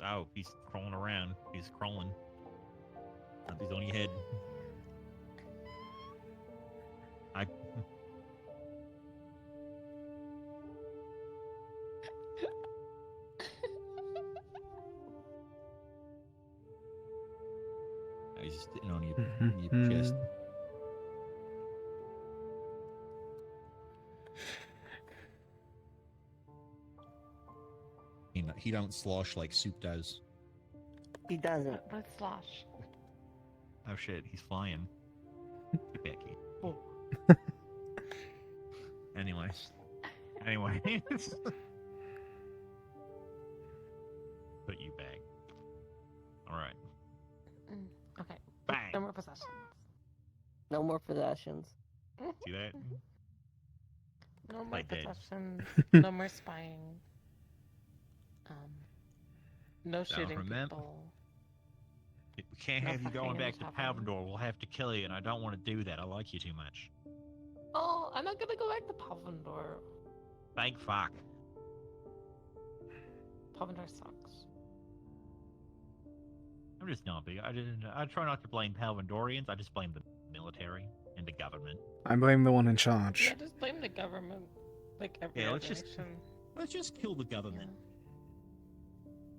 Oh, he's crawling around. He's crawling. He's on your head. He's just sitting on your chest. He don't slosh like Soup does. He doesn't. Let's slosh. Oh shit, he's flying. Get back here. Oh. Anyway. Put you back. Alright. Okay. Bang. No more possessions. No more possessions. See that? No more Like dead. possessions. No more spying. No Now shooting remember- people. We can't No have you fucking going in back the to tavern. Palvendor. We'll have to kill you, and I don't want to do that. I like you too much. Oh, I'm not gonna go back to Pavendor. Thank fuck. Pavendor sucks. I'm just not big. I try not to blame Palvendorians. I just blame the military and the government. I blame the one in charge. Yeah, just blame the government. Like every Yeah, other nation. let's just kill the government.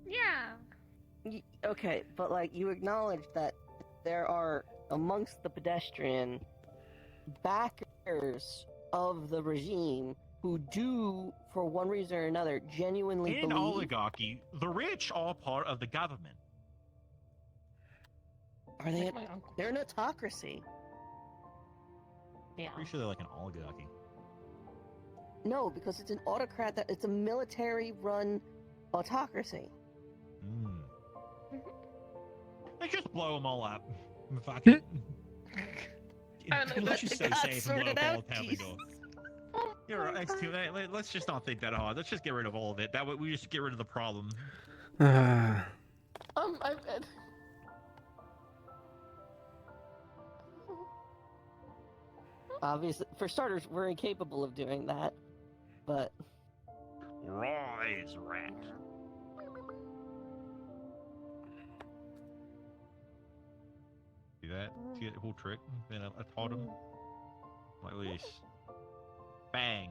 Yeah. Okay, but like you acknowledge that there are amongst the pedestrian backers of the regime who do, for one reason or another, genuinely In believe. oligarchy, the rich are part of the government. Are they? They're an autocracy. Yeah. Pretty sure they're like an oligarchy. No, because it's an autocrat. It's a military-run autocracy. Let's just blow them all up. Fuck it. And Let's just stay God safe and blow sorted up all out, the Jesus. door. You're right. Let's just not think that hard. Let's just get rid of all of it. That way we just get rid of the problem. I've obviously, for starters, we're incapable of doing that. But Rise, rat. See that? See that whole trick? Then I taught him like this. Bang.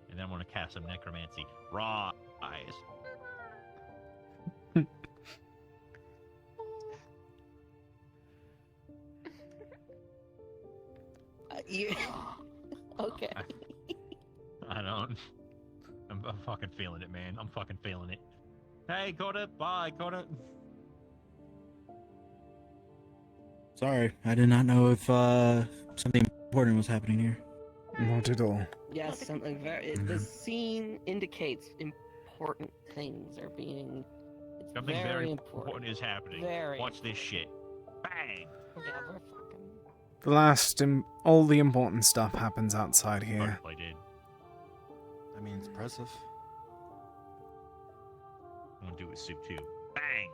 And then I'm gonna cast some necromancy. Rise. you okay? I don't. I'm fucking feeling it, man. I'm fucking feeling it. Hey, Coda. Bye, Coda. Sorry, I did not know if something important was happening here. Not at all. Yes, something very. The scene indicates important things are being. It's Something very very important. important is happening. Very. Watch this shit. Bang. Yeah, we're fucking. The last, all the important stuff happens outside here. I did. I mean, it's impressive. I'm gonna do it with soup too. Bang.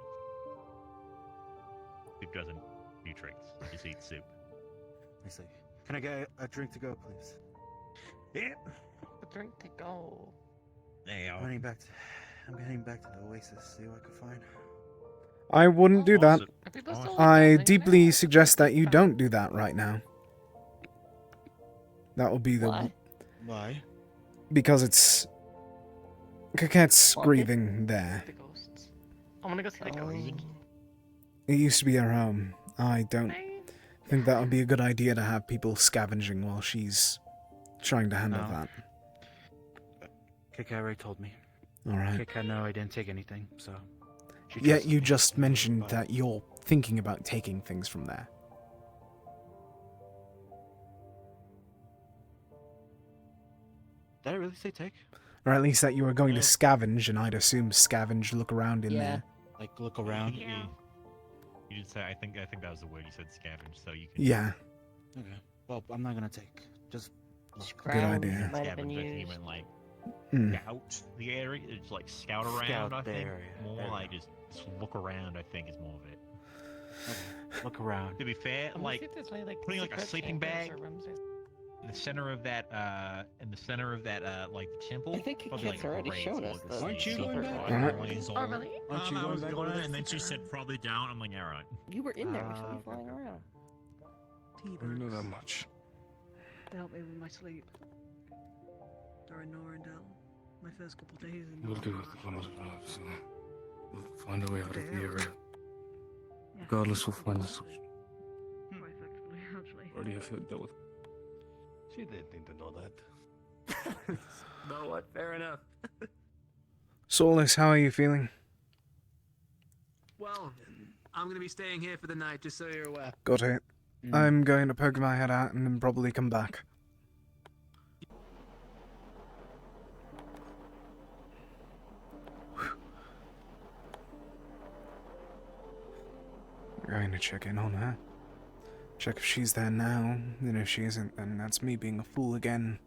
Soup doesn't do tricks. He just eats soup. Let me see. Can I get a drink to go, please? Yeah. A drink to go. There I'm heading back to the Oasis. See what I can find. I wouldn't do that. Are people still I deeply suggest that you don't do that right now. That will be the... Why? Because it's... Coquette's grieving there. The ghosts. I want to go see the ghost. It used to be her home. I don't think that would be a good idea to have people scavenging while she's trying to handle No. that. Kika already told me. Alright. Kika, no, I didn't take anything, so... she Yet trusts you me. just mentioned that you're thinking about taking things from there. Did I really say take? Or at least that you were going to scavenge, and I'd assume scavenge, look around in there. Like, look around? Yeah. You did say, I think that was the word you said, scavenge, so you can... Yeah. Okay. Well, I'm not gonna take. Just look. Good idea. Scavenge, I think you meant like scout the area. It's like scout around, Scout I the think. area. More There we like just look around, I think, is more of it. Okay. Look around. To be fair, I'm gonna like see if there's any, like, putting like a secret sleeping chambers bag or rooms or- in the center of that like the temple. I think probably, Kiket's like, already great, shown so us like, the Aren't you secret going room. back? Oh, really? Aren't you I going was back going on in, that and then she secret said probably down. I'm like, all right. You were in there. We saw you flying around. I don't know that much. They helped me with my sleep. During Norandel, my first couple days in We'll do it one of the lives. We'll find a way out of the area. Yeah. Regardless, we'll find a solution. Quite effectively, actually. Already have dealt with. She didn't need to know that. Know what? Fair enough. Solus, how are you feeling? Well, I'm gonna be staying here for the night, just so you're aware. Got it. I'm going to poke my head out and then probably come back. Going to check in on her. Check if she's there now, and if she isn't, then that's me being a fool again.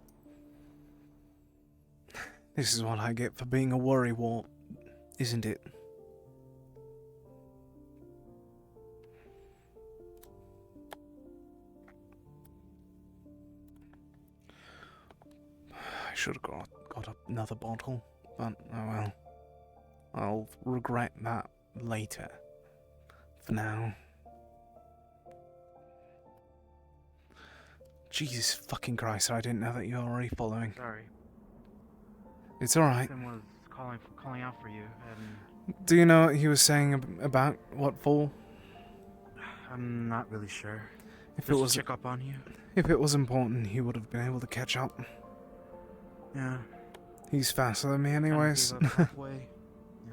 This is what I get for being a worrywart, isn't it? I should have got another bottle, but oh well. I'll regret that later. For now. Jesus fucking Christ, I didn't know that you were already following. Sorry. It's alright. Tim was calling out for you, and Do you know what he was saying about what for? I'm not really sure. If Just it was to check up on you. If it was important, he would have been able to catch up. Yeah. He's faster than me, Kinda anyways. gave up halfway. Yeah.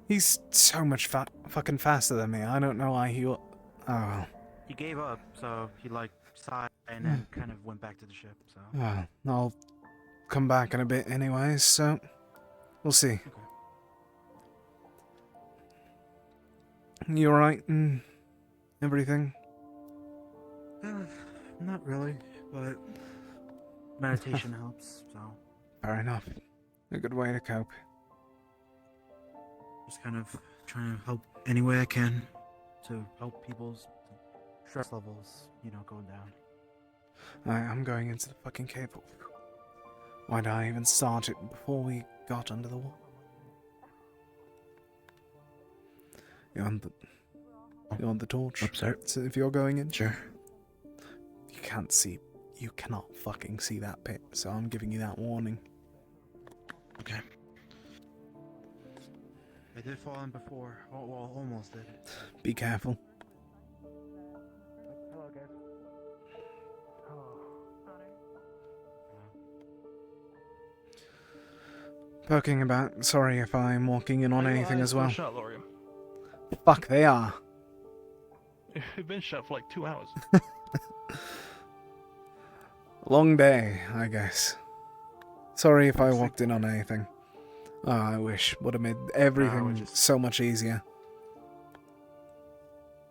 He's so much fucking faster than me. I don't know why he. Oh well. He gave up, so he like sighed and then kind of went back to the ship. So. Well, I'll come back in a bit, anyways. So we'll see. Okay. You alright and everything? Not really, but meditation helps. So. Fair enough. A good way to cope. Just kind of trying to help any way I can to help people's stress levels, go down. I'm going into the fucking cave. Why did I even start it before we got under the wall? You want the torch? Upset. So if you're going in? Sure. You cannot fucking see that pit, so I'm giving you that warning. Okay. I did fall in before. Well, almost did. Be careful. Hello, guys. Poking about. Sorry if I'm walking in on anything as well. Shut, Laurium. Fuck, they are. We've been shut for like 2 hours. Long day, I guess. Sorry if I walked in on anything. Oh, I wish. Would have made everything so much easier.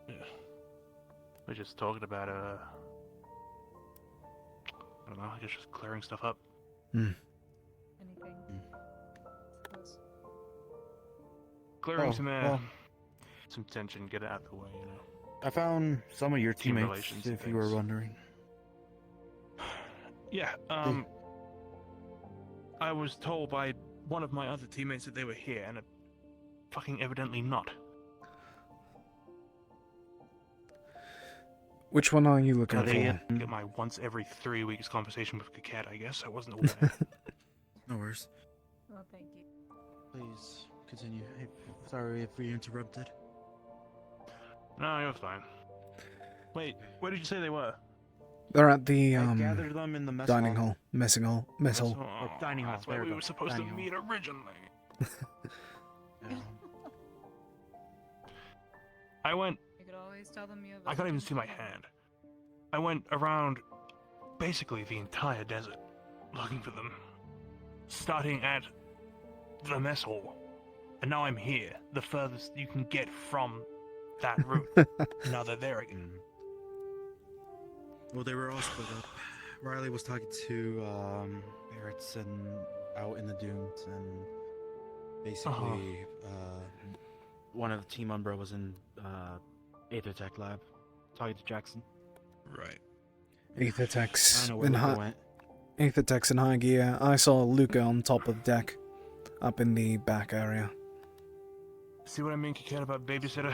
Yeah. We're just talking about, I don't know, I guess just clearing stuff up. Hmm. Anything? Clearing Oh, some tension, get it out of the way, I found some of your Team teammates, relations if and you were things. wondering. Yeah, I was told by one of my other teammates that they were here, and fucking evidently not. Which one are you looking for? Get my once every 3 weeks conversation with Kaket, I guess. I wasn't aware. No worries. Well, thank you. Please continue. Sorry if we interrupted. No, you're fine. Wait, where did you say they were? They're at the I gathered them in the mess dining hall. hall, mess hall. Or dining hall. That's where there we go. were supposed Dining to hall. meet originally. I went. You could always tell them you have. I can't even see my hand. I went around basically the entire desert looking for them, starting at the mess hall, and now I'm here, the furthest you can get from that route. Now they're there again. Well, they were all split up. Riley was talking to Barrett's and out in the dunes, and basically, one of the team Umbra was in Aethertech lab, talking to Jackson. Right. Aethertech's I know where in Luca high. went. Aethertech's in high gear. I saw Luca on top of the deck, up in the back area. See what I mean, Kaket, about babysitter?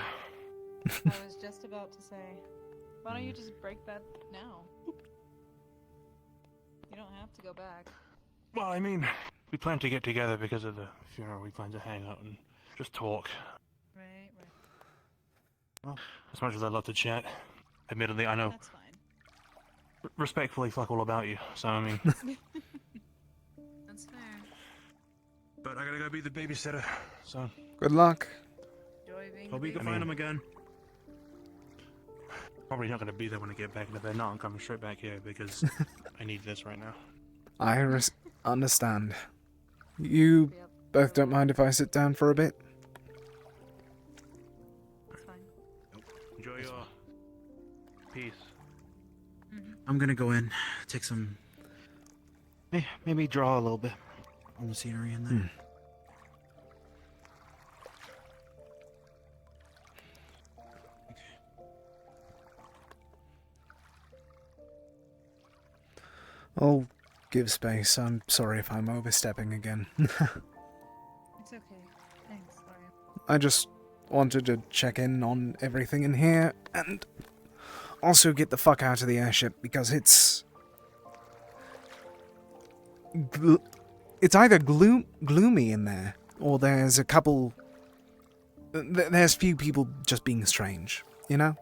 I was just about to say, why don't you just break that now? You don't have to go back. Well, I mean, we plan to get together because of the funeral. We plan to hang out and just talk. Right. Well, as much as I'd love to chat, admittedly, I know. That's fine. Respectfully, fuck all about you. So I mean. That's fair. But I gotta go be the babysitter. So. Good luck. Enjoy being Hope you the can I find mean- him again. Probably not gonna be there when I get back into bed. No, I'm coming straight back here because I need this right now. I understand. You both don't mind if I sit down for a bit? That's fine. Enjoy your peace. I'm gonna go in, take some. Maybe draw a little bit on the scenery in there. I'll give space. I'm sorry if I'm overstepping again. It's okay. Thanks, Laurium. I just wanted to check in on everything in here and also get the fuck out of the airship because it's it's either gloomy in there, or there's a couple. There's few people just being strange, you know.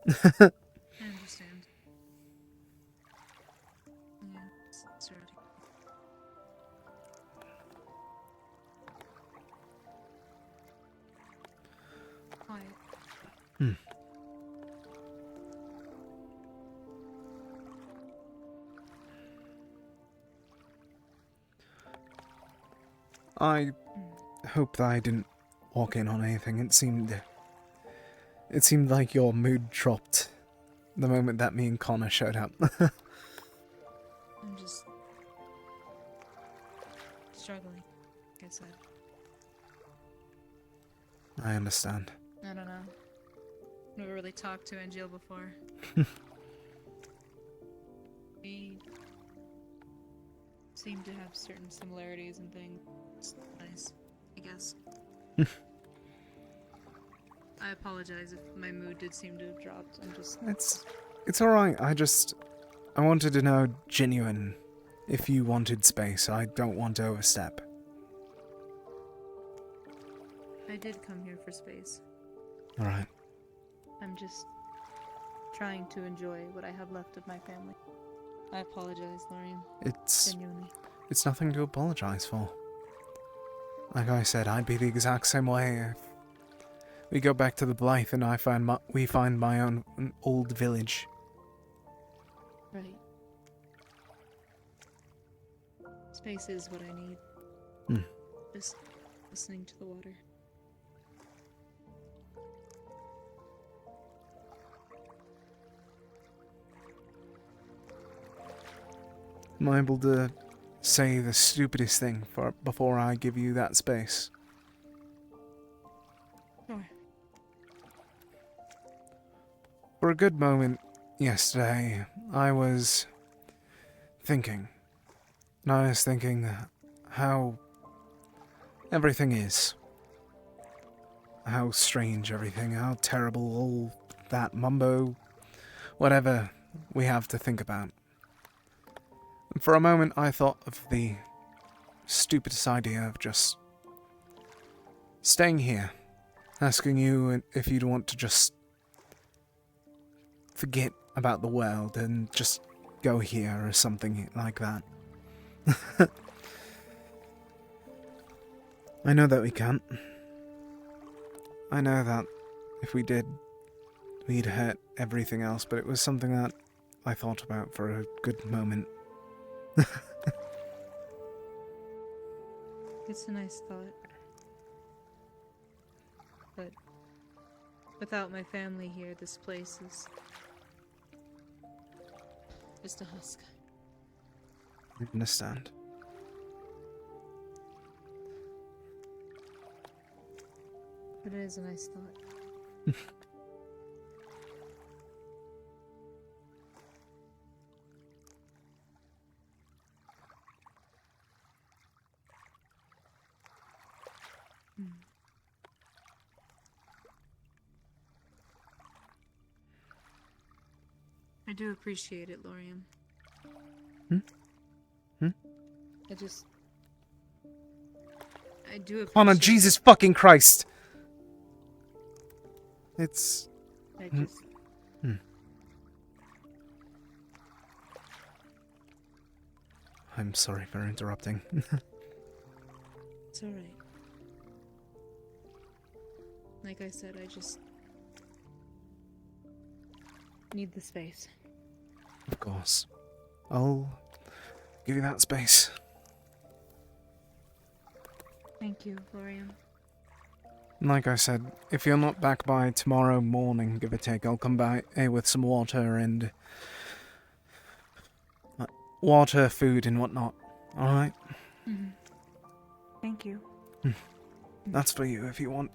I understand. Yeah, it's already. Quiet. I hope that I didn't walk in on anything. It seemed like your mood dropped the moment that me and Connor showed up. I'm just struggling, like I said. I understand. I don't know. Never really talked to Angel before. We seem to have certain similarities and things. It's nice, I guess. I apologize if my mood did seem to have dropped. I'm just... It's alright. I wanted to know genuine if you wanted space. I don't want to overstep. I did come here for space. Alright. I'm just trying to enjoy what I have left of my family. I apologize, Laurium. Genuinely. It's nothing to apologize for. Like I said, I'd be the exact same way if we go back to the Blythe and we find my own old village. Right. Space is what I need. Just listening to the water. Am I able to say the stupidest thing before I give you that space? Sure. For a good moment yesterday, I was thinking. And I was thinking how everything is. How strange everything, how terrible all that mumbo, whatever we have to think about. And for a moment I thought of the stupidest idea of just staying here, asking you if you'd want to just forget about the world and just go here or something like that. I know that we can't. I know that if we did, we'd hurt everything else, but it was something that I thought about for a good moment. It's a nice thought. But without my family here, this place is just a husk. I understand. But it is a nice thought. I do appreciate it, Laurium. I do appreciate Oh no, Jesus fucking Christ! It's... I just... I'm sorry for interrupting. It's alright. Like I said, I just need the space. Of course. I'll give you that space. Thank you, Laurium. Like I said, if you're not back by tomorrow morning, give or take, I'll come by with some water and... water, food, and whatnot. Alright? Thank you. That's for you if you want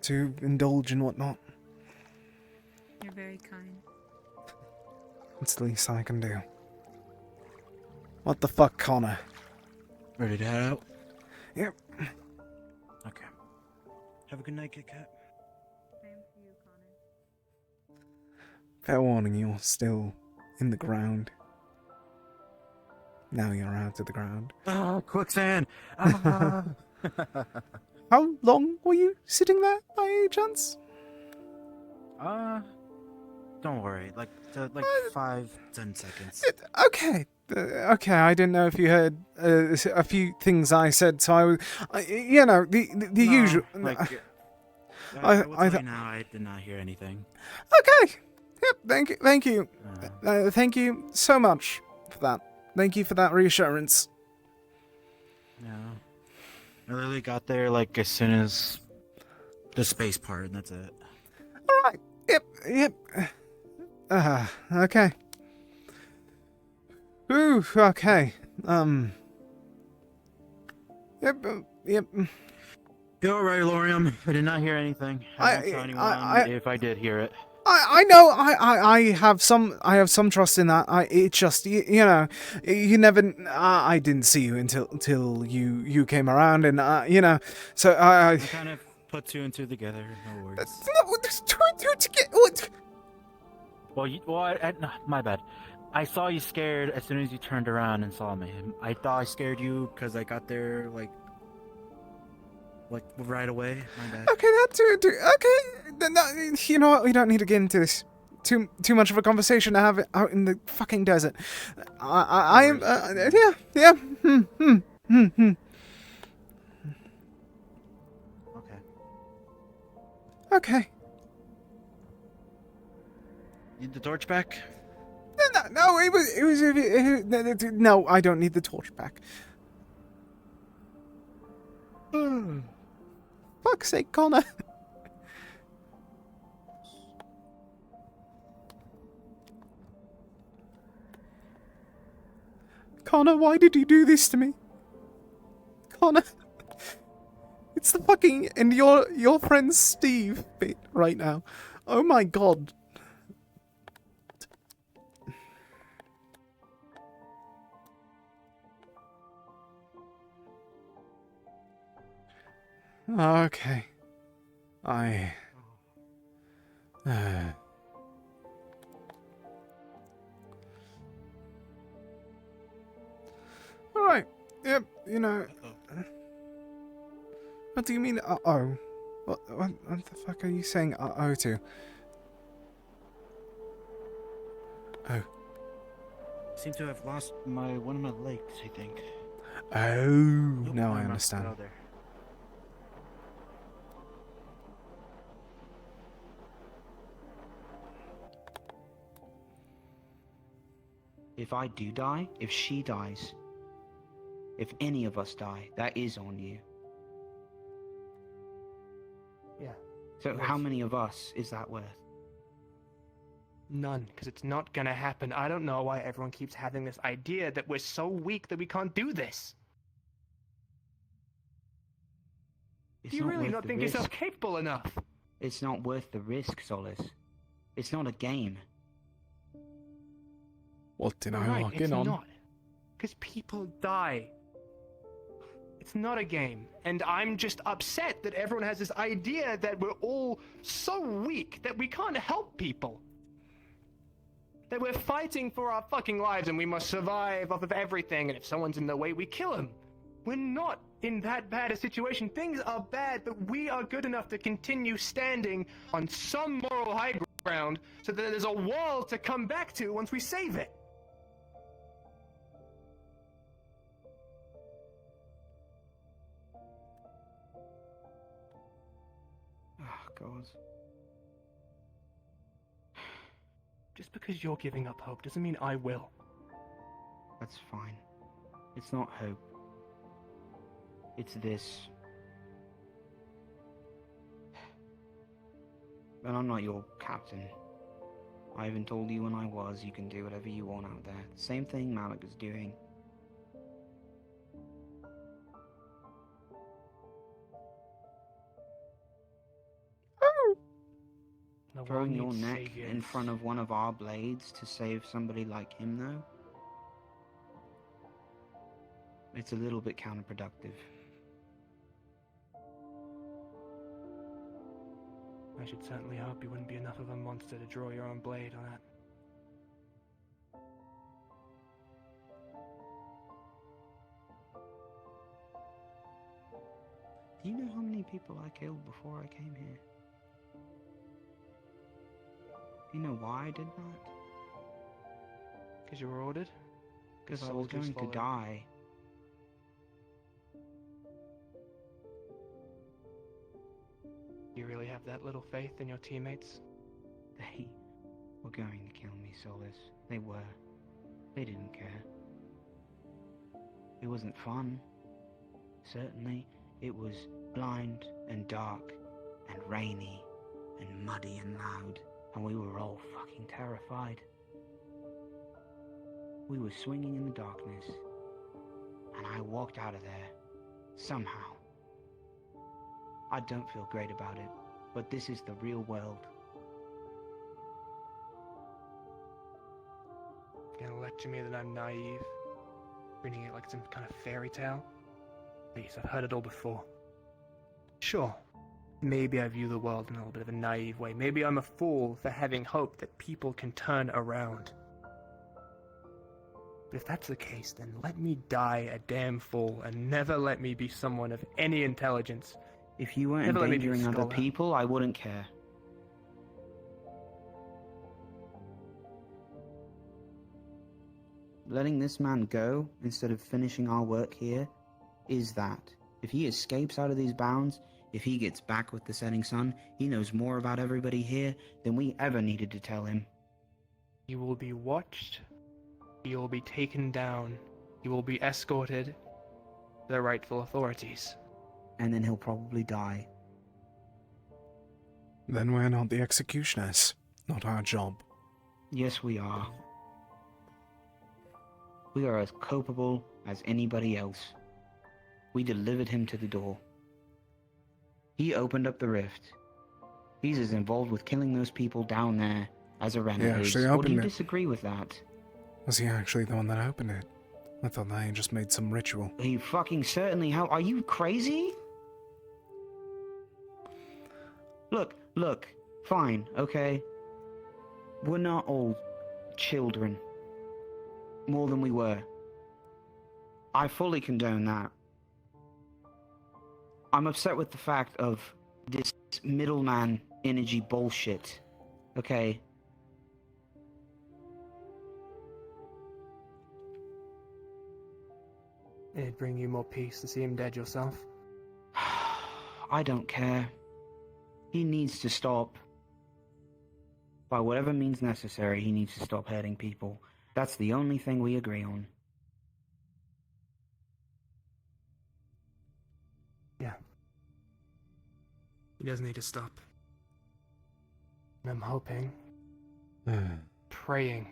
to indulge in whatnot. You're very kind. It's the least I can do. What the fuck, Connor? Ready to head out? Yep. Okay. Have a good night, Kit Kat. Same for you, Connor. Fair warning, you're still in the ground. Now you're out of the ground. Ah, quicksand! Ah. How long were you sitting there, by any chance? Don't worry. Like 5-10 seconds. Okay. Okay, I didn't know if you heard a few things I said, so you know, the usual. Like, I now I did not hear anything. Okay. Yep. Thank you. Thank you so much for that. Thank you for that reassurance. Yeah. I literally got there like as soon as the space part, and that's it. All right. Yep. Okay. Ooh. Okay. Yep. You're all right, Laurium. I did not hear anything. I won't tell anyone if I did hear it. I know. I have some trust in that. It just you know, you never. I didn't see you until you came around, and you know, so I kind of put two and two together. No worries. No, two and two together. What? No, my bad. I saw you scared as soon as you turned around and saw me. I thought I scared you because I got there like right away. My bad. Okay, okay. No, you know what? We don't need to get into this. Too much of a conversation to have out in the fucking desert. I am. Yeah. Okay. Need the torch back? No, it was no, I don't need the torch back. Fuck's sake, Connor. Connor, why did you do this to me? Connor. It's the fucking and your friend Steve bit right now. Oh my god. Okay. Alright. Yep, you know. What do you mean, uh-oh? What the fuck are you saying uh-oh to? Oh. Seem to have lost one of my legs, I think. Oh, now I understand. If I do die, if she dies, if any of us die, that is on you. Yeah. So how many of us is that worth? None, because it's not gonna happen. I don't know why everyone keeps having this idea that we're so weak that we can't do this. It's Do you not really worth not the think yourself risk. capable enough? It's not worth the risk, Solace. It's not a game. What did You're I right, walk it's in on? not. Because people die. It's not a game. And I'm just upset that everyone has this idea that we're all so weak that we can't help people. That we're fighting for our fucking lives and we must survive off of everything, and if someone's in the way, we kill him. We're not in that bad a situation. Things are bad, but we are good enough to continue standing on some moral high ground so that there's a wall to come back to once we save it. Oh, God. Just because you're giving up hope doesn't mean I will. That's fine. It's not hope. It's this. But I'm not your captain. I even told you when I was, you can do whatever you want out there. Same thing Malik is doing. The Throwing your world needs neck saviors. in front of one of our blades to save somebody like him, though? It's a little bit counterproductive. I should certainly hope you wouldn't be enough of a monster to draw your own blade on that. Do you know how many people I killed before I came here? Do you know why I did that? Because you were ordered? Because I I was was just going to following. die. You really have that little faith in your teammates? They were going to kill me, Solus. They were. They didn't care. It wasn't fun. Certainly, it was blind and dark and rainy and muddy and loud, and we were all fucking terrified. We were swinging in the darkness, and I walked out of there, somehow. I don't feel great about it, but this is the real world. You're gonna lecture me that I'm naive? Reading it like some kind of fairy tale? Please, I've heard it all before. Sure, maybe I view the world in a little bit of a naive way. Maybe I'm a fool for having hope that people can turn around. But if that's the case, then let me die a damn fool and never let me be someone of any intelligence. If you weren't Never let me be a endangering other scholar. people, I wouldn't care. Letting this man go instead of finishing our work here is that. If he escapes out of these bounds, if he gets back with the setting sun, he knows more about everybody here than we ever needed to tell him. You will be watched. You will be taken down. You will be escorted to the rightful authorities. And then he'll probably die. Then we're not the executioners. Not our job. Yes, we are. We are as culpable as anybody else. We delivered him to the door. He opened up the rift. He's as involved with killing those people down there as a renegade. actually Or do opened you it. disagree with that? Was he actually the one that opened it? I thought that he just made some ritual. He fucking certainly Are you crazy? Look. Fine, okay? We're not all children. More than we were. I fully condone that. I'm upset with the fact of this middleman energy bullshit. Okay? It'd bring you more peace to see him dead yourself. I don't care. He needs to stop. By whatever means necessary, he needs to stop hurting people. That's the only thing we agree on. Yeah. He does need to stop. And I'm hoping, praying,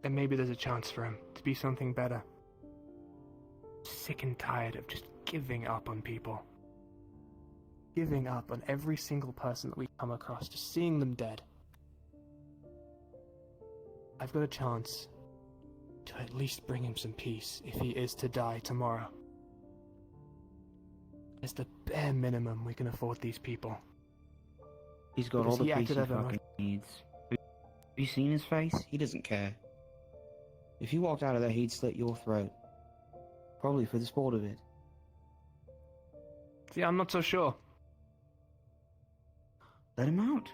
that maybe there's a chance for him to be something better. Sick and tired of just giving up on people. Giving up on every single person that we come across, just seeing them dead. I've got a chance to at least bring him some peace if he is to die tomorrow. It's the bare minimum we can afford these people. He's got Because all the he peace acted he ever fucking needs. Have you seen his face? He doesn't care. If you walked out of there, he'd slit your throat. Probably for the sport of it. See, I'm not so sure. Let him out.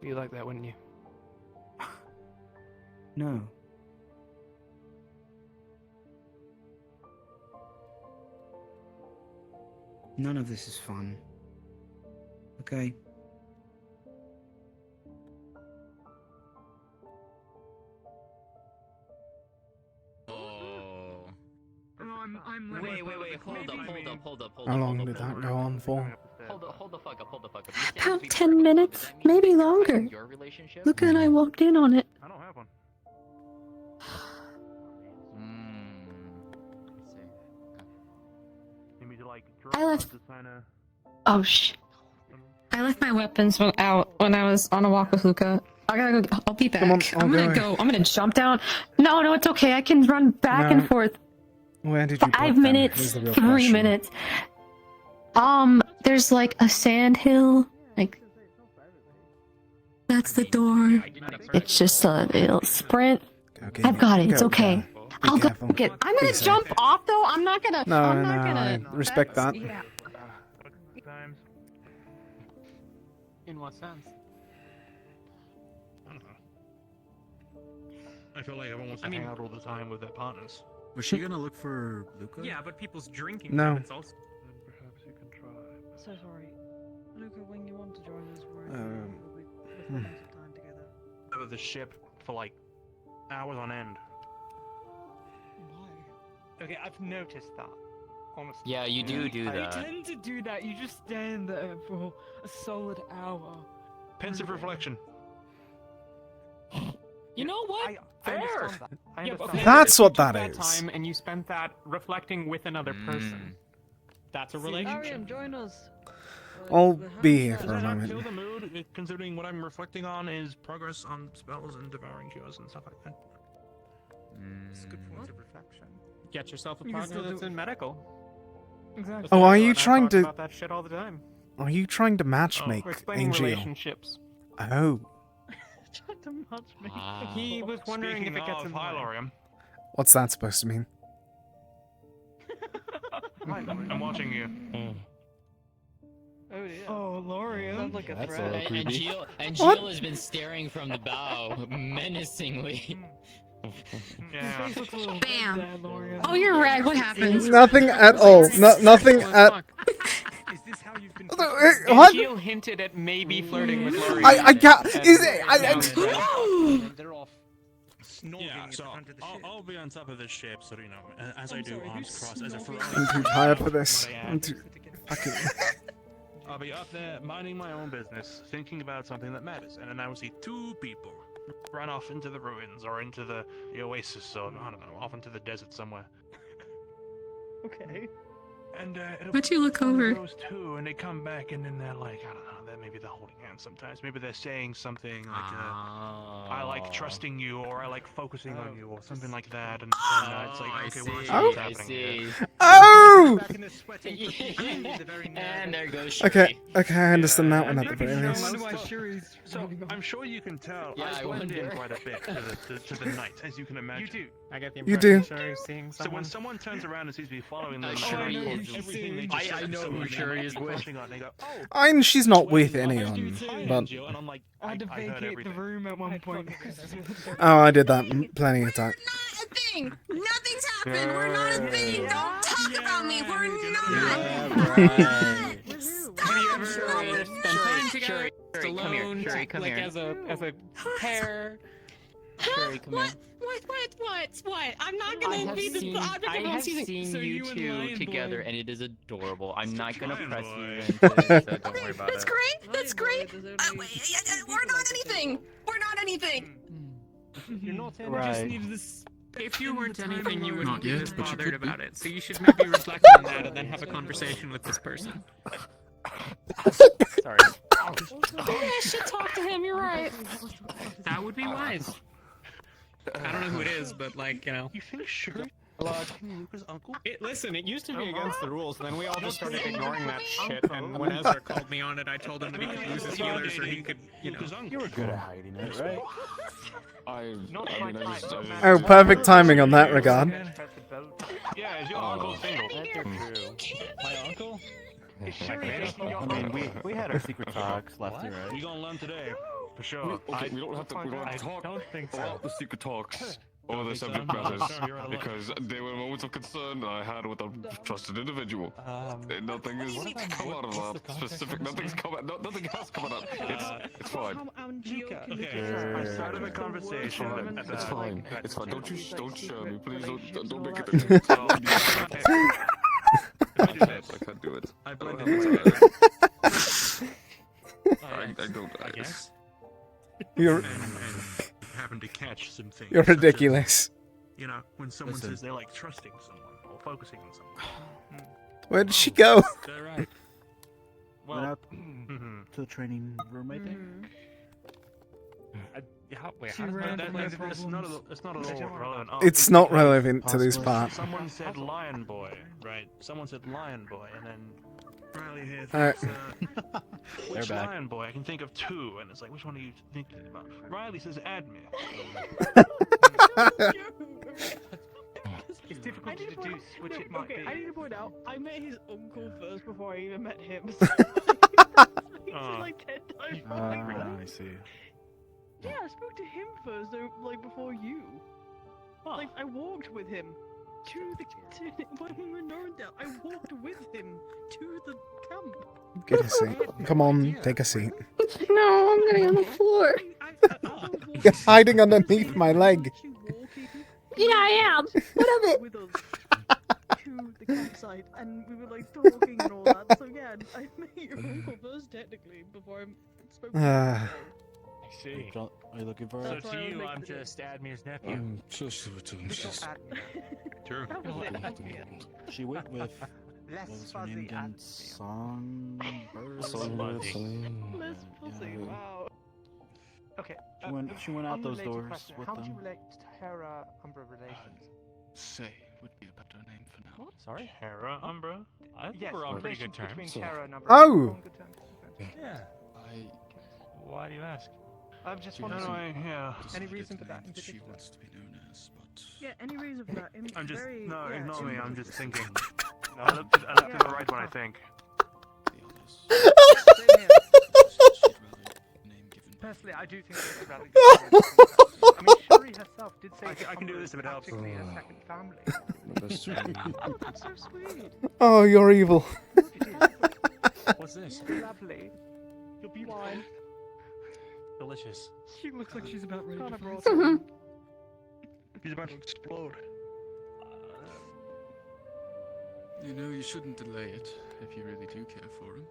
You like that, wouldn't you? No. None of this is fun. Okay? Wait, hold up. How long did that go on for? Hold the fuck up. About 10 minutes, maybe longer. Luca and I walked in on it. I don't have one. You mean to like I left. to sign a... Oh I left my weapons out when I was on a walk with Luca. I gotta go. I'll be back. I'm gonna go. I'm gonna jump down. No, it's okay. I can run back and forth. Where did you put 5 them? minutes, Is the real 3 question. minutes. There's like a sand hill. Like, that's the door. It's just a little sprint. Okay, I've got it. It's go, okay. I'll go careful. get. I'm Be gonna safe. jump off though. I'm not gonna. No, I'm no, not gonna. I respect that. Yeah. In what sense? I don't know. I feel like everyone wants to I mean- hang out all the time with their partners. Was she gonna look for Luca? Yeah, but people's drinking No. habits also. Then perhaps you can try. So sorry. Luca, when you want to join us, we're Um, we've hmm. got lots of time together. Over the ship for like hours on end. Why? Okay, I've noticed that. Honestly. Yeah, you do You that. tend to do that. You just stand there for a solid hour. Pensive reflection. You know what? I Fair. understand that. I Yeah, but understand fair. That's If you what took that is. Time and you spent that reflecting with another person. That's a relationship. Laurium, join us. I'll We're be having here fun. for a Does that moment. kill the mood, considering what I'm reflecting on is progress on spells and devouring cures and stuff like that? It's a good point of reflection. Get yourself a You can partner still that's do it. in medical. Exactly. Oh, are Angel you and I trying talk to- about that shit all the time? Are you trying to matchmake, We're explaining Angel? relationships. Oh. Trying to match me. He was wondering Speaking if it gets of, in the hi, way. Laurium. What's that supposed to mean? I'm watching you. Oh dear. Oh, Laurium. Sounds like a That's threat. all And creepy. Jill has been staring from the bow menacingly. Yeah. Bam. Oh, you're red. What happened? Nothing at all. Nothing at. Is this how you've been? What? Jill hinted at maybe flirting with Laurium. I can't. and- Is it? And they're off snorting Yeah, at the so front of the ship. I'll be on top of this ship, so you know, as I I'm do, sorry, arms who's crossed as a snorting? Ferrari. I'm too tired for this. I'm too. Fucking. I'll be up there minding my own business, thinking about something that matters, and then I will see two people run off into the ruins or into the oasis, or I don't know, off into the desert somewhere. Okay. And Why'd you look over? Those two, and they come back, and then they're like, I don't know, maybe they're holding hands sometimes. Maybe they're saying something like, I like trusting you, or I like focusing on you, or something like that. And it's like, okay, well, let's see what's happening here. Oh! Back in the sweating the very And there goes Okay, okay, I understand that one at the very No least. wonder why Shuri's so I'm sure you can tell. Yeah, I I blend in wonder. quite a bit to the night, as you can imagine. You do. I get the You impression do. Shuri's seeing So someone. when someone turns around and sees me following them, I Shuri know will who do she's everything they seeing. just I said, know so who when they Shuri might is be with. pushing on, they go, oh, I mean, she's not with I anyone, but Jill, and I'm like, I had to I heard vacate the everything. room at one point. oh, I did that plenty of times. A thing. Nothing's happened. We're not a thing. Don't talk about me. We're not. Spend time together, Shuri, come here. alone, Shuri, come like here. as a pair. Shuri, come here. What? I'm not I gonna have be the seen, object I of all have season. seen So you and two Lion together, Boy. and it is adorable. I'm not gonna Lion press Boy. you into it, so don't worry about That's it. great. That's great. We're not anything. We're not anything. You're not in. Right. You just need this. If you weren't anything, you Not wouldn't be yet, this but you bothered could be. about it. So you should maybe reflect on that and then have a conversation with this person. Sorry. Oh, yeah, I should talk to him. You're right. That would be wise. I don't know who it is, but like, you know. You think Shuri? Luca's uncle? Listen, it used to be against the rules, and then we all just started ignoring that shit, and when Ezra called me on it, I told him that he could use his healers, or he could, you know. You were good at hiding it, right? Oh, perfect timing on that regard. Yeah, is your uncle single? My uncle? I mean, we had our secret talks left and right. You gonna learn today, for sure. Okay, we don't have to talk don't think so. about the secret talks or the subject matters because they were moments of concern that I had with a trusted individual. And nothing has come out of that specific. Nothing's come out. Nothing has come out. It's fine. Okay, I started a conversation. It's fine. It's fine. Don't share me, please. Don't make it. I can't do it. I don't blended have into the it. time. I don't. I guess. You're And happen to catch some things. you're such as, ridiculous. you know, when someone Listen. says they like trusting someone or focusing on someone. Where did she go? They're right. Went Well, out to the training room, I think. It's not at all relevant. Oh, It's not relevant to this part. Someone said lion boy, right? Someone said lion boy, and then Riley here Alright. thinks, which They're back. lion boy? I can think of two, and it's like, which one are you thinking about? Riley says Admir. point out, I met his uncle first before I even met him. So like 10 times I see. Yeah, I spoke to him first, like before you. Like I walked with him to when we were in Norndale. I walked with him to the camp. Get a seat. Come on, take a seat. No, I'm getting on the floor. You're hiding underneath my leg. Yeah, I am. What of it? With us to the campsite, and we were like talking and all that. So yeah, I met your uncle first technically before I spoke to you. I see. Are you looking for So That's why to I was you, making I'm the just Admir's nephew. Just True. That was it. She went with what was her name again? Songbird. Less fuzzy. Wow. Okay. She went out those unrelated doors question. with How would you them. relate to Hera Umbra relations? Say would be a better name for now. What? Sorry, Hera, Umbra. I think Yes, we're on pretty good relations terms. between Hera and Umbra. Oh! We're on good terms. Yeah. Why do you ask? I'm just Do wondering. yeah. Any reason for that in She particular? wants to be known as, but Yeah, any reason for that? I'm just very, no, yeah, ignore me. I'm just thinking. No, I look to the right when I think. Personally, I do think it's rather good. I mean, Shuri herself did say I can do this if it helps. practically her second family. Oh, that's so sweet. Oh, you're evil. What's this? Lovely. You'll be wine. Delicious. She looks like she's about ready Kinda to brought fight. He's about to explode. you know you shouldn't delay it if you really do care for him.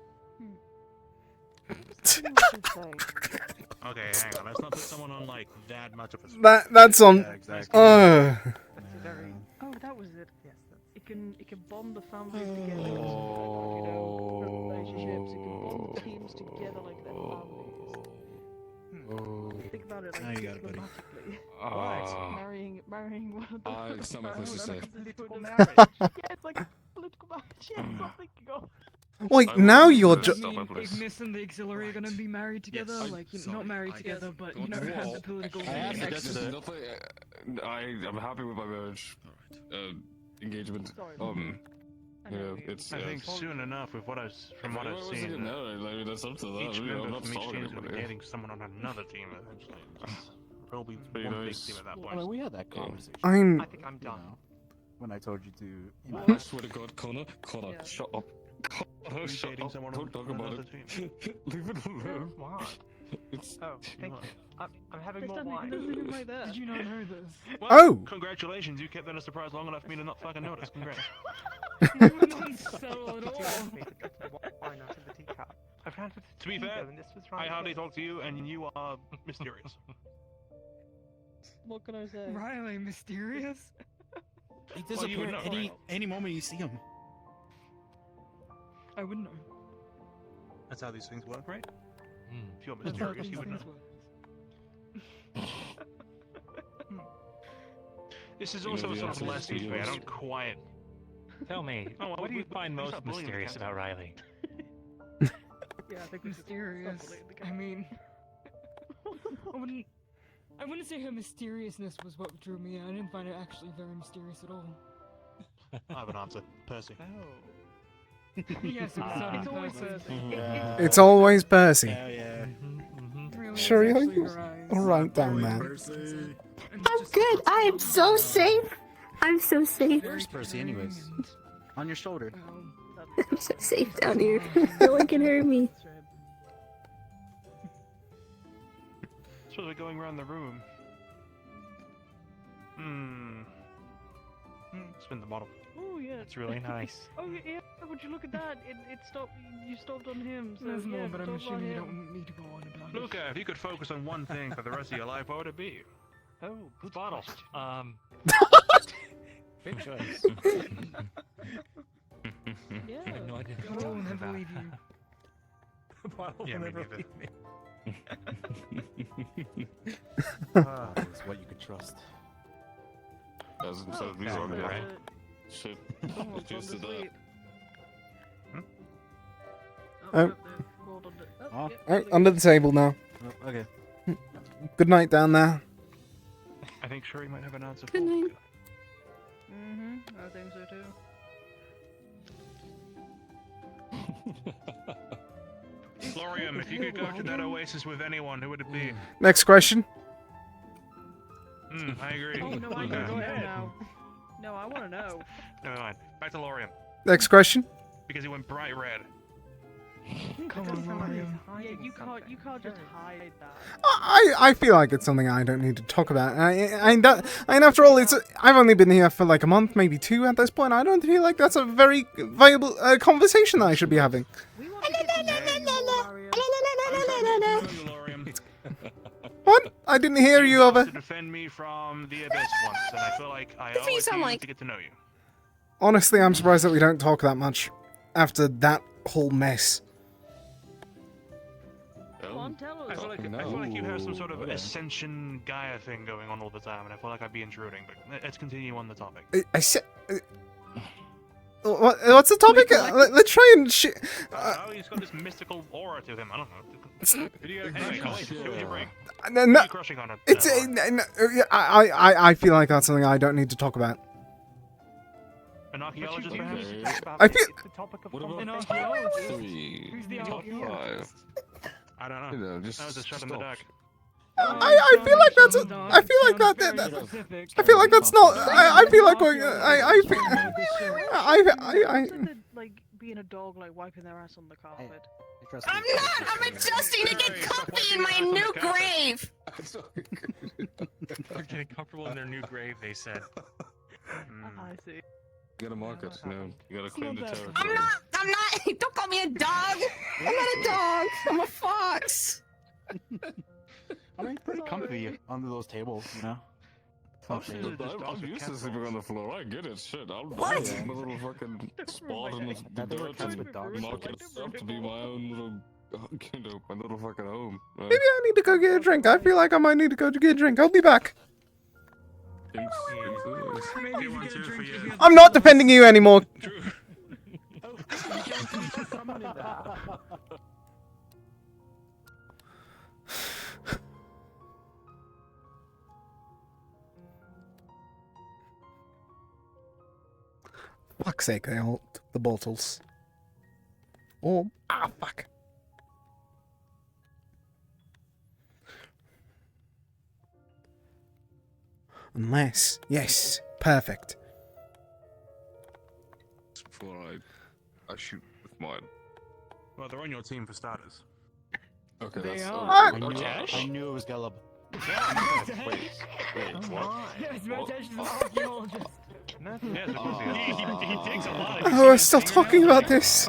Okay, hang on. Let's not put someone on like that much of a. That's on. Yeah, exactly. That's a very. Oh, that was it. Yes, it can bond the families together. You know, relationships. It can bond the teams together like their families. Think about it Now like you got it, buddy. diplomatically. Ah. Marrying one of the. It's not my place to say. Political marriage. Yeah, it's like political marriage. Yeah, that's what I'm thinking of. Wait, now you're Ignis and the auxiliary are gonna be married together, not married together, but you know, have the political. I am happy with my marriage engagement. You know, it's. I think soon enough, with from what I've seen, married, that's up to them. each I'm member not from each stalking team is going to be anybody. dating someone on another team eventually. We'll be Pretty one big nice. team at that I point. mean, we had that conversation. I'm. I think I'm done. When I told you to. You know, I swear to God, Connor, shut up. Connor, You shut dating up. someone Don't talk on about another it. Leave it alone. What? It's. Oh, thank you. I'm having more There's wine. nothing like that. Did you not know this? Well, Oh! Congratulations, you kept that a surprise long enough for me to not fucking notice. Congrats. You were not subtle at all. Why not in the teacup? I've had it To be fair, and this was I right hardly here. talk to you, and you are mysterious. What can I say? Riley, mysterious? he Well, you would disappear know, right? any moment you see him. I wouldn't know. That's how these things work, right? If you're That's how mysterious, these you would know. things work. This is You know, also the a sort of answer is less easy. I yes. don't quite. Tell me, Oh, well, what do you we- find we most start bullying the mysterious cats. about Riley? Yeah, I think Mysterious. I mean, I wouldn't say her mysteriousness was what drew me in. I didn't find it actually very mysterious at all. I have an answer. Percy. Yes, it was It's always Percy. It's always Percy. Yeah. Really, Sure, it's you're actually her eyes. all right down there. Percy. I'm good. I am so safe. I'm so safe. Where's Percy, anyways? On your shoulder. I'm so safe down here. No one can hurt me. So we're going around the room. Spin the bottle. Oh yeah. It's really nice. Oh yeah, would you look at that? It stopped. You stopped on him. So There's yeah, more, but I'm talk about assuming you him. don't want me to go on about it. Luca, if you could focus on one thing for the rest of your life, what would it be? Oh, good Bottle. question. Good choice. Yeah. I have no idea. I will never leave you. Bottle Yeah, will me never neither. leave me. It's what you could trust. As instead of these on right? Shit. Someone's gone Just to did that. sleep. Oh. yep, they've rolled on the- Oh. yep, Oh, there under they the table now. Oh, okay. Good night down there. I think Shuri might have an answer for Good night. Luca. go. I think so too. Laurium, if you could go to that oasis with anyone, who would it be? Next question. I agree. Oh, no, I Okay. know. Go ahead now. No, I want to know. Never mind. Back to Laurium. Next question. Because he went bright red. Come on, Mario. Yeah, you can't just hide that. I feel like it's something I don't need to talk about. And after all, I've only been here for like a month, maybe 2 at this point. I don't feel like that's a very viable conversation that I should be having. What? I didn't hear you over. To defend me from the abyss once, and I feel like I That's what you owe it to sound you like. to get to know you. Honestly, I'm surprised that we don't talk that much after that whole mess. Come on, tell us. I feel like you have some sort of Ascension Gaia thing going on all the time, and I feel like I'd be intruding, but let's continue on the topic. I said. What's the topic? Let's try and Oh, he's got this mystical aura to him, I don't know. Anyway, Colleen, do what you bring. No, Who are you crushing on it? it's I feel like that's something I don't need to talk about. An archaeologist, perhaps? I feel. What about An archaeologist? 3? Who's the Top archaeologist? 5? I don't know. You know, just That was a shot in the dark. I feel like that's. I feel like that. I feel like that's not. I feel like we're. Like being a dog, like wiping their ass on the carpet. I'm not! I'm adjusting to get comfy in my new grave! They're getting comfortable in their new grave, they said. I see. You gotta mark it, you know. You gotta claim the territory. I'm not! Don't call me a dog! I'm not a dog! I'm a fox! I mean, pretty comfy under those tables, you know? I'm used to sleeping on the floor. I get it. Shit, I'm What? I'm a little fucking spot in the dirt and mark it up to be my own little, you know, my little fucking home. Right? Maybe I need to go get a drink. I feel like I might need to go to get a drink. I'll be back. I'm not defending you anymore. Fuck's sake, they all took the bottles. Oh, fuck. Unless, yes, perfect. Before I shoot with mine. Well, they're on your team for starters. Okay, They that's. are. I knew it was Gelb. Wait, what? Yes, Murtash is an archaeologist. He takes a lot Oh, we're still talking about this.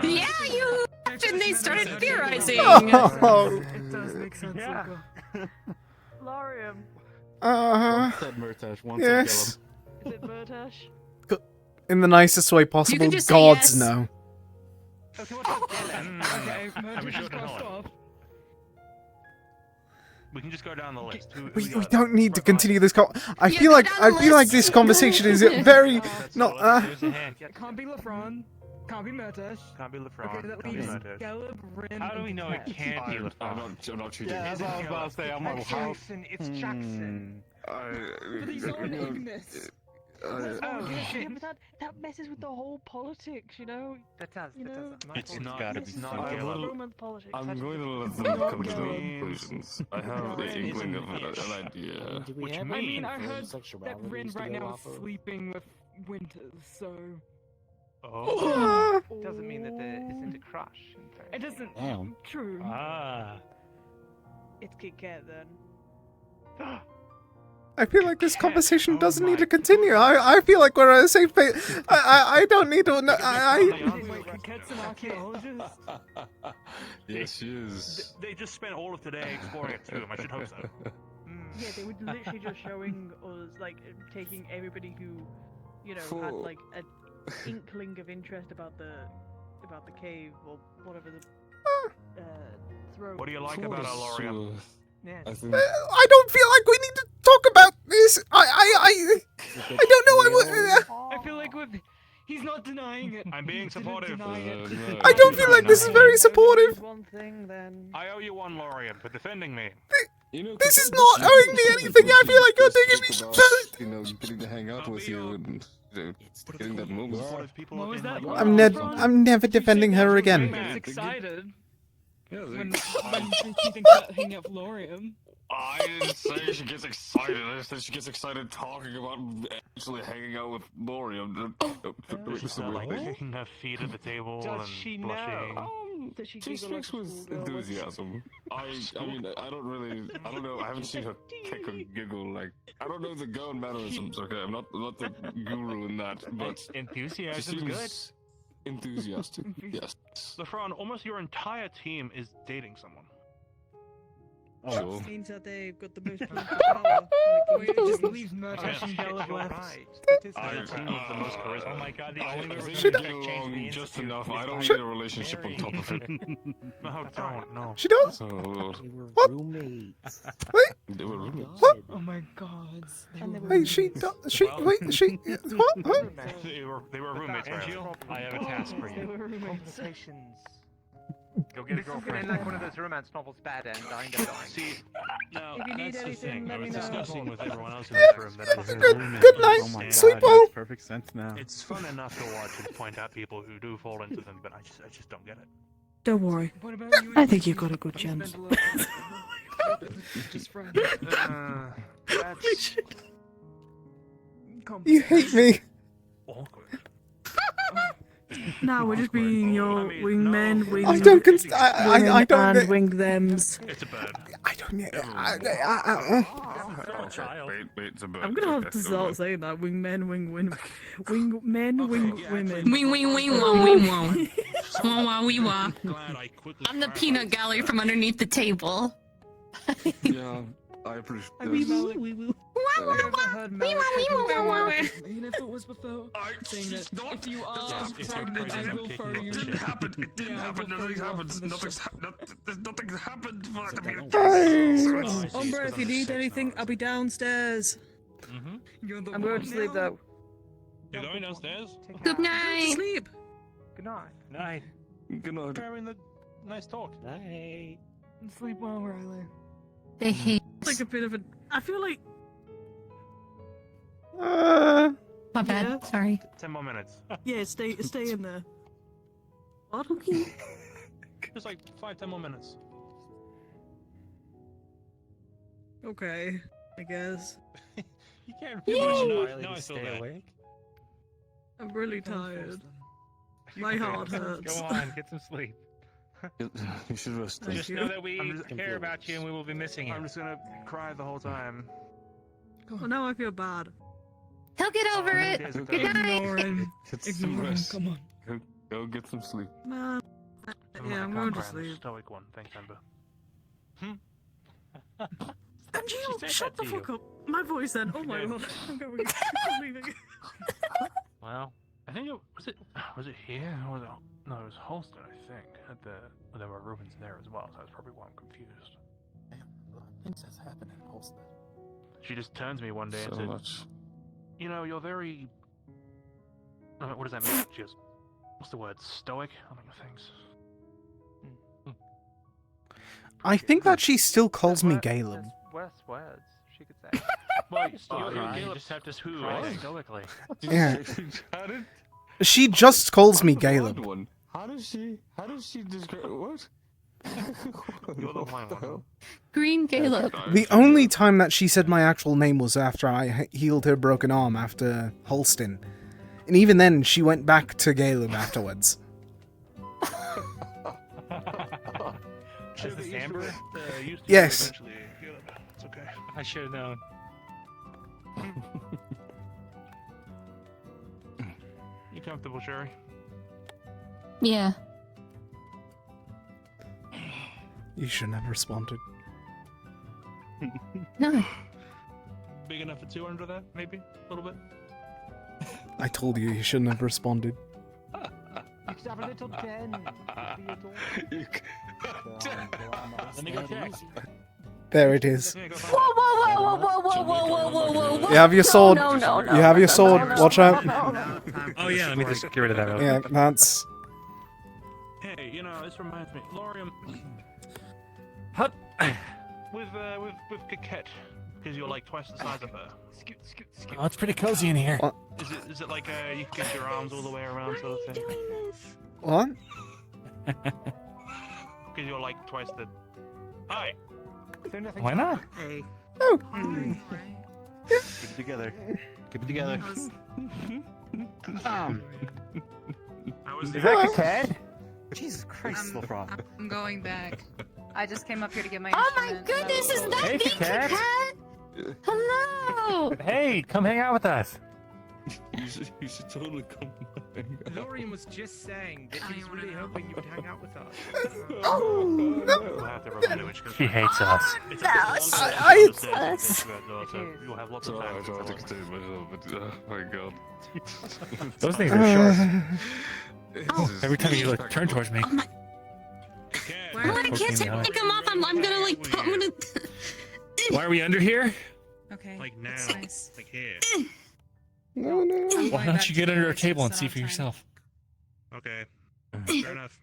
Yeah, you and they started theorizing! Oh. It does make sense, Luca. Laurium. Uh-huh. Said Murtash, one Yes. Is it Murtash? In the nicest way possible, just say gods yes. know. Okay, Murtash just got off. We can just go down the list. We don't need to continue this I feel like this conversation is very not It can't be Lafron. Can't be Murtash. Can't be Lafron. Okay, that Can't be leaves Gelb. Gelb, Rin, How do we and know it Tet. can't be Lafron? I'm not cheating. Yeah, that's what I was about to say. I'm like, how? Jackson, it's Jackson. But he's not Ignis. Oh, Yeah, but that messes with the whole politics, you know. That does. You know, It's not. It's not I'm Gelb. Roman politics. I'm going to let them come to their conclusions. I have the inkling of an idea. I mean, I heard that Rin right now is sleeping with Winters, so... Oh. Doesn't mean that there isn't a crush. It doesn't... Damn. True. It's Kit Kat then. I feel like this conversation doesn't need to continue. I feel like we're at a safe place. I don't need to. Wait, Kit Kat's an archaeologist? Yes, she is. They just spent all of today exploring a tomb. I should hope so. Yeah, they were literally just showing us, like, taking everybody who, you know, had like an inkling of interest about the cave or whatever the throat. What do you like about our Laurium? I think. I don't feel like we need to talk about this. I don't know. I feel like he's not denying it. I'm being supportive. I don't feel like this is very supportive. One thing then. I owe you one, Laurium, for defending me. This is not owing me anything. I feel like you're taking me. Getting to hang out with you and getting that moment. What was that? I'm never defending her again. Gets excited Yeah, when she thinks about hanging out with Laurium. I didn't say she gets excited. I just said she gets excited talking about actually hanging out with Laurium. She's not like kicking her feet at the table and blushing. She speaks with enthusiasm. I mean, I don't know. I haven't seen her kick or giggle. Like, I don't know the girl mannerisms. Okay, I'm not the guru in that, but Enthusiasm's she good. seems enthusiastic. Yes. Lefron, almost your entire team is dating someone. Sure. Means that they've got the most political power. Wait, just leave Mert and Gallic left. The most charisma. Oh my god, the I only way we're think gonna we get change along the just institute enough. is I don't by need a relationship on top of it. No, don't, no. She does. Oh Lord. What? Roommates. They were roommates. What? Oh my god. Wait, she. What? They were roommates. Angel, I have a task for you. Conversations. Go get a This is gonna girlfriend. end like one of those romance novels, bad end, I end up dying. See, now If you need that's the anything, thing. I let was me know. discussing with everyone else in this room that I heard roommates. Good night. Oh my Sleep God. well. Makes perfect sense now. It's fun enough to watch and point out people who do fall into them, but I just don't get it. Don't worry. What about you? I think you've got a good chance. Just friends. That's You hate me. awkward. Now we're just being your I mean, wingmen, no. wing. I don't. I don't. And wing thems. It's a bird. I don't. Wait, it's a bird. I'm gonna have Okay, to go start on. saying that. Wingmen, wing women. Wing men, wing women. Wing, wing, wing, wong, wing, wong. Wah, wah, wee, wah. Glad I quickly I'm the peanut gallery from underneath the table. Yeah, I appreciate We this. will, we will. Even if it was before, saying that if you are pregnant, I will further you. Didn't happen. It didn't happen. Nothing happens. Nothing's happened for it to be Umbra, if you need anything, I'll be downstairs. I'm going to sleep though. You're going downstairs? Good night. Sleep. Good night. Night. Good night. Having the nice talk. Night. Sleep well, Riley. They hate It's like a bit of a. I feel like. My bad. Yeah. Sorry. 10 more minutes. Yeah, stay in there. What? Just like 5-10 more minutes. Okay, I guess. You can't Yay! feel Riley much. to No, I feel stay bad. awake. I'm really tired. My heart hurts. Go on, get some sleep. You should rest. Thank Just you. know that we I'm just care about you and we will be missing you. I'm just gonna cry the whole time. Oh, now I feel bad. He'll get over it. Days ago. Good night. Ignore him. Get some Ignore him. rest. Come on. Go get some sleep. Man. Yeah, I'm going to sleep. Stoic one. Thanks, Amber. And you, said shut that the to fuck up. My voice then. Oh my god. I'm going. I'm leaving. Well, I think was it here or was it, no, it was Holston, I think. There were Rubens there as well, so that's probably why I'm confused. Damn, a lot of things has happened in Holston. She just turns to me one day So and said, much. "You know, you're very. I mean, what does that mean?" She goes, "What's the word? Stoic?" I don't know things. I think that she still calls me Caleb. Worse words, she could say. Well, You just have to cry stoically. Yeah. How did She just calls me I'm the blind Caleb. one. How does she describe what? You're the blind one. Green Caleb. The only time that she said my actual name was after I healed her broken arm after Holston. And even then, she went back to Caleb afterwards. Is this Amber? Yes. It's okay. I should have known. You comfortable, Sherry? Yeah. You shouldn't have responded. No. Big enough for 200 there, maybe? A little bit? I told you you shouldn't have responded. You could have a little den. Let me go check. There it is. Whoa, whoa, whoa, whoa, whoa, whoa, whoa, whoa, whoa, whoa. You have your sword. No, no, no, You have no, your no, sword. no, no, Watch no, out. no, no. Oh yeah, let me just get rid of that. Yeah, that's... Hey, you know, this reminds me. Laurium. with Coquette, because you're like twice the size of her. Oh, it's pretty cozy in here. Is it like you can get your arms all the way around sort of thing? What? Because you're like twice the. Hi. Why not? Hey. Oh. Keep it together. Keep it together. Is that Coquette? Jesus Christ, LeBron. I'm going back. I just came up here to get my Oh my instrument, and goodness, that's is all. that Hey, Big Coquette. Cat? Hello! Hey, come hang out with us. You should totally come. Laurium was just saying that he's really hoping you would hang out with us. We'll have to remember which She hates us. It's I- You'll have lots of Sorry, time. I tried to contain myself, but my god. Those things are short. This is- Every time you like turn towards me. Oh my. Where I can't take them off. I'm gonna like put. I'm gonna. Why are we under here? Okay. Like now, that's nice. like here. No, no. Why don't you get under a table and see for yourself? Okay. Fair enough.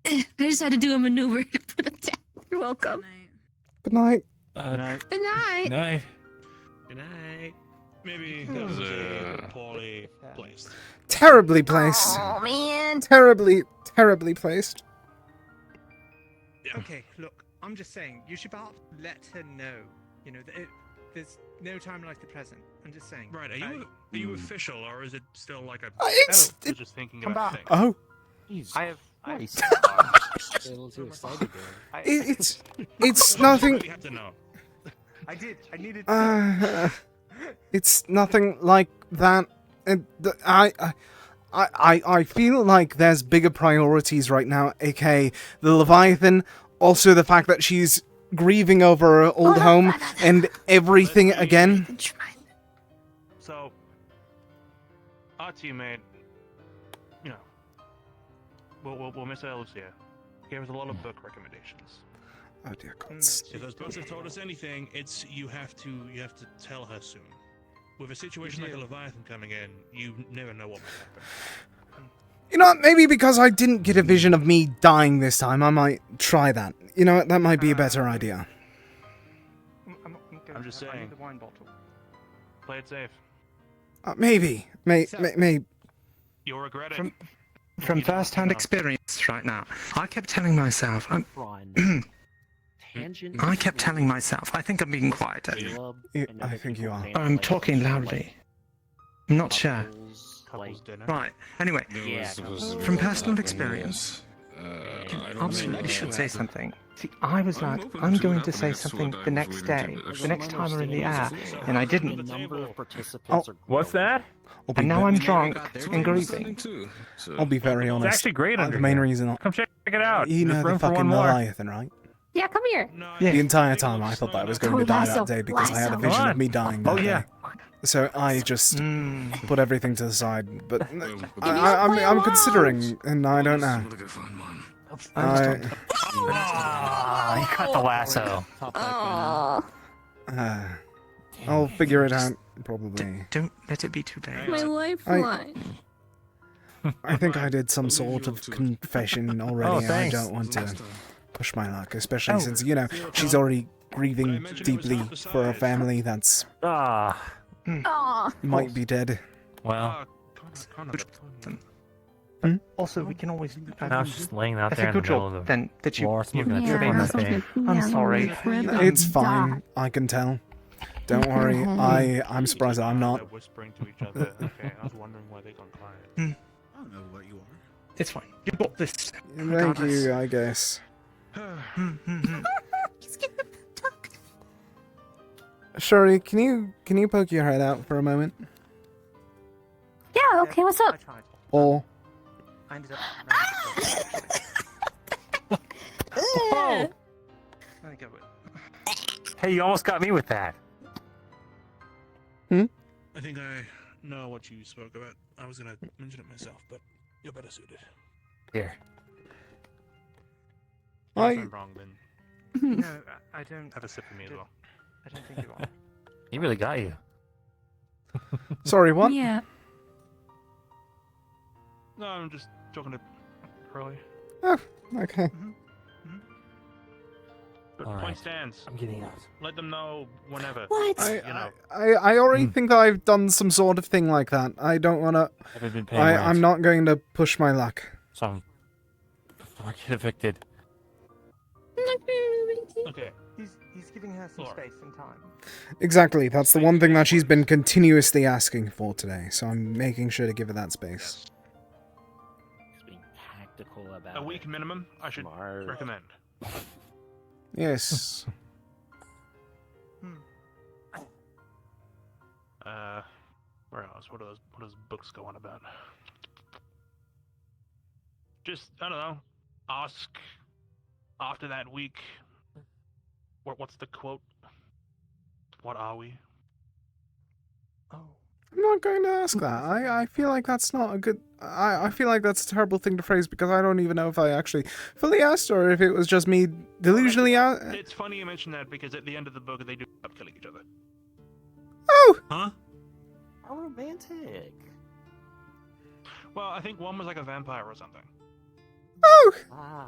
I just had to do a maneuver to put them down. You're welcome. Good night. Good night. Good night. Night. Good night. Maybe that was poorly placed. Terribly placed. Oh man. Terribly, terribly placed. Okay, look, I'm just saying, you should perhaps let her know, you know, that there's no time like the present. I'm just saying. Right, are you official, or is it still like a... It's- you're just thinking come about back. things? Oh. I have. A little too excited there. It's nothing. You have to know. I did. I needed. It's nothing like that. I feel like there's bigger priorities right now, aka the Leviathan, also the fact that she's grieving over her old home and everything again. So, our teammate, you know, we'll Miss Elves here, gave us a lot of book recommendations. Oh dear God. If those books have told us anything, it's you have to tell her soon. With a situation like a Leviathan coming in, you never know what might happen. You know what, maybe because I didn't get a vision of me dying this time, I might try that. You know what, that might be a better idea. I'm just saying. I need the wine bottle. Play it safe. Maybe. May. You'll regret it. From first-hand experience right now, I kept telling myself, I kept telling myself, I think I'm being quieter. I think you are. I'm talking loudly. I'm not sure. Right, anyway, from personal experience, absolutely should say something. See, I was like, I'm going to say something the next day, the next time we're in the air, and I didn't. Oh, what's that? And now I'm drunk and grieving. I'll be very honest. It's actually great under The main here. reason. Come check it out. You There's know room the for one fucking more. Leviathan, right? Yeah, come here. The entire time I thought that I was going to die that day because I had a vision of me dying that day. So I just put everything to the side. But I'm considering, and I don't know. You cut the lasso. I'll figure it out, probably. Don't let it be too late. My lifeline. I think I did some sort of confession already. Oh, And I thanks. don't want to push my luck, especially since, you know, she's already grieving deeply for her family that's might be dead. Well, Also, we can always. I was just laying out That's there a in the good middle job, of the then, that you. floor smoking a you're trip on being that thing. I'm sorry. It's fine. I can tell. Don't worry. I'm surprised I'm not. Whispering to each other. Okay, I was wondering why they gone quiet. I don't know what you are. It's fine. You got this. Thank you, I guess. Shuri, can you poke your head out for a moment? Yeah, okay, what's up? Or I ended up. Oh. Let me go with. Hey, you almost got me with that. I think I know what you spoke about. I was gonna mention it myself, but you're better suited. Here. If I'm wrong, then No, I don't. have a sip for me as well. I don't think you are. He really got you. sorry, what? Yeah. No, I'm just talking to Curly. Oh, okay. But All point right. stands. I'm getting out. Let them know whenever. What? I already think that I've done some sort of thing like that. I don't wanna. Haven't been paying rent. I'm not going to push my luck. So before I get evicted. Okay. He's giving her some space and time. Exactly. That's the one thing that she's been continuously asking for today. So I'm making sure to give her that space. Being tactical about A week minimum, I should recommend. Yes. Where else? What does books go on about? Just, I don't know, ask after that week, what's the quote? What are we? I'm not going to ask that. I feel like that's not a good... I feel like that's a terrible thing to phrase because I don't even know if I actually fully asked or if it was just me delusionally... It's funny you mention that because at the end of the book they do end up killing each other. Oh! Huh? How romantic. Well, I think one was like a vampire or something. Oh! Ah.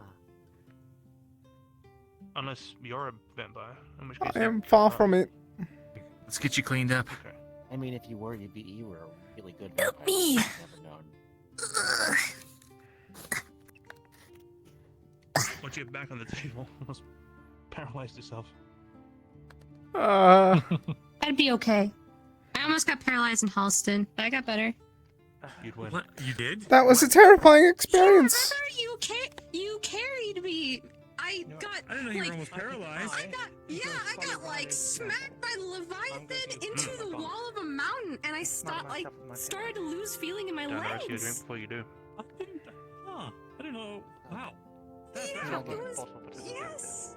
Unless you're a vampire, in which case... I am far from it. Let's get you cleaned up. Okay. I mean, if you were, you were a really good vampire. Help me! I've never known. Once you get back on the table, almost paralyzed yourself. I'd be okay. I almost got paralyzed in Halston, but I got better. You'd win. What? You did? That was a terrifying experience. You carried me. I didn't know you were almost paralyzed. I got like smacked by the Leviathan into the wall of a mountain, and I started to lose feeling in my Down the rest of your drink legs. before you do. I didn't know. Wow. Yeah, it was. Yes.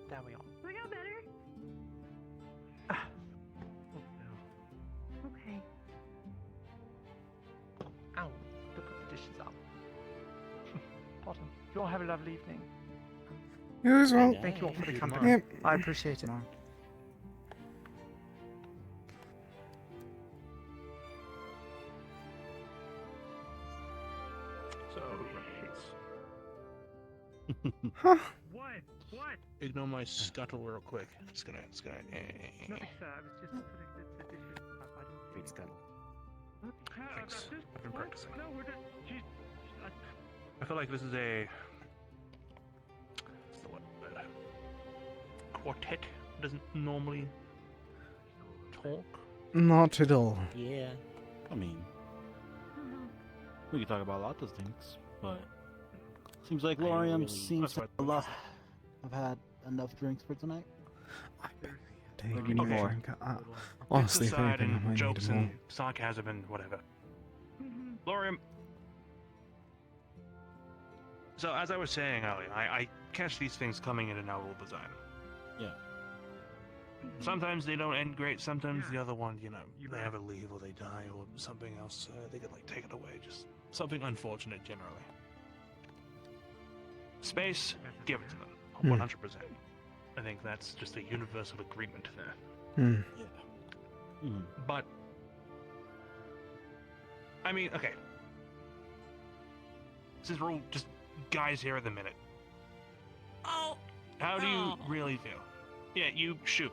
There we are. I got better. Okay. Ow. To put the dishes up. Bottom. You all have a lovely evening. You as well. Thank you all for the Yep. company. I appreciate it. So, Huh? What? Ignore my scuttle real quick. It's gonna. No, sir. I was just putting the dishes up. I didn't Great scuttle. Thanks. I've been practicing. No, we're just. I feel like this is a. What's the word? Quartet doesn't normally talk. Not at all. Yeah. I mean, we could talk about lots of things, but Seems like I Laurium really- seems to have lost. I've had enough drinks for tonight. Take Need more. drink. Honestly, if Bits aside anything, I and might jokes need more. and sarcasm and whatever. Laurium. So as I was saying earlier, I catch these things coming in and out all the time. Yeah. Sometimes they don't end great. Sometimes the other one, they either leave or they die or something else. They get taken away. Just something unfortunate generally. Space, give it to them. 100%. I think that's just a universal agreement there. Hmm. But I mean, okay. Since we're all just guys here at the minute. Oh. How do you really feel? Yeah, you shoot,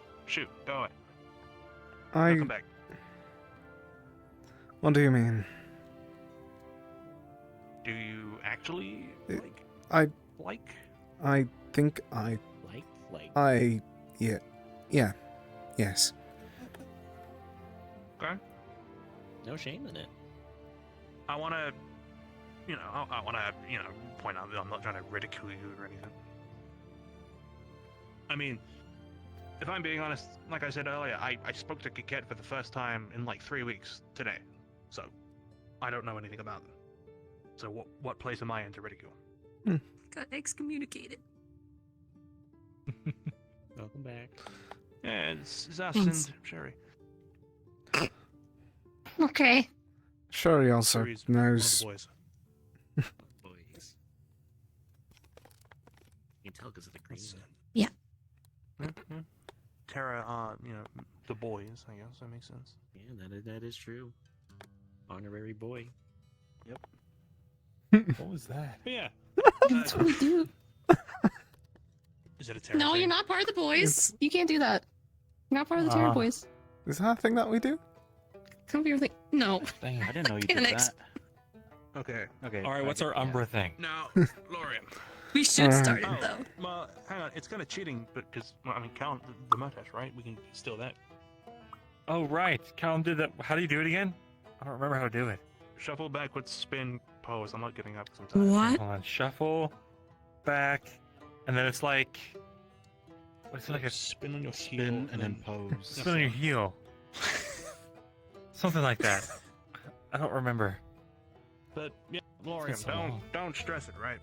go ahead. I. I'll come back. What do you mean? Do you actually I like? I think I. Like. Yeah. Yes. Okay. No shame in it. I want to, I want to, point out that I'm not trying to ridicule you or anything. I mean, if I'm being honest, like I said earlier, I spoke to Kiket for the first time in 3 weeks today, so I don't know anything about them. So what place am I in to ridicule? Got excommunicated. Welcome back. Yeah, it's us Thanks. and Sherry. Okay. Sure, he also Sherry's one of the knows. boys. Boys. You can tell because of the green. Yeah. Yeah. Terra, the boys, I guess that makes sense. Yeah, that is true. Honorary boy. Yep. What was that? But yeah. That's what we do. Is it a terror No, thing? you're not part of the boys. You can't do that. You're not part of the Terror Boys. Is that a thing that we do? Come here, thing. No. Dang, I didn't know you did Mechanics. that. Okay. Okay. All right, what's our Umbra thing? Now, Laurium. We should start it Oh, though. well, hang on. It's kind of cheating, but because I mean, count the mustache, right? We can steal that. Oh, right. Callum did that. How do you do it again? I don't remember how to do it. Shuffle backwards, spin, pose. I'm not getting up sometimes. What? Hold on. Shuffle, back, and then it's like... What's it like a spin on your Spin and then pose. spin on your heel? Something like that. I don't remember. But yeah, been Laurium, so long. don't stress it, right?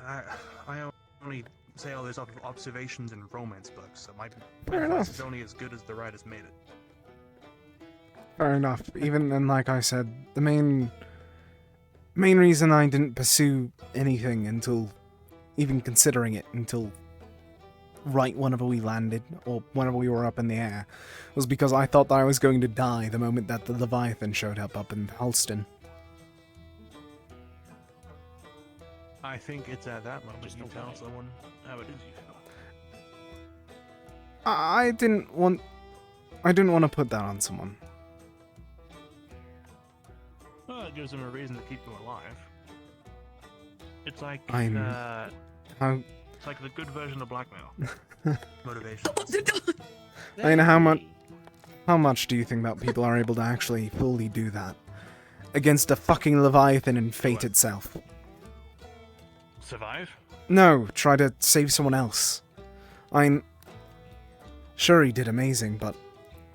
I only say all this off of observations and romance books, so my Fair advice enough. is only as good as the writers made it. Fair enough. Even then, like I said, the main reason I didn't pursue anything until even considering it until right whenever we landed or whenever we were up in the air was because I thought that I was going to die the moment that the Leviathan showed up in Halston. I think it's at that moment you tell someone how it is you feel. I didn't want to put that on someone. Well, it gives them a reason to keep you alive. It's like How it's like the good version of blackmail. Motivation. I mean, how much do you think that people are able to actually fully do that against a fucking Leviathan and fate itself? Survive? No, try to save someone else. I'm sure he did amazing, but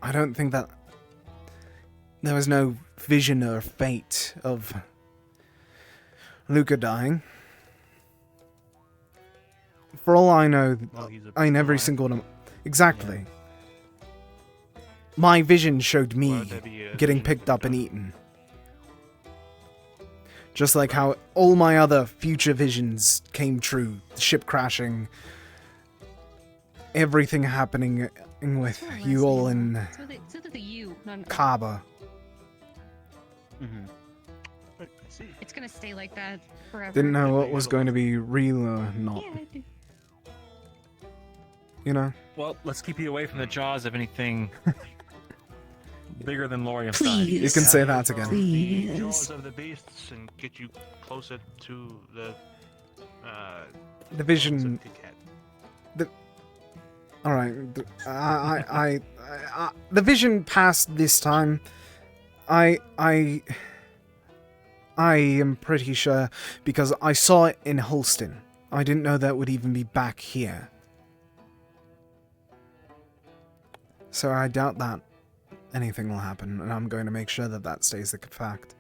I don't think that there was no vision or fate of Luca dying. For all I know, Well, he's a I mean, every single one. Exactly. My vision showed me Well, there'd be a getting vision picked up and eaten. Just like how all my other future visions came true. The ship crashing. Everything happening with you all in So the you, not an Kaba. It's gonna stay like that forever. Didn't know what was going to be real or not. Yeah, I do. You know? Well, let's keep you away from the jaws of anything bigger than Laurium's Please. You can say that again. The jaws of the beasts and get you closer to the The vision. Kit Kat. All right. The vision passed this time. I am pretty sure because I saw it in Holston. I didn't know that would even be back here. So I doubt that anything will happen, and I'm going to make sure that that stays the fact.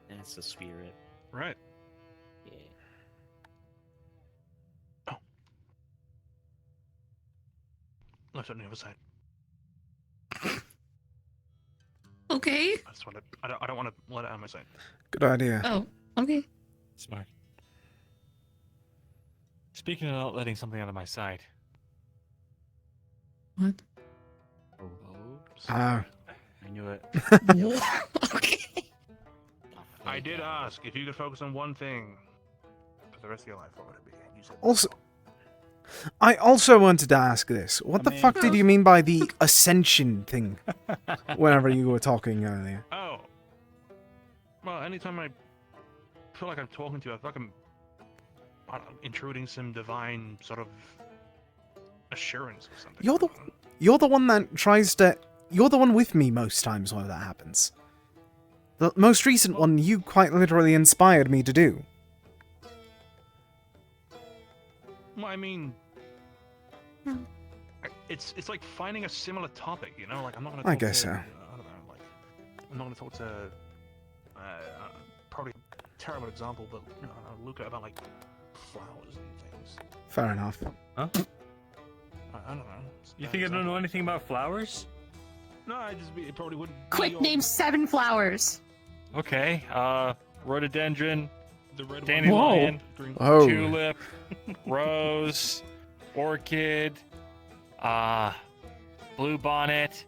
That's the spirit. Right. Yeah. Oh. Left on the other side. Okay. I just want to. I don't want to let it out of my sight. Good idea. Oh, okay. Smart. Speaking of not letting something out of my sight. What? Ah. I knew it. Okay. I did ask if you could focus on one thing for the rest of your life. What would it be? And you said Also, I also wanted to ask this. What the fuck did you mean by the ascension thing? Whenever you were talking earlier. Oh. Well, anytime I feel like I'm talking to you, I feel like I'm intruding some divine sort of assurance or something. You're the one that tries to. You're the one with me most times when that happens. The most recent one, you quite literally inspired me to do. Well, I mean, it's like finding a similar topic, you know? Like I'm not gonna. I Talk guess to, so. I don't know. Like I'm not gonna talk to. Probably a terrible example, but you know, Luca about like flowers and things. Fair enough. Huh? I don't know. You think I don't know anything about flowers? No, it probably wouldn't. Quick, name 7 flowers. Okay. Rhododendron, the red dandelion, Whoa. tulip, rose, orchid, bluebonnet.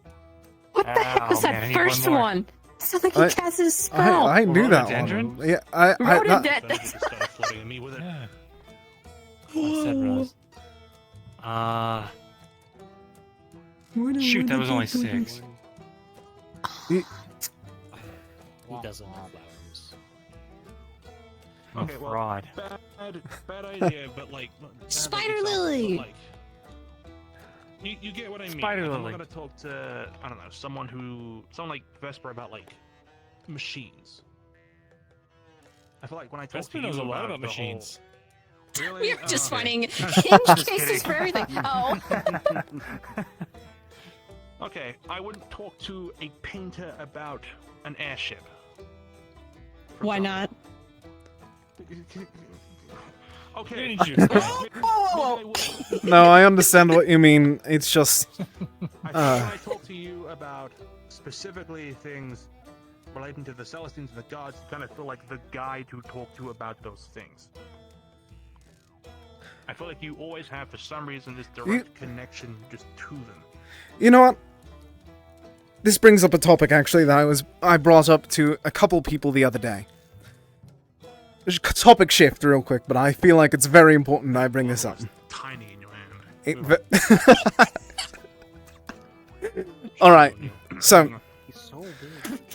What the heck was man, I that need first more. one? Sounds like he casted a spell. I knew that Rhododendron? one. Yeah, I Rhododendron. Then he just started flooding at me with it. Yeah. I said Rose. Shoot, that was only 6. He doesn't have flowers. Okay, well, fraud. bad idea, but like Spider Lily. Like, you get what I mean. Spider Like, I'm Lily. not gonna talk to someone like Vesper about like machines. I feel like when I talk Vesper to you knows a lot about the machines. Whole... Really? We are just Okay. finding Just hinge cases kidding. for everything. Oh. Okay, I wouldn't talk to a painter about an airship. Why not? Okay. No, I understand what you mean. It's just. I think when I talk to you about specifically things relating to the Celestines and the gods, you kind of feel like the guy to talk to about those things. I feel like you always have, for some reason, this direct connection just to them. You know what? This brings up a topic actually that I brought up to a couple people the other day. Topic shift real quick, but I feel like it's very important that I bring this up. Tiny in your hand. Alright, so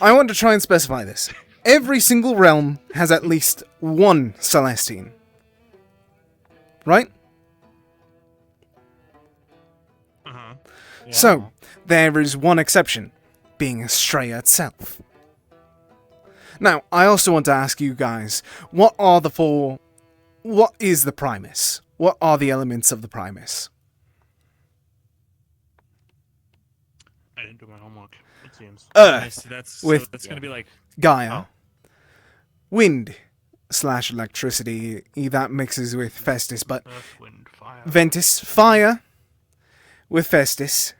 I want to try and specify this. Every single realm has at least one Celestine. Right? Uh-huh. So, there is one exception, being Estrella itself. Now, I also want to ask you guys, what is the Primus? What are the elements of the Primus? I didn't do my homework, it seems. Earth, That's with gonna be like Gaia. Wind / electricity, that mixes with Festus, but Earth, wind, fire. Ventus, fire with Festus,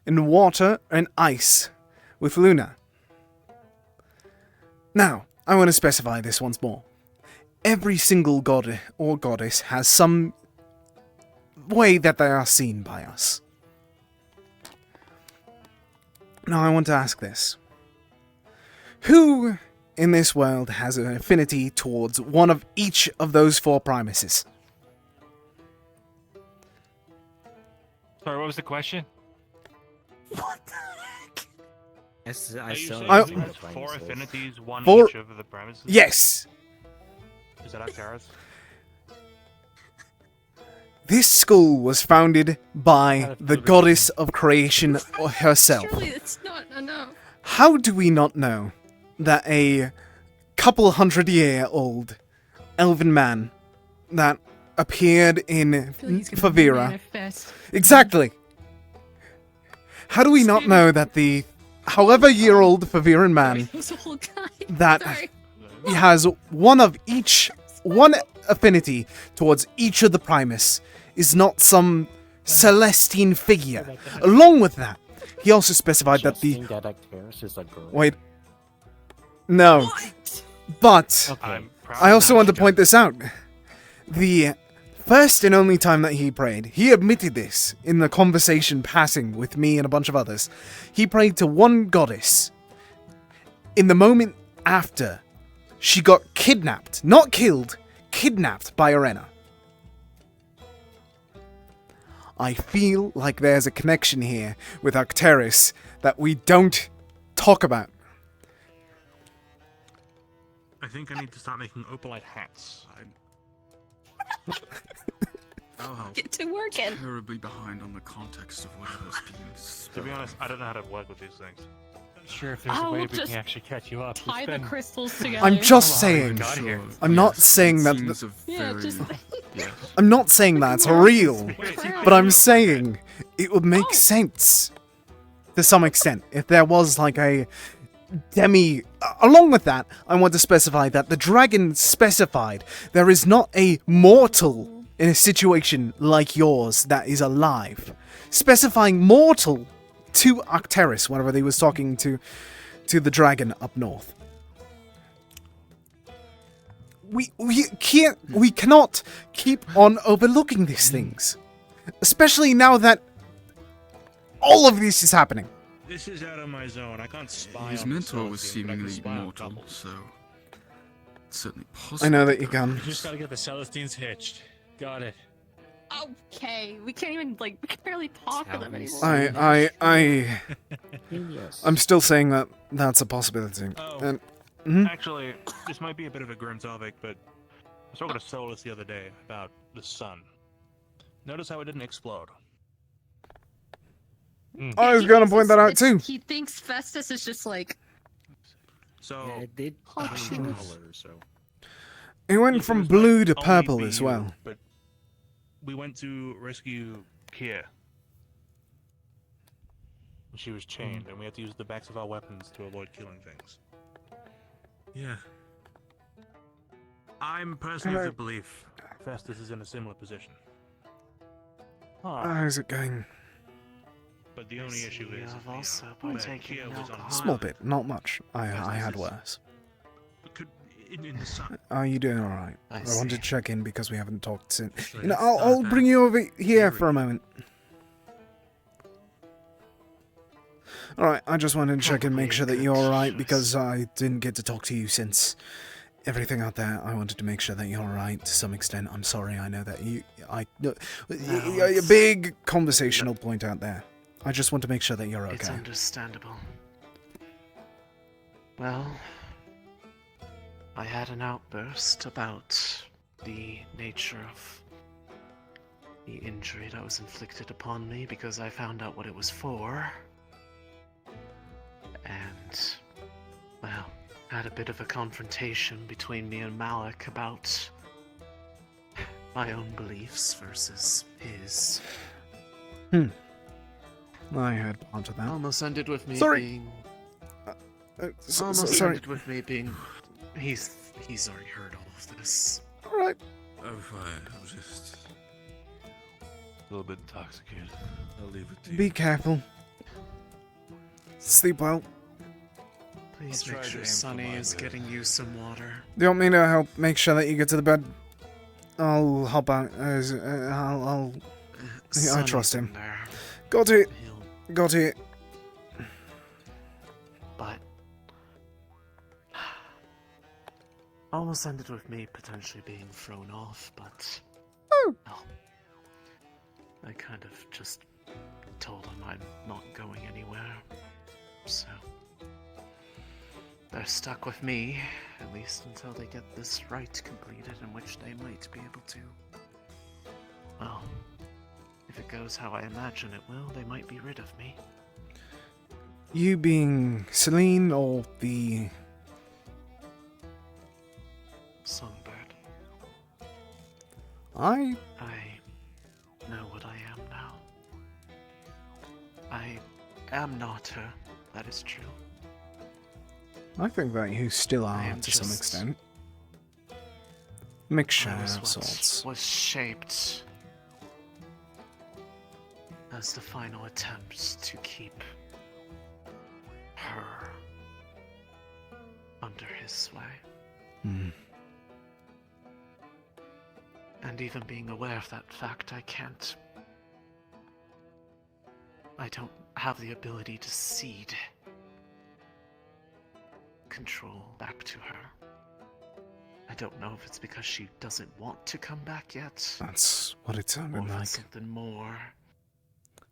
and water and ice with Luna. Now, I want to specify this once more. Every single god or goddess has some way that they are seen by us. Now, I want to ask this. Who in this world has an affinity towards one of each of those 4 Primuses? Sorry, what was the question? Are you saying I- you have 4 affinities, one 4 each of the premises? Yes! Is that Actaris? This school was founded by the goddess of creation herself. Surely it's not enough. How do we not know that a couple 100-year-old elven man that appeared in Favira... Manifest. Exactly! How do we not know that the however-year-old Faviran man It was a whole guy. that Sorry. he has one affinity towards each of the Primus is not some Celestine figure? Along with that, he also specified that the... Justine that Actaris is a girl. Wait. No. But I also want to point this out. The first and only time that he prayed, he admitted this in the conversation passing with me and a bunch of others. He prayed to one goddess. In the moment after, she got kidnapped. Not killed, kidnapped by Arena. I feel like there's a connection here with Arcturus that we don't talk about. I think I need to start making opalite hats. Get to working. Terribly behind on the context of what it was being To be honest, I don't know how to work with these things. I'm sure if there's a way we can actually catch you up. Tie It's the been- crystals together. I'm just saying. I'm not saying that. Yeah, just. I'm not saying that's real, but I'm saying it would make sense to some extent if there was like a demi. Along with that, I want to specify that the dragon specified there is not a mortal in a situation like yours that is alive. Specifying mortal to Arcturus whenever he was talking to the dragon up north. We cannot keep on overlooking these things, especially now that all of this is happening. This is out of my zone. I can't spy His on the mentor was Celestine, but I can seemingly spy on immortal, couples. so it's certainly possible. I know that you can. You just gotta get the Celestines hitched. Got it. Okay, we can't even we can barely talk to them anymore. I'm still saying that that's a possibility. Oh, And, mhm. actually, this might be a bit of a grim topic, but I was talking to Solus the other day about the sun. Notice how it didn't explode. I was going to point that out too. He thinks Festus is just like. So it did change color, so. It went from blue to purple as well. But we went to rescue Kia. She was chained, and we had to use the backs of our weapons to avoid killing things. Yeah. I'm personally of the belief Festus is in a similar position. How's it going? But the only issue is I've also that partaken Kia in was on alcohol. Small bit, not much. I had worse. in the sun. Are you doing all right? I I wanted see. to check in because we haven't talked since. Actually, You know, it's I'll not bring bad. you over here for a moment. All right, I just wanted to check in, make sure that you're all right because I didn't get to talk to you since everything out there. I wanted to make sure that you're all right to some extent. I'm sorry. I know that a big conversational point out there. I just want to make sure that you're okay. It's understandable. Well, I had an outburst about the nature of the injury that was inflicted upon me because I found out what it was for. And, well, had a bit of a confrontation between me and Malik about my own beliefs versus his. I heard part of that. Almost ended with me Sorry. being. Sorry. Ended with me being. He's already heard all of this. All right. I'm fine. I'm just a little bit intoxicated. I'll leave it to you. Be careful. Sleep well. Please I'll make try to sure aim for Sunny my is bed. getting you some water. Do you want me to help make sure that you get to the bed? I'll hop out. I Sonny's trust in him. there. Got it. Got it. But almost ended with me potentially being thrown off, but well, I kind of just told him I'm not going anywhere. So they're stuck with me, at least until they get this rite completed, in which they might be able to. Well, if it goes how I imagine it will, they might be rid of me. You being Celine or the... Songbird. I know what I am now. I am not her, that is true. think that you still I are am to some just- extent. Mixture I was of what sorts. was shaped as the final attempt to keep her under his sway. Hmm. And even being aware of that fact, I don't have the ability to cede control back to her. I don't know if it's because she doesn't want to come back yet. That's what it or sounded if like. it's something more.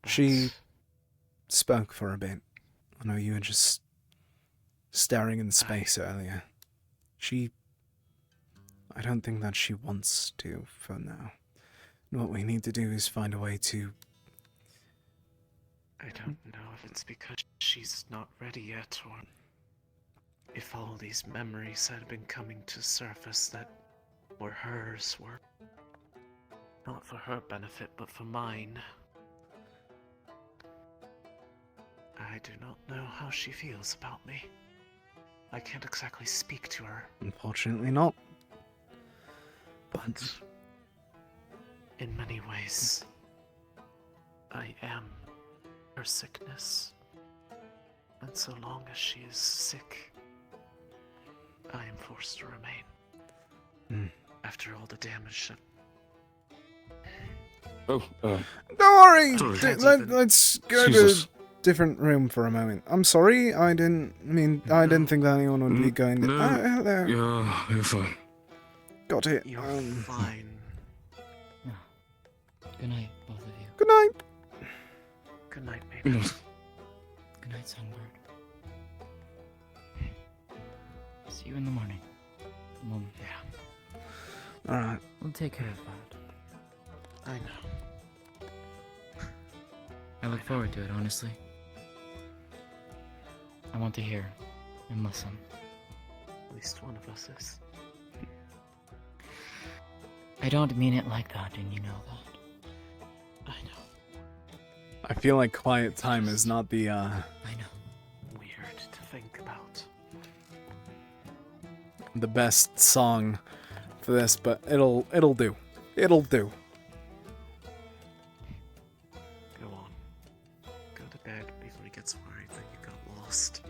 She spoke for a bit. I know you were just staring in space earlier. I don't think that she wants to for now. What we need to do is find a way to... I don't know if it's because she's not ready yet, or if all these memories that have been coming to surface that were hers were not for her benefit, but for mine. I do not know how she feels about me. I can't exactly speak to her. Unfortunately not. But in many ways, I am her sickness. And so long as she is sick, I am forced to remain. After all the damage that... Oh, Don't worry! Sorry. Let's go Jesus. to different room for a moment. I'm sorry, I didn't think that anyone would be going... No, hello. you're fine. Got it. You're fine. Good night, both of you. Good night. Good night, baby. Good night, Songbird. See you in the morning. Yeah. Alright. We'll take care of that. I know. I look forward to it, honestly. I want to hear and listen. At least one of us is. I don't mean it like that, and you know that. I know. I feel like quiet time is not the, I know. Weird to think about. the best song for this, but it'll do. It'll do. Go on. Go to bed before he gets worried that you got lost.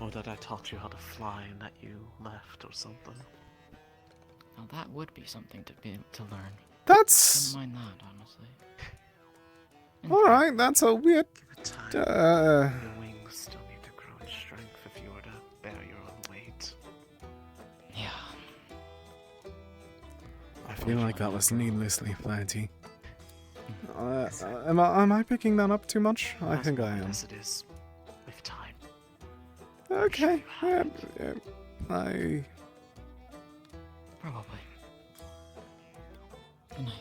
Or that I taught you how to fly and that you left or something. Now that would be something to learn. That's... I wouldn't mind that, honestly. Alright, that's a weird... Your wings still need to grow in strength if you were to bear your own weight. Yeah. I feel like that was needlessly flirty. Am I picking that up too much? I think I am. As it is, with time. Okay. Yeah, I... Probably. Good night.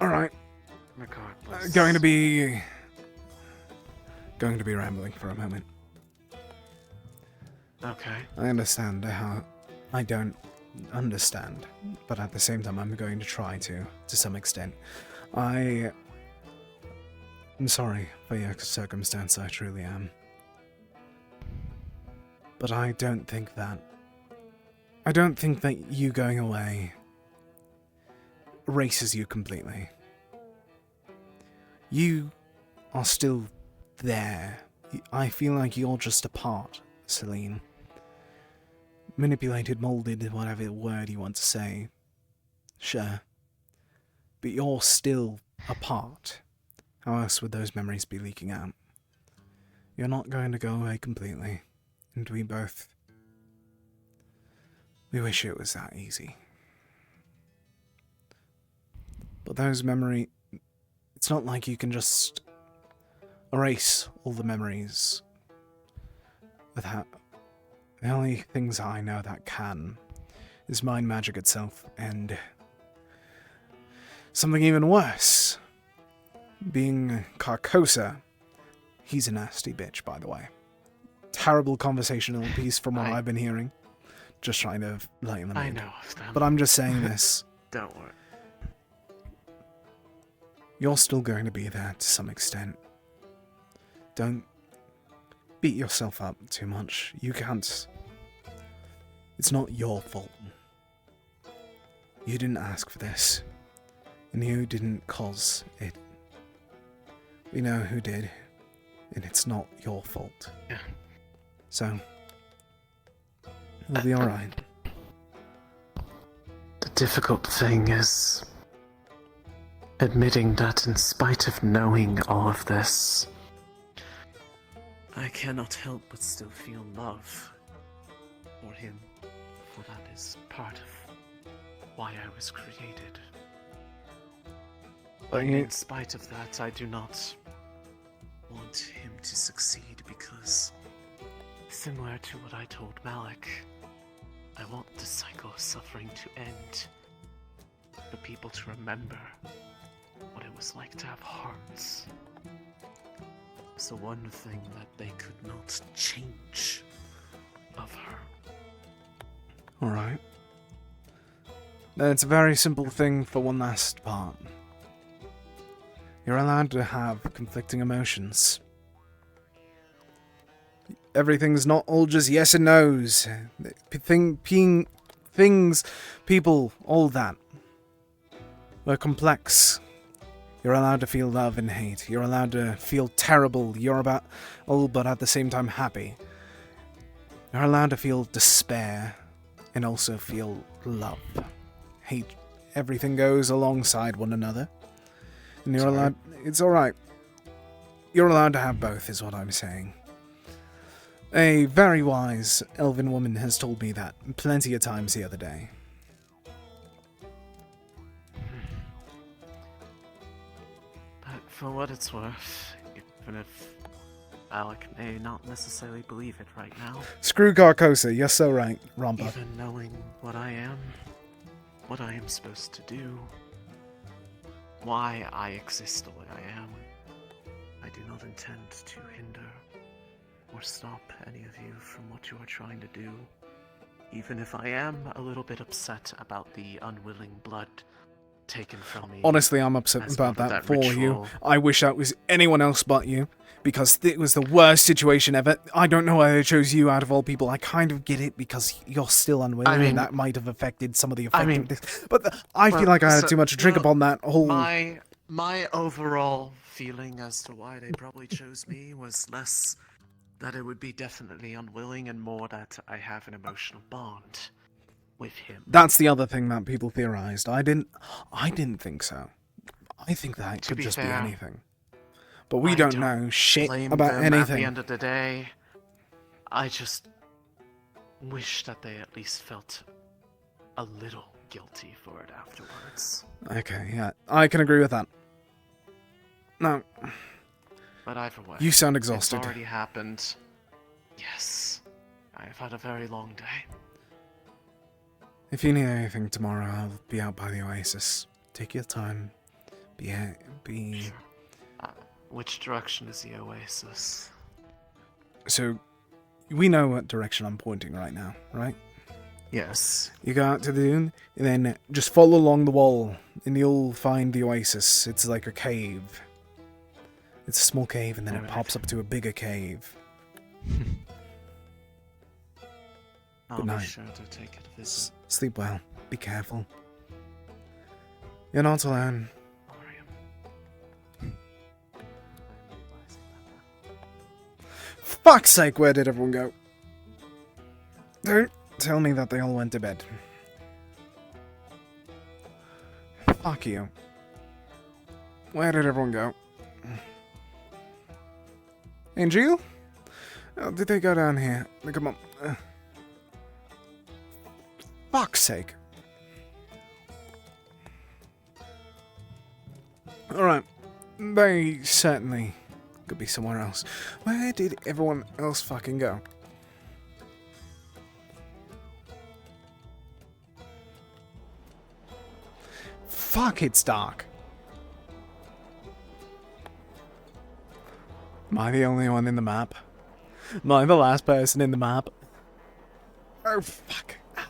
Alright. Regardless. Going to be rambling for a moment. Okay. I understand how... I don't understand, but at the same time I'm going to try to some extent. I'm sorry for your circumstance, I truly am. But I don't think that you going away erases you completely. You are still there. I feel like you're just a part, Celine. Manipulated, molded, whatever word you want to say. Sure. But you're still a part. How else would those memories be leaking out? You're not going to go away completely. And we wish it was that easy. But those memories, it's not like you can just erase all the memories. The only things I know that can is mind magic itself, and something even worse. Being Carcosa, he's a nasty bitch, by the way. Terrible conversational piece from what I've been hearing. Just trying to lighten the mood. I know of them. But I'm just saying this. Don't worry. You're still going to be there to some extent. Don't beat yourself up too much. You can't... It's not your fault. You didn't ask for this. And you didn't cause it. We know who did. And it's not your fault. Yeah. So... It'll be alright. The difficult thing is... admitting that in spite of knowing all of this, I cannot help but still feel love for him, for that is part of why I was created. But And in spite of that, I do not want him to succeed because, similar to what I told Malik, I want the cycle of suffering to end, for people to remember what it was like to have hearts. It's the one thing that they could not change of her. Alright. Then it's a very simple thing for one last part. You're allowed to have conflicting emotions. Everything's not all just yes and no's. Things, people, all that. We're complex. You're allowed to feel love and hate. You're allowed to feel terrible. But at the same time happy. You're allowed to feel despair and also feel love. everything goes alongside one another. And you're allowed... It's alright. You're allowed to have both, is what I'm saying. A very wise elven woman has told me that plenty of times the other day. But for what it's worth, even if Alec may not necessarily believe it right now. Screw Carcosa, you're so right, Rompa. Even knowing what I am supposed to do, why I exist the way I am, I do not intend to hinder or stop any of you from what you are trying to do, even if I am a little bit upset about the unwilling blood taken from me. Honestly, I'm upset as about part of that for you. ritual. I wish that was anyone else but you, because it was the worst situation ever. I don't know why they chose you out of all people. I kind of get it, because you're still unwilling, and that might have affected some of the effectiveness. But I feel like I had too much to drink upon that whole... My overall feeling as to why they probably chose me was less that it would be definitely unwilling and more that I have an emotional bond with him. That's the other thing that people theorized. I didn't think so. I think that it could be just be fair, anything. But we I don't know shit blame about them anything. At the end of the day, I just wish that they at least felt a little guilty for it afterwards. Okay, yeah, I can agree with that. No. But either way, You sound exhausted. It's already happened. Yes, I've had a very long day. If you need anything tomorrow, I'll be out by the oasis. Take your time. Be... Which direction is the oasis? So, we know what direction I'm pointing right now, right? Yes. You go out to the dune, and then just follow along the wall, and you'll find the oasis. It's like a cave. It's a small cave, and then it pops up to a bigger cave. I'll Good be night. sure to take a visit. Sleep well. Be careful. You're not alone. Fuck's sake, where did everyone go? Don't tell me that they all went to bed. Fuck you. Where did everyone go? Angel? Oh, did they go down here? Come on. Fuck's sake. Alright. They certainly could be somewhere else. Where did everyone else fucking go? Fuck, it's dark. Am I the only one in the map? Am I the last person in the map? Oh, fuck. Ow.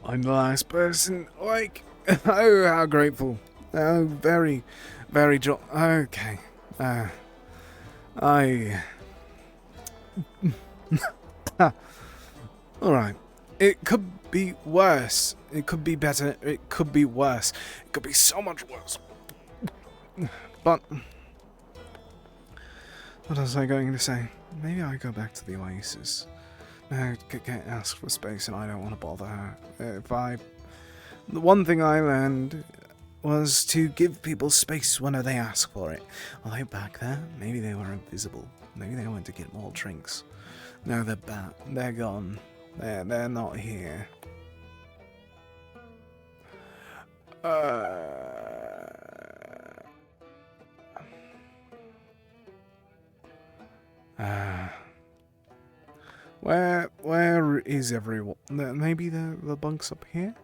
I'm the last person. Like, oh, how grateful. Oh, very, very okay. Alright. It could be worse. It could be better. It could be worse. It could be so much worse. But what was I going to say? Maybe I go back to the oasis. I can't ask for space, and I don't want to bother her. The one thing I learned was to give people space when they ask for it. Are they back there? Maybe they were invisible. Maybe they went to get more drinks. No, they're back. They're gone. They're not here. Where is everyone? Maybe the bunk's up here?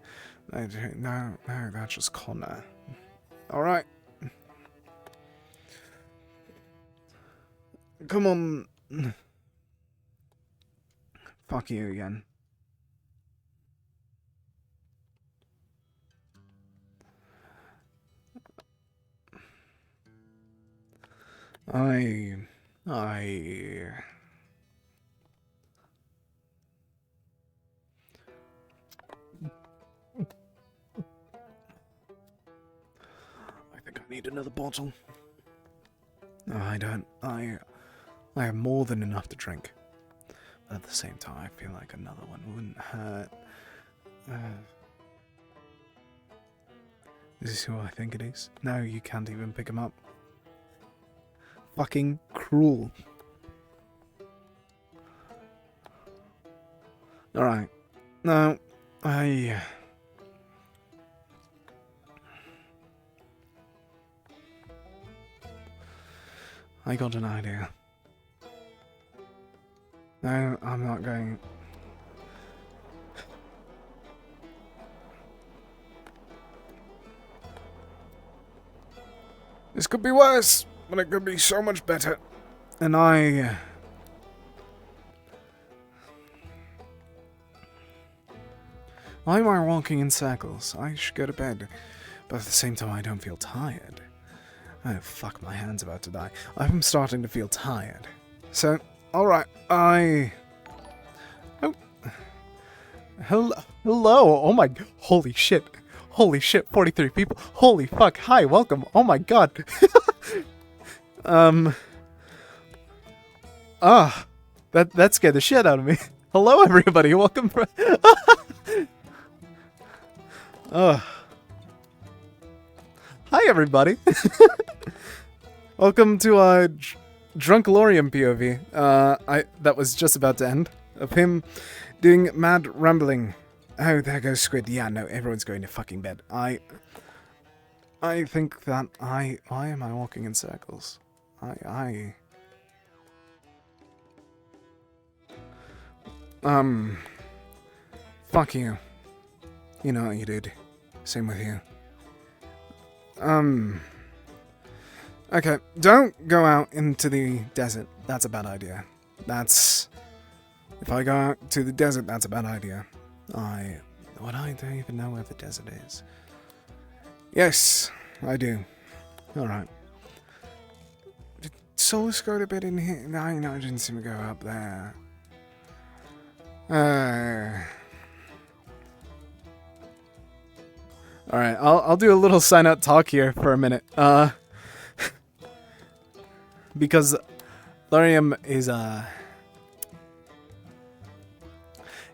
No, that's just Connor. Alright. Come on. Fuck you again. I think I need another bottle. No, I don't. I have more than enough to drink. But at the same time, I feel like another one wouldn't hurt. Is this who I think it is? No, you can't even pick him up. Fucking cruel. Alright. No, I got an idea. No, I'm not going. This could be worse, but it could be so much better. And why am I walking in circles? I should go to bed. But at the same time, I don't feel tired. Oh, fuck, my hand's about to die. I'm starting to feel tired. So, alright, Oh. Hello! Oh my... Holy shit. Holy shit, 43 people. Holy fuck, hi, welcome. Oh my god. That scared the shit out of me. Hello, everybody, welcome for... Hi, everybody. Welcome to Drunk Laurium POV. That was just about to end. Of him doing mad rambling. Oh, there goes Squid. Yeah, no, everyone's going to fucking bed. I think that why am I walking in circles? Fuck you. You know what you did. Same with you. Okay, don't go out into the desert. That's a bad idea. If I go out to the desert, that's a bad idea. I don't even know where the desert is. Yes, I do. Alright. Did Solus go to bed in here? No, I didn't see him go up there. Alright, I'll do a little sign out talk here for a minute. Because Laurium is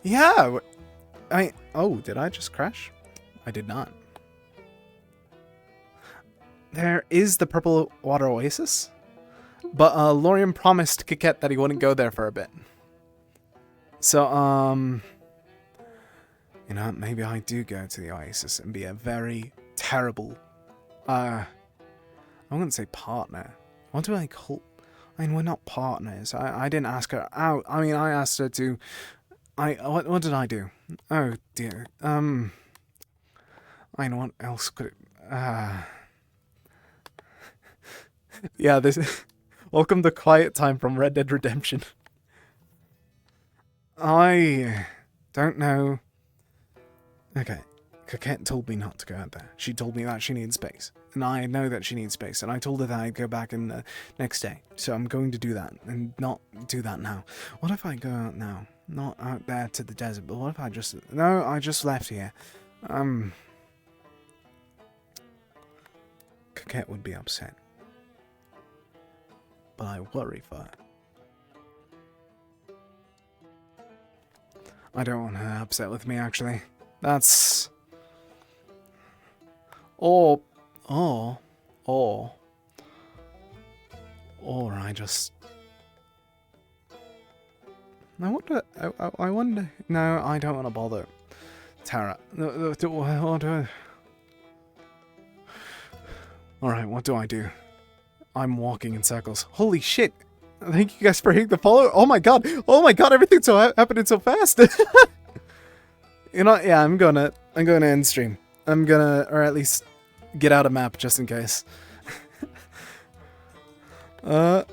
yeah, oh, did I just crash? I did not. There is the Purple Water Oasis, but Laurium promised Kikette that he wouldn't go there for a bit. So, you know, maybe I do go to the Oasis and be a very terrible, I wouldn't say partner. What do I call... I mean, we're not partners. I didn't ask her out. I mean, I asked her to... What did I do? Oh, dear. I know, what else could it... Yeah, this... Welcome to Quiet Time from Red Dead Redemption. I don't know... Okay, Coquette told me not to go out there. She told me that she needs space. And I know that she needs space, and I told her that I'd go back in the next day. So I'm going to do that, and not do that now. What if I go out now? Not out there to the desert, but what if I just... No, I just left here. Coquette would be upset. But I worry for her. I don't want her upset with me, actually. That's... Or I just... I wonder... No, I don't want to bother Tara. Alright, what do I do? I'm walking in circles. Holy shit! Thank you guys for hitting the follow. Oh my god! Oh my god, everything's happening so fast! You know, yeah, I'm gonna end stream. Or at least get out a map just in case. I'm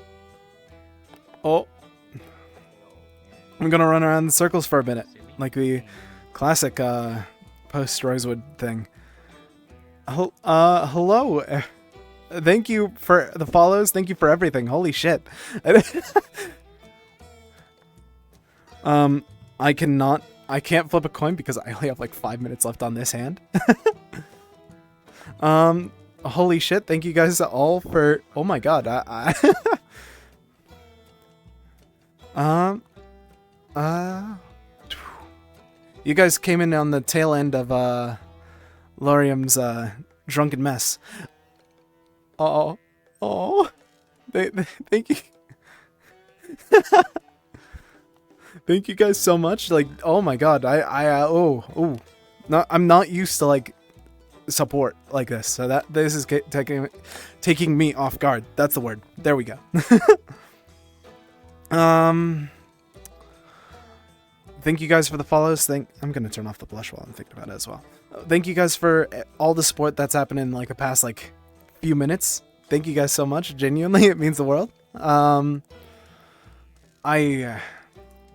gonna run around in circles for a minute, like the classic post Rosewood thing. Hello. Thank you for the follows. Thank you for everything. Holy shit. I can't flip a coin because I only have like 5 minutes left on this hand. Holy shit, thank you guys all for... Oh my god, You guys came in on the tail end of Laurium's drunken mess. Oh, thank you. Thank you guys so much. Like, oh my god, I'm not used to like support like this, so that this is taking me off guard. That's the word. There we go. Thank you guys for the follows. I'm gonna turn off the blush while I'm thinking about it as well. Thank you guys for all the support that's happened in like the past like few minutes. Thank you guys so much. Genuinely, it means the world.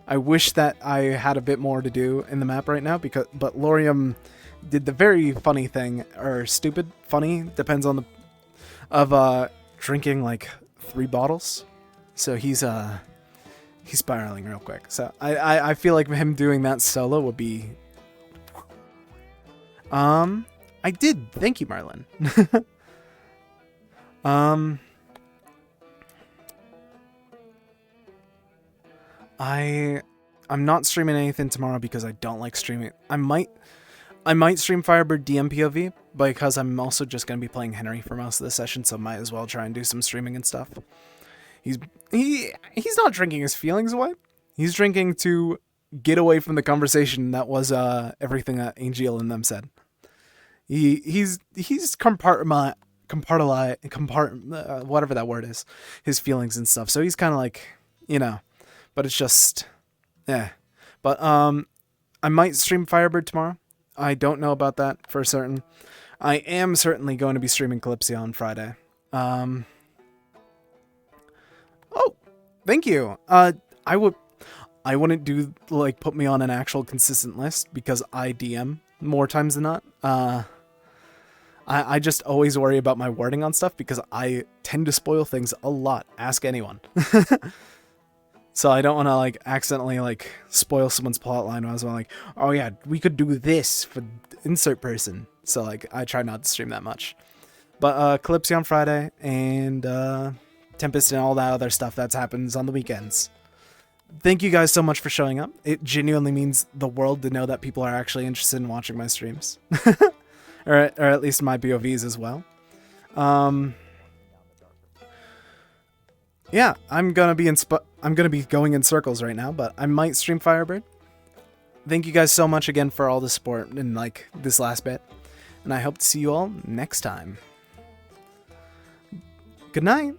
I wish that I had a bit more to do in the map right now but Laurium did the very funny thing, or stupid funny, depends on drinking like 3 bottles. So he's spiraling real quick. So I feel like him doing that solo would be I did. Thank you, Marlon. I'm not streaming anything tomorrow because I don't like streaming. I might stream Firebird DMPOV because I'm also just gonna be playing Henry for most of the session, so might as well try and do some streaming and stuff. He's not drinking his feelings away. He's drinking to get away from the conversation that was everything that Angel and them said. He's whatever that word is, his feelings and stuff. So he's kind of like, you know, but it's just, yeah. But I might stream Firebird tomorrow. I don't know about that for certain. I am certainly going to be streaming Calypso on Friday. Oh, thank you. I wouldn't do like put me on an actual consistent list because I DM more times than not. I just always worry about my wording on stuff because I tend to spoil things a lot. Ask anyone. So I don't want to like accidentally like spoil someone's plot line. I was like, oh yeah, we could do this for insert person. So like I try not to stream that much. But Calypso on Friday and Tempest and all that other stuff that happens on the weekends. Thank you guys so much for showing up. It genuinely means the world to know that people are actually interested in watching my streams. or at least my POVs as well. Yeah, I'm gonna be going in circles right now, but I might stream Firebird. Thank you guys so much again for all the support in like this last bit, and I hope to see you all next time. Good night.